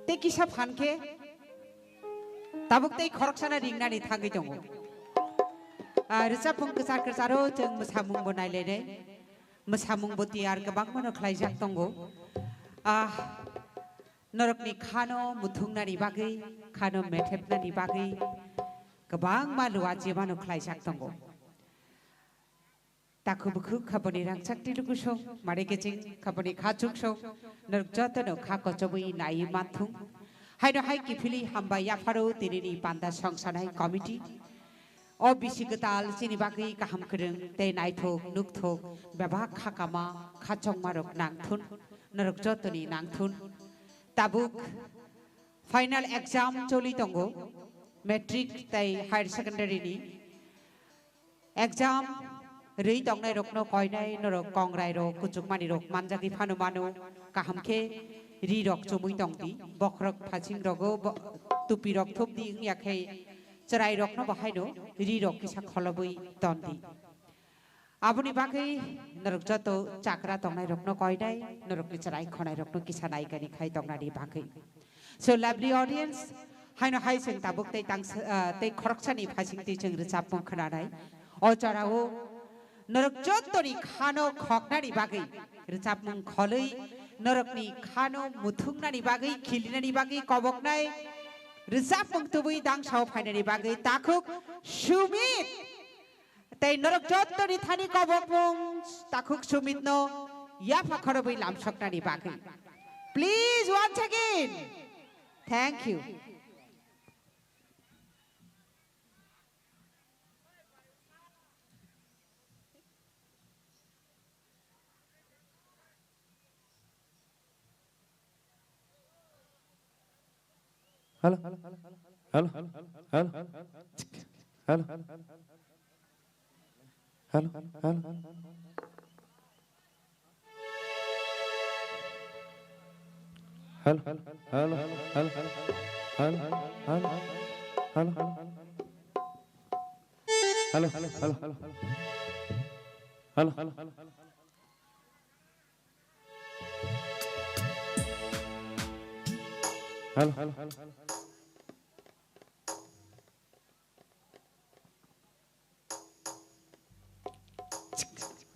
Te kisa phanke. Tabuk te khorok sana ringna ni thangi tongo. Risa pung kesar kesaro jeng mesamung bonai lene. Mesamung botiar kebang mano khlai jak tongo. Norokni khano muthungnani bagai khano methepnani bagai kebang malu ajimano khlaijak tongo takubukhu khaboni rangchakti lukuso marekeching khaboni khachukso norok jotano khakochabui nai manthung haino hai kifili hamba yafaro tinini panda songsanai committee o bisigatal sini bagai kaham kereng te naithok nukthok bebak khakama khachong marok nangthun norok jotoni nangthun Tabuk final exam choli tongo metric tai higher secondary ni exam rei tongnai rokno koinai norok kongrai rok kuchukmani rok manjagi phanu manu kahamke ri rok chumui tongti bokrok phaching rogo tupi rok thopdi yakhai charai rokno bahaino ri rok kisa kholobui tonti Abuni bagai norok joto chakra tongnai rokno koinai norok ni charai khonai rokno kisa nai kani khai tongnai bagai So lovely audience haino hai sing tabuk te tang te khorokchani phasing ti jeng rechap mong khananai o charao norok joto ni khano khoknani bagai rechap mong kholoi norok ni khano muthungnani bagai khilinani bagai koboknai rechap mong tubui dang sao phainani bagai takuk sumit Tay norok joto ni thani kobokmong takuk sumitno ya phakharobui lamsoknani bagai Please once again Thank you Hello hello hello hello hello Hello, hello. Hello, hello, hello, hello, hello, hello, hello, hello, hello, hello, hello, hello, hello. Hello, hello, hello, hello.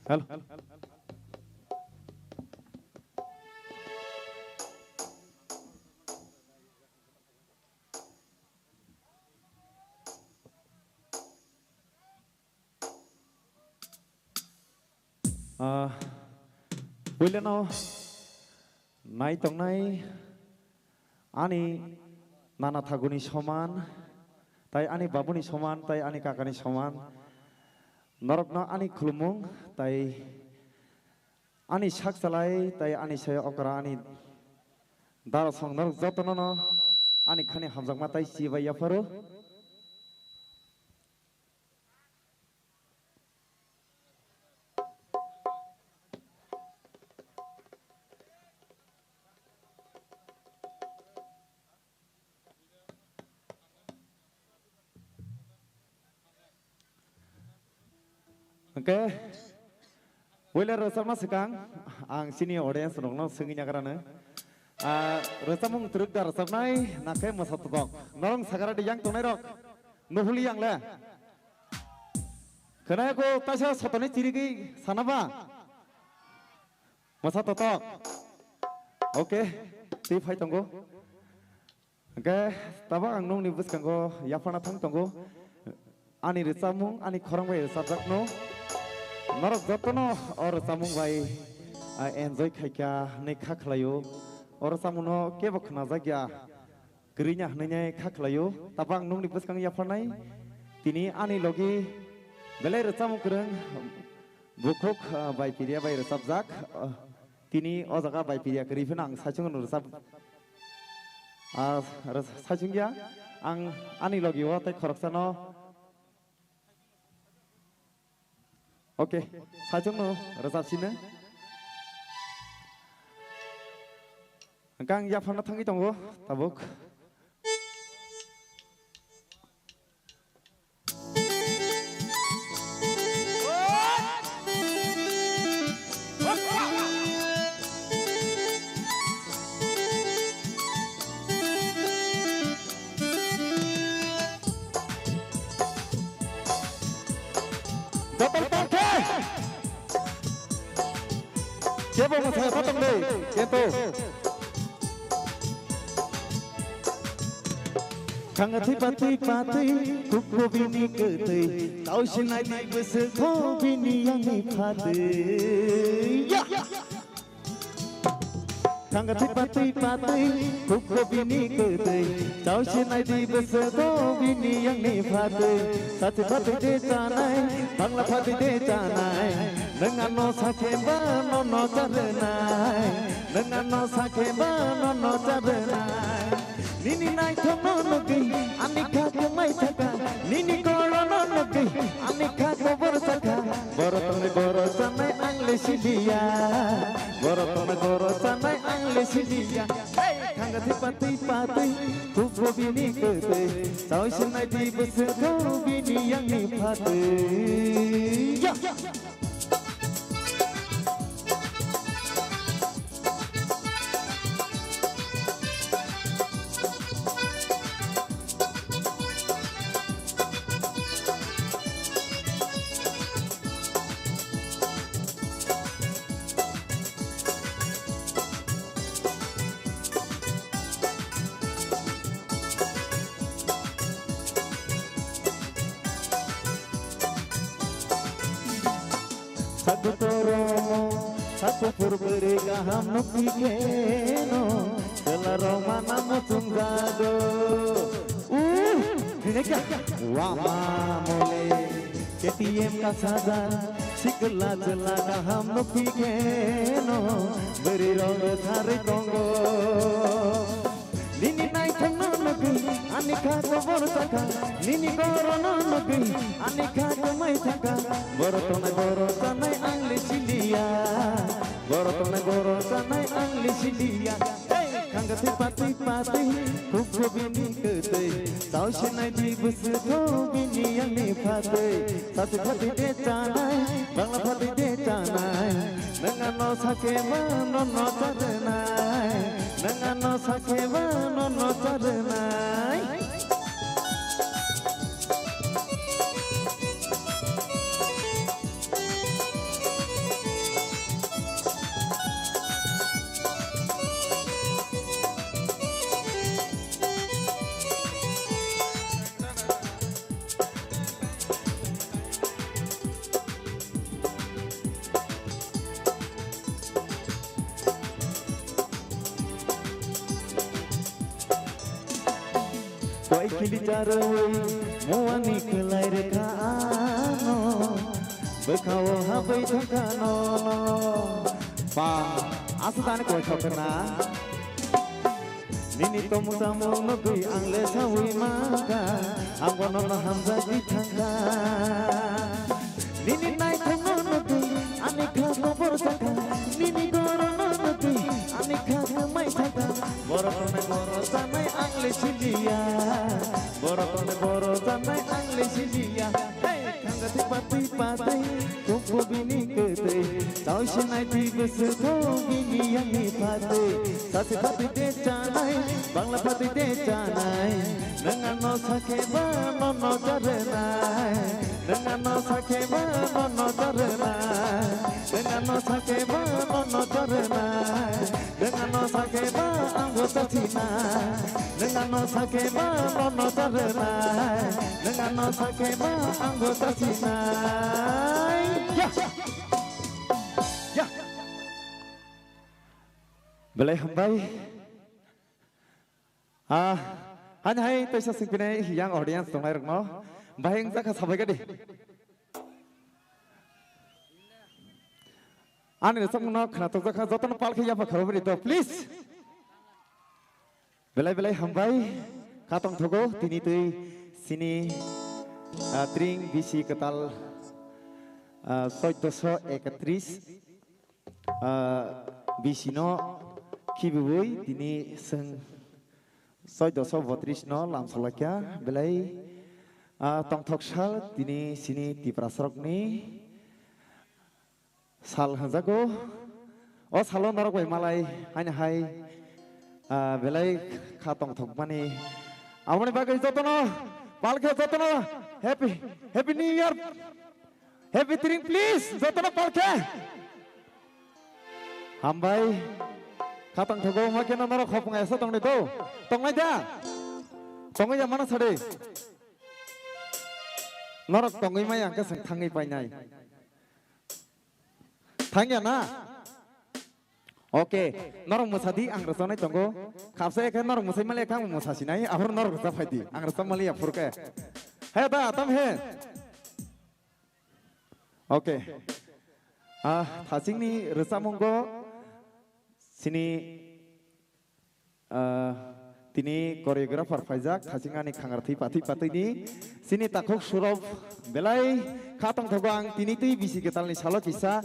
Hello. Pwede no, nai tong nai, ani nana thaguni soman, tai ani babuni soman, tai ani kakani soman. Norok no ani khulumung tai ani shak salai tai ani saya okra ani dar song norok jotono no ani khani hamjak ma tai sibai yafaru Okay, boleh rasa mas sekarang, ang sini audience nong senginya kerana, rasa mung teruk dar rasa nai, nakai mas satu kok, nong sekarang di yang tunai rok, nuhuli yang le, kerana aku tasya satu ni ciri ki sana ba, mas satu tok, okay, tip hai tunggu, okay, tabak ang nong ni bus kanggo, ya pernah thang tunggu, ani rasa mung, ani korang bay rasa tak no. Norok jotono or samung bai enjoy khaika ne khakhlayo or samuno kebok na zagya gerinya hnanya khaklayo tabang nung di puskang ya phanai tini ani logi belai resamu kereng bukuk bai piria bai resap jak tini o jaga bai piria keri phenang sachung resap sachung ya ang ani logi wa tai khoroksano oke sachung no resap sina Kang ya phana thangi tongo tabuk Siapa mau saya potong deh, gitu. Kangathi pati kuku bini kete, kau sinai di besar kau bini yang nipate. Ya. Kangathi pati kuku bini kete, kau sinai di besar kau bini yang nipate. Satu pati de tanai, bangla pati de tanai. Dengan no sakemba no carenai, dengan no sakemba no carenai. Nini nai thono nogi, anika kumai thaka. Nini koro no nogi, anika kubur saka. Borotone borosanai angle sidia, borotone borosanai angle sidia. Kangathi pati, kuku bini kete, sau sinai di besar kau bini yang nipate. Ya. Satu toro, satu purberi kaham nuki keno, selaro mana mutung gado. Ini kya? Wama mole, KTM kasada, sikla jela kaham nuki keno, beri rong thare kongo. Nini nai thono nuki, anika kobor saka, nini korono nuki, anika kumai saka. Borotonai angli silia, borotonai angli silia. Kangathi pati, kuku bini kete, sau sinai di besar kau bini yang nipate. Satu pati de canai, bangla pati de canai. Dengan no sakema no carenai, dengan no sakema no carenai. Koi kili jaroi muani kelai rekano, bekawo habai thakano. Pa asudan koi thokna. Nini tomu samu nogui angle sawi maka, amgono na hamza di thanga. Nini nai thono nogui anika kobor saka, nini goro nogui anika kumai thaka. Borotone borosanai angle silia, borotone borosanai angle silia. Kangathi pati, kuku bini kete, sau sinai di besar kau bini yang nipate. Satu pati de canai, bangla pati de canai. Dengan no sakema no carenai, dengan no sakema no carenai, dengan no sakema no carenai, dengan no sakema anggota Cina, dengan no sakema no carenai, dengan no sakema anggota Cina. Ya. Belai hambai Hanya hai tôi sẽ xin cái yang audience tông này được nó bahing chắc sao vậy cái đi anh ấy xong nó khá tôi chắc rất nó pal khi yapha khởi đi please belai hambai katong thogo tini tui sini tring bisi ketal 1431 bisino kibui tini seng 1432 no lam solakya belai tong thok sal tini sini tiprasrok ni sal hajago o salon norok bai malai haina hai belai khatong thok mani amone bagai jotono palke jotono happy new year happy tring please jotono palke hambai khatong thogo makena norok khopunga esa tong ni to tongai ja mana sade norok tongai mai angka sang thangai painai thangya na oke norok musadi ang rasonai tongo khapse ke norok musai male kang musasinai ahur norok sa phaidi ang rasam mali apurke he da tam he oke thasing ni resamonggo sini tini koreografer faizak thasingani khangarthi pati ni sini takhok surab belai khatong thogang tini tui bisi ketalni salo kisa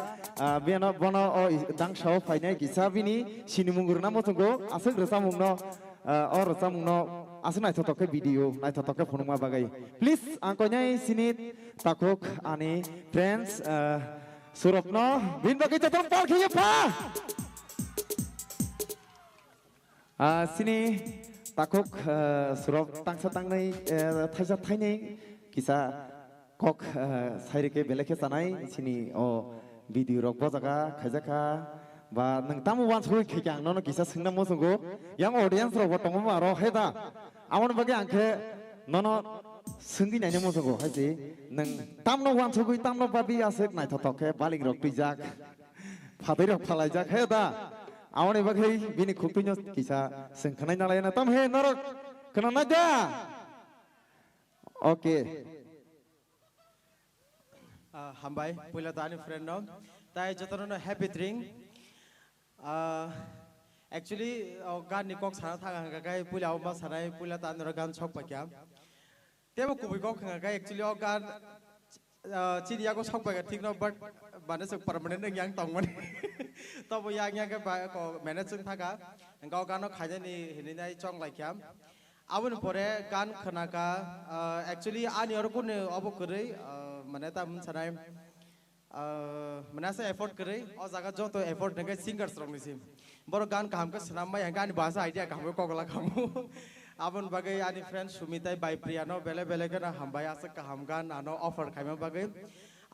bena bono o dang saw fainai kisa bini sini mungur namo tunggo asuk resamungno o resamungno asna thotoke video nai thotoke phonuma bagai please angkonyai sini takhok ani friends surapno bin bagai chatom pal khiye pa sini takok surop tangsa tangnai thaisa thainai kisa kok sairike beleke sanai sini o video rok bojaga khajaka ba nang tamu wan soi khekyang no kisa singna mosungo yang audience rok tongo maro heda amon bage angke nono sunggi nai mosungo haji nang tamno wan soi tamno babi asek nai thotoke baling rok pijak phatai rok phalajak heda awani bagai bini khuktunya kisa sengkhanai nalai na tam he norok kana naja oke hambai puila tani friend no tai jotono no happy drink actually gan ni kok sana thang ga gai puila ma sanai puila tan ro gan chok pakya tebo kubi kok khanga gai actually gan chini yago chok pakya thik no but bana suk permanent yang tong man to bo yang ke ba ko manage sung thaka engkau gano khaja ni hininai chong lai kyam abun pore gan khana ka actually ani or kun obo kore mane tam sanai manase effort kore o jaga jo to effort ngai singers rong nisim bor gan kaham ka sanam mai gan bahasa idea kaham ko kala kamu abun bagai ani friend sumitai bai priano bele kana hambai asa kaham gan ano offer khaima bagai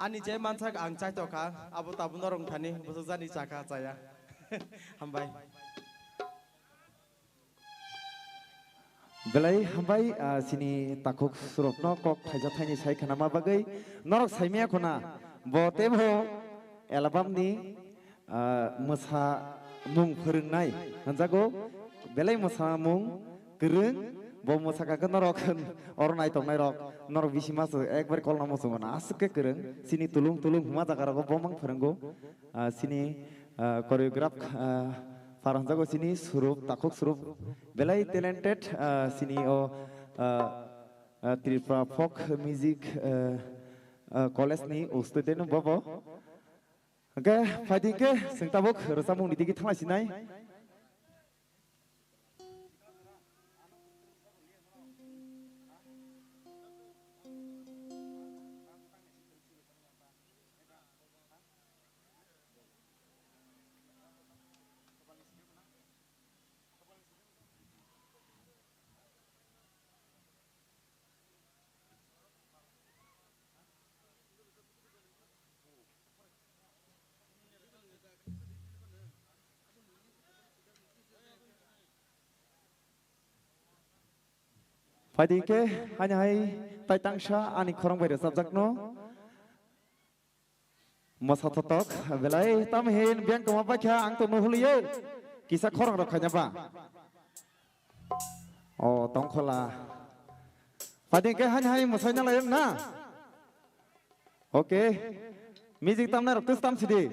ani je mansak ang chai to ka abu tabun rong thani busu jani chaka chaya hambai belai hambai sini takok surokno kok thaija thaini sai khanama bagai norok saimia khona bo tebo album ni mosa mung phörungnai hanjago belai mosa mung gerung bo mosaka ka norok ornai tongnai rok norok bisimas ekbar kol namo sungon asuk ke gerung sini tulung huma jaga rok bomang phörunggo sini choreograph Farhanjago sini surup takok surup belai talented sini o Tripura folk music college ni student bobo oke fighting ke sengtabok resamung ditigi thangla sinai Fighting ke hanya hai tai tangsha ani khorong bai subject no masa totok belai tam hin biang ko mapa kha ang to no huliye kisa khorong rakhanya ba Oh, tongkola. Pading ke hanya musainya lain na. Oke. Music tamna raktus tam sidi.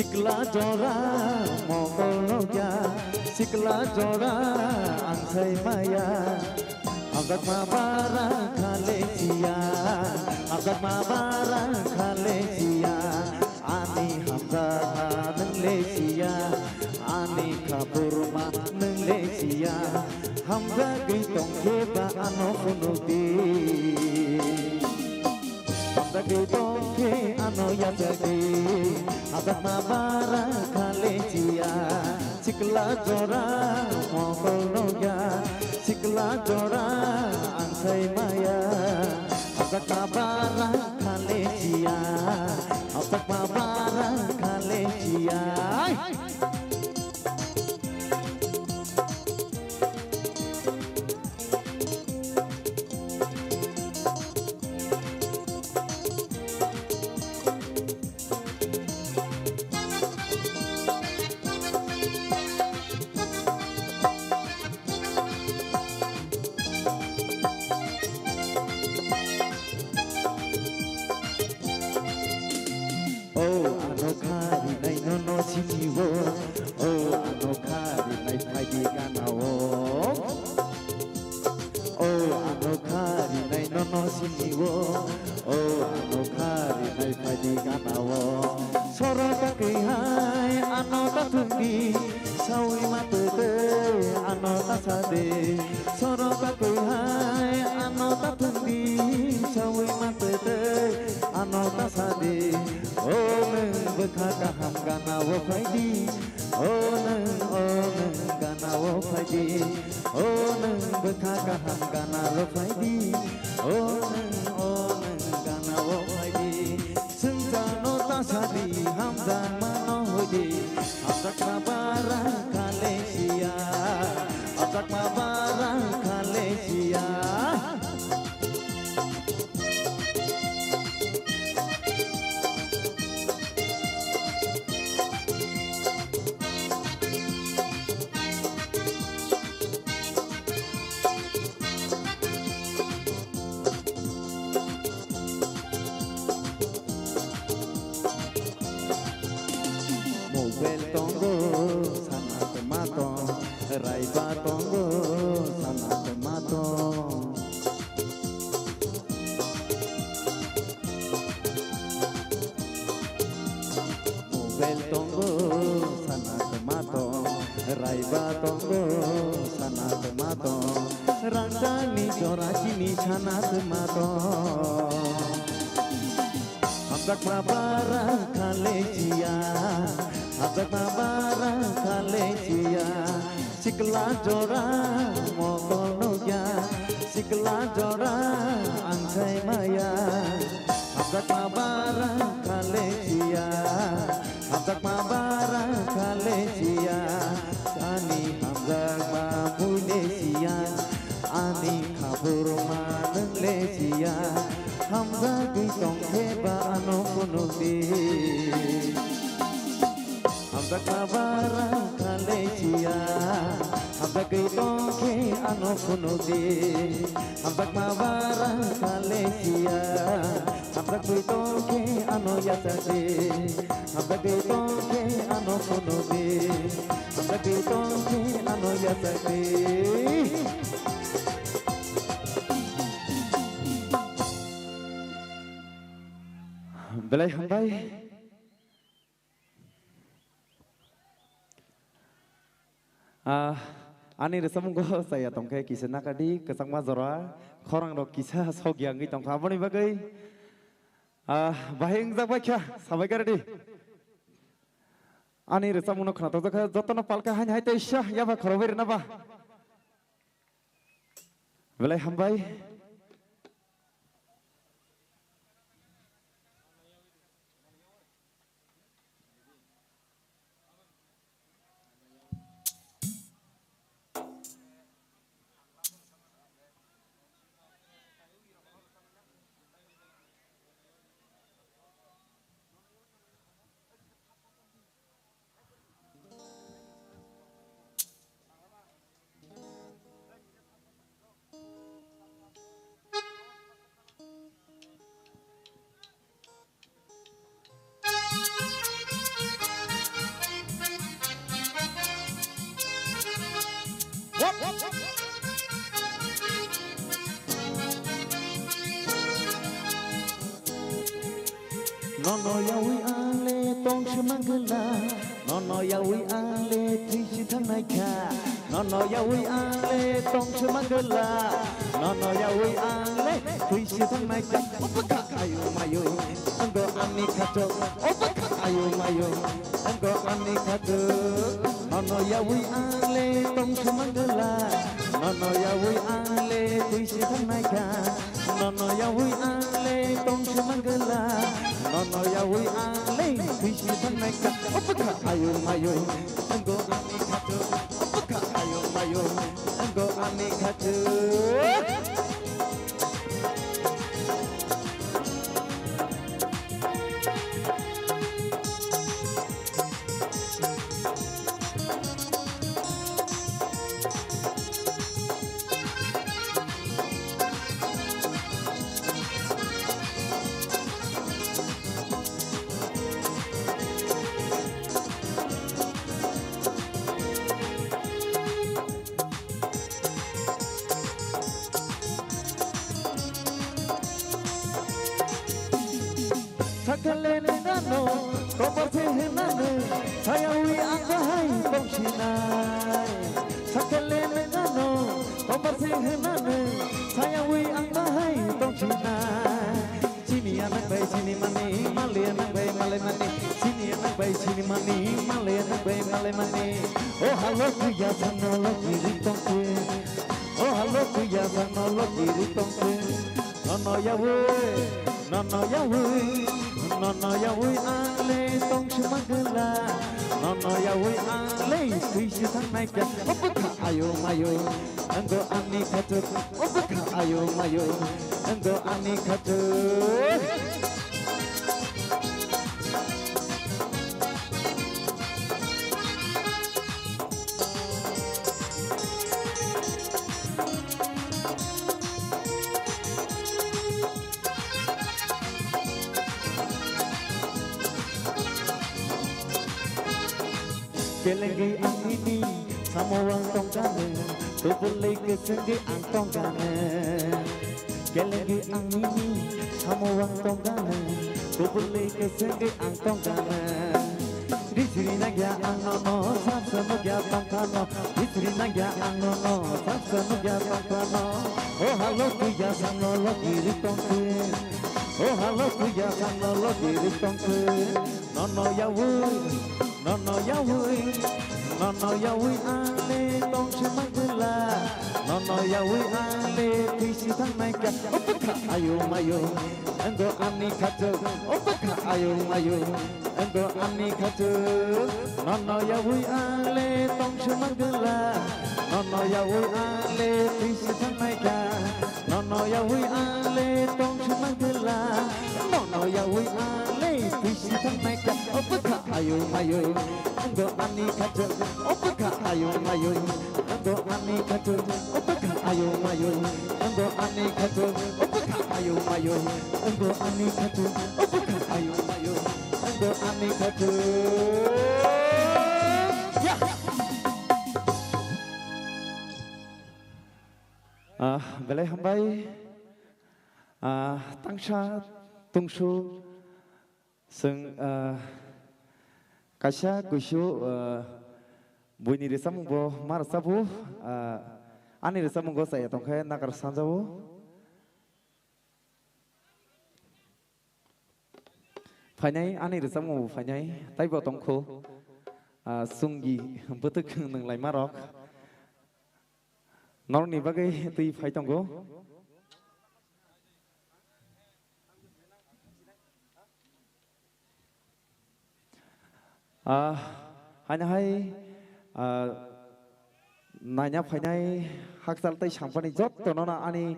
Sikla jora mogol noja, sikla jora angsai maya, agak mabara kalesia, agak mabara kalesia, ani hamza nenglesia, ani kaburma nenglesia, hamza gitong heba anofunuti. Hamzaki tongke ano yasaki, agak mabara kalesia, sikla jora mogol noja, sikla jora ansai maya, agak mabara kalesia, agak mabara kalesia. Sikla jora mogol noja, sikla jora ansai maya, agak mabara kalesia, agak mabara kalesia, ani hamzak mamunesia, ani kabur manenglesia, hamzak gitong heba anofunuti. Hamzak mabara kalesia, hamzak gitongke anofunuti, hamzak mabara kalesia, hamzak gitongke ano yasaki, hamzak gitongke anofunuti, hamzak gitongke ano yasaki. Belai hambai. Ani resamunggo saya tongkai kisah nakadi kesang mazora korang dok kisah sogiangi tongkai apa nih bagai bahing zabaca sampai kardi Ani resa muno khana to ka jotono palka hain hai te sha ya ba khorober na ba. Belai hambai. Nono yawi ale tong semangala Nono yawi ale trisi tanaika Nono yawi ale tong semangala Nono yawi ale trisi tanaika Opaka ayo mayo Anggo ani kato Opaka ayo mayo Anggo ani kato Nono yawi ale tong semangala Nono yawi ale trisi tanaika Nono yawi ale tong semangala Nono yawi ale trisi tanaika Opaka ayo mayo Anggo ani kato Opaka ayo mayo Anggo ani kato Sakale nano, como se henane, sayawi angahai tongsinai. Sakale nano, como se henane, sayawi angahai tongsinai. Sini anak bayi sini mani, mali anak bayi male mani. Sini anak bayi sini mani, mali anak bayi male mani. Oh halo kuya sana lo kiri tongke. Oh halo kuya sana lo kiri tongke. Nono yawe, nono yawe. Nono yawi ale tong semangala Nono yawi ale trisi tanaika Opaka ayo mayo Anggo ani kato Opaka ayo mayo Anggo ani kato Kelenggi ang ini sama wang tongkane Tupulay kesenggi ang tongkane Kelenggi ang ini sama wang tongkane Tupulay kesenggi ang tongkane Disiri nagya ang nono Sapsa nagya tongkano Disiri nagya ang nono Sapsa nagya tongkano Oh halo kuya sano lo kiri tongke Oh halo kuya sano lo kiri tongke Nono yawoy Nono yawi ale tong semangala Nono yawi ale trisi tanaika Opaka ayo mayo Anggo ani kato Opaka ayo mayo Anggo ani kato Nono yawi ale tong semangala Nono yawi ale trisi tanaika Nono yawi ale tong semangala Nono yawi ale trisi tanaika Opaka ayo mayo Anggo ani kato Opaka ayo mayo Anggo ani kato Opaka ayo mayo Anggo ani kato Opaka ayo mayo Anggo ani kato Opaka ayo mayo Anggo ani kato Ya Belai hambai Tangsha tungsu Seng Kasya kusyu Bunyi desa munggo marsabu Ani desa munggo saya tongkai nakar sanjabu Fanyai ani desa munggo fanyai Tai bo tongko sunggi betuk nang lai marok nor ni bagai tui phai tonggo hanya hai nanya phainai haksal tai sangpani jot tonona ani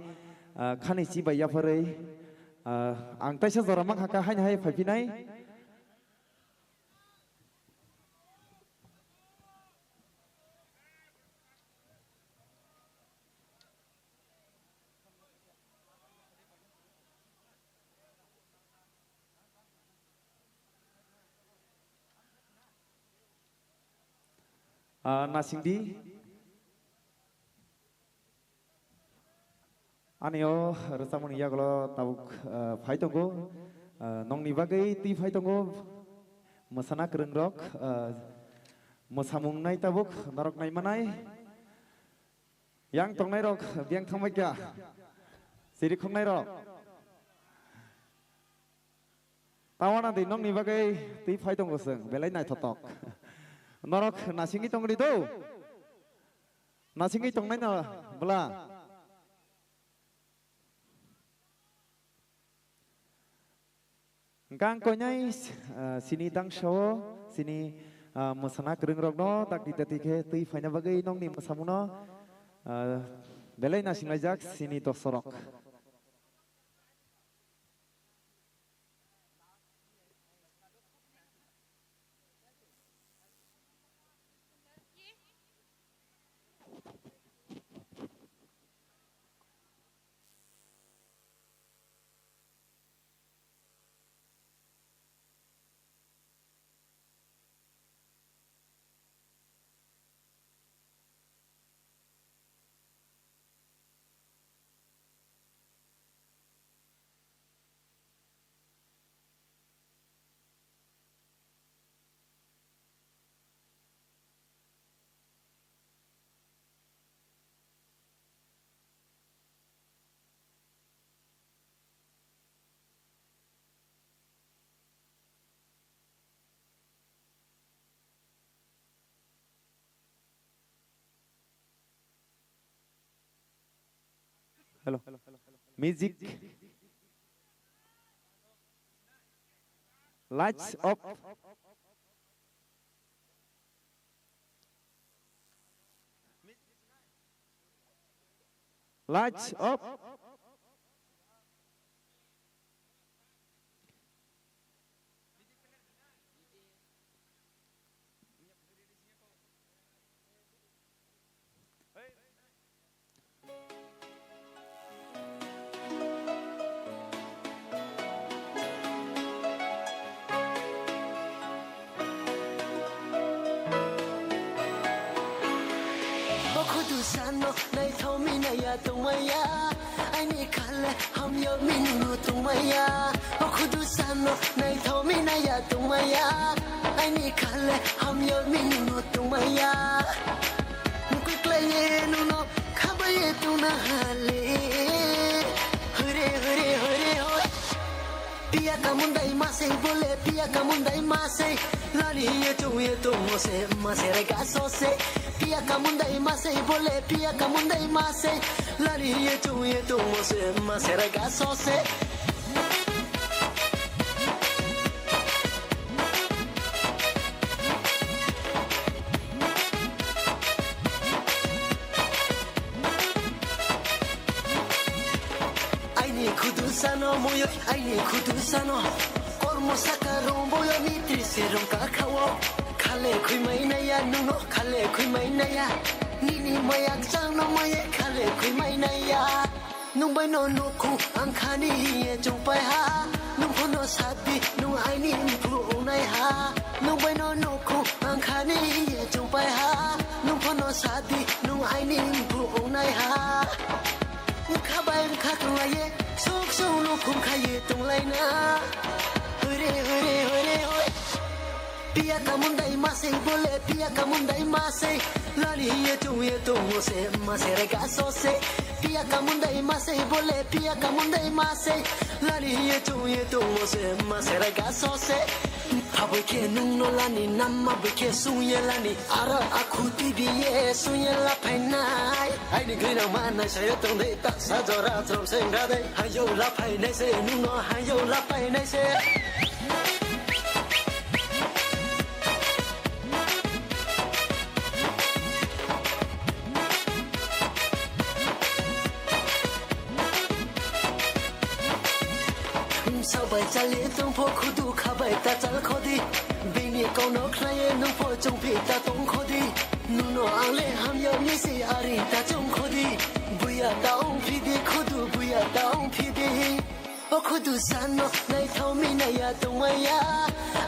khani si baya pharai ang tai sa zoramak haka hanya hai phaipinai nasingdi anio rosamuni yaglo tabuk phai tongo nongni bagai ti phai tongo masana kreng rok mosamung nai tabuk narok nai manai yang tong nai rok biang thangmai kya siri khong nai rok tawana di nongni bagai ti phai tongo seng belai nai thotok Norok nasingi tong di tu, nasingi tong nai na bela. Gang konyai sini dang show sini masana kering rok no tak ditatike tui fanya bagai nong ni masamuno belai nasing lajak sini to sorok. Hello. Music. Lights up. Lights up. Sano nai thau mi na ya tumaya ai ni khale ham yo min nu tumaya okhudu sano nai thau mi na ya tumaya ai ni khale ham yo min nu tumaya mukui klaye nu no khabaye tu na hale hore hore hore hoy pia kamundai mase bole pia kamundai mase lali ye tu mose mase rega sose Pia kamundai masai bole pia kamundai masai lari ye tu mose masera gasose Aini kudu sano moyo aini kudu sano kormo sakaro moyo ni triseron kakawo Kale kui mai na ya nuno kale kui mai na ya nini mayak sang no maye kale kui mai na ya nung bai no no ku ang khani ye chung pai ha nung phono sabi nung ai ni phu nai ha nung bai no ku ang khani ye chung pai ha nung phono sabi nung ai ni phu nai ha kha bai kha tung la ye sok sok no kum kha ye tung lai na hore hore hore hore Pia kamundai masai bole pia kamundai masai lali ye tu mose masere gasose pia kamundai masai bole pia kamundai masai lali ye tu mose masere gasose Habike nung no lani namma bike sunye lani ara aku tibiye sunye la painai ai ni grina mana saya tong dei tak sa jora trom seng ra dei hayo la painai se nung no hayo la painai se Sabai chali tung po khudu khabai ta chal khodi bini kono khlaye nung po chung phi ta tung khodi nung no angle ham yo ni si ari ta chung khodi buya taung phi di khudu buya taung phi di o khudu sano nai thau mi na ya tung maya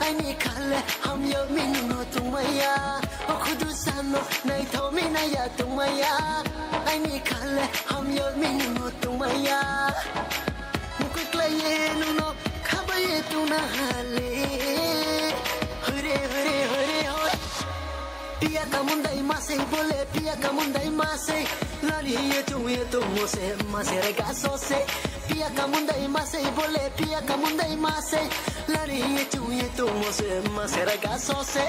ai ni khale ham yo mi nung no tung maya o khudu sano nai thau mi na ya tung maya ai ni khale ham yo mi nung no tung maya Kuklaye nuno khabaye tu na hale hore hore hore hore Pia kamundai mase bole pia kamundai mase lali ye tu mose mase rega sose Pia kamundai mase bole pia kamundai mase lali ye tu mose mase rega sose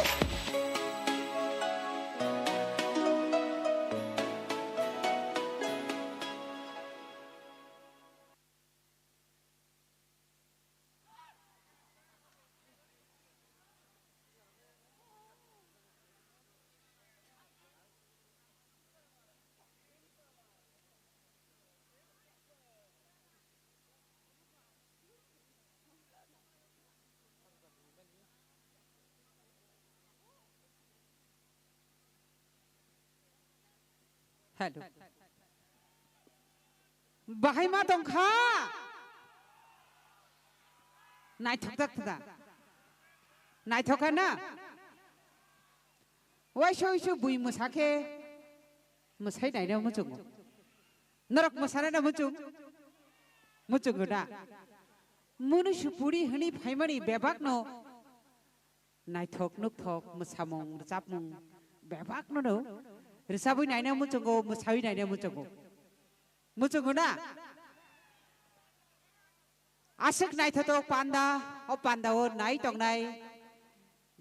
Hello. Bahai ma tong kha. Nai thok tak da. Nai thok na. Wai sho bui musake. Musai nai na muchung. Narak musara na muchung. Muchung da. Munushu puri hani phaimani bebak no. Nai thok nuk thok musamong chapmung bebak no no. Risabui nai na muchungo musawi nai na muchungo na asik nai thato panda o nai tong nai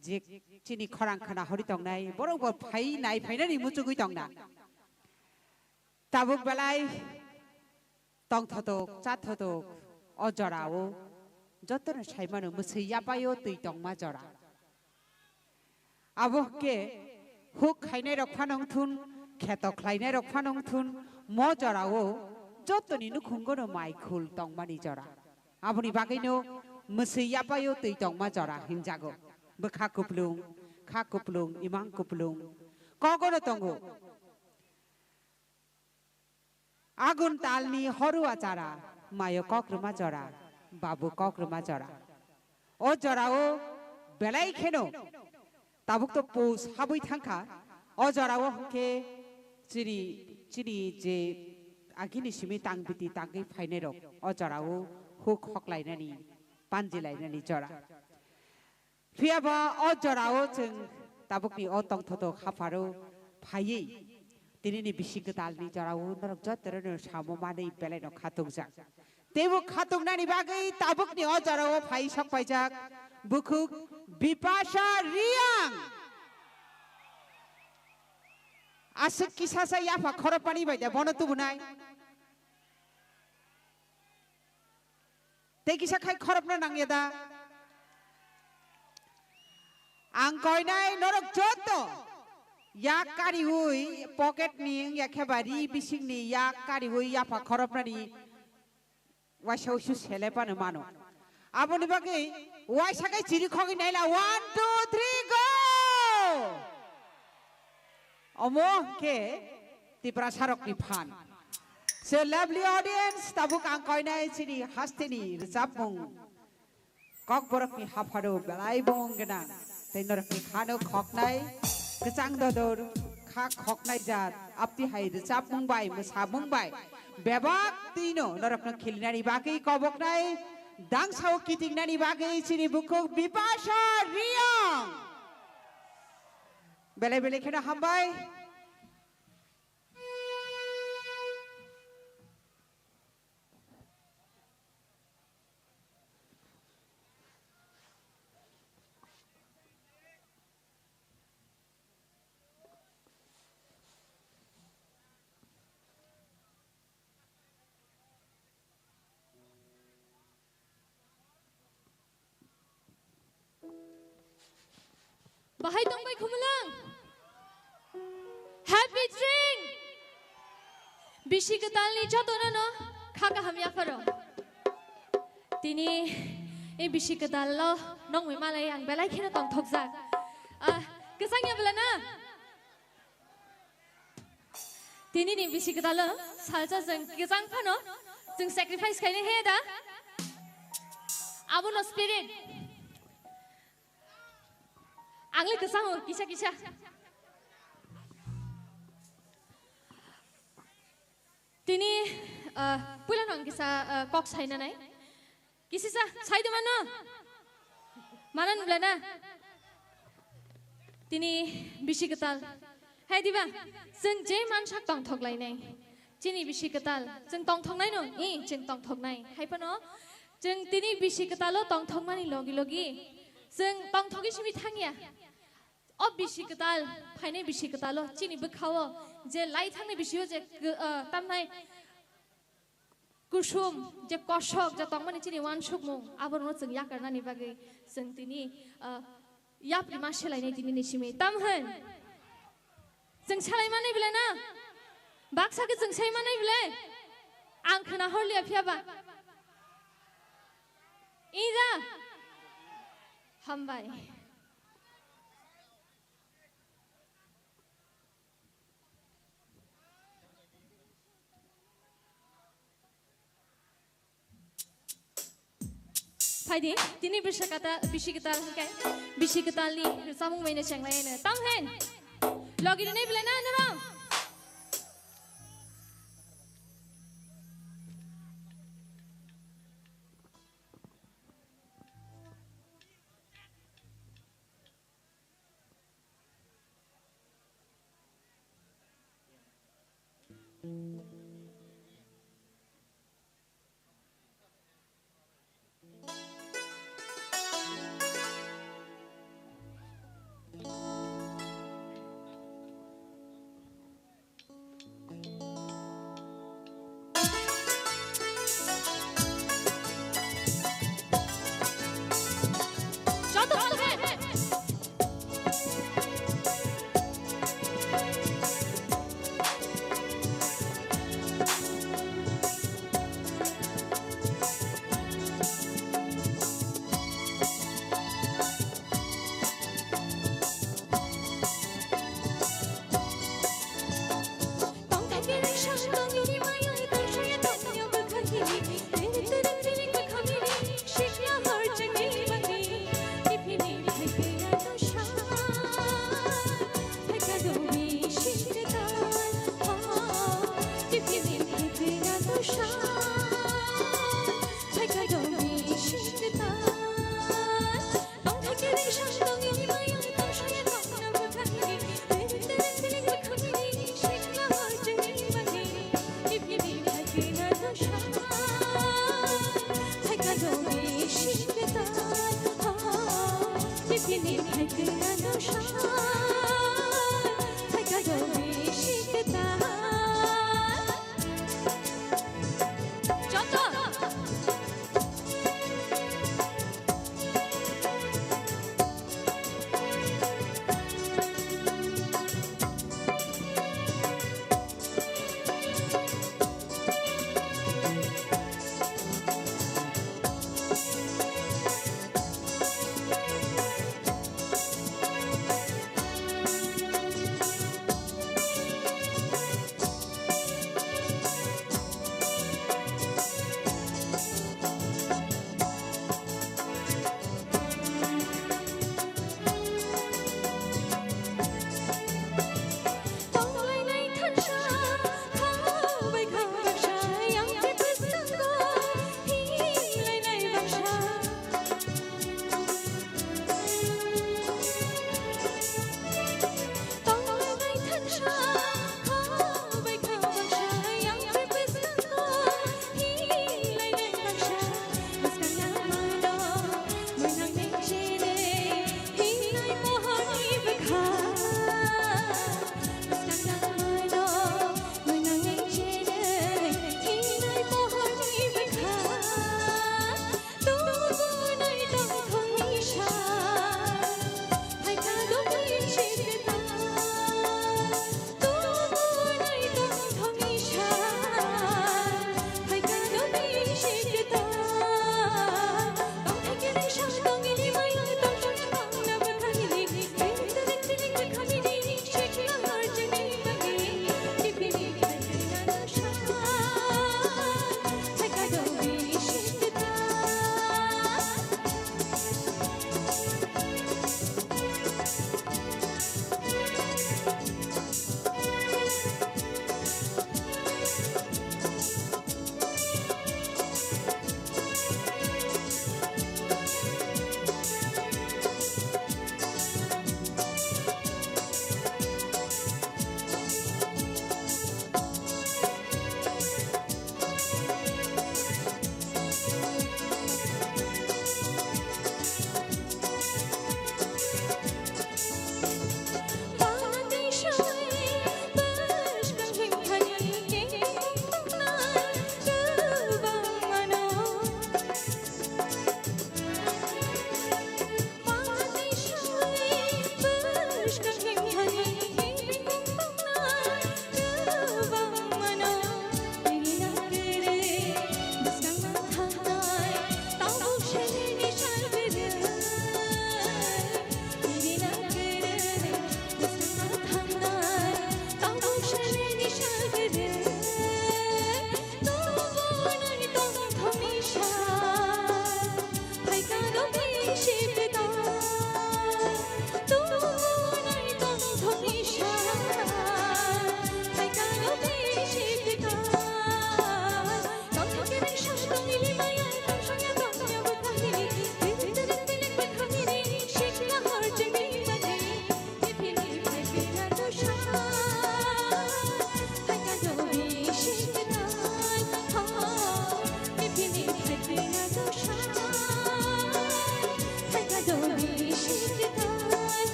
jik chini khorang khana hori tong nai borok bor phai nai phaina ni muchugui tong na tabuk belai tong thato chat thato o jorao jotor saimano musaiya payo tui tong ma jora abo ke Hook খাইনে রক্ষানং থুন খেত খাইনে রক্ষানং থুন ম জরাও যতনি নু খুঙ্গনো মাইখুল তংমানি জরা আবনি বাগৈনো মসৈয়া পায়ো তৈ তংমা জরা হিমজাগো বখা কুপলুং ইমাং কুপলুং কগনো তঙ্গো আগুন তালনি হরুয়া চারা মায়ো কক্রমা জরা বাবু কক্রমা জরা ও জরাও বেলাই খেনো Tabuk to pos habui thangka ojarawo ke chiri je agini simi tangbiti tangi phaine rok ojarawo huk hoklai nani panjilai nani jora phiaba ojarawo chung tabuk ni otong thoto khafaro phai tini ni bisigatal ni jarawo norok jotero no samo manei pelai no khatung jak tebu khatung nani bagai tabuk ni ojarawo phai sok paijak Bukuk Bipasha Riang Asik kisah saya apa korupani baik bono tu bunai Te kisah kai korup na nang yada Angkoi nai norok joto Yak kari hui pocket ning yak hebari bising ni yak kari hui apa korup na ni Wasau su selepa na mano Abo ni bagai Why sakai ciri khogi naila 1 2 3 go Omo ke tipra sarok ni phan So lovely audience tabuk angkoi nai ciri hastini rizapmung Kok borok ni hafado belai bong genang Tenor ni khano khok nai Kecang dodor khak khok nai jat Apti hai rizapmung bai musabmung bai Bebak tino norok na khilinari baki kobok nai Dang sao kiting nani bagai sini bukuk Bipasha Riang Bele kena hambai Bahai tong bai khumulang. Happy drink. Bisi ketal ni jotono no khaka hamya pharo. Tini e bisi ketal lo nong me malai ang belai khina tong thokjak. Kesangnya belana. Tini ni bisi ketal lo salsa jeng kesang phano jeng sacrifice kaine he da. Abono spirit. Angli kesang kisah kisah. Tini pulang orang kisah kok saya nai. Kisah saya di mana? Mana nulana? Tini bisi ketal. Hai diba, jeng jeman sak tong thok lai nai. Tini bisi ketal, jeng tong thok nai no, jeng tong thok nai. Hai pano, jeng tini bisi ketal lo tong thok mani logi logi. Jeng tong thoki simi thangya. Ob bisi ketal, paine bisi ketal lo, cini bekhawo, je lai thangni bisi ho je tamnai kusum, je kosok, je tong mani cini wan sukmu, abor no jeng yakar nani bagai, jeng tini yap lima selai ni tini nisimi, tamhen, jeng selai mana bila na, baksa ke jeng selai mana bila, angkena horli apiaba, ida, hambai. Haidi, tini bisi ketal kan, bisi ketal ni samung main ceng lain. Tamhen, lagi ni bila na orang.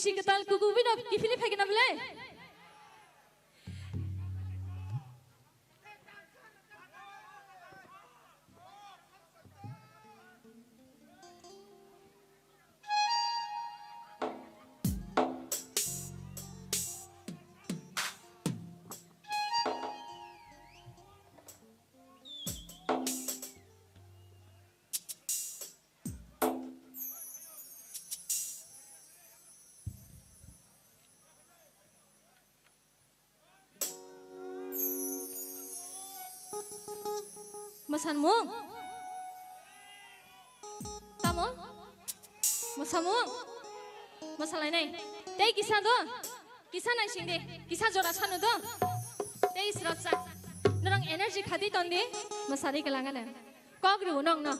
बिसी कताल कुकु बिना किफिली फेंके ना बले Masanmung, tamu, masamung, masalah ini. Tei kisah do, kisah nang sing de, kisah jora sanu do. Tei serasa, orang energi khati tondi, masari kelangan. Kau guru nong no.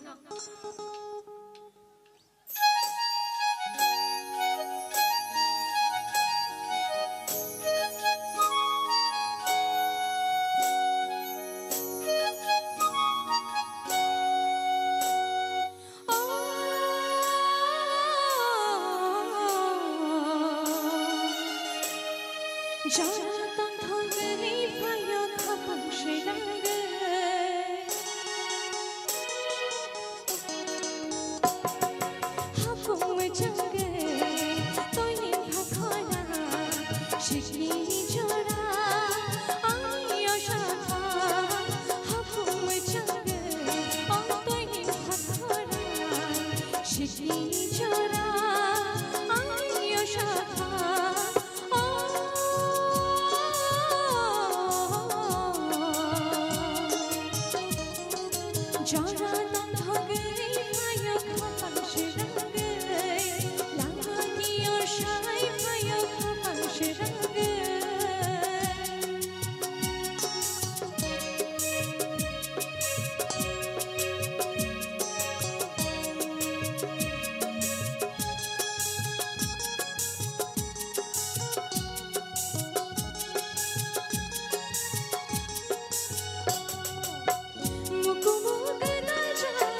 मुकुमुक राजा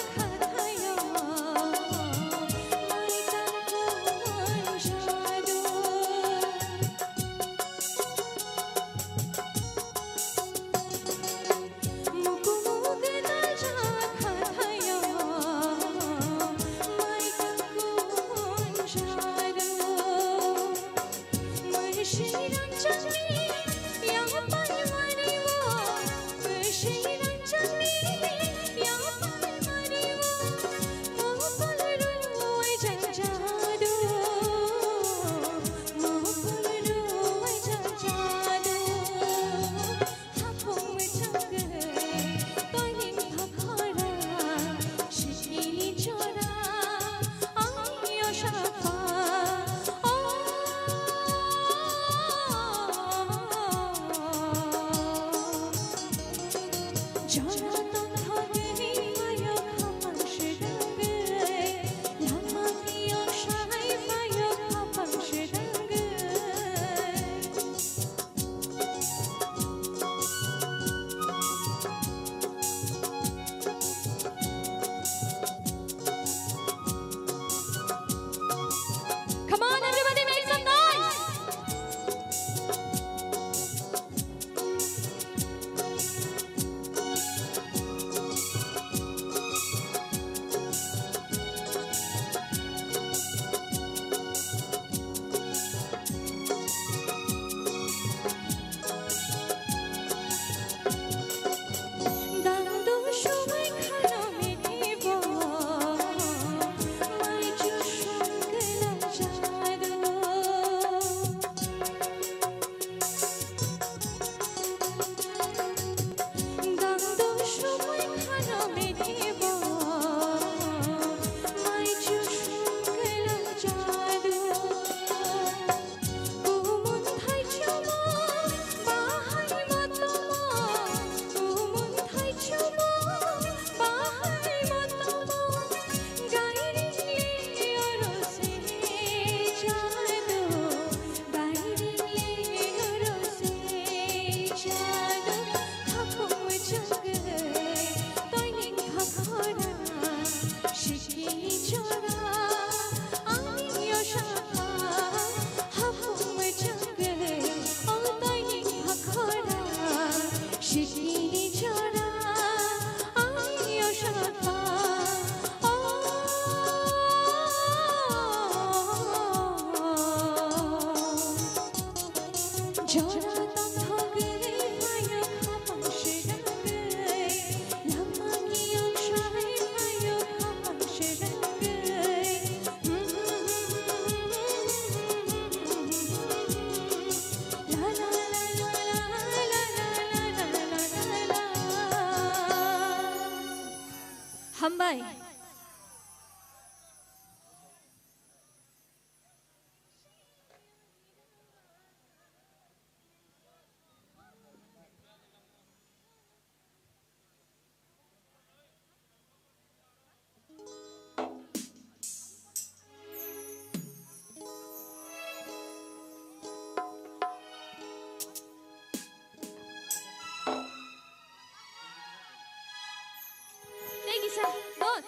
बाय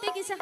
Thank you, sir.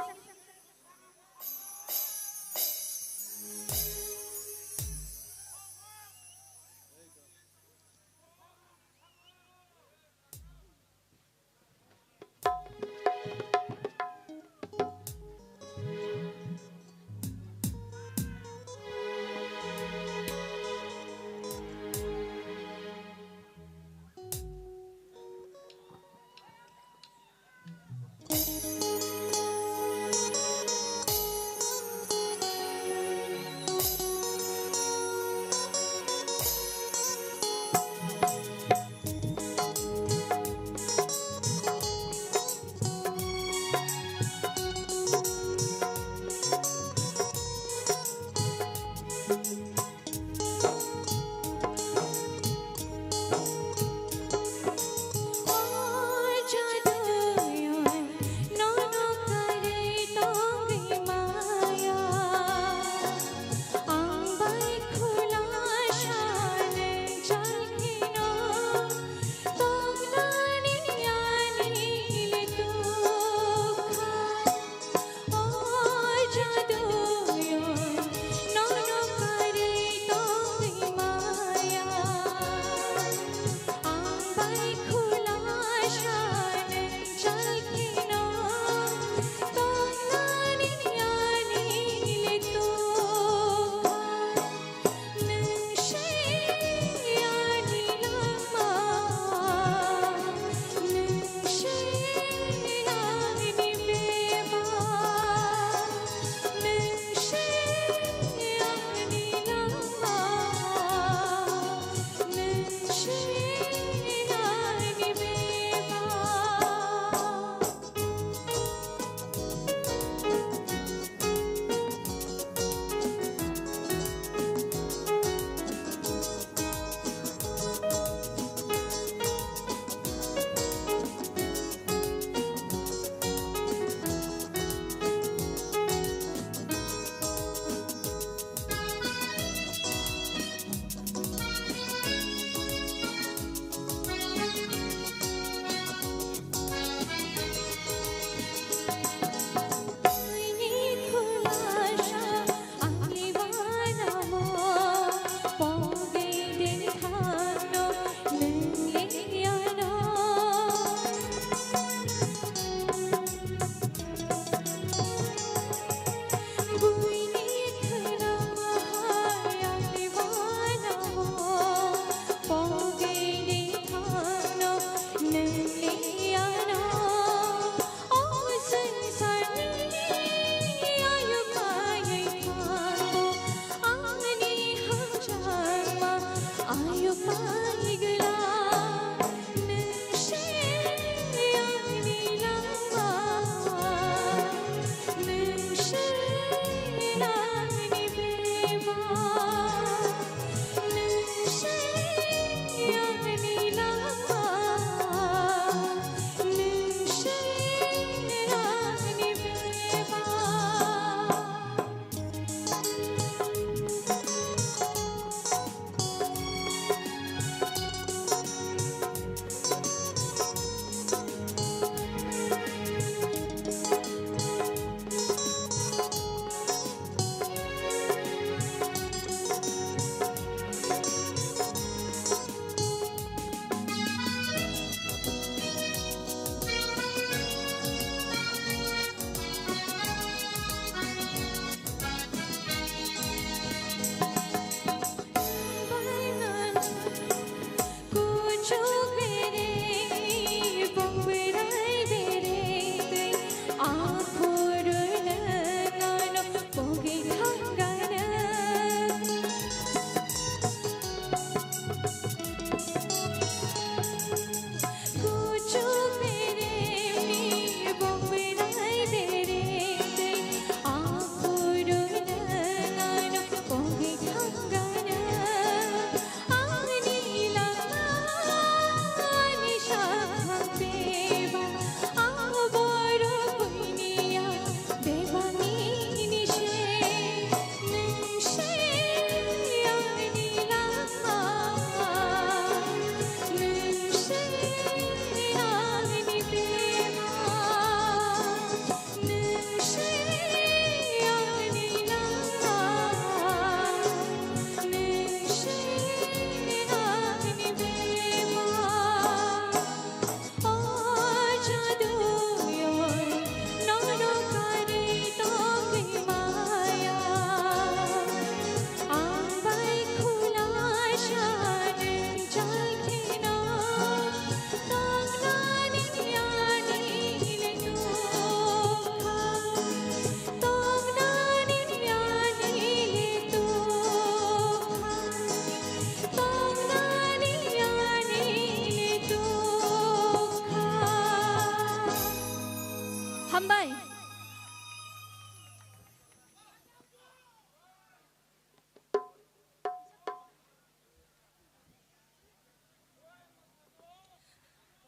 हामबाय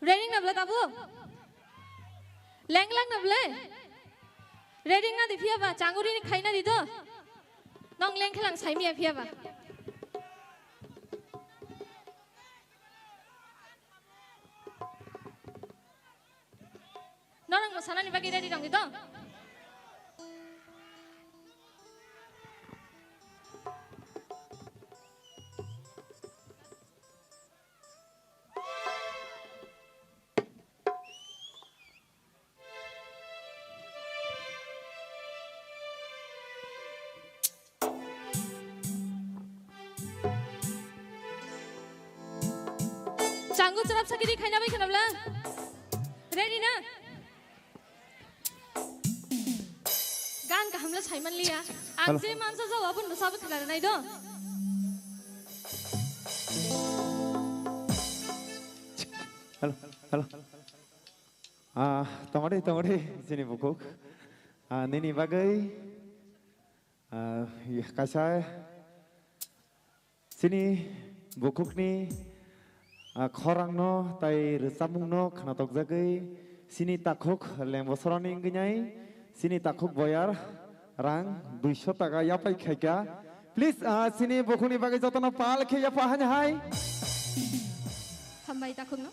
रेडिंग नबले ताबो लेंगलांग नबले रेडिंग ना दिफिया बा चांगुरी नि खाइना दिदो नंग लेंग खलांग साइमिया फिया बा नरंग मसाला नि बागी रेडी दंग दिदो चांगु चराप सकिदि खाइना बाई खनबला रेडी ना गान का हमला साइमन लिया आंजे मानसा जावा बन साब खला नाइ दो हेलो हेलो तमरे जिनि बुकुक निनि बागै कासा सिनि बुकुकनि खरांनो ताई रसामुंनो खनातक जागै सिनि ताखुक लेंबसरानि गैनाय सिनि ताखुक बयार रां 200 टाका यापाय खायका प्लीज सिनि बुकुनि बागै जतन पाल खे यापा हाय हामबाय ताखुक न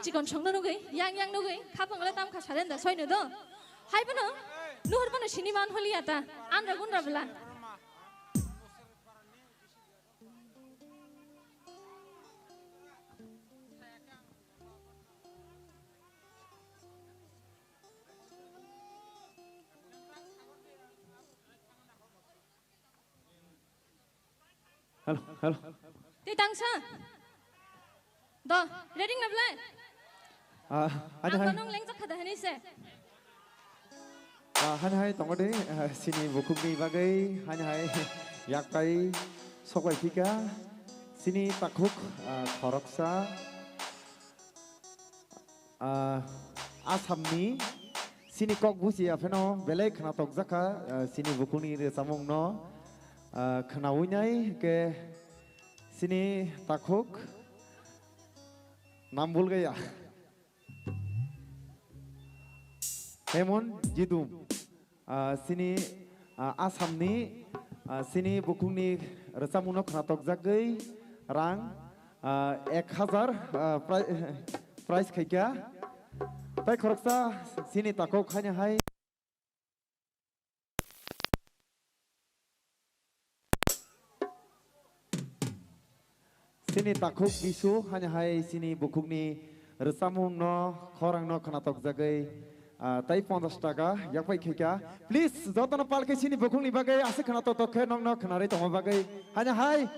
चिकन संनो नुगै yang नुगै खापंग ले ताम खा सारेन दा सयनो दो हाय बनो नुहर बनो सिनि मान होली आता आनरा गुनरा बला Halo. Ti tangsa. Do, ready na bla? Anh hai. Nong leng jak khada hani se. Han hai tong de sini bukumi bagai han hai yakai sokai tika sini takhuk khoroksa Asamni sini kok busi afeno belai khana tok jaka sini bukuni re samong no khenawunyai ke sini takhuk नाम भूल गया हेमन जिदुम सिनी आसामनी सिनी बुकुंगनी रसामुनो खनातक जागै रां 1000 price खायका ताइ खरकसा सिनी ताको खायनो हाय Sini takuk bisu hanya hai sini bukuk ni resamung no korang no kanatok jagai tai 50 taka yak pai khika please jotana palke sini bukuk ni bagai ase kanatok to khe nong no khanare tong bagai hanya hai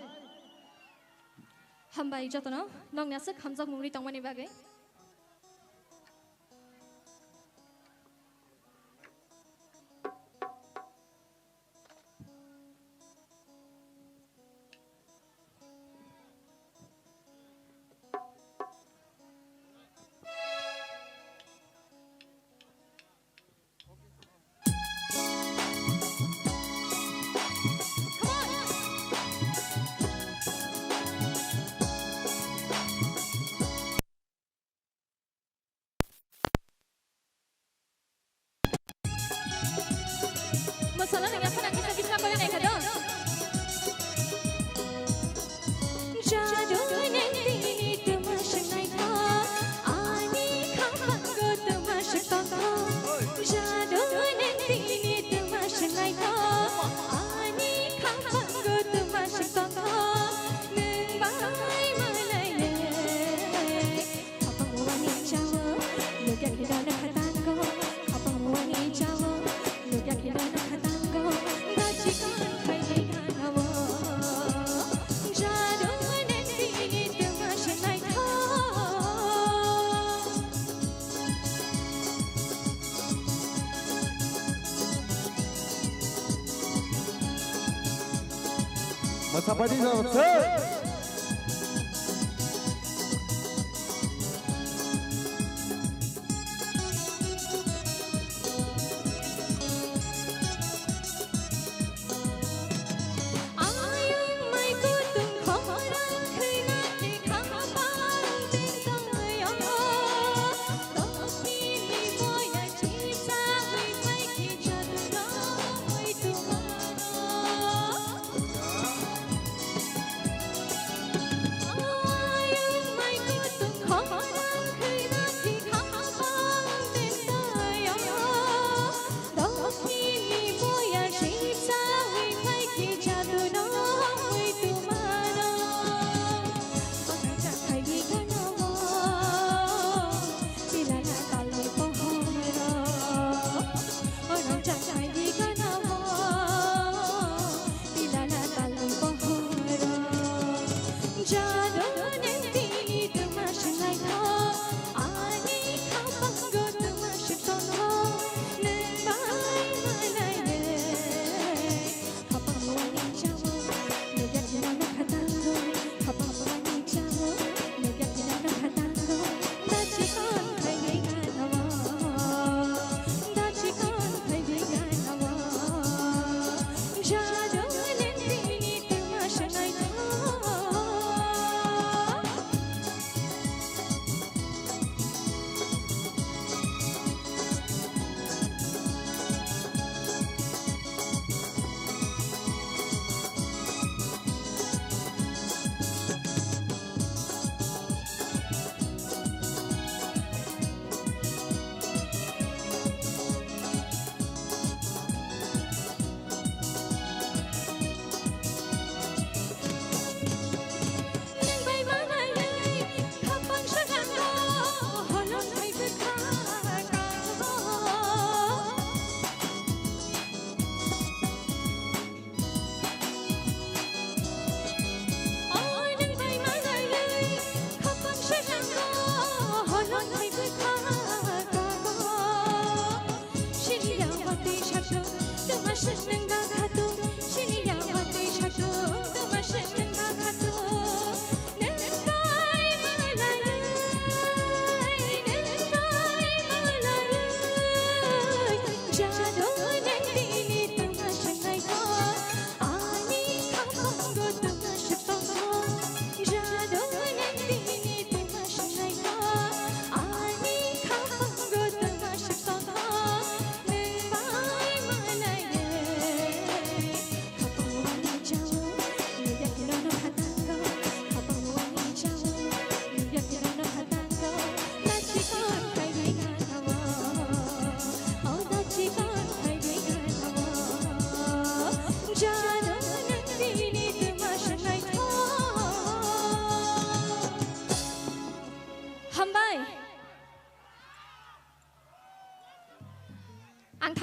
hambai jotana nong nase khamjak mungri tongmani bagai Masapadi Jose.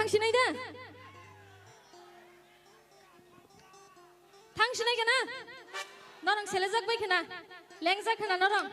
थांसिनाय दा थांसिनाय केना नरं सेलेजाक bye केना लेंजा केना नरं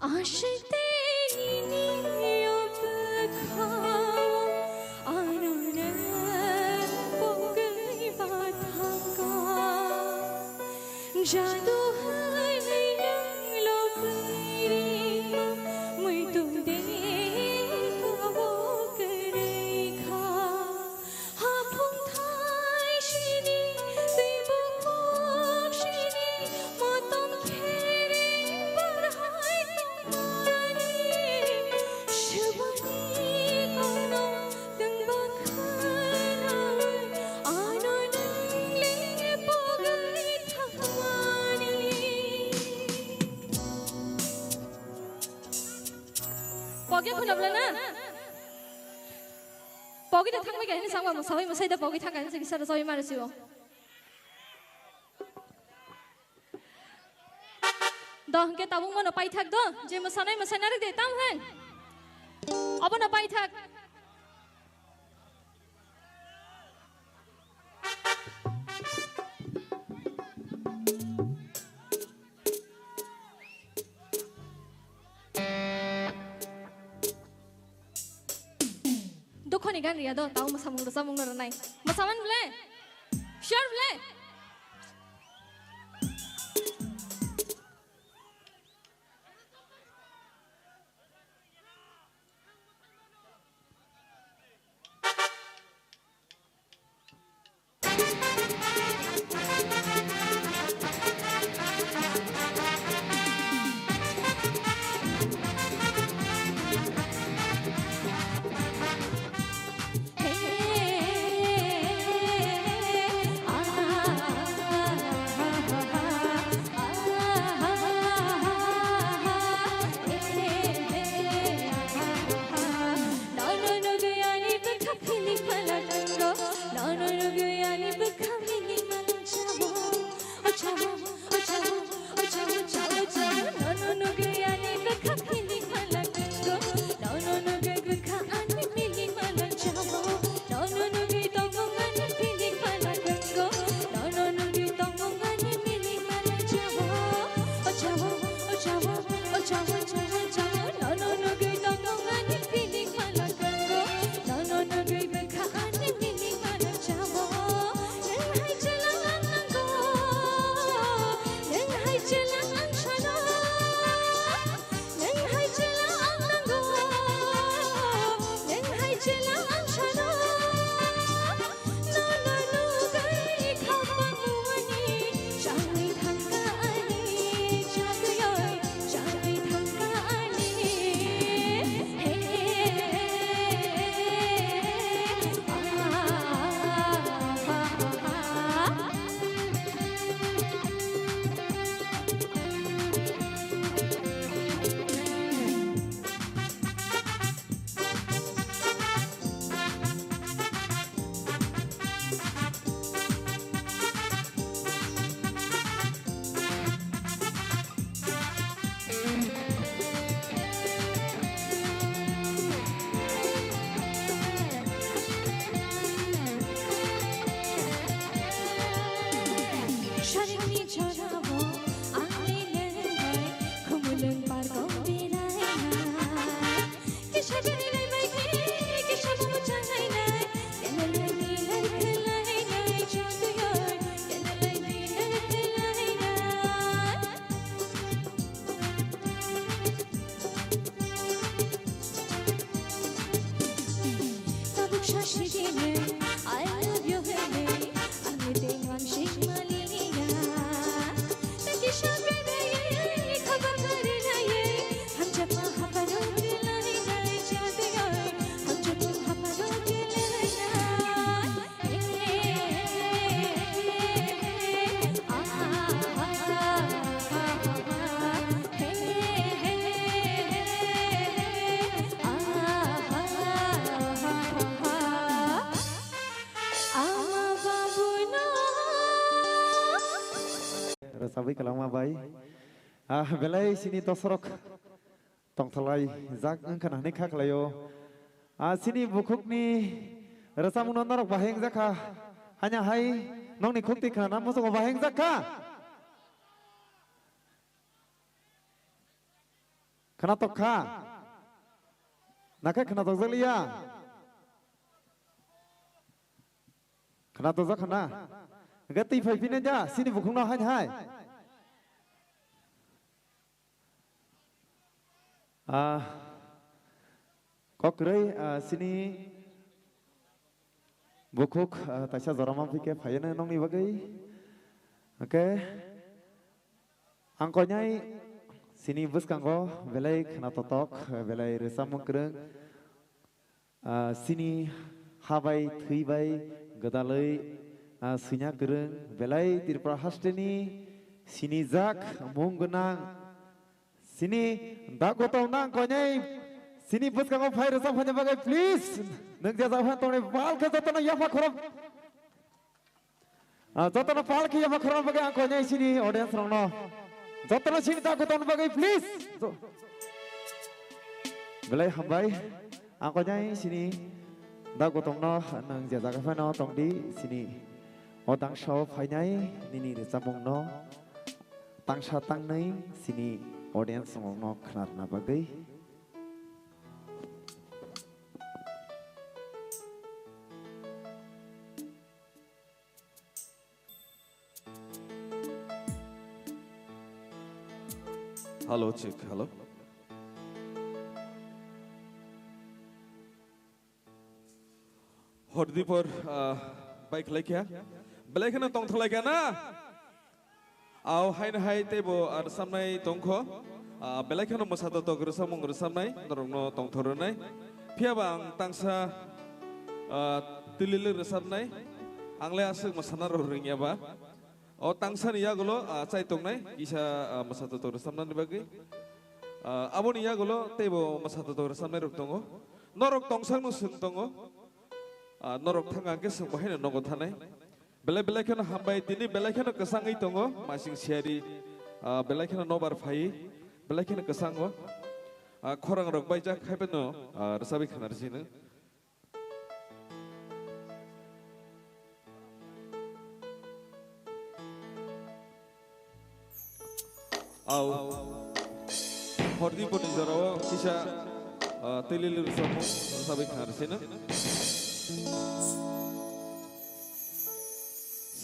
आशिक तेरी नीयत खाओ आनने पोगई बाधा का जादू है नैया लोकरी मैं तुम देखा वो करेगा हाँ फुंग थाई शिनी देवो शिनी मातम खेरे बरहाई Pogi khuna blana. Pogi dah thang mereka ini sama musawai musai dah pogi thang kan sekisar sawai mana sih wo. Dah ke tabung mana pai thak dah, je musanai musanai deh tahu kan? Apa na pai thak? Dukho ni kan ria do tahu masamung nor nai masaman bule sure bule বিশ্বাসী দিনে I love you হেনে আমি তে মানসিক মালিয়া তাকে সবে দেয় খবর করে নাই हम जब हपरो के लाई जाए जाते गए हम जब हपरो के लाई Sabi kalama bay, belai sini tosorok tongthalai jak angkana ni khak layo, sini bukuk ni rasa munon norok baheng zakha, hanya hai nong ni khukti kana musuk baheng zakha, kana tokha, nakai kana tokzalia, kana tokzakana, gati fai pina ja, sini bukuk no hanya hai. Kokrai sini bukuk tasya zorama pike payana nong ni bagai, oke, angkonyai sini bus kanggo belai kena totok belai resa mungkreng, sini habai thui gedalai sinya kereng belai tirpra hasteni sini jak munggenang. Sini dak gotong nang konyai sini bus kanggo phai resa phanya bagai please nang jaza phan tone pal ke jotona yafa khorab jotona pal ke yafa khorab bagai ang konyai sini audience rongno jotona sini dak gotong bagai please belai hambai ang konyai sini dak gotong no nang jaza ka phano tong di sini odang show phainyai nini resa mungno tangsa tangnai sini audience ngomong kenarna bagai halo cik halo hordipor baik lagi ya belai kena tong tholai kana Aw hai na hai tebo ar samnai tongkho belai khano masata to gru samung gru samnai norongno tongthoro nai phiabang tangsa tililir samnai angle asuk masana ro ringya ba o tangsa ni yagulo chai tongnai isa masata to gru samnai bagi aboni yagulo tebo masata to gru samnai rok tongo norok tongsang no sung tongo norok thanga ke sung bahina nogo thanai belai belai kena hambai tini belai kena kesangai tongo masing siari belai kena nobar fai belai kena kesango korang rok baca kai peno resabi kena resina au hordi pun jarawa kisah telilir semua resabi kena resina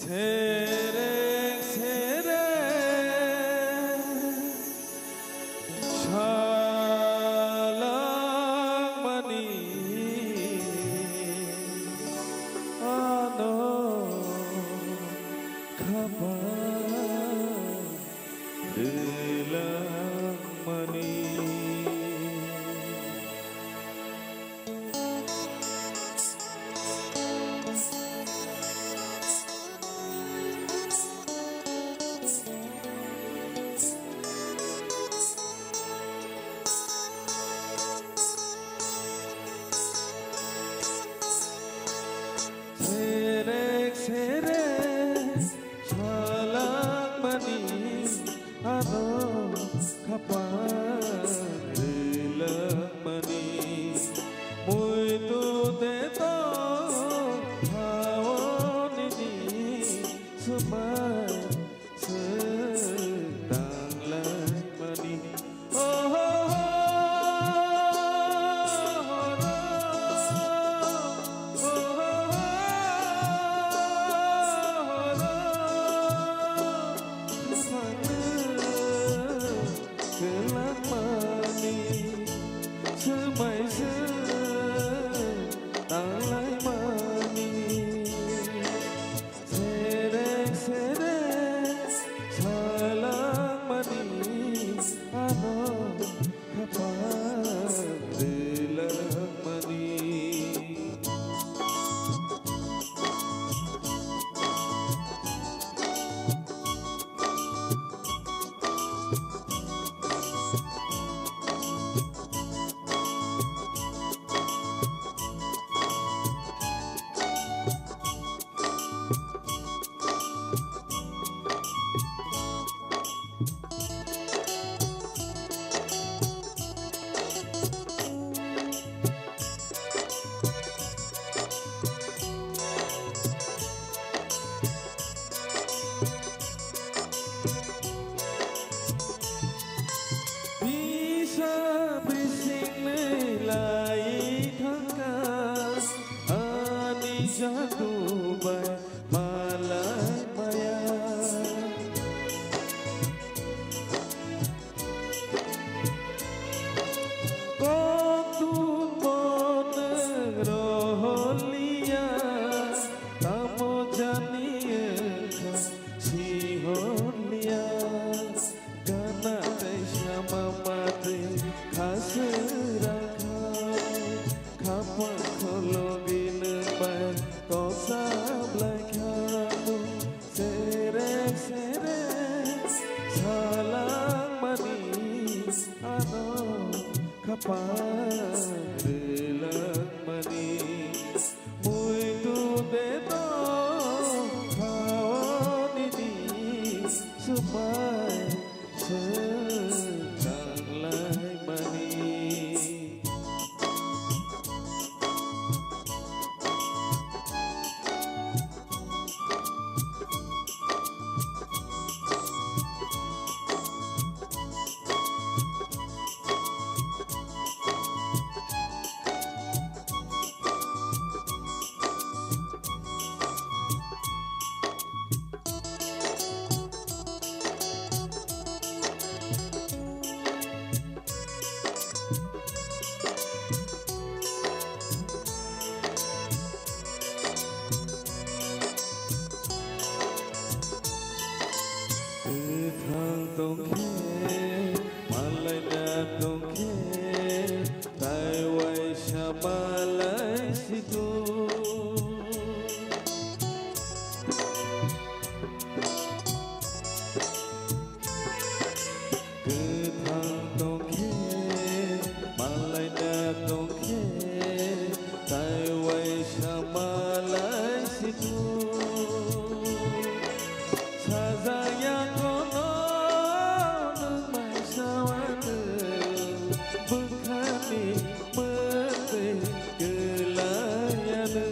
Sereng sereng salang mani ano kabar delang mani jadu bai malai maya kotu mon rohlia tamo janiye siholia gana tai shama mate khas rakha khapa khologin bar to sab lakhamu sere sere salang mani ano kaparelang mani mui tu de to khawani di supai sedang lai mani thang tông khe malai na tông khe tai wai sha malai si tu thang tông khe malai na tông khe tai wai sha malai si tu Sayang kono nung mai sawane bukhani mete kelayane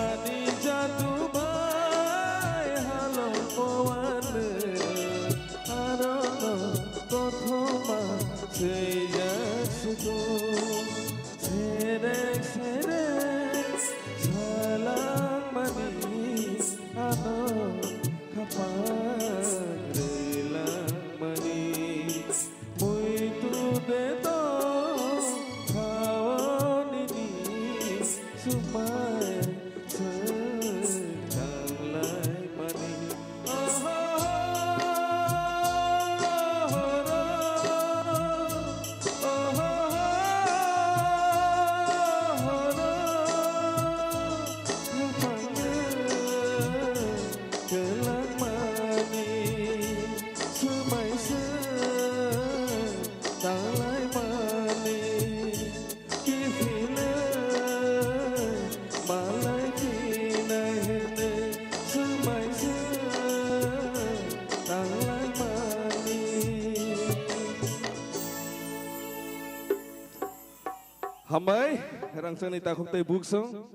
ani jadu bai halo pawane arono kothoma seya sudo sere sere salang mani ano kaparelang mani mui tu de to khawani di supai sedang lai mani kelang mani semai sedang lai mani kifile malai kinai hene semai sedang lai mani hambai rangsang ni takuk tai buksong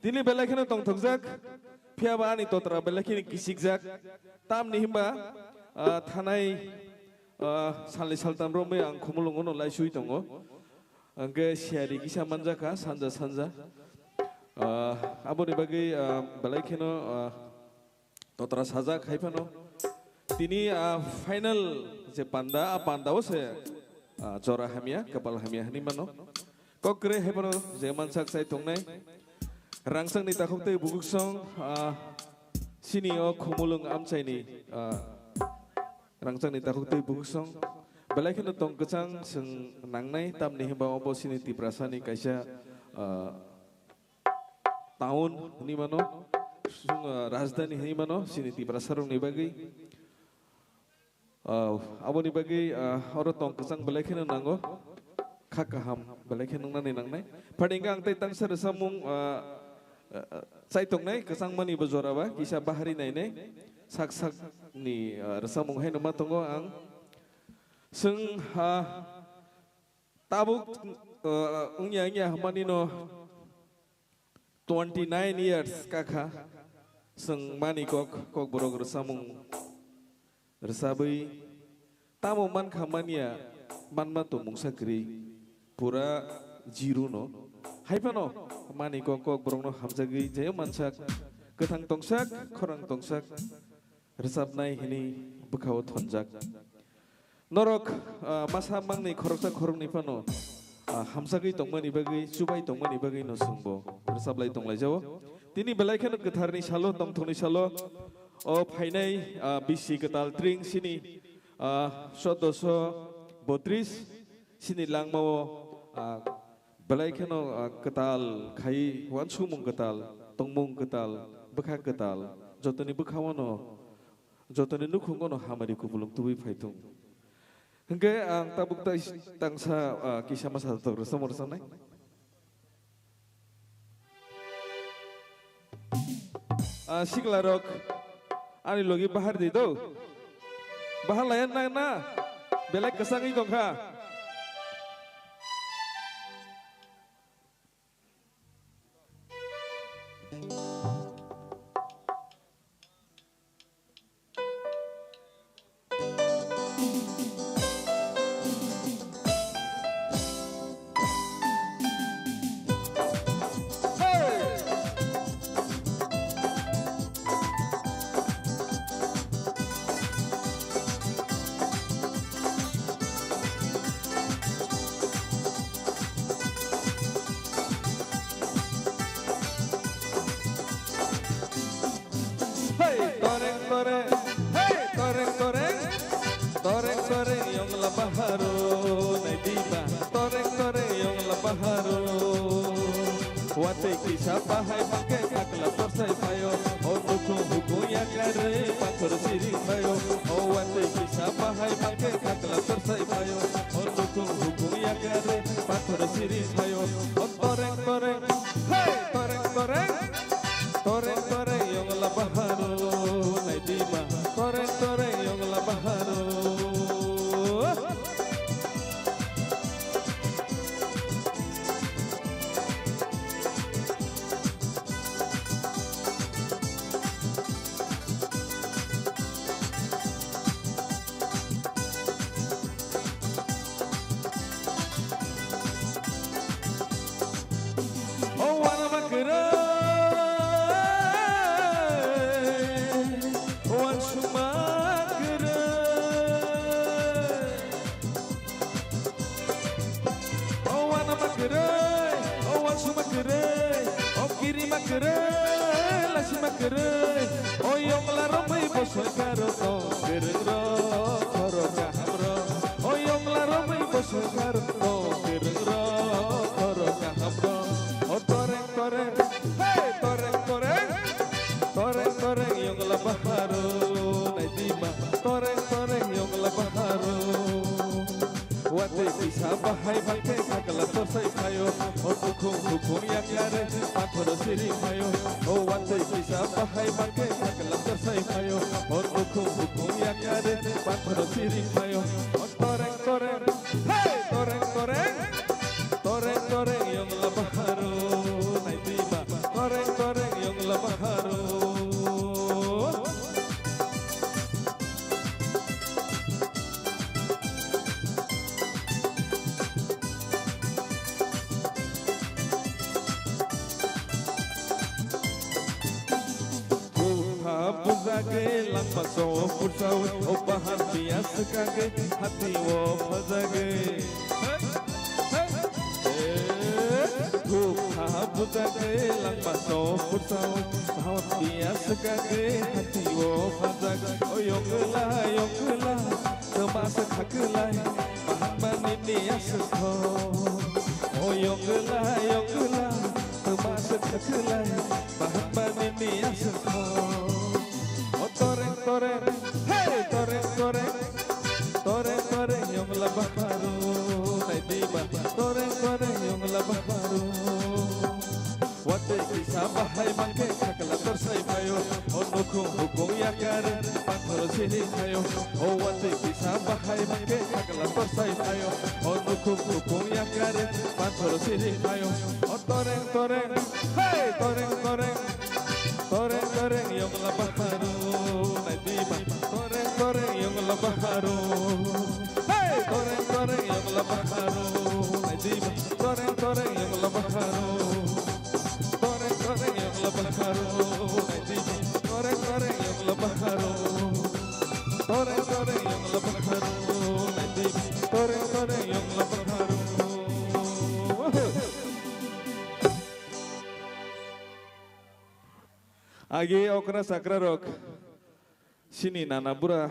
tini belakina tong thokjak phiaba ani totra belakini kisikjak tam ni himba thanai salni saltam rombe ang khumulung ono lai sui tongo angge siari kisa manjaka sanja sanja aboni bagi belakino totra saja khaipano tini final je panda pandao se chora hamia kapal hamia hani mano kokre hepano je mansak sai tongnai rangsang ni takok te buguk song sini o khumulung amchaini rangsang ni takok te buguk song belai kena tong kecang seng nangnai tam ni himba obo sini tiprasani kaisa tahun ni mano sung rajdhani ni mano sini tiprasarung ni bagi abo ni bagi oro tong kecang belai kena nango khakaham belai kena nangnai padinggang te tang sar samung sai tok nai kesang mani bajora ba kisah bahari nai nai sak sak ni resamung hai nama tongo ang seng tabuk ungnya mani no 29 years kakha seng mani kok borog resamung resabai tamu man khamania man matu mungsakri pura jiru no Haipano mani kok brongno hamjagi je mansak ketang tongsak khorang tongsak resapnai hini bekau thonjak norok masa mangni khoroksa khorongni pano hamsagi tongmani bagi subai tongmani bagi no sungbo resablai tonglai jawo tini belai khan getharni salo tongthoni salo o phainai bisi ketal tring sini 1732 sini langmao belai khano ketal khai wan sumung ketal tongmung ketal bekha ketal jotoni bekhawano jotoni nukhungono hamari kubulung tubi phaitung hingga ang tabuk tangsa kisah masa tok resam resam nai siklarok ani logi bahar di do bahar layan na belak kesangi dongha Toreng toreng yang lebah harum, lebakaro toreng toreng yang lebakaro toreng toreng yang lebakaro toreng toreng yang lebakaro agi okra sakra rok sini nana bura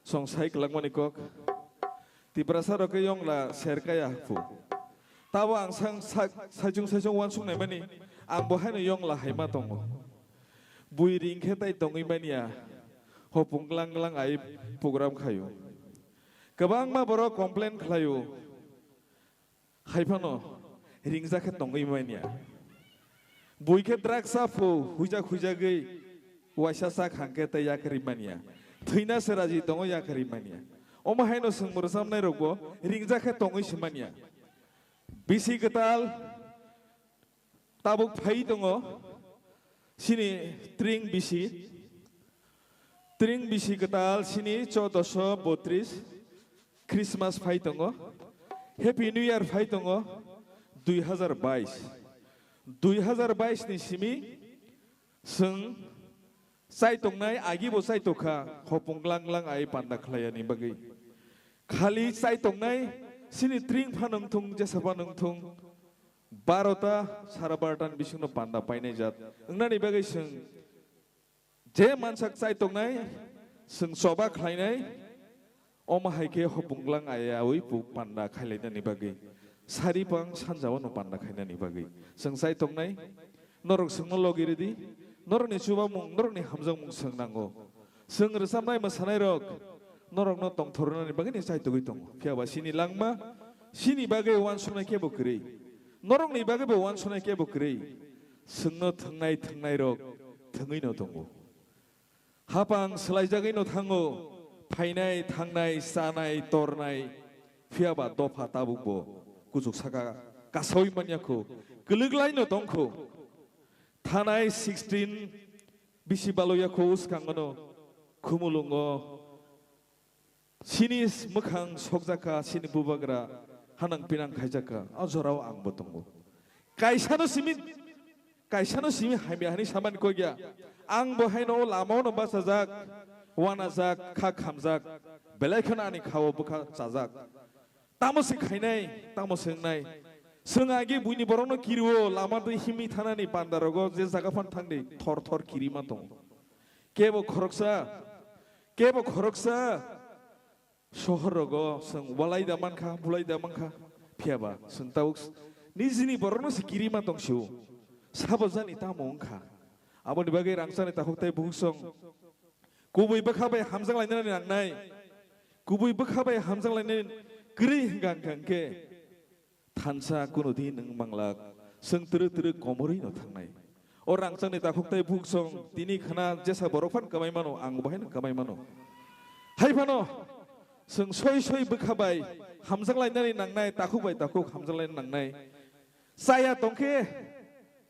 song sai kelak manikok tiprasa rok yong la serkaya fu tawa ang sang sajung wan sung mani ang bohan yong la haima tongo bui ring ketai tongi mania hopung lang lang ai program kayu kabang ma boro komplain klayu haipano ring zaket tongi mania bui ke drag safu huja huja gei wasa sak hangke ta ya kerimania thina seraji tongo ya kerimania oma haino sung mursam nai rogo ring zaket tongi simania bisi ketal tabuk phai tongo sini tring bisi ketal sini 1432 Christmas phai tongo Happy New Year phai tongo 2022 2022 ni simi seng sai tongnai agi bo sai toka hopung lang lang ai panda khlayani bagi khali sai tongnai sini tring phanang thung jesaba nang thung 12 sara 12 bisingno panda painai jat engnani bagi seng je mansak sai tongnai seng soba khlainai oma haike hopung lang ai awi pu panda khlainani bagi sari pang sanjawa no panda khainani bagi sengsai tongnai norok sengno logiridi norni chuba mung norni hamjang mung sengnango seng resamnai masanai rok norok no tong thornani bagi ni sai togoi tong phiaba sini langma sini bagi wan sunai ke bokri norok ni bagi bo wan sunai ke bokri sengno thangnai rok thangoi no tongo hapang selai jagai no thango phainai thangnai sanai tornai phiaba dofa tabukbo kujuk saka kasoi manyako geluglai no tongko tanai 16 bisi baloyako uskangono kumulungo sini mukhang sokjaka sini bubagra hanang pinang khaijaka ajorao ang botongo kaisano simi haimi saman ko gya ang bohaino lamao no basajak wanajak kha khamjak belaikhana ani khawo bukha sajak tamosi khainai tamosengnai sengagi buini borono kiriwo lama dui himi thanani pandarogo je jaga fan thangni thor thor kirima tong kebo khoroksa sohorogo seng walai damanka bulai damanka phiaba seng tauk nijini borono si kirima tong siu sabajani tamongkha aboni bagai rangsani tahoktai bungsong kubui bakhabai hamjang lainani nangnai kubui bakhabai hamjang lainani geri hinggang-hingge tansa kuno di neng manglak seng tere komori no tangnai orang sang ni takuk tai buksong tini khana jesa borofan kamai mano ang bahin kamai mano hai pano seng soi bekhabai hamjang lainani nangnai takuk hamjang lain nangnai saya tongke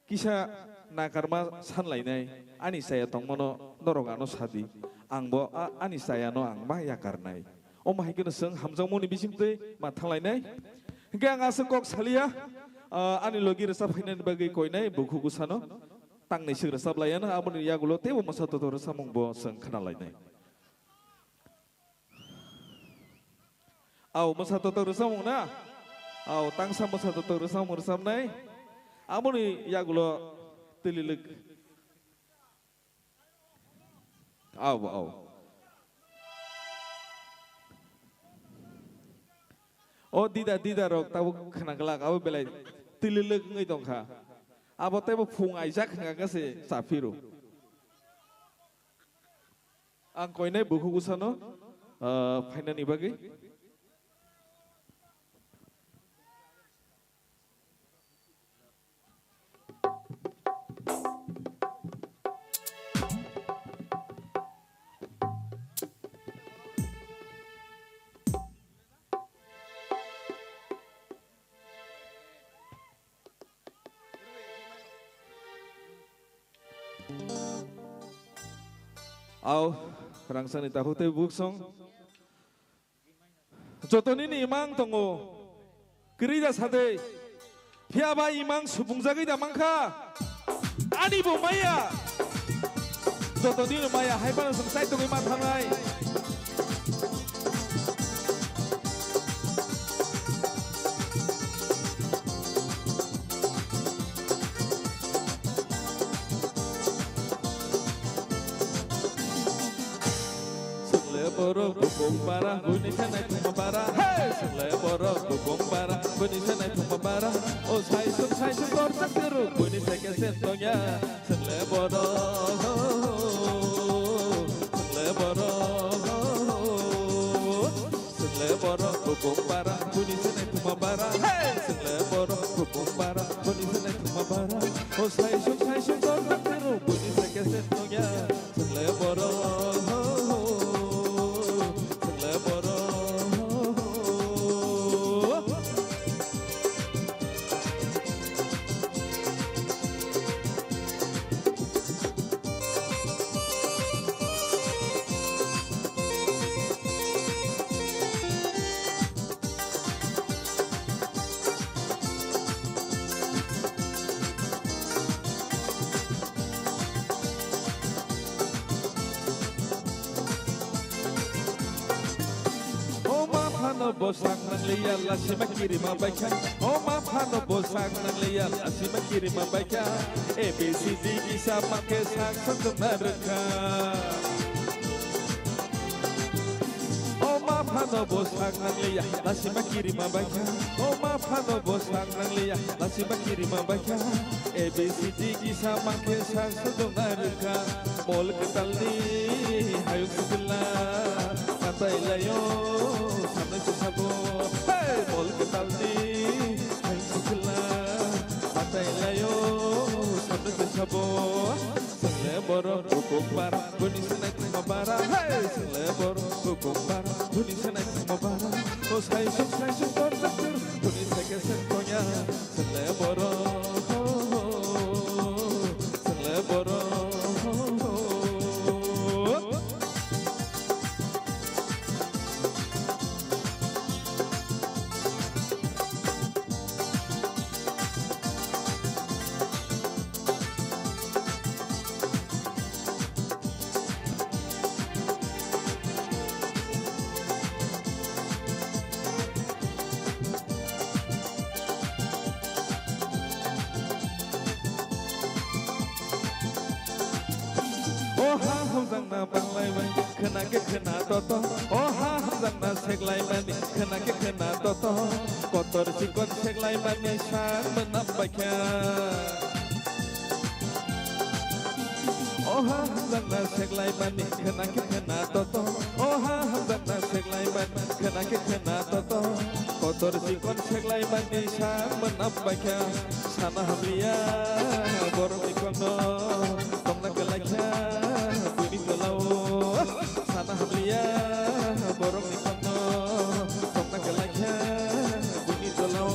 kisah nakarma san lainai ani saya tongmono norogano sadi ang bo ani saya no ang ma yakarnai Om hai kena seng hamjang moni bisim te matang lainai hingga ang aseng kok salia ani logi resap hinan bagai koinai buku kusano tang ni sing resap layana amon ya gulo te masa to resap mong bo seng kenal lainai au masa to resap mong na au tang sam masa to resap mong resap nai amon ya gulo telilik au Oh dida rok tahu kena gelak abu belai tililek ngai tongka abu tahu phung ajak nggak kasih safiru ang koinai buku kusano finani bagi Au, rangsang ni tahu te buksong. Joton ini imang tongo. Gerida sate. Piaba imang subung jagai damangka. Ani bo maya. Joto ni maya hai pa sang sai tu ma thangai. Boro bukumbara bunyi sana kumbara hey sele boro bukumbara bunyi sana kumbara oh sai sum korsak teru bunyi seke sentonya sele boro bukumbara bunyi sana kumbara hey sele boro bukumbara bunyi sana kumbara oh sai sum korsak teru bunyi seke sentonya sele boro bosak nang liyan lasi makirim abaikan oh mapano bosak nang liyan lasi makirim abaikan ABCD bisa pakai saksa kemereka oh mapano bosak nang liyan lasi makirim abaikan oh mapano bosak nang liyan lasi makirim abaikan ABCD bisa pakai saksa kemereka mol ketalni hayuk sebelah katai layo sabo hey mol ketalni hai sukla atai layo sabda sabo sele boro bukumbar buni senai mabara hey sele boro bukumbar buni senai mabara oh sai sum korsak buni seke sentonya sele boro kena toto oh ha hamzangna seglai mani kena toto kotor sikon seglai mani sang menambahnya oh ha hamzangna seglai mani kena toto oh ha hamzangna seglai mani kena toto kotor sikon seglai mani sang menambahnya sana hamlia borong ikono tongna kelaknya bunyi telau sana hamlia borong ikono tongna kelaknya bunyi telau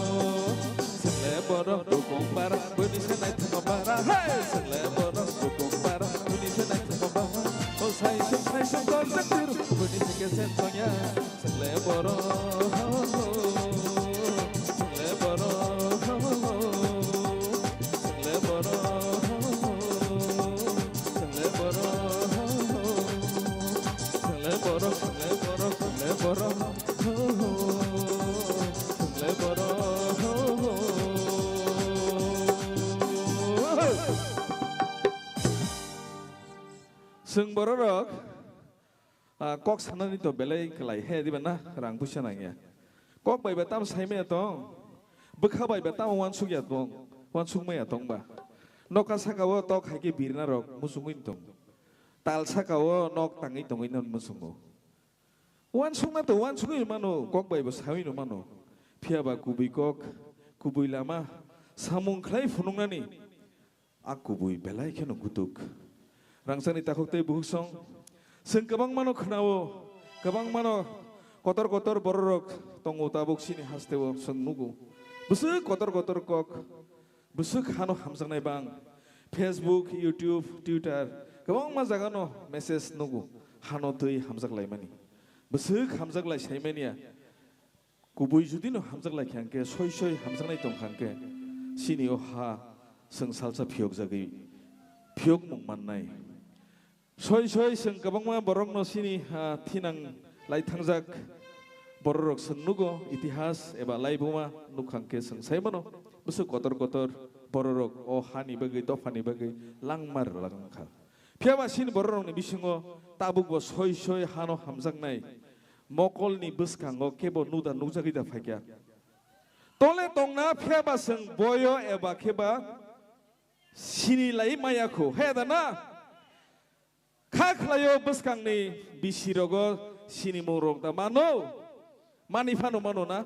sele borong bukumbar bunyi senai tumabara hey sele borong bukumbar bunyi senai tumabara oh sai sum korsak teru bunyi seke sentonya sele borong Sung bororok kok sana ni to belai kelai he di mana rang pusanangnya kok bai batam sai me tong bekha bai batam wan suk ya tong wan suk me ya tong ba noka sakawo to khaike birna rok musungin tong tal sakawo nok tangi tongin non musungo wan suk na to wan suk mano kok bai basai no mano phia ba kubi kok kubui lama samung khlai funungnani aku bui belai keno gutuk rangsani takuk tei buhsong seng kebang mano kenawo kebang mano kotor bororok tongu tabuk sini hastewo senugu besuk kotor kok besuk hano hamsang nai bang Facebook YouTube Twitter kebang ma jagano message nugu hano tei hamsak lai mani besuk hamsak lai saimania kubui judi no hamsak lai khangke soi hamsak nai tong khangke sini o ha जों salsa फियक जागै फियक मुं माननाय सय सय जों गोबां बरक नसिनि थिनां लाइ थांजाक बरक सोंनुगो इतिहास एबा लाइबुमा नुखांके सोंसाइमनो बुसु कतर कतर बरक अ हानि बागै दफानि बागै लांमार लांखा फियाबासिन बरकनि बिसिङो ताबुगो सय सय हानो हामजांनाय मकलनि बुसखाङो केबो नुदा नुजागिदा फाइक्या तले दंना फियाबासों बयो एबा केबा सिनि लाई मायाखौ हे दाना खाख्लायो बुसखांनि बिसिरगो सिनि मरक दा मानो मानि फानो मानो ना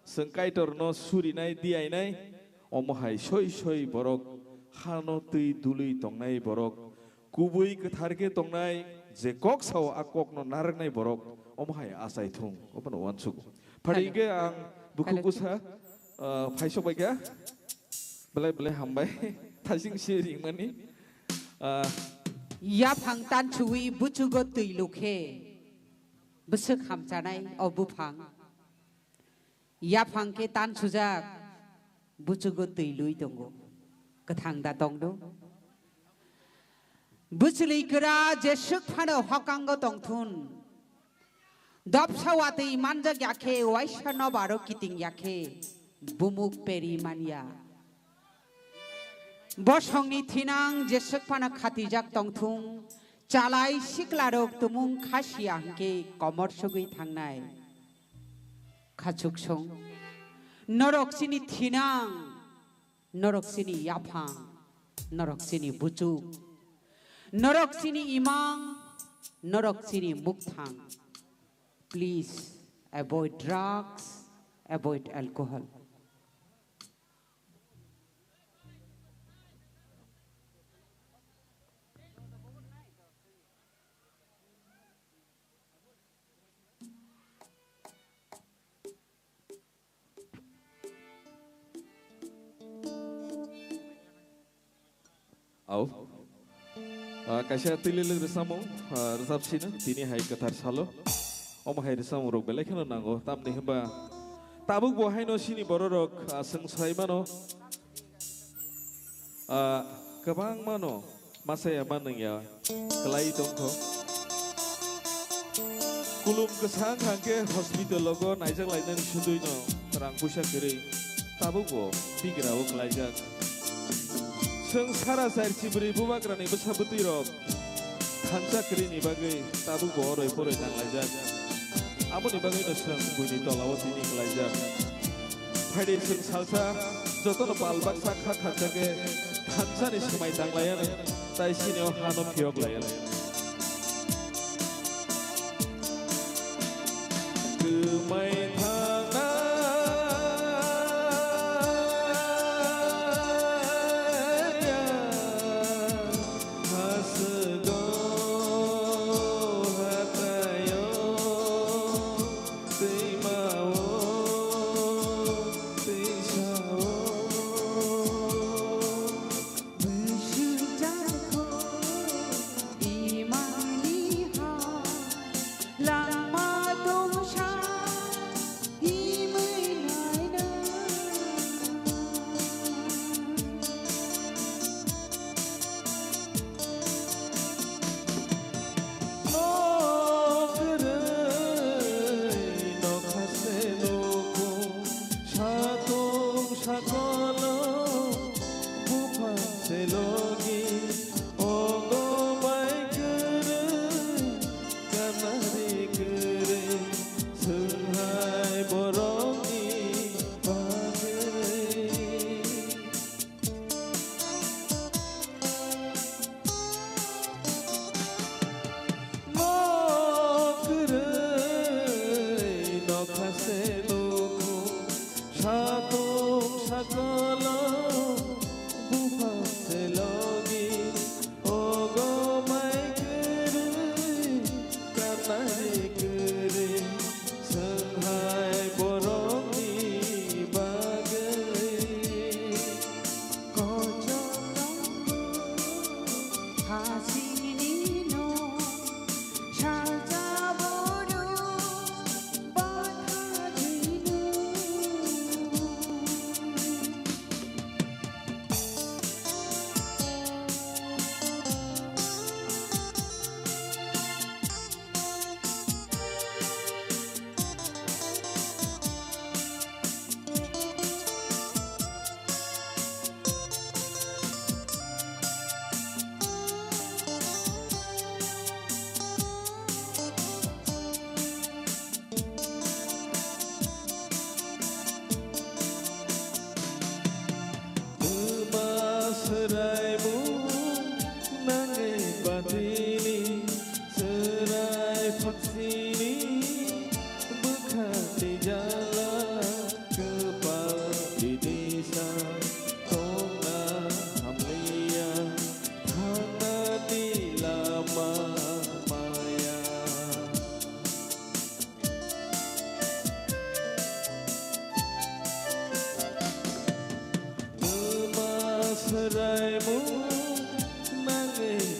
जों काइटर न सुरिनाय दियायनाय अमहाय सय सय बरक हानो तै दुलै तंनाय बरक गुबै गोथारके तंनाय जे कक साव आकक न नारनाय बरक अमहाय आसाय थुं अपन वानसुक फारिगे आं बुखु गुसा फाइसो बायगा बलाय बलाय हामबाय थासिं सिरिं मानि या फांतान छुई बुचुगो तैलुखे बसक हामजानाय अ बुफां या फांके तान सुजाक बुचुगो तैलुई दंगो गोथां दा दंदो बुचुलै गोरा जेसुक फानो हकांगो दंथुन दबसावातै मानजाक याखे वाइसन बारो कितिं याखे बुमुक पेरि मानिया बसंनि थिनां जेसुक फानो खातिजाक दंथुं चालाय सिक्लारक तुमुं खासिया हंके कमर सुगै थांनाय खाचुक सं नरकसिनी थिनां नरकसिनी याफां नरकसिनी बुचुक नरकसिनी इमां नरकसिनी मुक्तां please avoid drugs avoid alcohol Au, kaisa tililing resamu resap sini, tini hai ketar salo, om hai resamu rok belai kena nango, tam nih hamba, tabuk bohai no sini borok sengsai mano, kebang mano, masa ya mana ya, kelai tongko, kulum kesang hangke hospital logo, naijak lainan sudui no, terang pusat kiri, tabuk bo, pikir aku kelajak. जों सारा साइरसि बुरै बुबाग्रानि बोसाबुतै रक थांसा करिनि बागै ताबु बरै फरै नांलायजाक आबोनि बागैनो जों बुइनि तलाव दिनि लायजाक फाइदे जों सालसा जतन बालबाक्सा खाखाजाके थांसानि समाय दांलायानो ताइ सिनियाव हानो फियक लायानो गोमाय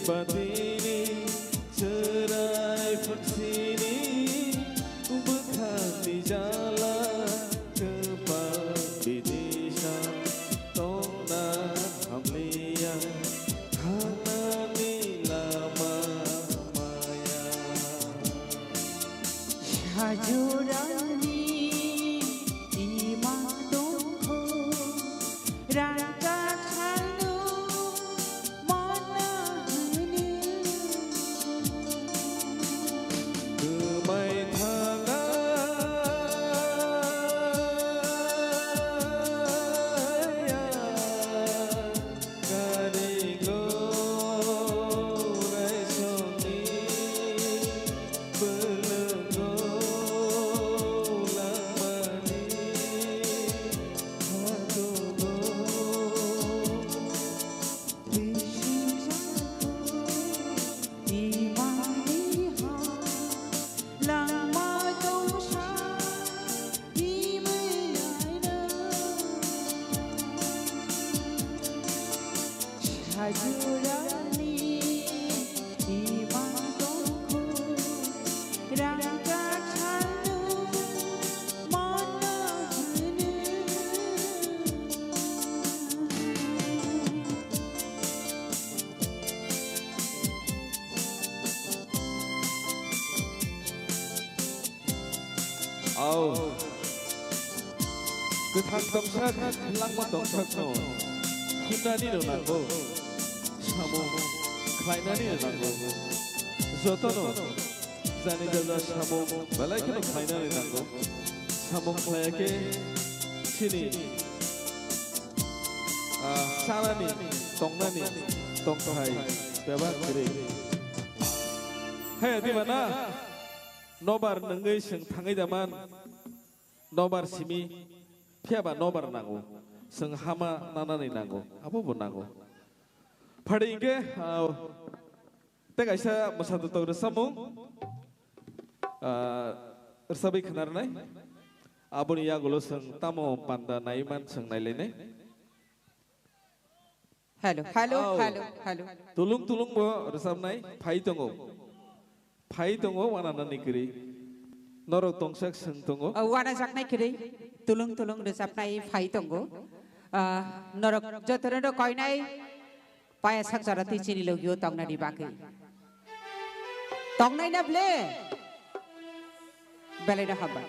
batini cerai persini bekati jalan kepadidisa tongna hamlia hanani lama maya Hajurani imadongko rangka halu mana ini kemai thangaya karigo raisoni belenggo lamani hadogo imaniha lama dosha imayana Hajurani imadongko rangka halu mana ini Au Ketang tongsak langma tongsak no Hinani no nago Samu Klainani no nago Zoto no Zani jaza samu Balai kino klainani nago Samu klayake Sini Salani Tongnani Tongkai Bebas kiri Hei di mana Nobar nengai seng tangai daman Nobar simi Piaba nobar nangu Seng hama nanani nangu Apa pun nangu Pada inge Tega isa Masatu tau resamung Ersabai kenar nai Abun iya gulo seng Tamo panda naiman seng nailene Halo halo halo halo Tulung tulung bo resam nai Pai tongo Pai tongo wana nani kiri Norok tongsak seng tongo wana jaknai kiri tulung tulung resapnai phai tongo norok jotorendo koinai paya sakjarati chini logio tongnani bakai tongnai na ble beleda haba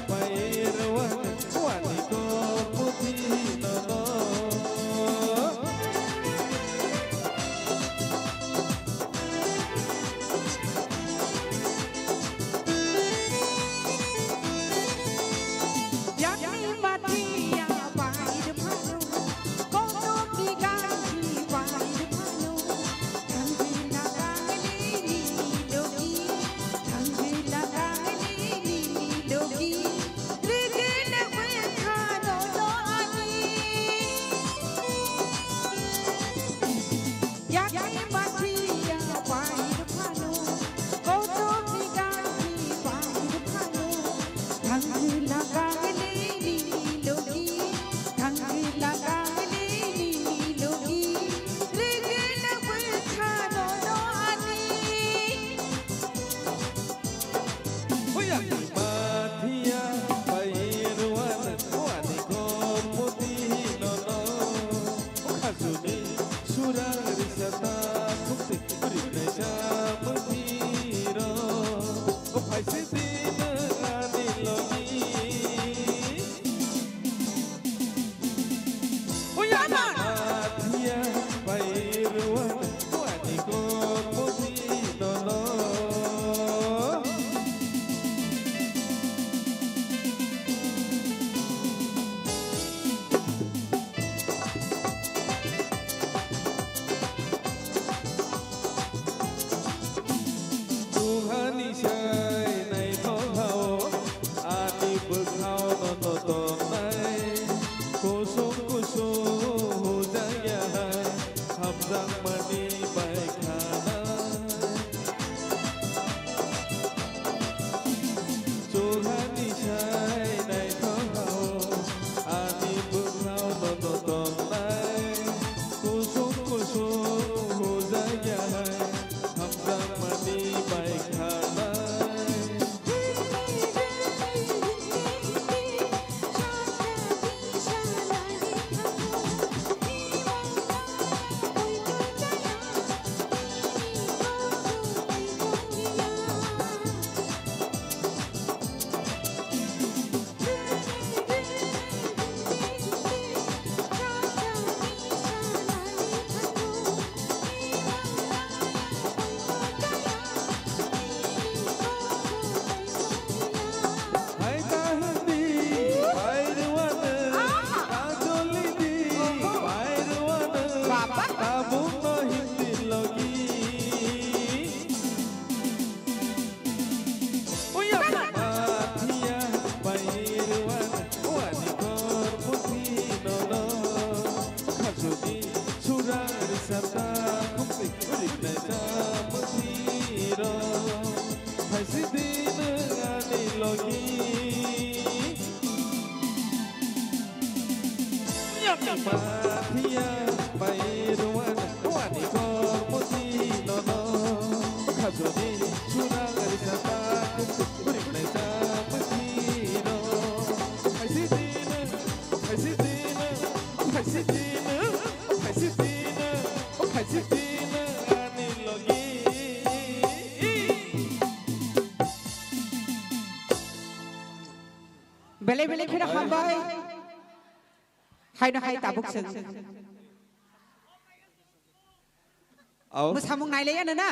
Pai बोखाव ननदनाय कुसुम कुसुम हुजाया हामजां मानि बायखाना जहानि साय नायथाव आनि बोखाव ननदनाय कुसुम कुसुम हुजाया हामजां मानि बायखाना बेले बेले खेरा हामबाय हाय ना हाय Tabuk जों मोसामुं नायलायानो ना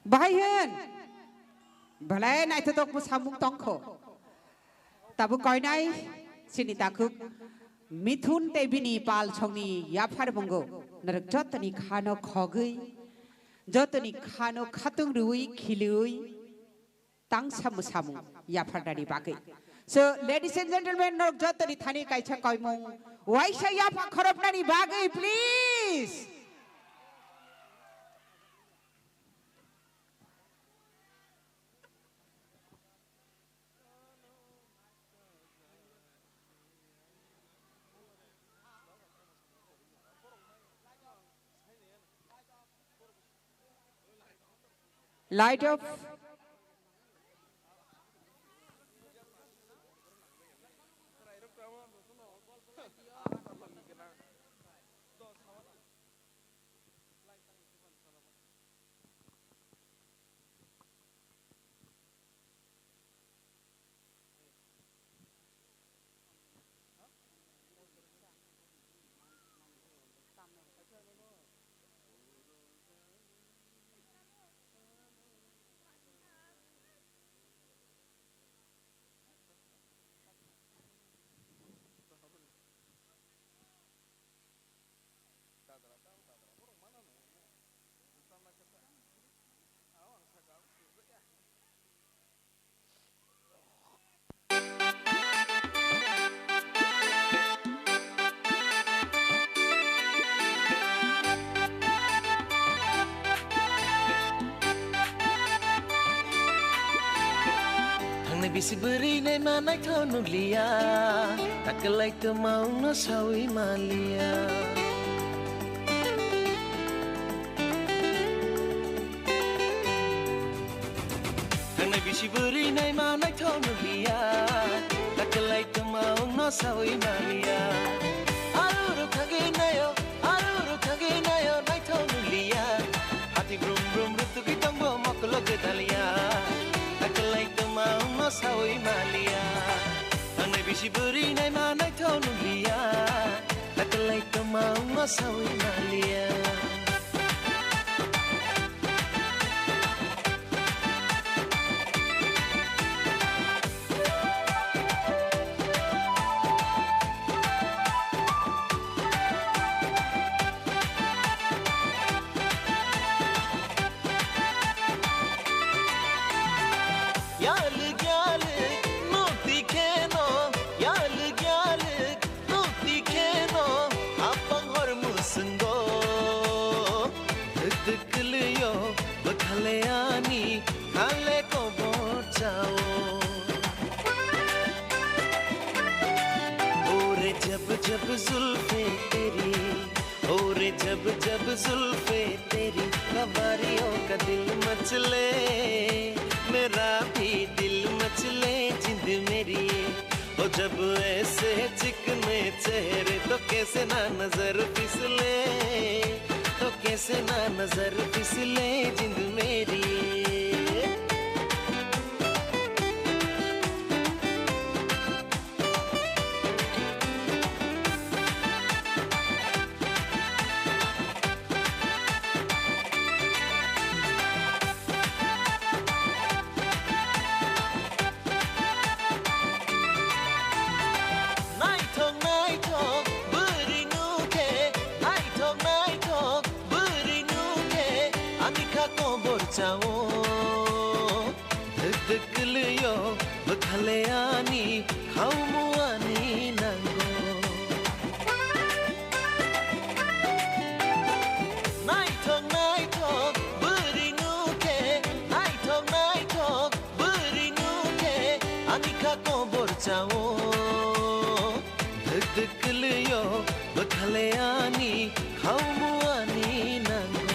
बाहाय होन भलाय नायथो दक मोसामुं तंखो ताबुक कयनाय सिनि ताकुक मिथुन तेबिनी पाल छंनि याफार बंगो नरक जतनी खानो खगै जतनी खानो खातुं रुई खिलुई तांसा मोसामुं याफारदानि बागै So ladies and gentlemen, nok jotoni thani kaisa koimong waisa yafa khorobnani bagai please. Light up. Bisi beri nei manai thonu lia takalai tu mau no sawi malia Hanai bisi beri nei manai thonu lia takalai tu mau no sawi malia Aruru thage nayo nai thonu lia hati brum brum rutu kitang bo maklo ke dalia takalai tu mau no sawi malia Hanai bisi beri nei manai thonu lia takalai tu mau no sawi malia Gyal जब ऐसे चिकने चेहरे तो कैसे ना नजर फिसले, तो कैसे ना नजर फिसले जिंद मेरी। जाओ धक धक लियो बखले आनी खाऊ मुआनी नंगो नाइट बुरी नुके नाइट बुरी नुके अनिका को बोर जाओ धक धक लियो बखले आनी खाऊ मुआनी नंगो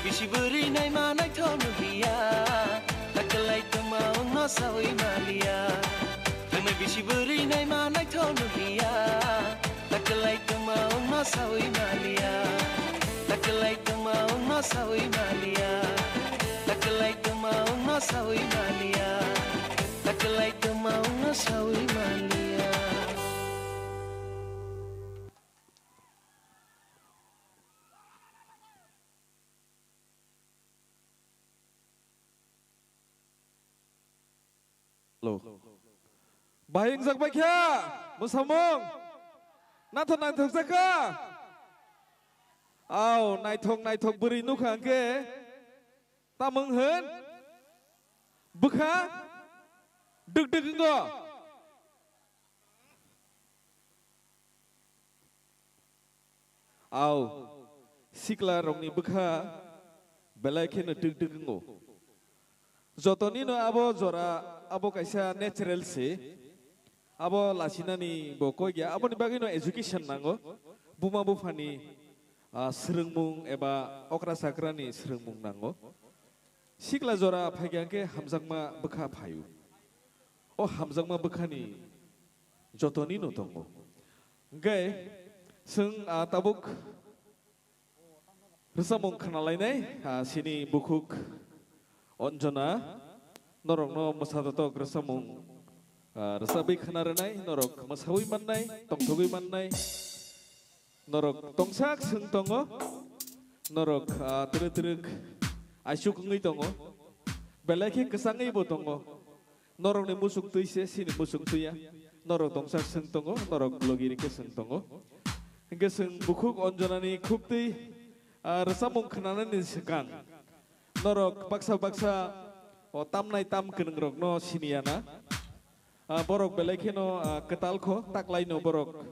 Bishi buri nai manai thonu hiya takalai tamau no sawi malia Tana bishi buri nai manai thonu hiya takalai tamau no sawi malia takalai tamau no sawi malia takalai tamau no sawi malia takalai tamau no sawi malia Bayang sak bakya, musamong, nathon naithok saka, aw naithok beri nukang ke, tameng hen, bukha, deg ngo, aw sikla rongni bukha, belai kena deg ngo. Jotoni no abo jora abo kaisa natural se abo lasina ni boko ya abo ni bagi no education nango buma bufani serengmung eba okra sakra ni serengmung nango sikla jora phaigyangke hamjangma bukha phayu o hamjangma bukha ni jotoni no tongo gai sung tabuk resamung khanalainai sini bukuk Onjona norok no masadato grasamung rasabi khanaranai norok masawi mannai tongthogi mannai norok tongsak sung tongo norok truk asyuk ngi tongo belaki kesangai bo tongo norok ne musuk tuise sini musuk tuya norok tongsak sung tongo norok blogiri ke sung tongo hingga sung bukuk onjona ni khukti rasamung khananani sekang norok baksa o tamnai tam keneng rok no siniana borok belai no ketal ko taklai no borok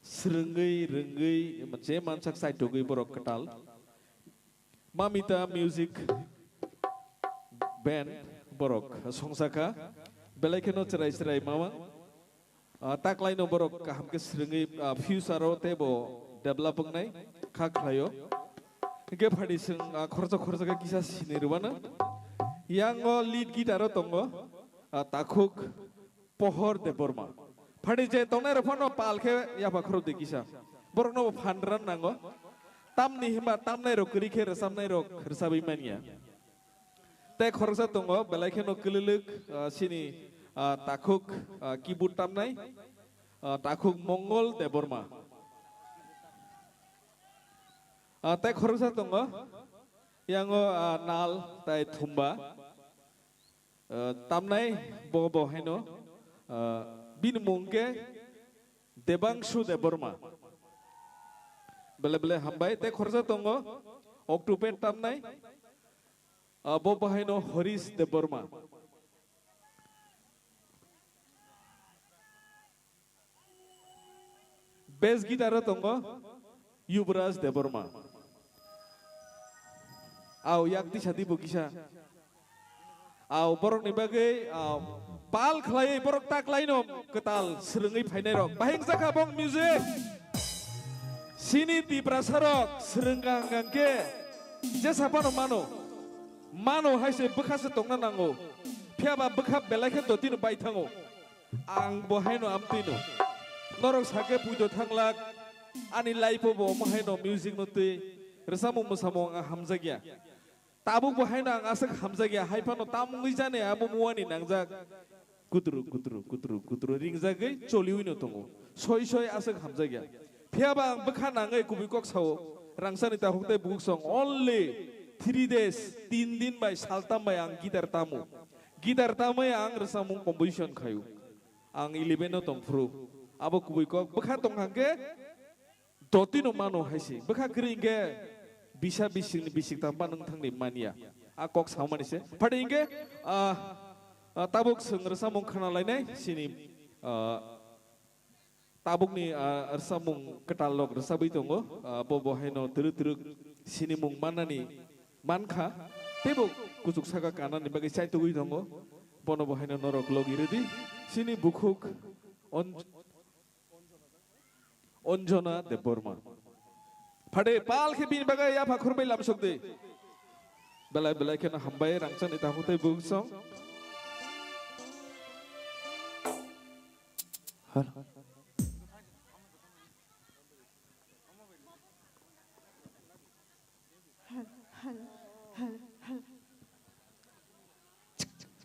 serenggai je mansak sai dogai borok ketal mamita music band borok songsaka belai no cerai mama taklai no borok kaham ke serenggai fusaro tebo developing nai khaklayo Ge phadi sung khorja ka kisa sinirwana yang lead guitar tongo takhuk pohor de borma phadi je tonai rofono palkhe ya bakhro de kisa borno phandran nango tamni hima tamnai ro kri khe rasamnai ro khirsabai mania te khorja tongo belai no kililuk sini takhuk keyboard tamnai takhuk mongol de borma tai khorsa tongo yang nal tai thumba tamnai bo haino bin mungke debangshu deborma bele hambai tai khorsa tongo oktupen tamnai bo haino horis deborma bass guitar tongo Yubraj deborma Aw yakti sadi bukisa. Aw borok ni bagai pal khlai borok tak lainom ketal serengai phainai rok. Bahing saka bong music. Sini ti prasarok serenggang gangke. Jesapano mano haise bekhase tongna nango. Phiaba bekhap belai khe dotin bai thango. ang bohay no amtino norok sake puido thanglak ani life bo bohay no music no te resamung musamung ang hamjagya tabuk bohay no ang asak hamjagya haipa no tamung jane abu muani nangjak kutru ringjagai choliwi no tongo soi asak hamjagya phiaba ang bekha nangai kubikok sao rangsani ta hokte buk song only 3 days 3 din bai saltam bai ang gitar tamu ang resamung composition khayu ang 11 no tong fru abo kubikok bekha tong hangke doti no mano haisi bekha kringe bisa bisik tampa nang thangni mania akok saumani se phade inge tabuk seng resamung khana lainai sini tabuk ni resamung ketalog resabai tongo bobo haino teruk sini mung manani mankha tebuk kusuk saka kanan ni bagai sai tugui tongo bono bo haino norok logi redi sini bukhuk onjona deborma phade pal ke bin bagai ya phakhur bai lam sokde belai kena hambai rangchan ita hote buk song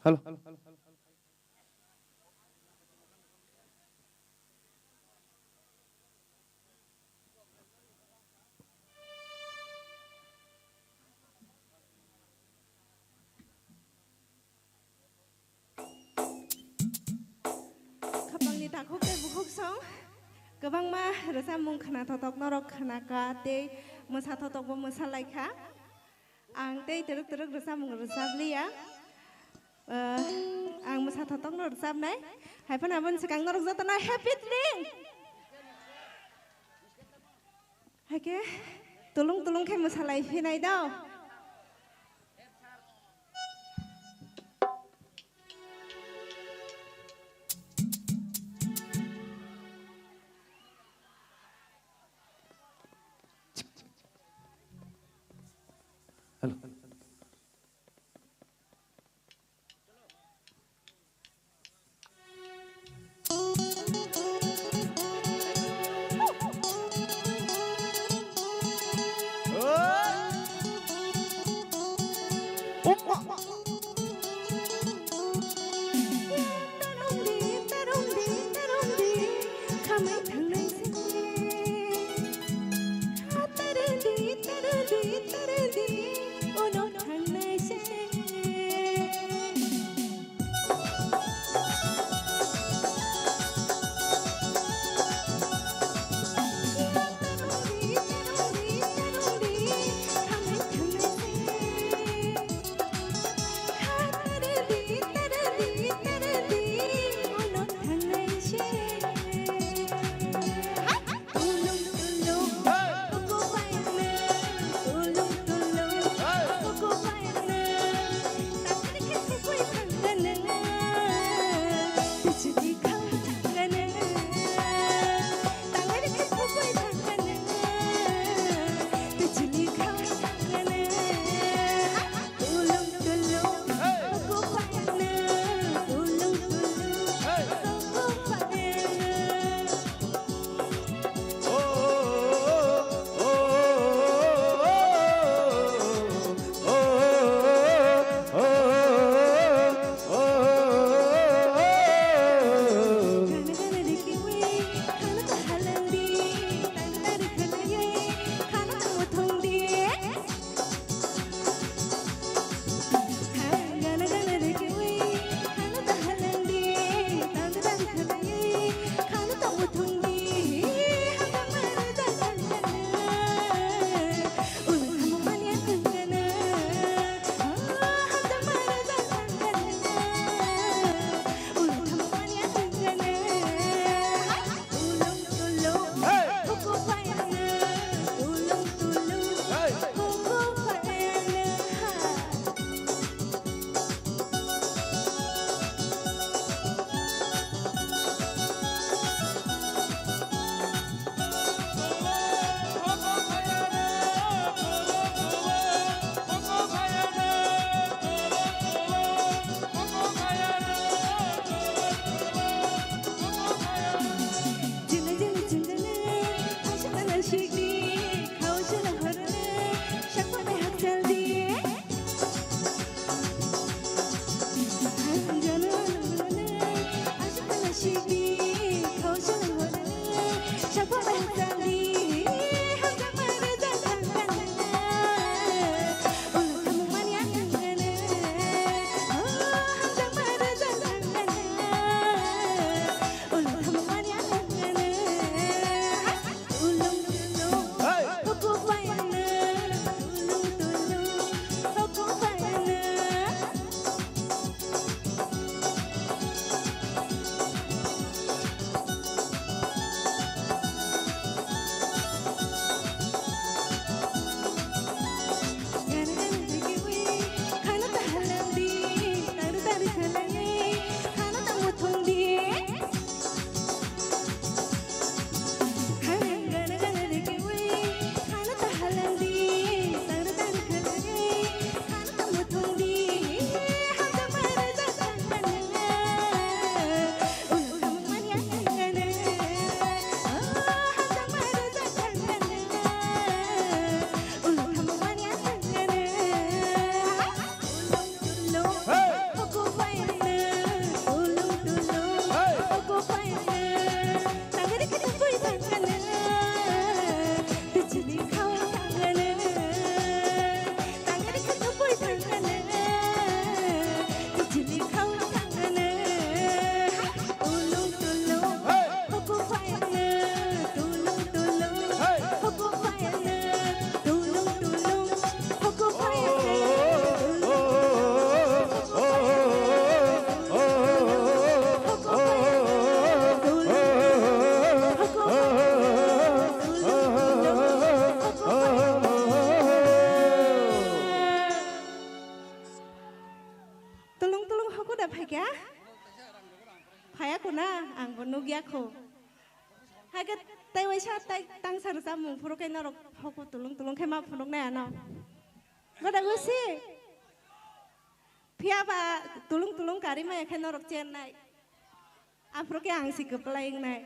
Halo. Kapangni takuk te bukuk song. Gobang ma resamung khana totok norok khana ka te mosa totok bo mosa laika. Ang te teruk resamung resablia. Ang mosa totok norok resab nai. Hai pan abon sekang norok zatana happy ring. Hai ke tulung ke mosa lai finai dau. Hai aku na anggo nugi aku. Hai ke tay waisa tay tang sar samung puro kai norok hoku tulung kai ma purok na ano. Bada gusi. Pia ba tulung kari ma kai norok chen nai. Apro kai ang si keplaing nai.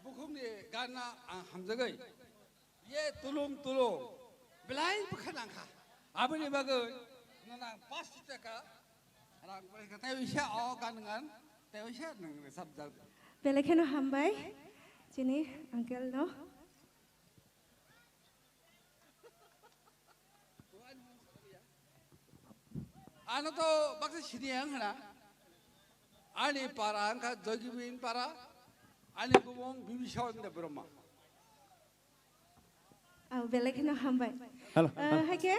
Bukum ni gana hamzagai. Ye tulung belai bukan angka. Apa ni bagai? Nang pasti teka. Orang mereka tahu isya kan dengan tahu isya dengan sabda. Bela keno hambai. Sini uncle no. Anu tu bakal sini yang mana? Ani para angka jogi bin para. Ani kumong bibisawan de Brahma. Bela keno hambai. Halo. Hai ke?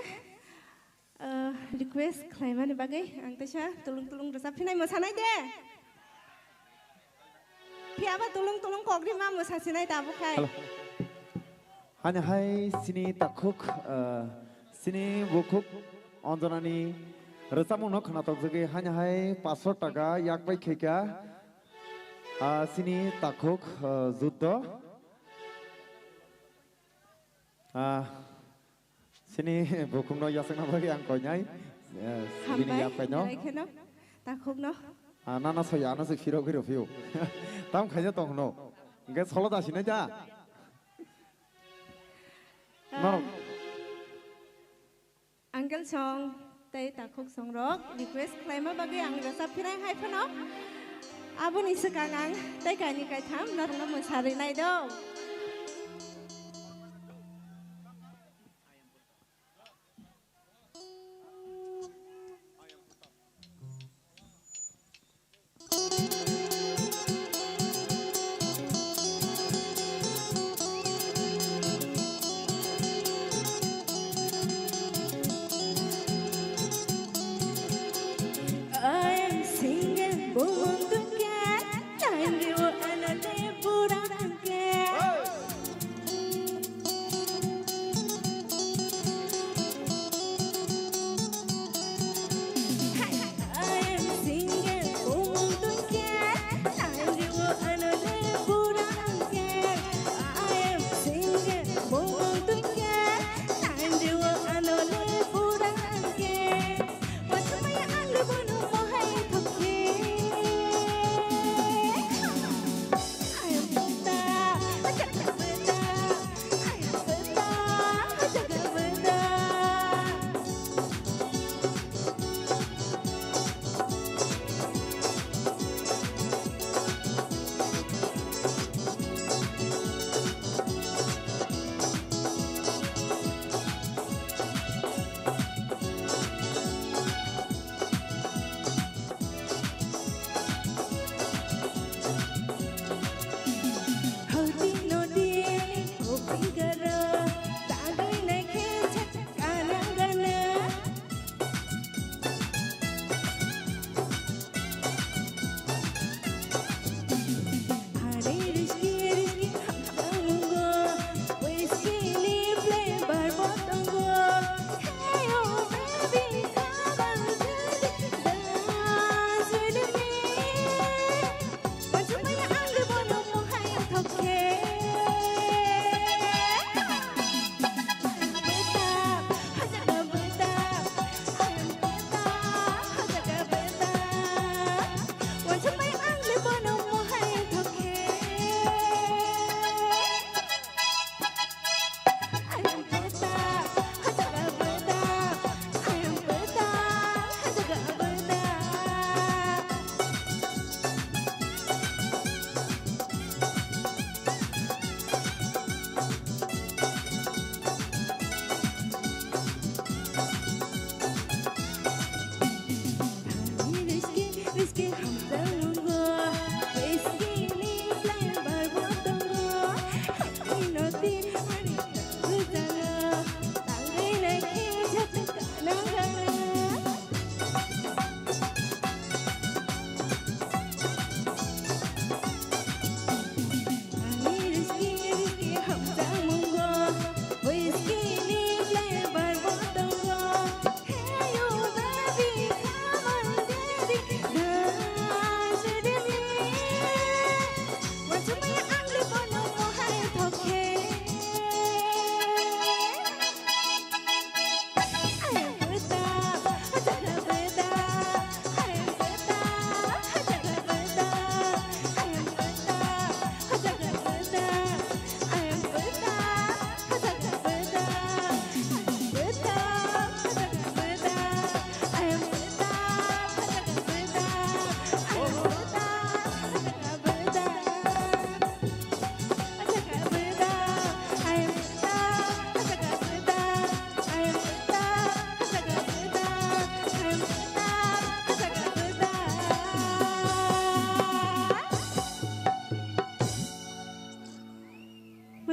Request klaiman ni bagai ang tasya tulung resap pinai mosanai de. Pia ba tulung kogri ma mosasinai tabu kai. Hanya hai sini takuk sini bukuk onjonani resamung no khana tokjage hanya hai 500 taka yak bai kheka sini takuk juddo sini bukum no yasang na bagi ang konyai sini yak bai no takuk no nana soya na se khiro khiro fiu tam khanya tong no nge solo da sine ja no Uncle Song tay takuk song rock request klaiman bagai ang resap pinai hai pano. Abu ni sekangang tay kani kai tham narunga mosari nai do.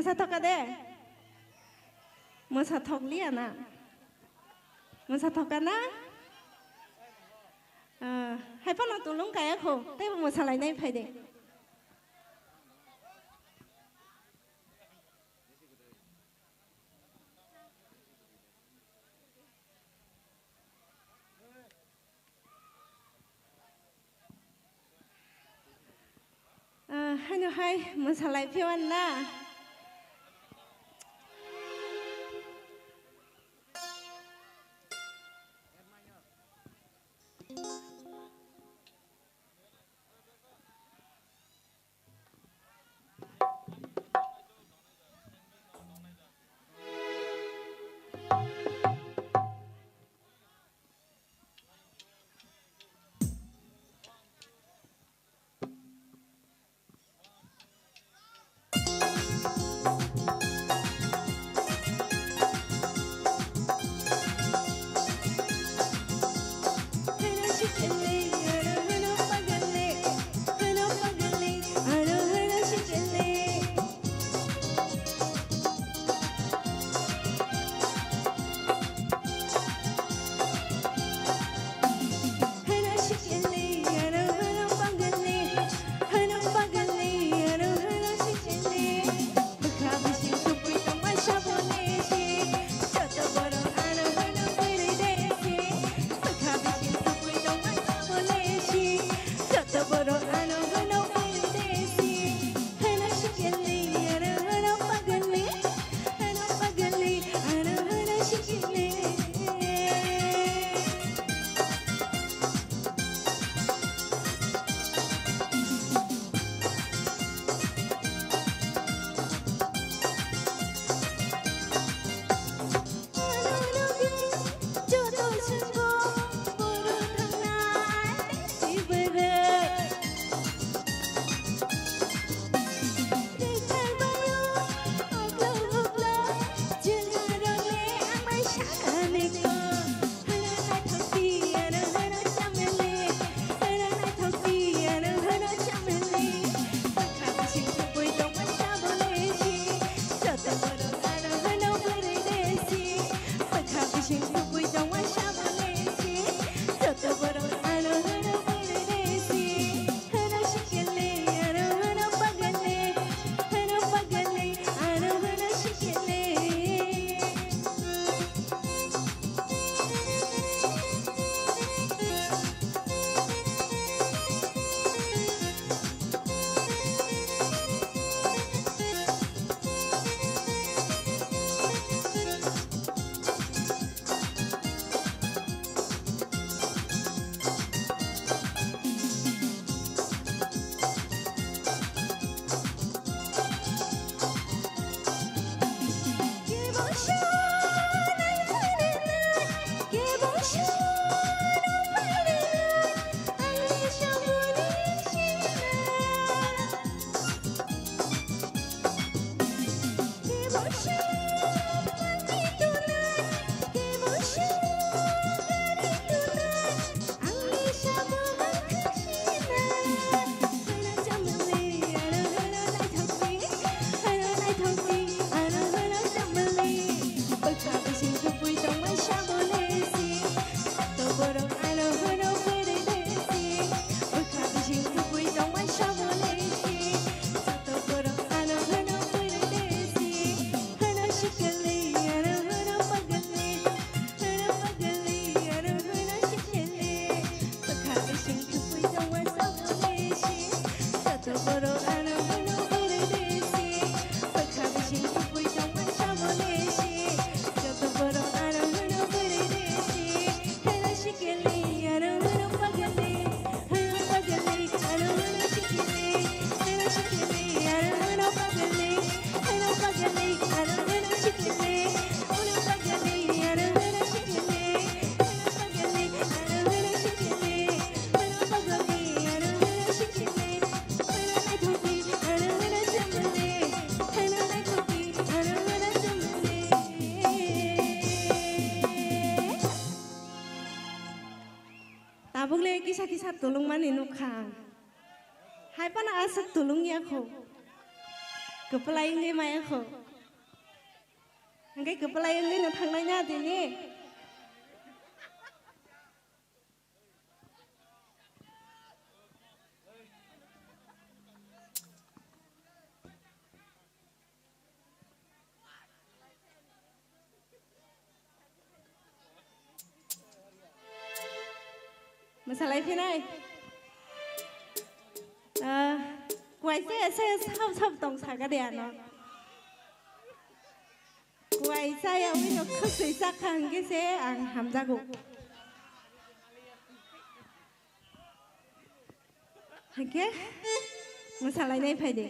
मोसाथका दे मोसाथकलिया ना मोसाथका ना हायफाना तुलुं गायाखौ तेबो मोसालायनाय फायदे हायनो हाय मोसालाय फेवान ना Abule kisah-kisah tulung mani nukang. Hai pana asat tulung ya ko. Kepala ini maya ko. Angkai kepala ini na thang nanya tini. Masalah ini nai. Quay xe sắp tổng xả cái đèn nó. Quay xe ở bên nó khắc xây sắc hàng cái xe ăn hàm ra gục. Okay? Masalah ini phải đi.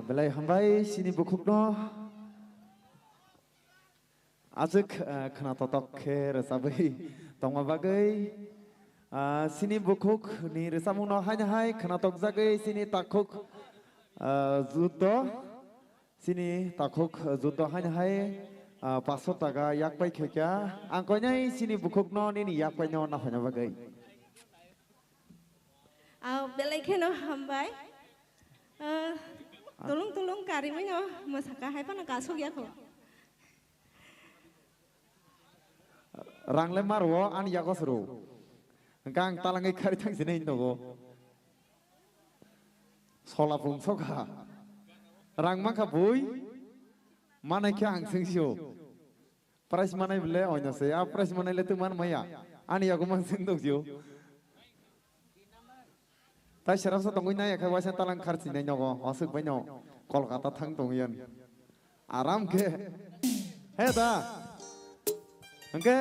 belai hambai sini bukuk no azuk kena totok ke resabai tongma bagai sini bukuk ni resamung no hanya hai kena tok zagai sini takuk zuto sini takuk zuto hanya hai 500 taka yak pai kekya angkonya sini bukuk no ni yak pai no na hanya bagai belai keno hambai tolong kari mo masaka hai pa nakasog yako rang le marwo an yakosro gang talangai kari thang sine indogo sola pung soka rang maka bui mana kya ang singsiyo price mana bile onya se a price mana le tu man maya an yago mang sing dogjo ta sharaf sa tongoi na ya khawa sa talang kharchi ne nyogo asuk banyo kolkata thang tongyen aram ke he da angke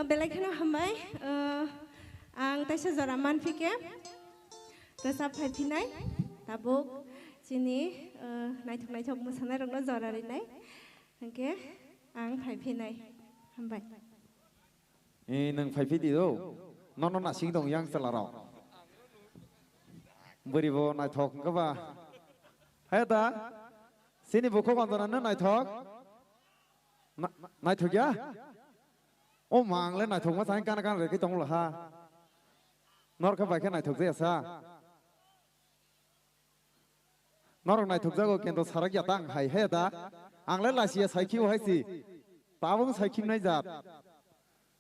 belai kena hambai ang taisa jora manfike resap phai phinai tabuk sini naitok mosanai rokno jora rinai angke ang phai phinai hambai nang phai phi di do no na sing dong yang salaro beribo naitok ka ba heta sini bukok antara na naitok ya ô mang lên này thùng có sáng can rồi cái tông là ha nó có phải cái này thuộc gì sao nó rồi này thuộc ra cái kiện đồ sara kia tăng hay hết ta ang lên là xia sai kiu hay gì ta vẫn sai kim này giật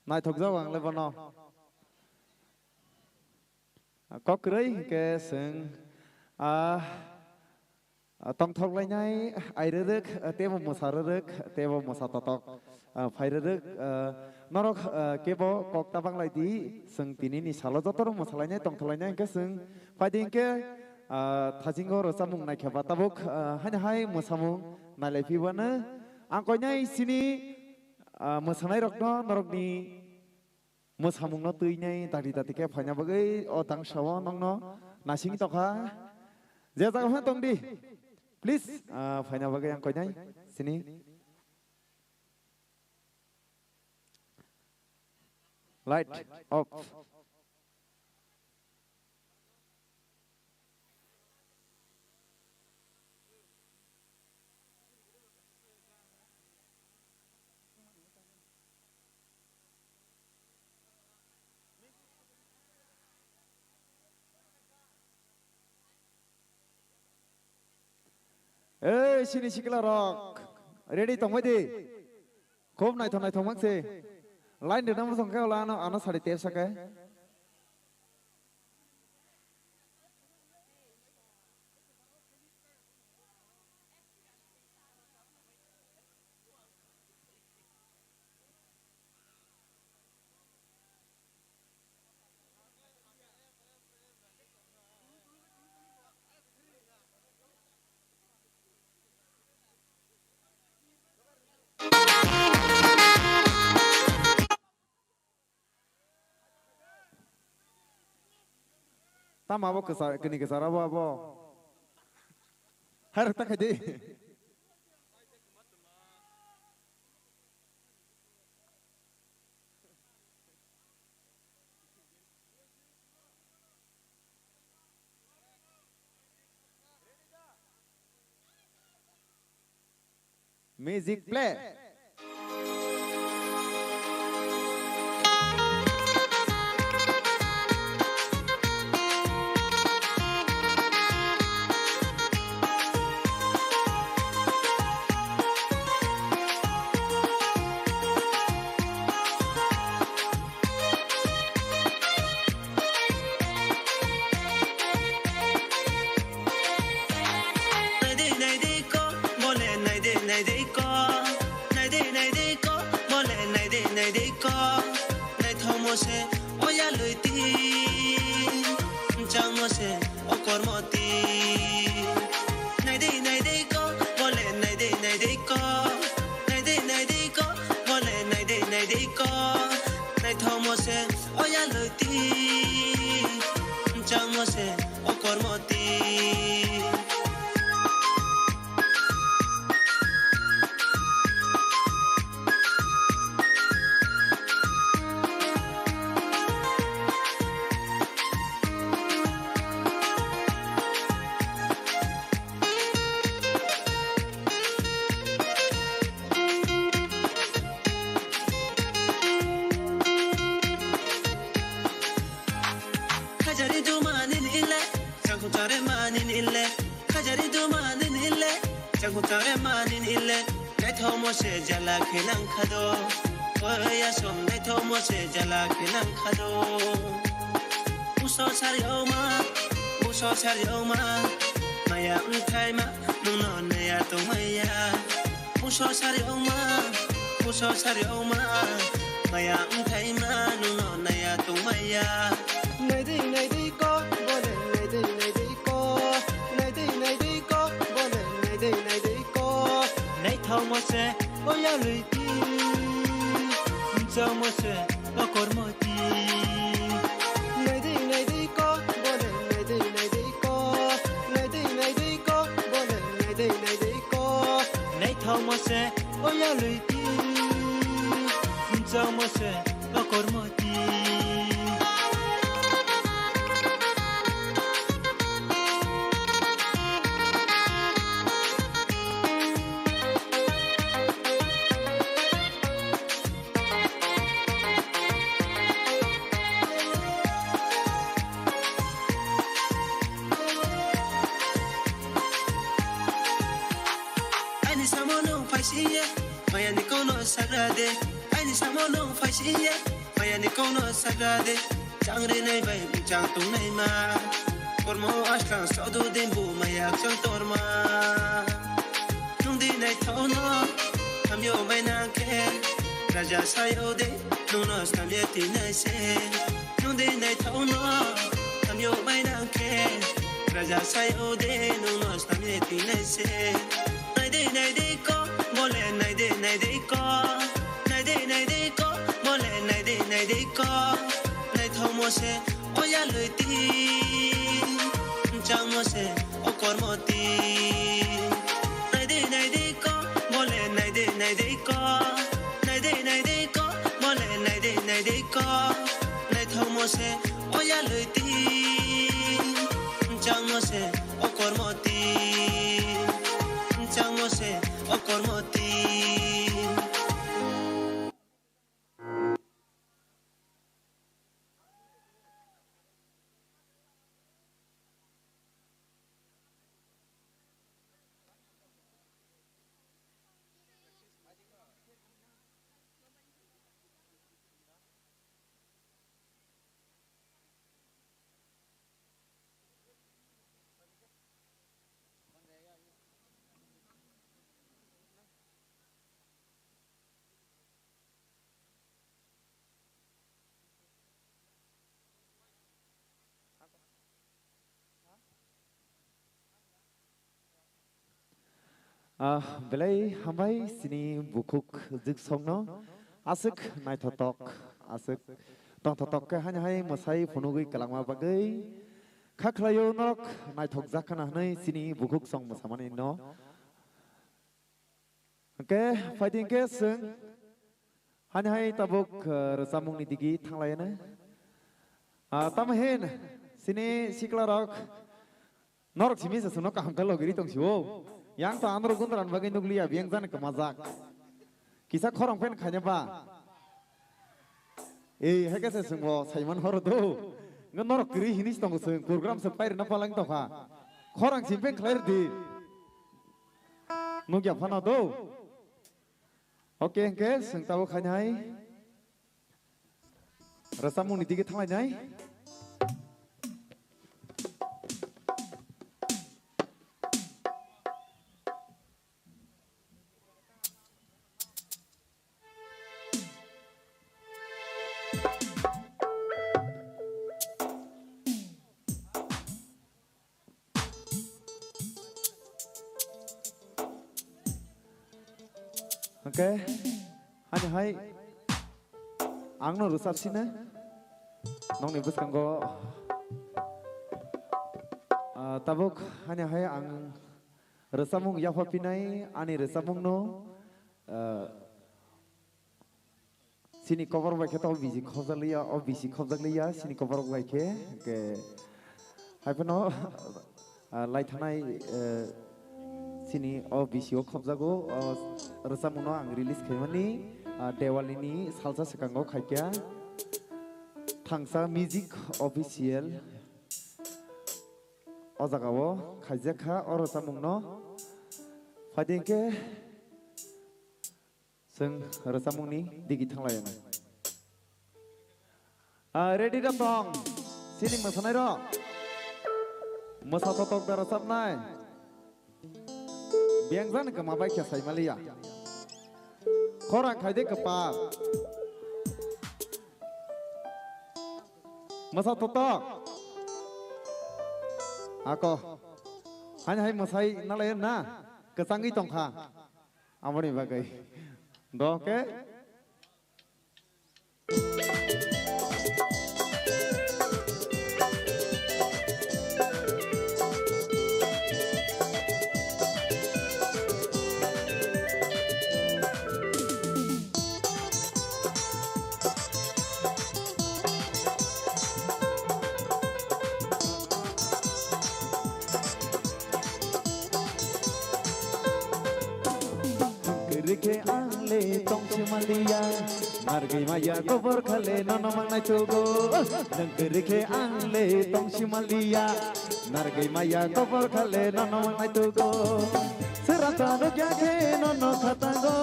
này thuộc ra ang lên vào nó có cái sừng tông thọc lại nhai ai rực tebo mosa rực tebo mosa totok phai rực norok kebo kok tabang lai di seng tini ni salo jotor mosa nyai tong tholai nyai ke seng phai ding ke thajingo rosamung nai kheba tabuk hanya hai mosamung nai lai pi wana angko nyai sini mosanai rok no norok ni mosamung no tui nyai tadi ke phanya bagai o tang sawo nong no nasing tokha je jaga tong di please phanya bagai angko nyai sini light off sini sikla rock ready tong di khom nai thong mak se line được năm song keo là nó sari tép sa cái ta mau kini kesara bo har tak di music play này đây có ko nai thau mo se oya lui ti chang mo se o kor mo ti nai dei ko bole nai dei ko nai dei ko bole nai dei ko nai thau mo se oya lui ti chang mo se o kor mo ti se jala kenang khado oya som nai tho mo se jala kenang khado uso sar yo ma maya thai ma nung no ne ya to maya uso sar yo ma maya thai ma nung no ne ya to maya nai dei ko bole nai dei ko nai dei ko bole nai dei ko nai tho mo se oya lui ti chao mo se o kor mo ti nai dei ko bole nai dei ko nai dei ko bole nai dei ko nai thau mo se oya lui ti chao mo se o kor mo ti sagrade ai ni samono faisiye maya ni kono sagrade changre nei bai chang tung nei ma kormo ashkan saudu dembu maya chang torma tung di nei thono kamyo mai na ke raja sayo de nuno stamye ti nei se tung di nei thono kamyo mai na ke raja sayo de nuno stamye ti nei se nei de ko bole nai de ko nai de ko bole nai de ko nai thau mo se oya lui ti chang mo se o kor mo ti nai de ko bole nai de ko nai de ko bole nai de ko nai thau mo se oya lui ti chang mo se o kor mo ti chang mo se o kor mo ti belai hambai sini bukuk zik songno asik nai thotok asik tong thotok ke hanya hai masai phunugui kalangma bagai khaklayo nok nai thok zakana nei sini bukuk song masamani no ke fighting ke sung hanya hai tabuk resamung ni digi thanglai na tamhen sini siklarok norok simi sa sunok hangkalo giri tong siwo yang to andro gundaran bagai nuklia biang zan ke mazak kisah korang pen khanya ba heke se sungwo saiman horo do ngonor kiri hinis tong sung program sepair na palang to ha korang simpen clear di nugya phana do oke hengke sung tawo khanya hai rasamung niti ke thamai nai oke hani hai angno rusap sini nong ni bus kanggo tabuk hani hai ang resamung ya pinai ani resamung no sini cover baik kita obisi khobjak liya sini cover baik ke hai pano lai thanai sini obisi khobjago resamung no ang release khaimani Dewali ni salsa sekango khaikya thangsa music official ozagawo khajaka oro samungno fadinke sing rasamungni digi thanglayana ready da tong sini masanai ro masa totok dara sapnai biangjan ke mabai kya sai malia korang khaide kepak masa totok ako hanya hai masai nalayan na kesangi tongkha amoni bagai doke Rike ale tong chimaliya margai maya cover khale nono manai chogo rike ale tong chimaliya margai maya cover khale nono manai chogo serata no kya ke nono khatango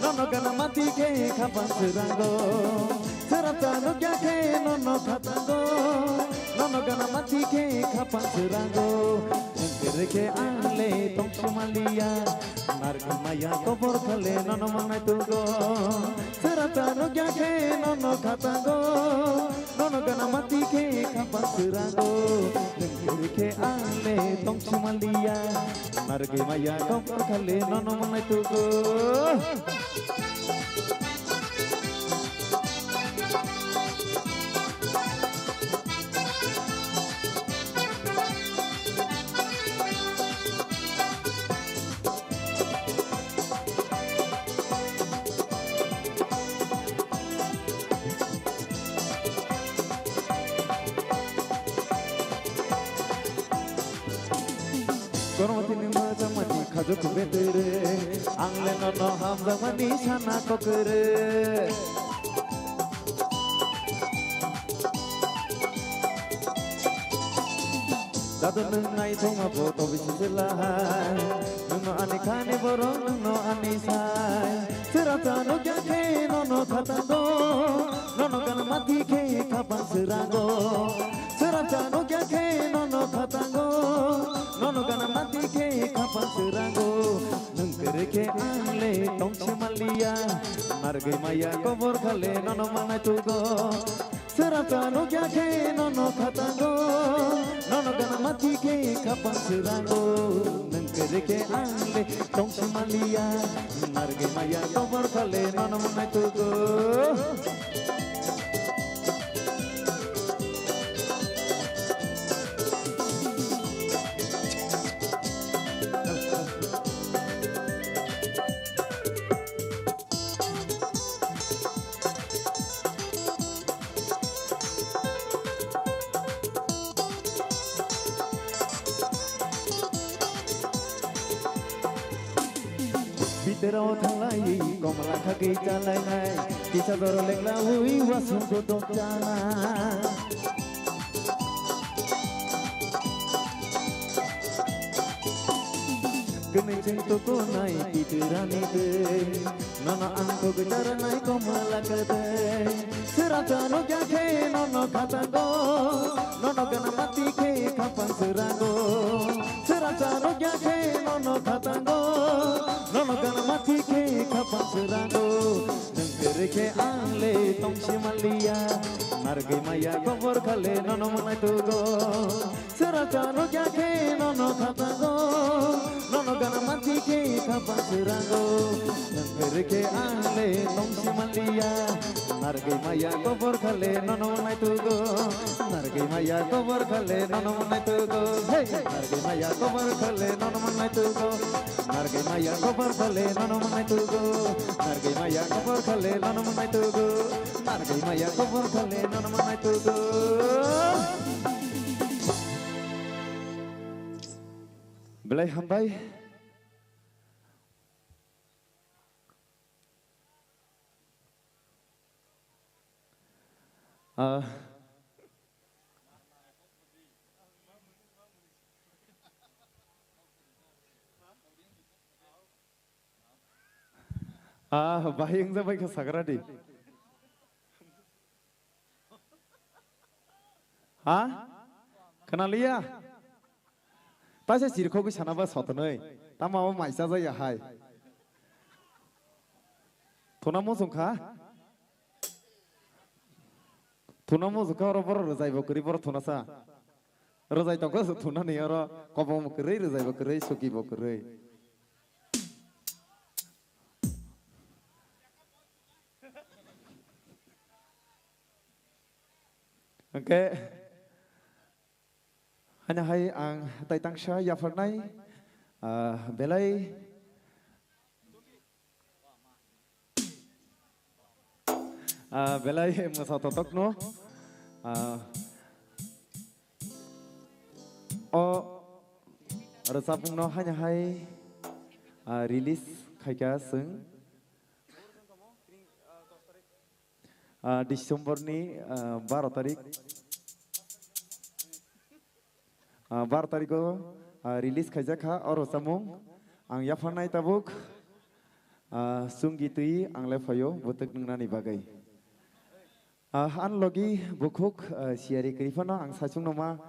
nono gana mati ke khapan serango serata no kya ke nono khatango nono gana mati ke khapan serango rike ale tong chimaliya margai maya cover khale nono manai chogo serata no kya ke nono khatango nono gana mati ke khapan serango rike ale tong chimaliya margai maya cover khale nono manai chogo Kormati maja mati khaju kubetere angle nono hamza mani sana kokere dadu nai thoma bo to bisila nono ani khani boro nono ani sai serata no jake nono khatango nono gan mati ke khapan serango serata no jake nono khatango nono gana mati ke khapan serango nungkere ke angle tong chimaliya margai maya cover khale nono manai chogo serata no kya ke nono khatango nono gana mati ke khapan serango nungkere ke angle tong chimaliya margai maya cover khale nono manai chogo Bitero thalai komala khagi chalai nai kisa doro lengla hui wasung ko tok jana kene jeng to ko nai pitirani te nana angko gejara nai komala kate serata no kya ke nono khatango nono gana mati ke khapan serango serata no kya ke nono khatango nono gana mati ke khapan serango nungkere ke angle le tong si malia nargai maya kobor khale nono manai tu go sera chano kya ke nono khata go nono gana mati ke khapa sirango nangir ke ale tong si malia nargai maya kobor khale nono manai tu go nargai maya kobor khale nono manai tu go nargai maya kobor khale nono manai tu go nargai maya kobor khale nono manai tu go nargai maya kobor khale nono manai tu go nargai maya kobor khale nono manai tu go belai hambai bayang sampai ke Sagradi. Kenal ya? Tadi saya cirko ke sana bas hotel nih. Tamu mau maisa saja hai. Tunamu sungka? Tunamu sungka orang baru rezai bokeri baru tunasa. Rezai tongkos tunan nih orang kopong bokeri rezai bokeri suki bokeri. Oke, hanya hai ang tay tang sya ya farnai belai belai masa totok no resapung no hanya hai rilis kaya seng Desember ni 12 tarik 12 tarik ko rilis kaya kah or samung ang yafanai tabuk sunggitui ang lefayo butek nungnani bagai an logi bukuk siari kerifana ang sacung nama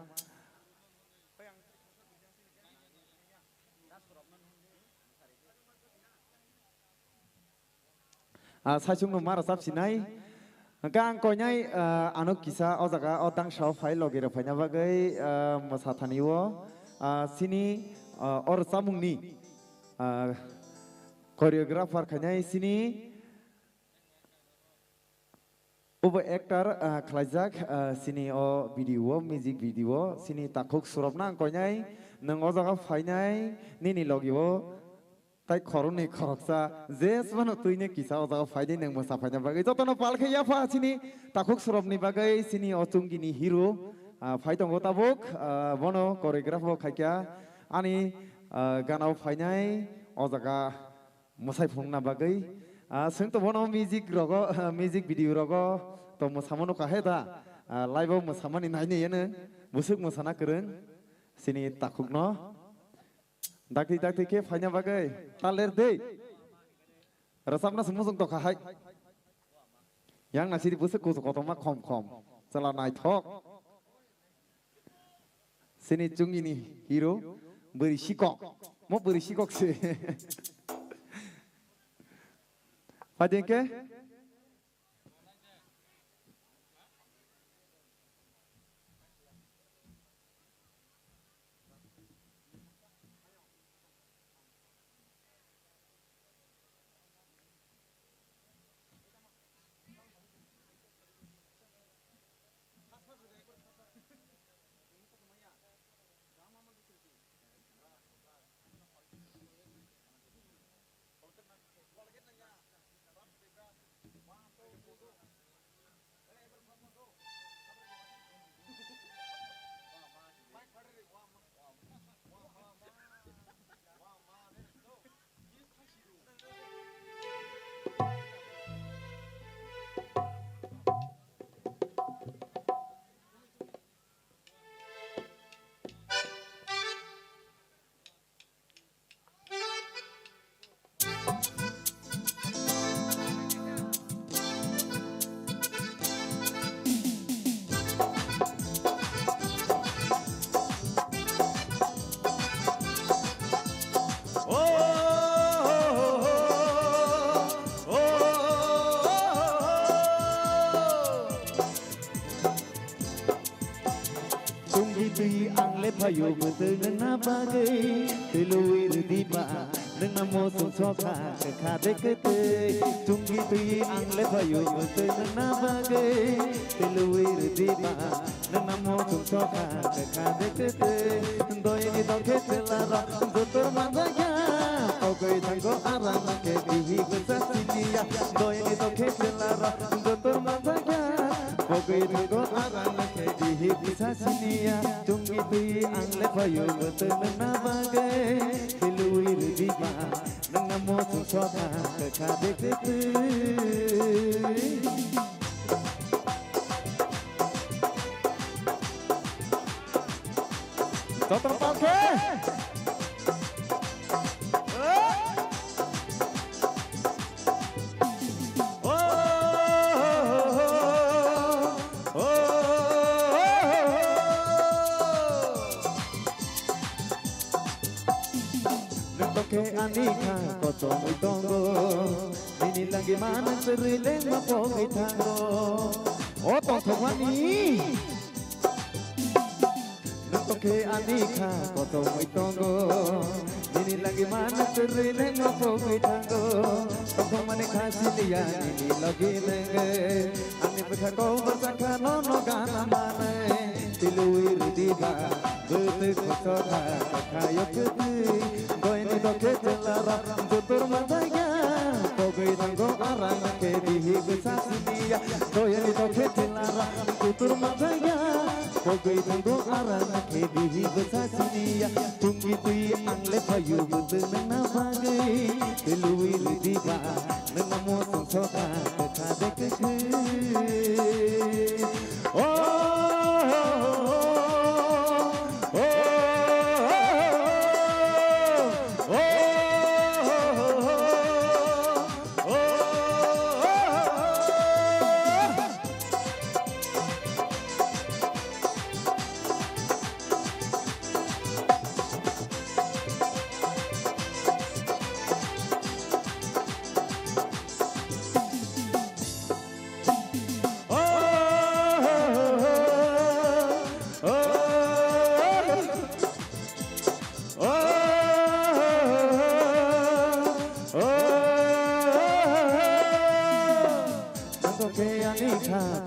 sacung nama rasap sinai Gang konyai anu kisah ozaga otang show file logir fanya bagai masataniwo sini or samung ni koreografer kanyai sini uba actor khlajak sini o video music video sini takuk surapna konyai nang ozaga fainai nini logiwo tai koroni koroksa jes mano tuine kisa ozaga faide nang masafanya bagai jotono palkhe yafa sini takuk surapni bagai sini ochungini hero faidong tabuk bono koreografo khaikya ani ganau fainai ozaga mosai phungna bagai sengto bono music rogo music video rogo to mosamono kaheda live mosamani naine yene musuk mosana kereng sini takukno Dakti ke fanya bagai taler deh. Rasapna semua sung tokahai. Yang nasi dibusuk kusuk otoma kom setelah naik tok. Sini cung ini hero beri sikok. Mau beri sikok sih. Padeng ke? tunggi tui angle payo betul nena bagai telui rediba nena mosul soka kekade kete tunggi tui angle payo betul nena bagai telui rediba nena mosul soka kekade kete doi ni toke telara betul mandaya oke tanggo arang ke dihi besar silia doi ni toke telara betul mandaya oke tanggo arang ke dihi besar silia tunggi tui angle payo betul nena bagai telui rediba nena mosul soka kekade kete Total Palke. Toke anika koto muy tongo Nini lagi mana serileng mapogi tango Oh tonto wani Toke anika koto muy tongo Nini lagi mana serileng mapogi tango Tonto mane kasi liya nini lagi lenge Ani pekako masaka nono gana mane Tilui ridiba Betul kotoka kakayo keti Goini toke telara Tutur matanya Pogoi tanggo arang ke dihi besasi dia Goini toke telara Tutur matanya Pogoi tanggo arang ke dihi besasi dia Tunggi tui angle payu betul nena bagai Telui lidiba Nena mosong soka kekade keke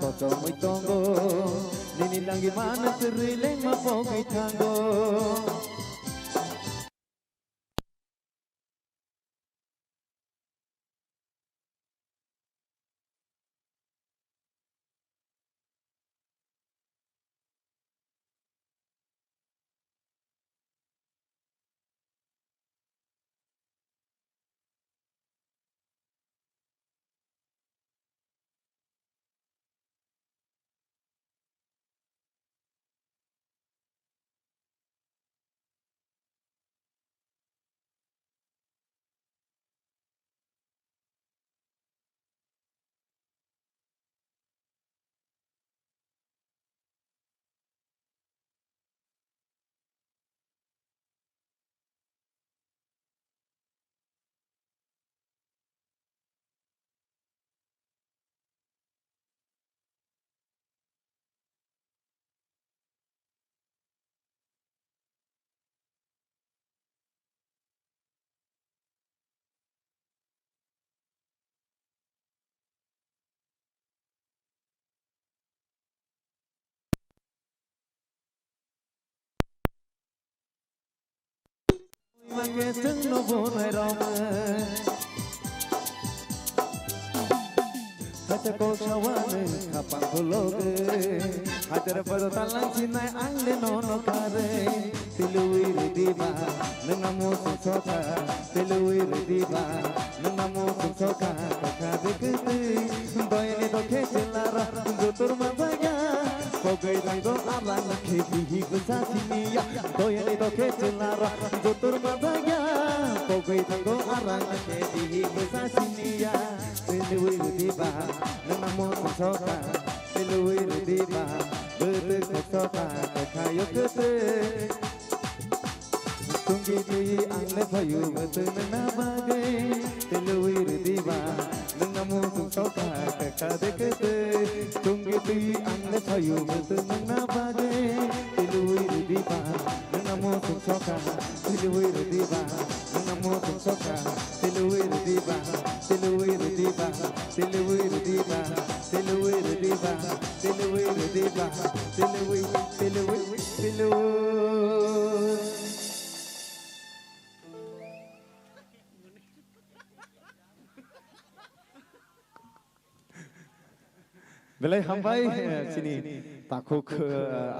Koto muy tongo Nini lagi mana serileng mapogi tango Make sing no bonai roma Haja ko shawane kapang kuloge Hajar pada talang sinai angle nono kare Tilui ridiba nengamu susoka Tilui ridiba nengamu susoka Kakade kete Doyani doke celara Jutur mabaya Pogoi tanggo arang ke bihi kusasi niya Doyani doke celara Jutur mabaya Pogoi tanggo arang ke bihi kusasi niya Tilui ridiba nengamu susoka Tilui ridiba Betul susoka Kakayo kete Tunggi tui angle payu betul nena bagai Tilui ridiba nengamu susoka Kakade kete Tunggi tui angle payu betul nena bagai soka tiluwi rudiba namo tung soka tiluwi rudiba tiluwi rudiba tiluwi rudiba tiluwi rudiba tiluwi rudiba tiluwi tiluwi tiluwi Belai hambai sini takuk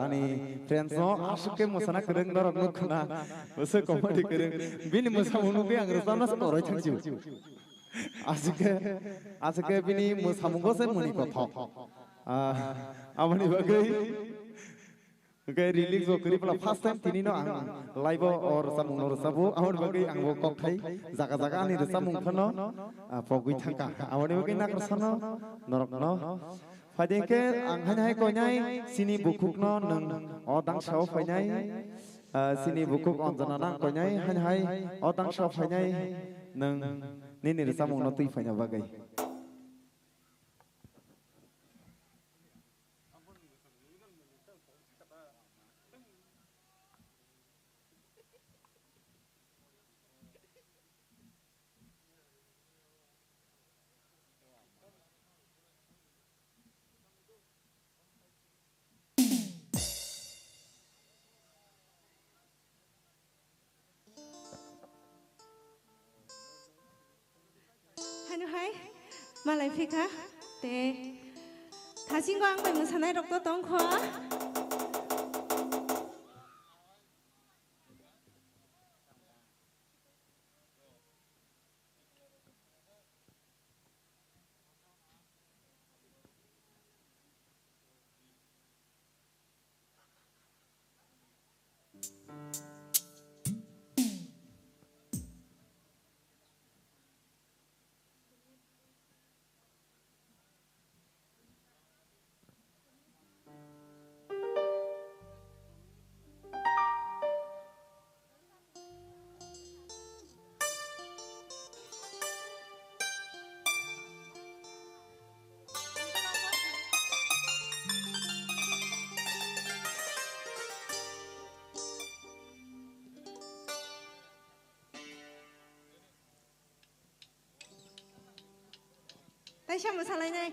ani friends no asuk ke musana kereng norok no kena masa komedi kereng bini masa munu ke ang resam nas koroi changju asuk ke bini masa mungo se muni ko thok amani bagai Okay, release wo kuri pula first time tini no ang live or samung no sabu amon bagai ang wo kok thai jaga jaga ani samung phano pogui thangka amoni bagai nak rasano norok no Fadengke anghan hai konyai sini bukuk no nang odang shau phanyai sini bukuk onjana nang konyai han hai odang shau phanyai nang nini samung no tui phanya bagai Hanu hai, malai fika, te, thasing ko ang may musanay rokto tong ko. Tay siya masalay na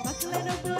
Bakla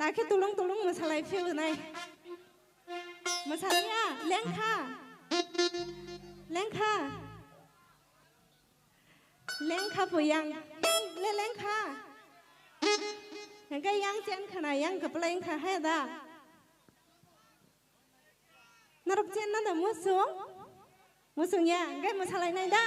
Aki tulung masalai feel nai. Masalahnya lengka. Lengka. Lengka puyang. Lengka. Yang cái yang chen khana yang ke lengka hai da. Narok chen na musung. Musungnya cái masalai nai da.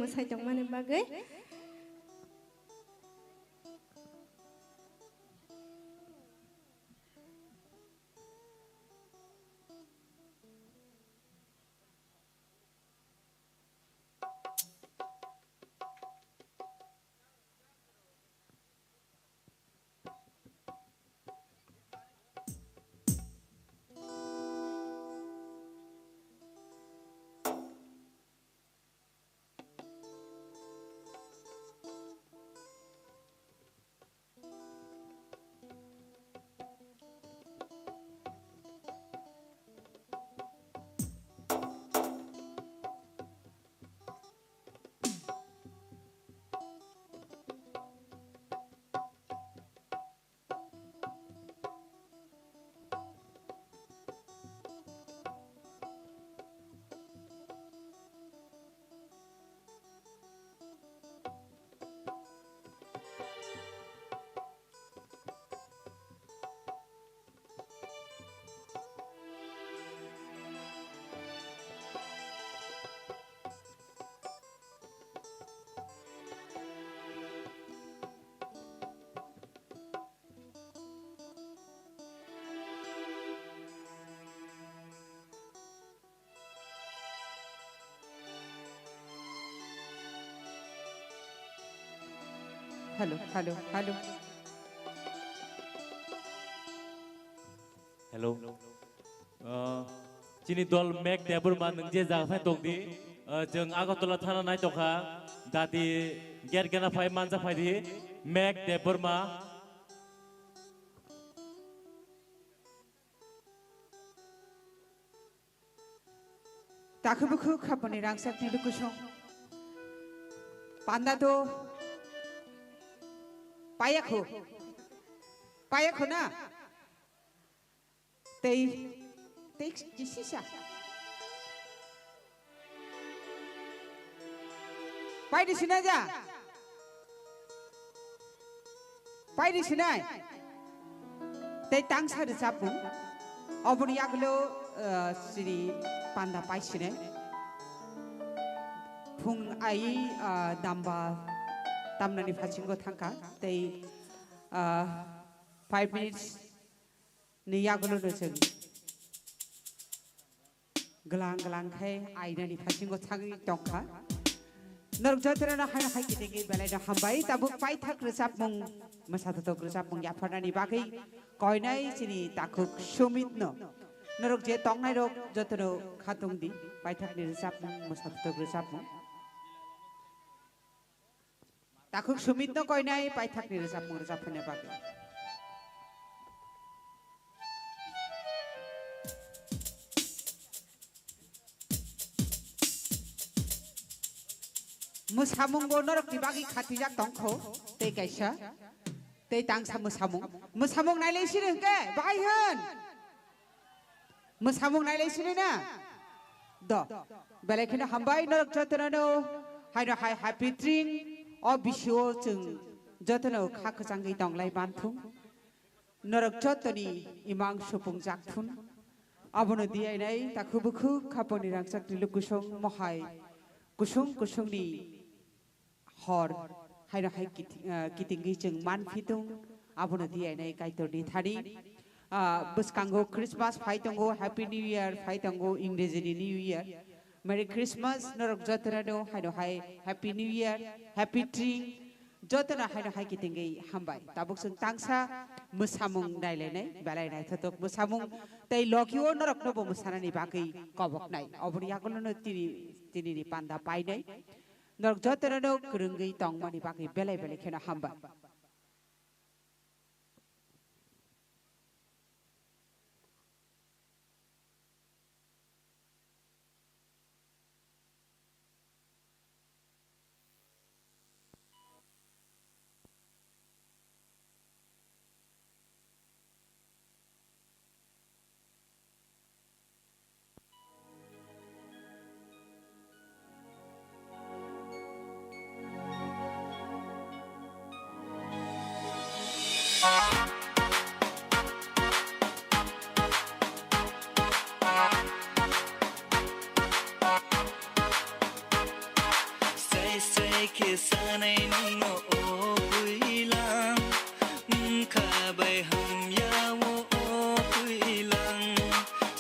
मोसाइदों माने बागै hello hello hello hello चिनि दल make देबुरमा नों जे जागाफाय दंदि जों आगरतला थाना नाय दखा दादि gate गेना फाय मानजा फायदि make देबुरमा ताखुबुखु खापनि रांसाकनि लुकुसं पान्दादो पायाखो पायाखो ना tei tei kisisa pai di sini aja pai di sini tei tangsa de sapu obon yaklo siri panda pai sini phung ai damba tamnani phachinggo thangka tei 5 minutes ni yaklo no cheng gelang gelang khai aina ni phachinggo thangi tongkha norok jatra na hai hai kidegi belai da hambai tabuk pai thak resap mung masata to resap mung yaphana ni bagai koinai chini takuk sumit no norok je tongnai rok jotro khatung di pai thak ni resap mung masata to resap mung takuk sumit no koinai pai thak ni resap mung resap phane bagai musamung bonor dibagi khatijak tongkho tei kaisa tei tangsa musamung nailai sini ke bai hen musamung nailai sini na do belekina hambai norok jotono haino hai happy train o bisho chung jotono khakjangai tonglai banthung norok jotoni imang supung jakthun abono diai nai takubukhu khaponi rangsak dilukusong mohai kusung kusung ni hor hai na hai kitingi jeng man fitung abono diai nai kaitor di thari buskango Christmas phaitongo happy new year phaitongo ingreji new year merry Christmas norok jotana do hai no hai happy new year happy tree jotana hai no hai kitingi hambai tabuk sung tangsa musamung nailai nai balai nai thotok musamung tei lokio norok no bo musana ni bagai kobok nai oboni yakono no tini ni panda pai nai norok jotana no kurungai tongmani bagai belai belai khena hambai Say सानै नुनो ओ पुइलां खाबाय हम यावो ओ पुइलां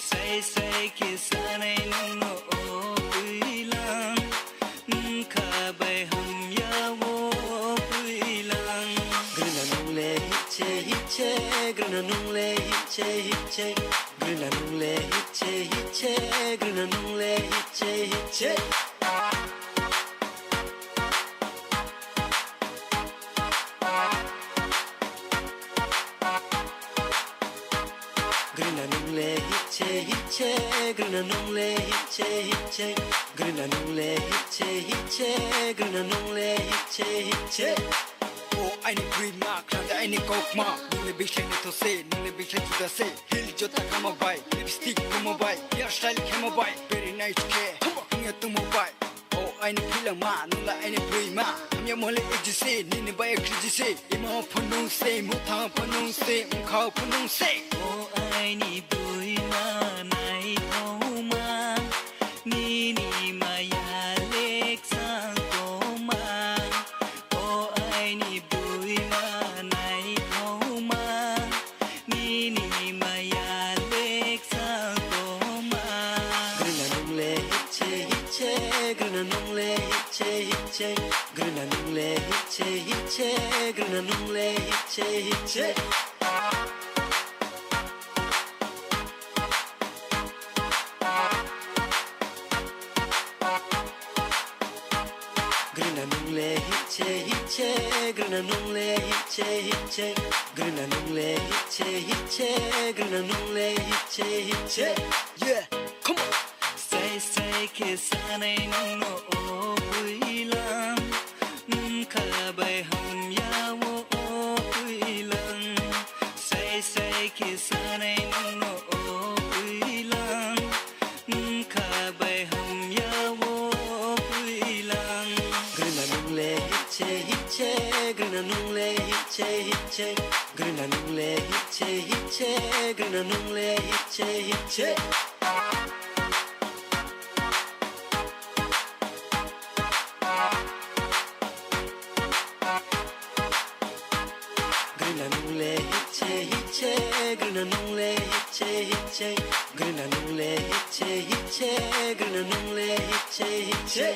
sai ke सानै नुनो ओ पुइलां खाबाय हम यावो पुइलां grina nungle hiche grina nungle hiche grina nungle hiche grina nungle hiche grina nungle hiche grina nungle hiche grina nungle hiche grina nungle hiche oh aini grima kranda aini kokma nungle bishleni to se nungle bishleni to se hil jota kama bai lipstick kama bai hairstyle kama bai very nice ke nge tumo bai oh aini kilang ma nungla aini grima amya mole ejise nini bai krijise ima phunung se mutha phunung se mkhau phunung se oh aini grima nai thoma nini maya lek sang toma oh aini grima nai thoma nini maya lek sang toma grina nungle hiche grina nungle hiche grina nungle hiche grina nungle hiche grina nungle hiche grina nungle hiche grina nungle hiche grina nungle hiche yeah come on sai ke sanai nuno o puilang khabai ham yawo o puilang sai ke sanai nuno o puilang khabai ham yawo o puilang grina nungle hiche grina nungle hiche grina nungle hiche grina nungle hiche grina nungle hiche grina nungle hiche grina nungle hiche grina nungle hiche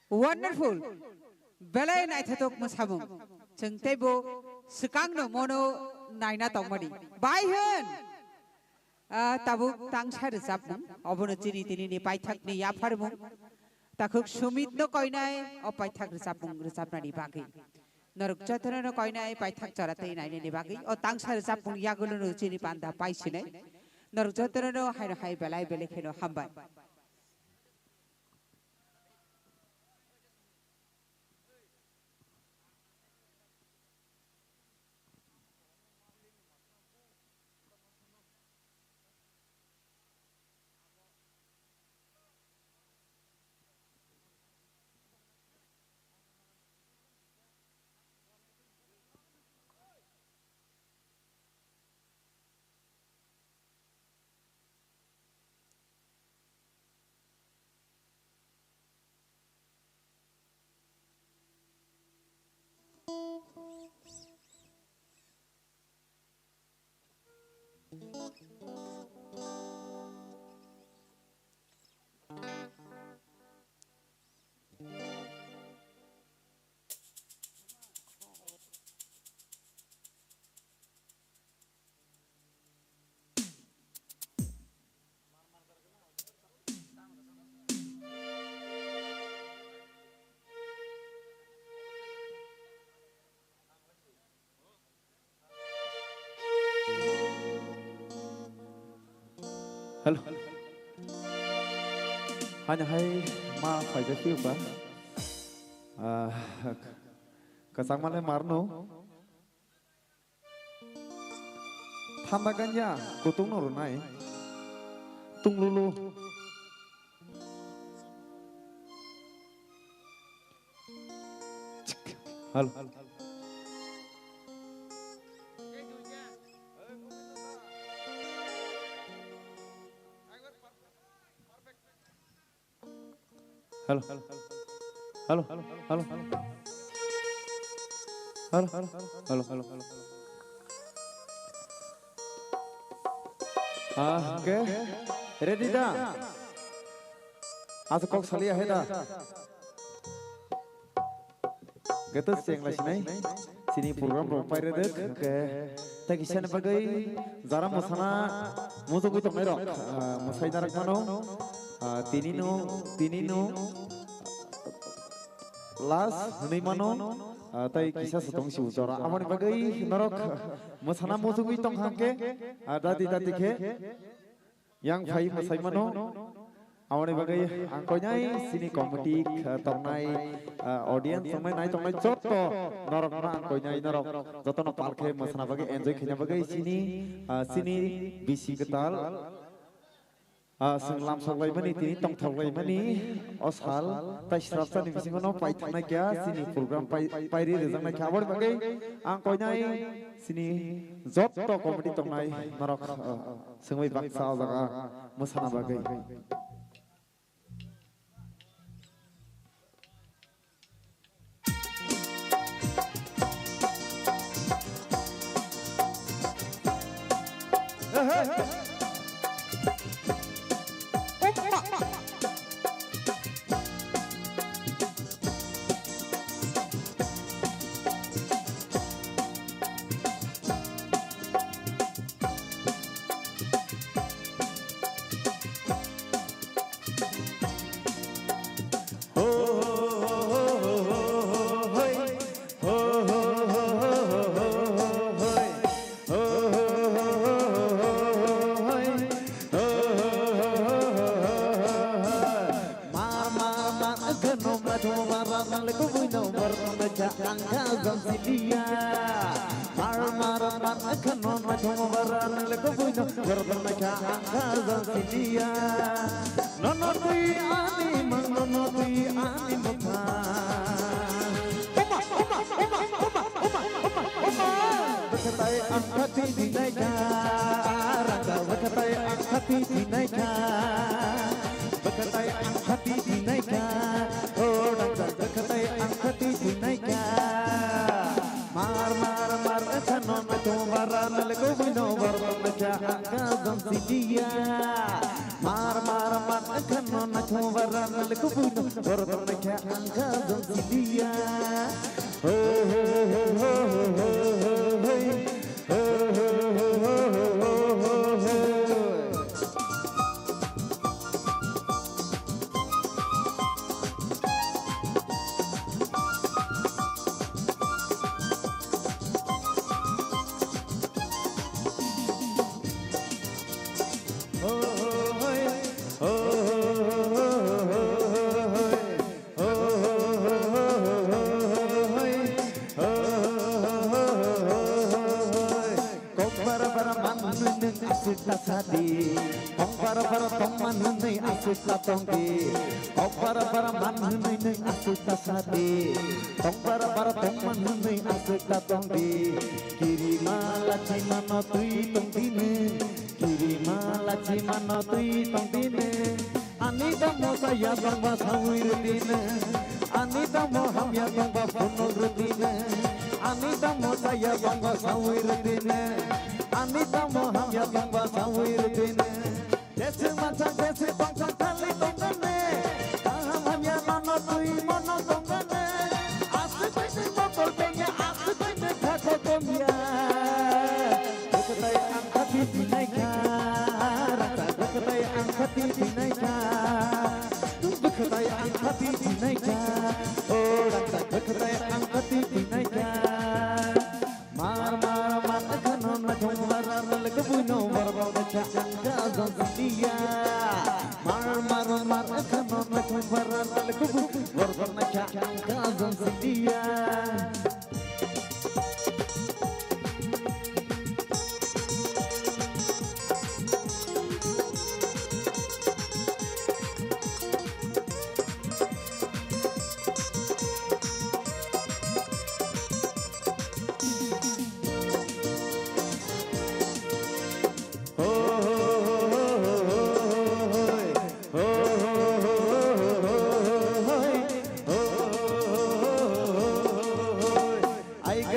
Wonderful. Belai nai thetok masabung. Jeng tebo sekang no mono naina tongmani. Bai hen. Tabuk tang char zapmung. Obono chini tini ni paithak ni yafarmung. Takuk sumit no koinai o paithak zapmung zapnani bagi. Naruk chatana no koinai paithak charate nai ni bagi. O tang char zapmung yagulo no chini panda paisine. Naruk chatana no hai belai belekeno hambai. Hello. Hanya hai ma phải cái phiêu ba. Kasang mana marno. Tambakan ya, kutung noro nai. Tung lulu. Halo. Halo. Halo. Halo. Halo. Halo. Halo. Halo. Halo. Oke. Ready dah? Asal kok salia heda. Kita siang lah sini. Sini program rompai redek. Oke. Tak kisah ni bagai. Zara masana. Musuh kita merok. Musai darak mano. Tinino. Las. Ni mano. Tai kisah setong si ucara. Aman bagai narok. Masana musuh kita hangke. Ada di ke. Yang fai masai mano. Awalnya bagai angkonya sini komedi tongnai audience sampai naik tongnai joto norok na angkonya norok joto no parke masana bagai enjoy kenya bagai sini bisi ketal senglam soglai mani tini tong thoglai mani oshal tai srapsa ni bisi ngono pai thana kya sini program pai ri rezang na kya awal bagai angkonya sini joto komedi tongnai norok sengwai baksa jaga masana bagai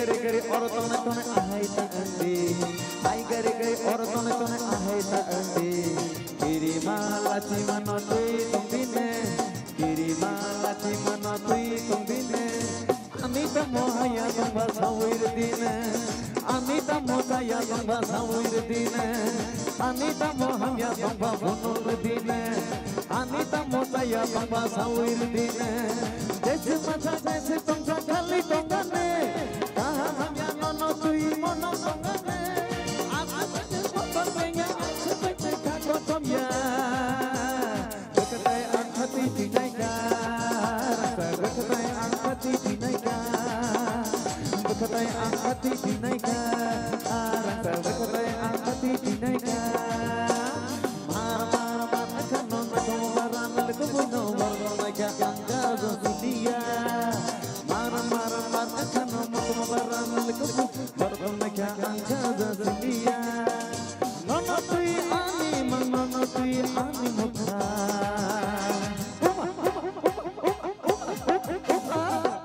gare gare or tone tone ahai ta andi ai gare gare or tone tone ahai ta andi kiri mala chi mano tui tong bine kiri mala chi mano tui tong bine ami ta mohaya tong ba sawir dine ami ta mohaya tong ba sawir dine ami ta mohaya tong ba bunur dine ami ta mohaya tong ba sawir dine जैसे मचा जैसे तुम जो खाली तोंगने कहाँ हम या नोनो तुई मोनो तोंगने आप बच्चे पप्पा पेंगे आंखें बच्चे खाको तुम या बकते आंखती दिनाई का बकते आंखती दिनाई का बकते आंखती दिनाई का बकते आंखती दिनाई का मार मार मार अखनो मतो वरान लगो बुनो वरनो लगा अंगा जो dia mar mar mar akan matum baran lekbu baran leka angka dia nono tui ani nono tui ani mukha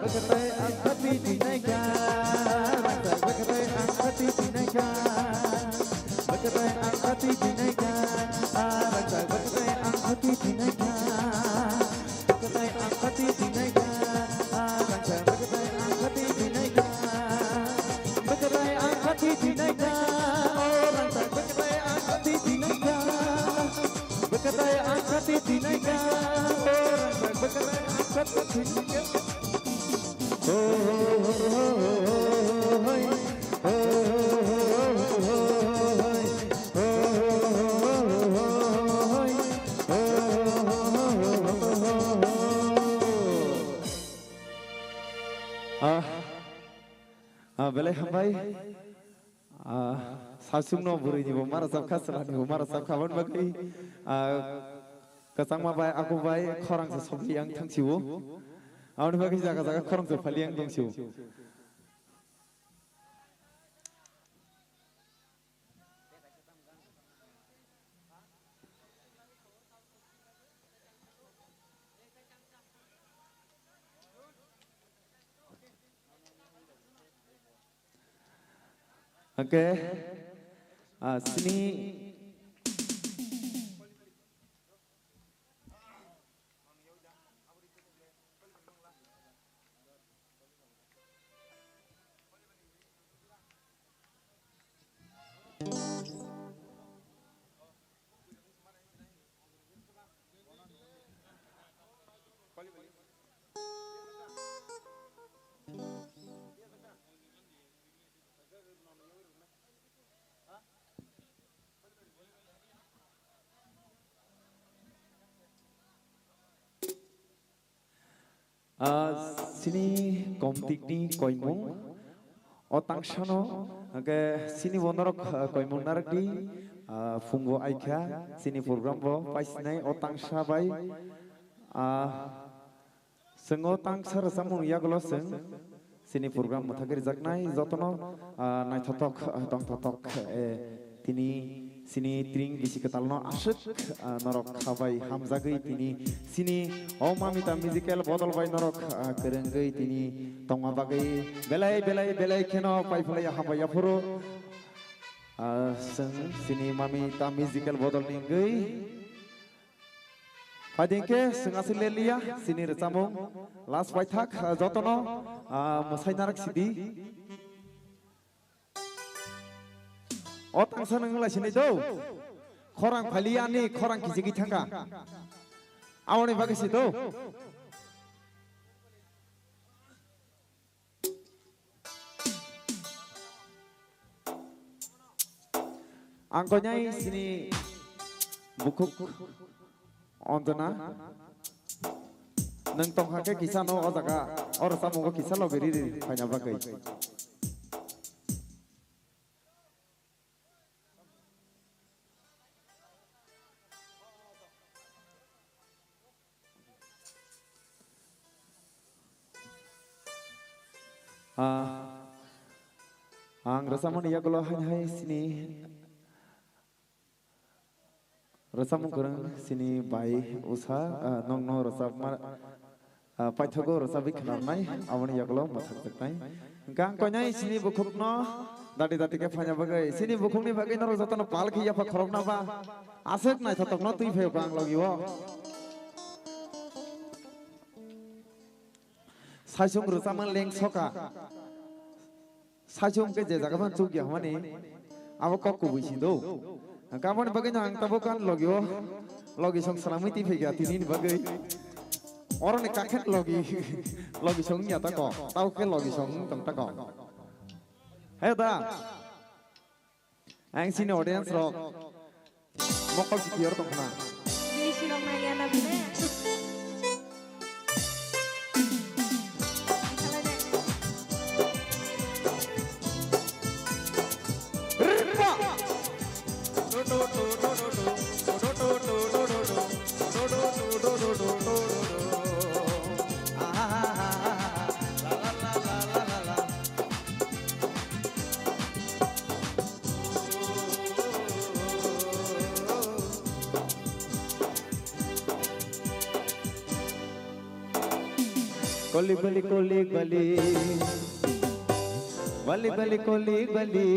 bagatai angkati dinaika bagatai angkati dinaika bagatai angkati dinaika bagatai angkati dinaika bagatai angkati dinaika Boleh hambai sasung no buri ni bumar sab khasra ni bumar sab khaban bagi kasang ma bai aku bai khorang sa sobli yang thang siwo awni bagi jaga jaga khorang sa phali yang dong siwo Okay, sini sini komtik ni koimung otang shano ke sini wonorok koimung narak di funggo aika sini program bo paisnai otang shabai sengo tang sar samung yaglo seng sini program muthagir jaknai jotono nai thotok tong thotok tini sini tring bisi ketalno asuk norok khabai hamjagai tini sini omamita musical bodol bai norok kerengai tini tongma bagai belai belai belai keno paifulai hambai afuro seng sini mamita musical bodol ningai padingke sengasil lelia sini recamung last waithak jotono musai narak sidi otang sanang ngelai sini do, korang paliani, korang kisi tangga, awalnya bagus itu. Angkonya sini bukuk ontona, neng tong hake kisah no otaka, orang samungo kisah lo beri hanya bagai. Ang rasamon iya kalau hanya sini rasamon kurang sini bayi usaha nong nong rasam paithago rosabi khnamnai amoni yaklo mathak taknai gang konyai sini bukhukno dati dati ke phanya bagai sini bukhukni bagai naro jatano pal khiya pha khorobna ba asek nai thatokno tui pheu gang logiwo saisung rosaman leng soka saisung ke je jagaban chukya hamani abo kok kubisindo kamon bagai nang tabokan logiwo logi song salamiti phega tinin bagai orang ni kakek logi song nyata kok tahu ke logi song tentang kok heda ang sini audience rock mokal sikior tong kana ini sirok nanya na bine Koli bali koli bali bali bali koli bali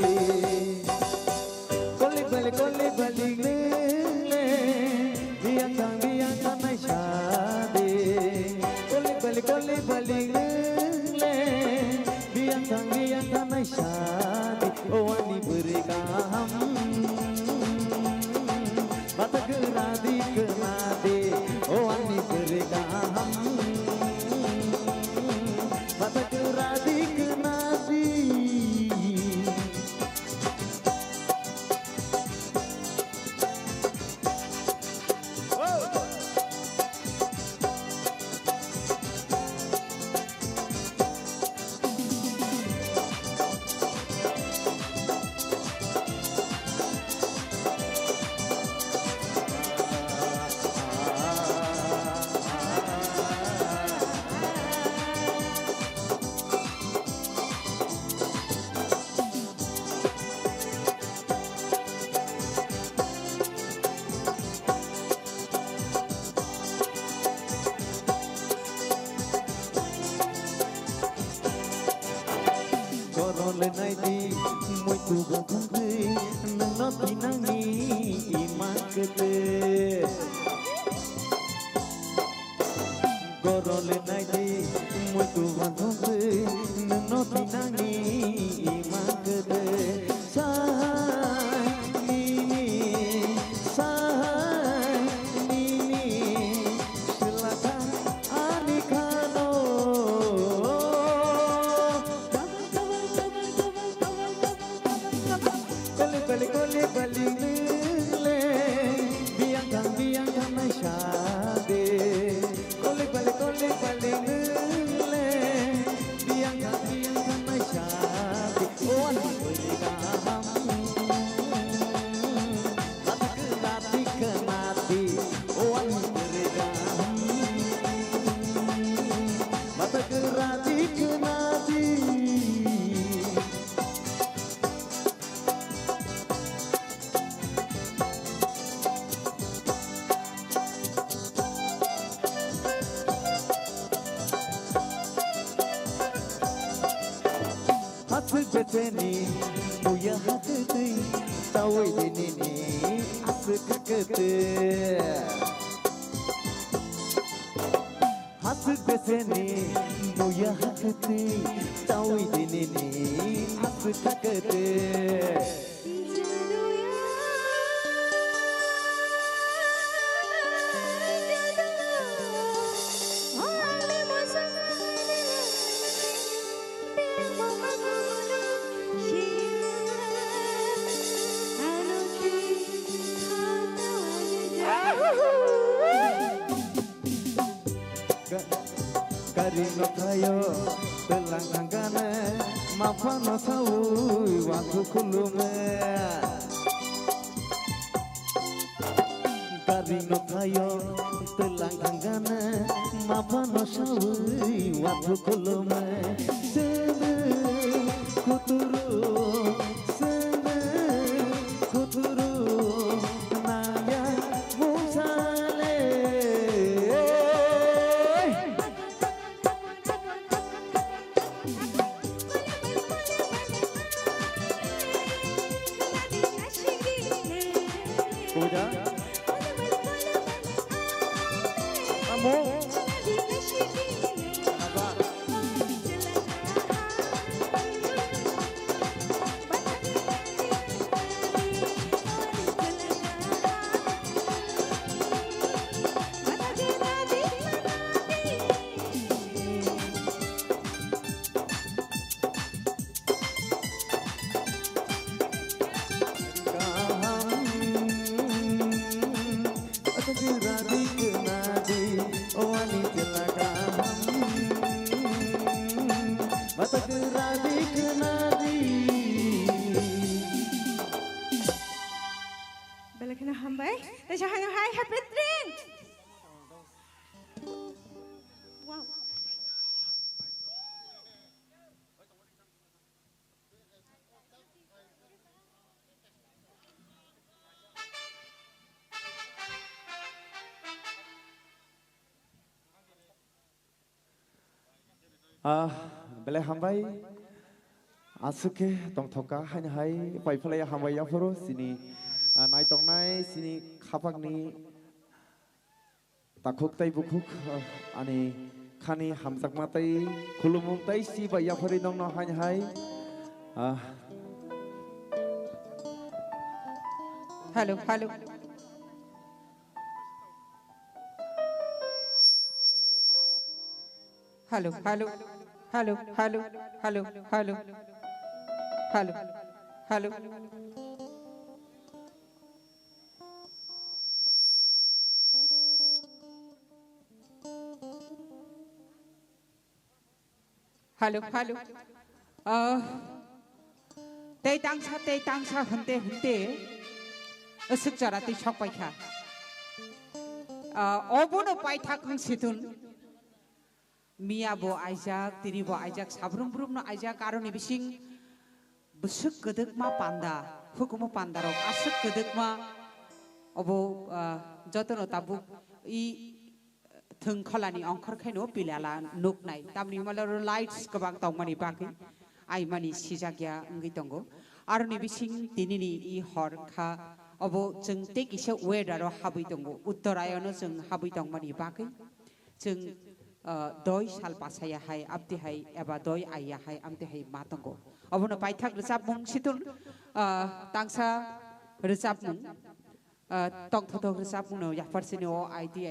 koli bali koli bali le biang tanai shade koli bali le biang tanai shade oh ani berkam mata geradi kenade oh ani berkam mata geradi kenadi Lenai di muy tu ganggu nang pinangi imakete goro lenai di muy tu ganggu nang pinangi imakete sai nini silakan anikano Koli bali le biang tanai shade koli bali le biang tanai shade oh ani berkam mati kenati oh ani berkam mata gerati kenati Beteni buya hakete tawe denini asukakete hasuk beteni buya hakete tawe denini asukakete Karino tayo telang anggane mafano sawi waktu kulume Karino tayo telang anggane mafano sawi waktu kulume Sene kuturu naya musale kuda amo Belakang hambai, tapi hanya hai happy drink. Wow. Belai hambai asuke tong thoka hanya hai pai phalai hambai ya foro sini nai tong nai sini khapak ni takuk tai bukuk ani khani hamsak matai khulumung tai si bai ya phori dong no hanya hai hello hello hello hello hello hello hello hello hello hello hello hello tei tangsa hente asuk jara tei sok paikha obono paitha kang situn Mia bo Isaac, tiri bo Isaac, sabrum brum no Isaac karo ni bising besuk gedek ma panda, hukumu panda rok asuk gedek ma obo jotono tabu I thengkhalani angkhar khaino pilala nuk nai tamni malaro lights kabang tong mani baki ai mani sijakya ngi tongo aro ni bising tinini I hor kha obo jeng te kisa weather ro habui tongo uttorayono jeng habui tong mani baki jeng doi sal pasaya hai abdi hai eba doi ayah hai amdi hai matango abono paithak resap mung situn tangsa resap mung tong thoto resap mung no ya farsini o idea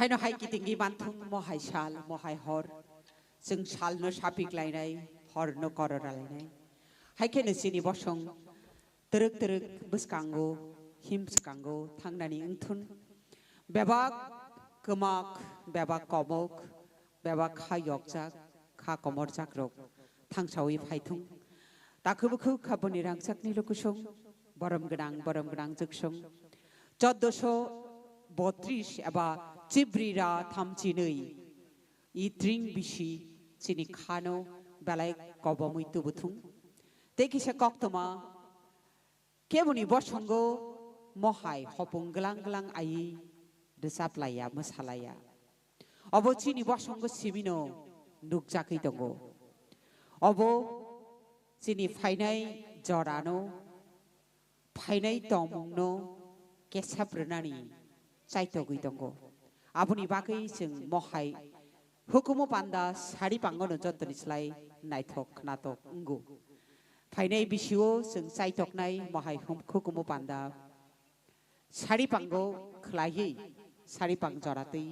हायनो हाय कितिंगी बान्थुं महाय साल महाय हर जों सालनो सापिग्लायनाय हरनो कररालायनाय हायखेनो सिनि बसं तरक तरक बसकांगो हिमसकांगो थांनानै ओंथुन बेबाक कमाक बेबाक कमक बेबाक खायकजाक खा कमर जाग्रक थांसावै फायथुं दाखोबोखौ खाबोनि रांसाकनि लुकुसं बरम गोनां जोगसं 1432 एबा चिब्रिरा थामजिनै इ ट्रिं बिसि चिनि खानो बेलाय कबमै तुबुथुं तेकिसे कक्तमा केबुनि बसंगो महाय हपुं गलां गलां आयि रोजाबलाया मोसालाया अबो चिनि बसंगो सिबिनो नुकजाखै दंगो अबो चिनि फायनाय जरानो फायनाय तमुंनो केसाब्रनानि चाइतगै दंगो आबुनि बागै जों महाय हुकुमो पान्दा सारि पांगनो जतनिस्लाय नायथक नाटक अंगु फायनाय बिसिओ जों चाइतकनाय महाय हुकुमो पान्दा सारि पांगो खलायै सारि पां जरातै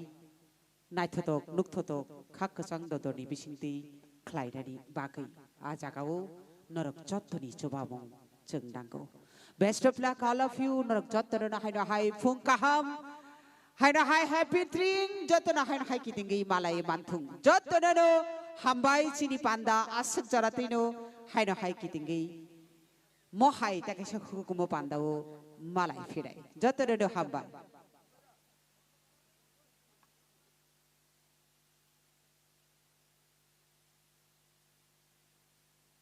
नायथतक नुक्थतक खाकसां ददरनि बिसिंतै खलायनानि बागै आ जागाव नरक जतनि जबाबं जों नांगौ best of luck all of you नरक जतनो हायनो हाय फुं काहाम हायनो हाय हैप्पी ट्रिं जतनो हायनो हाय कितिंगै मालाय मानथुं जतनो हामबाय चिनि पान्दा आसक जरातैनो हायनो हाय कितिंगै महाय ताकेसे हुकुमो पान्दाओ मालाय फिराय जतनो हामबाय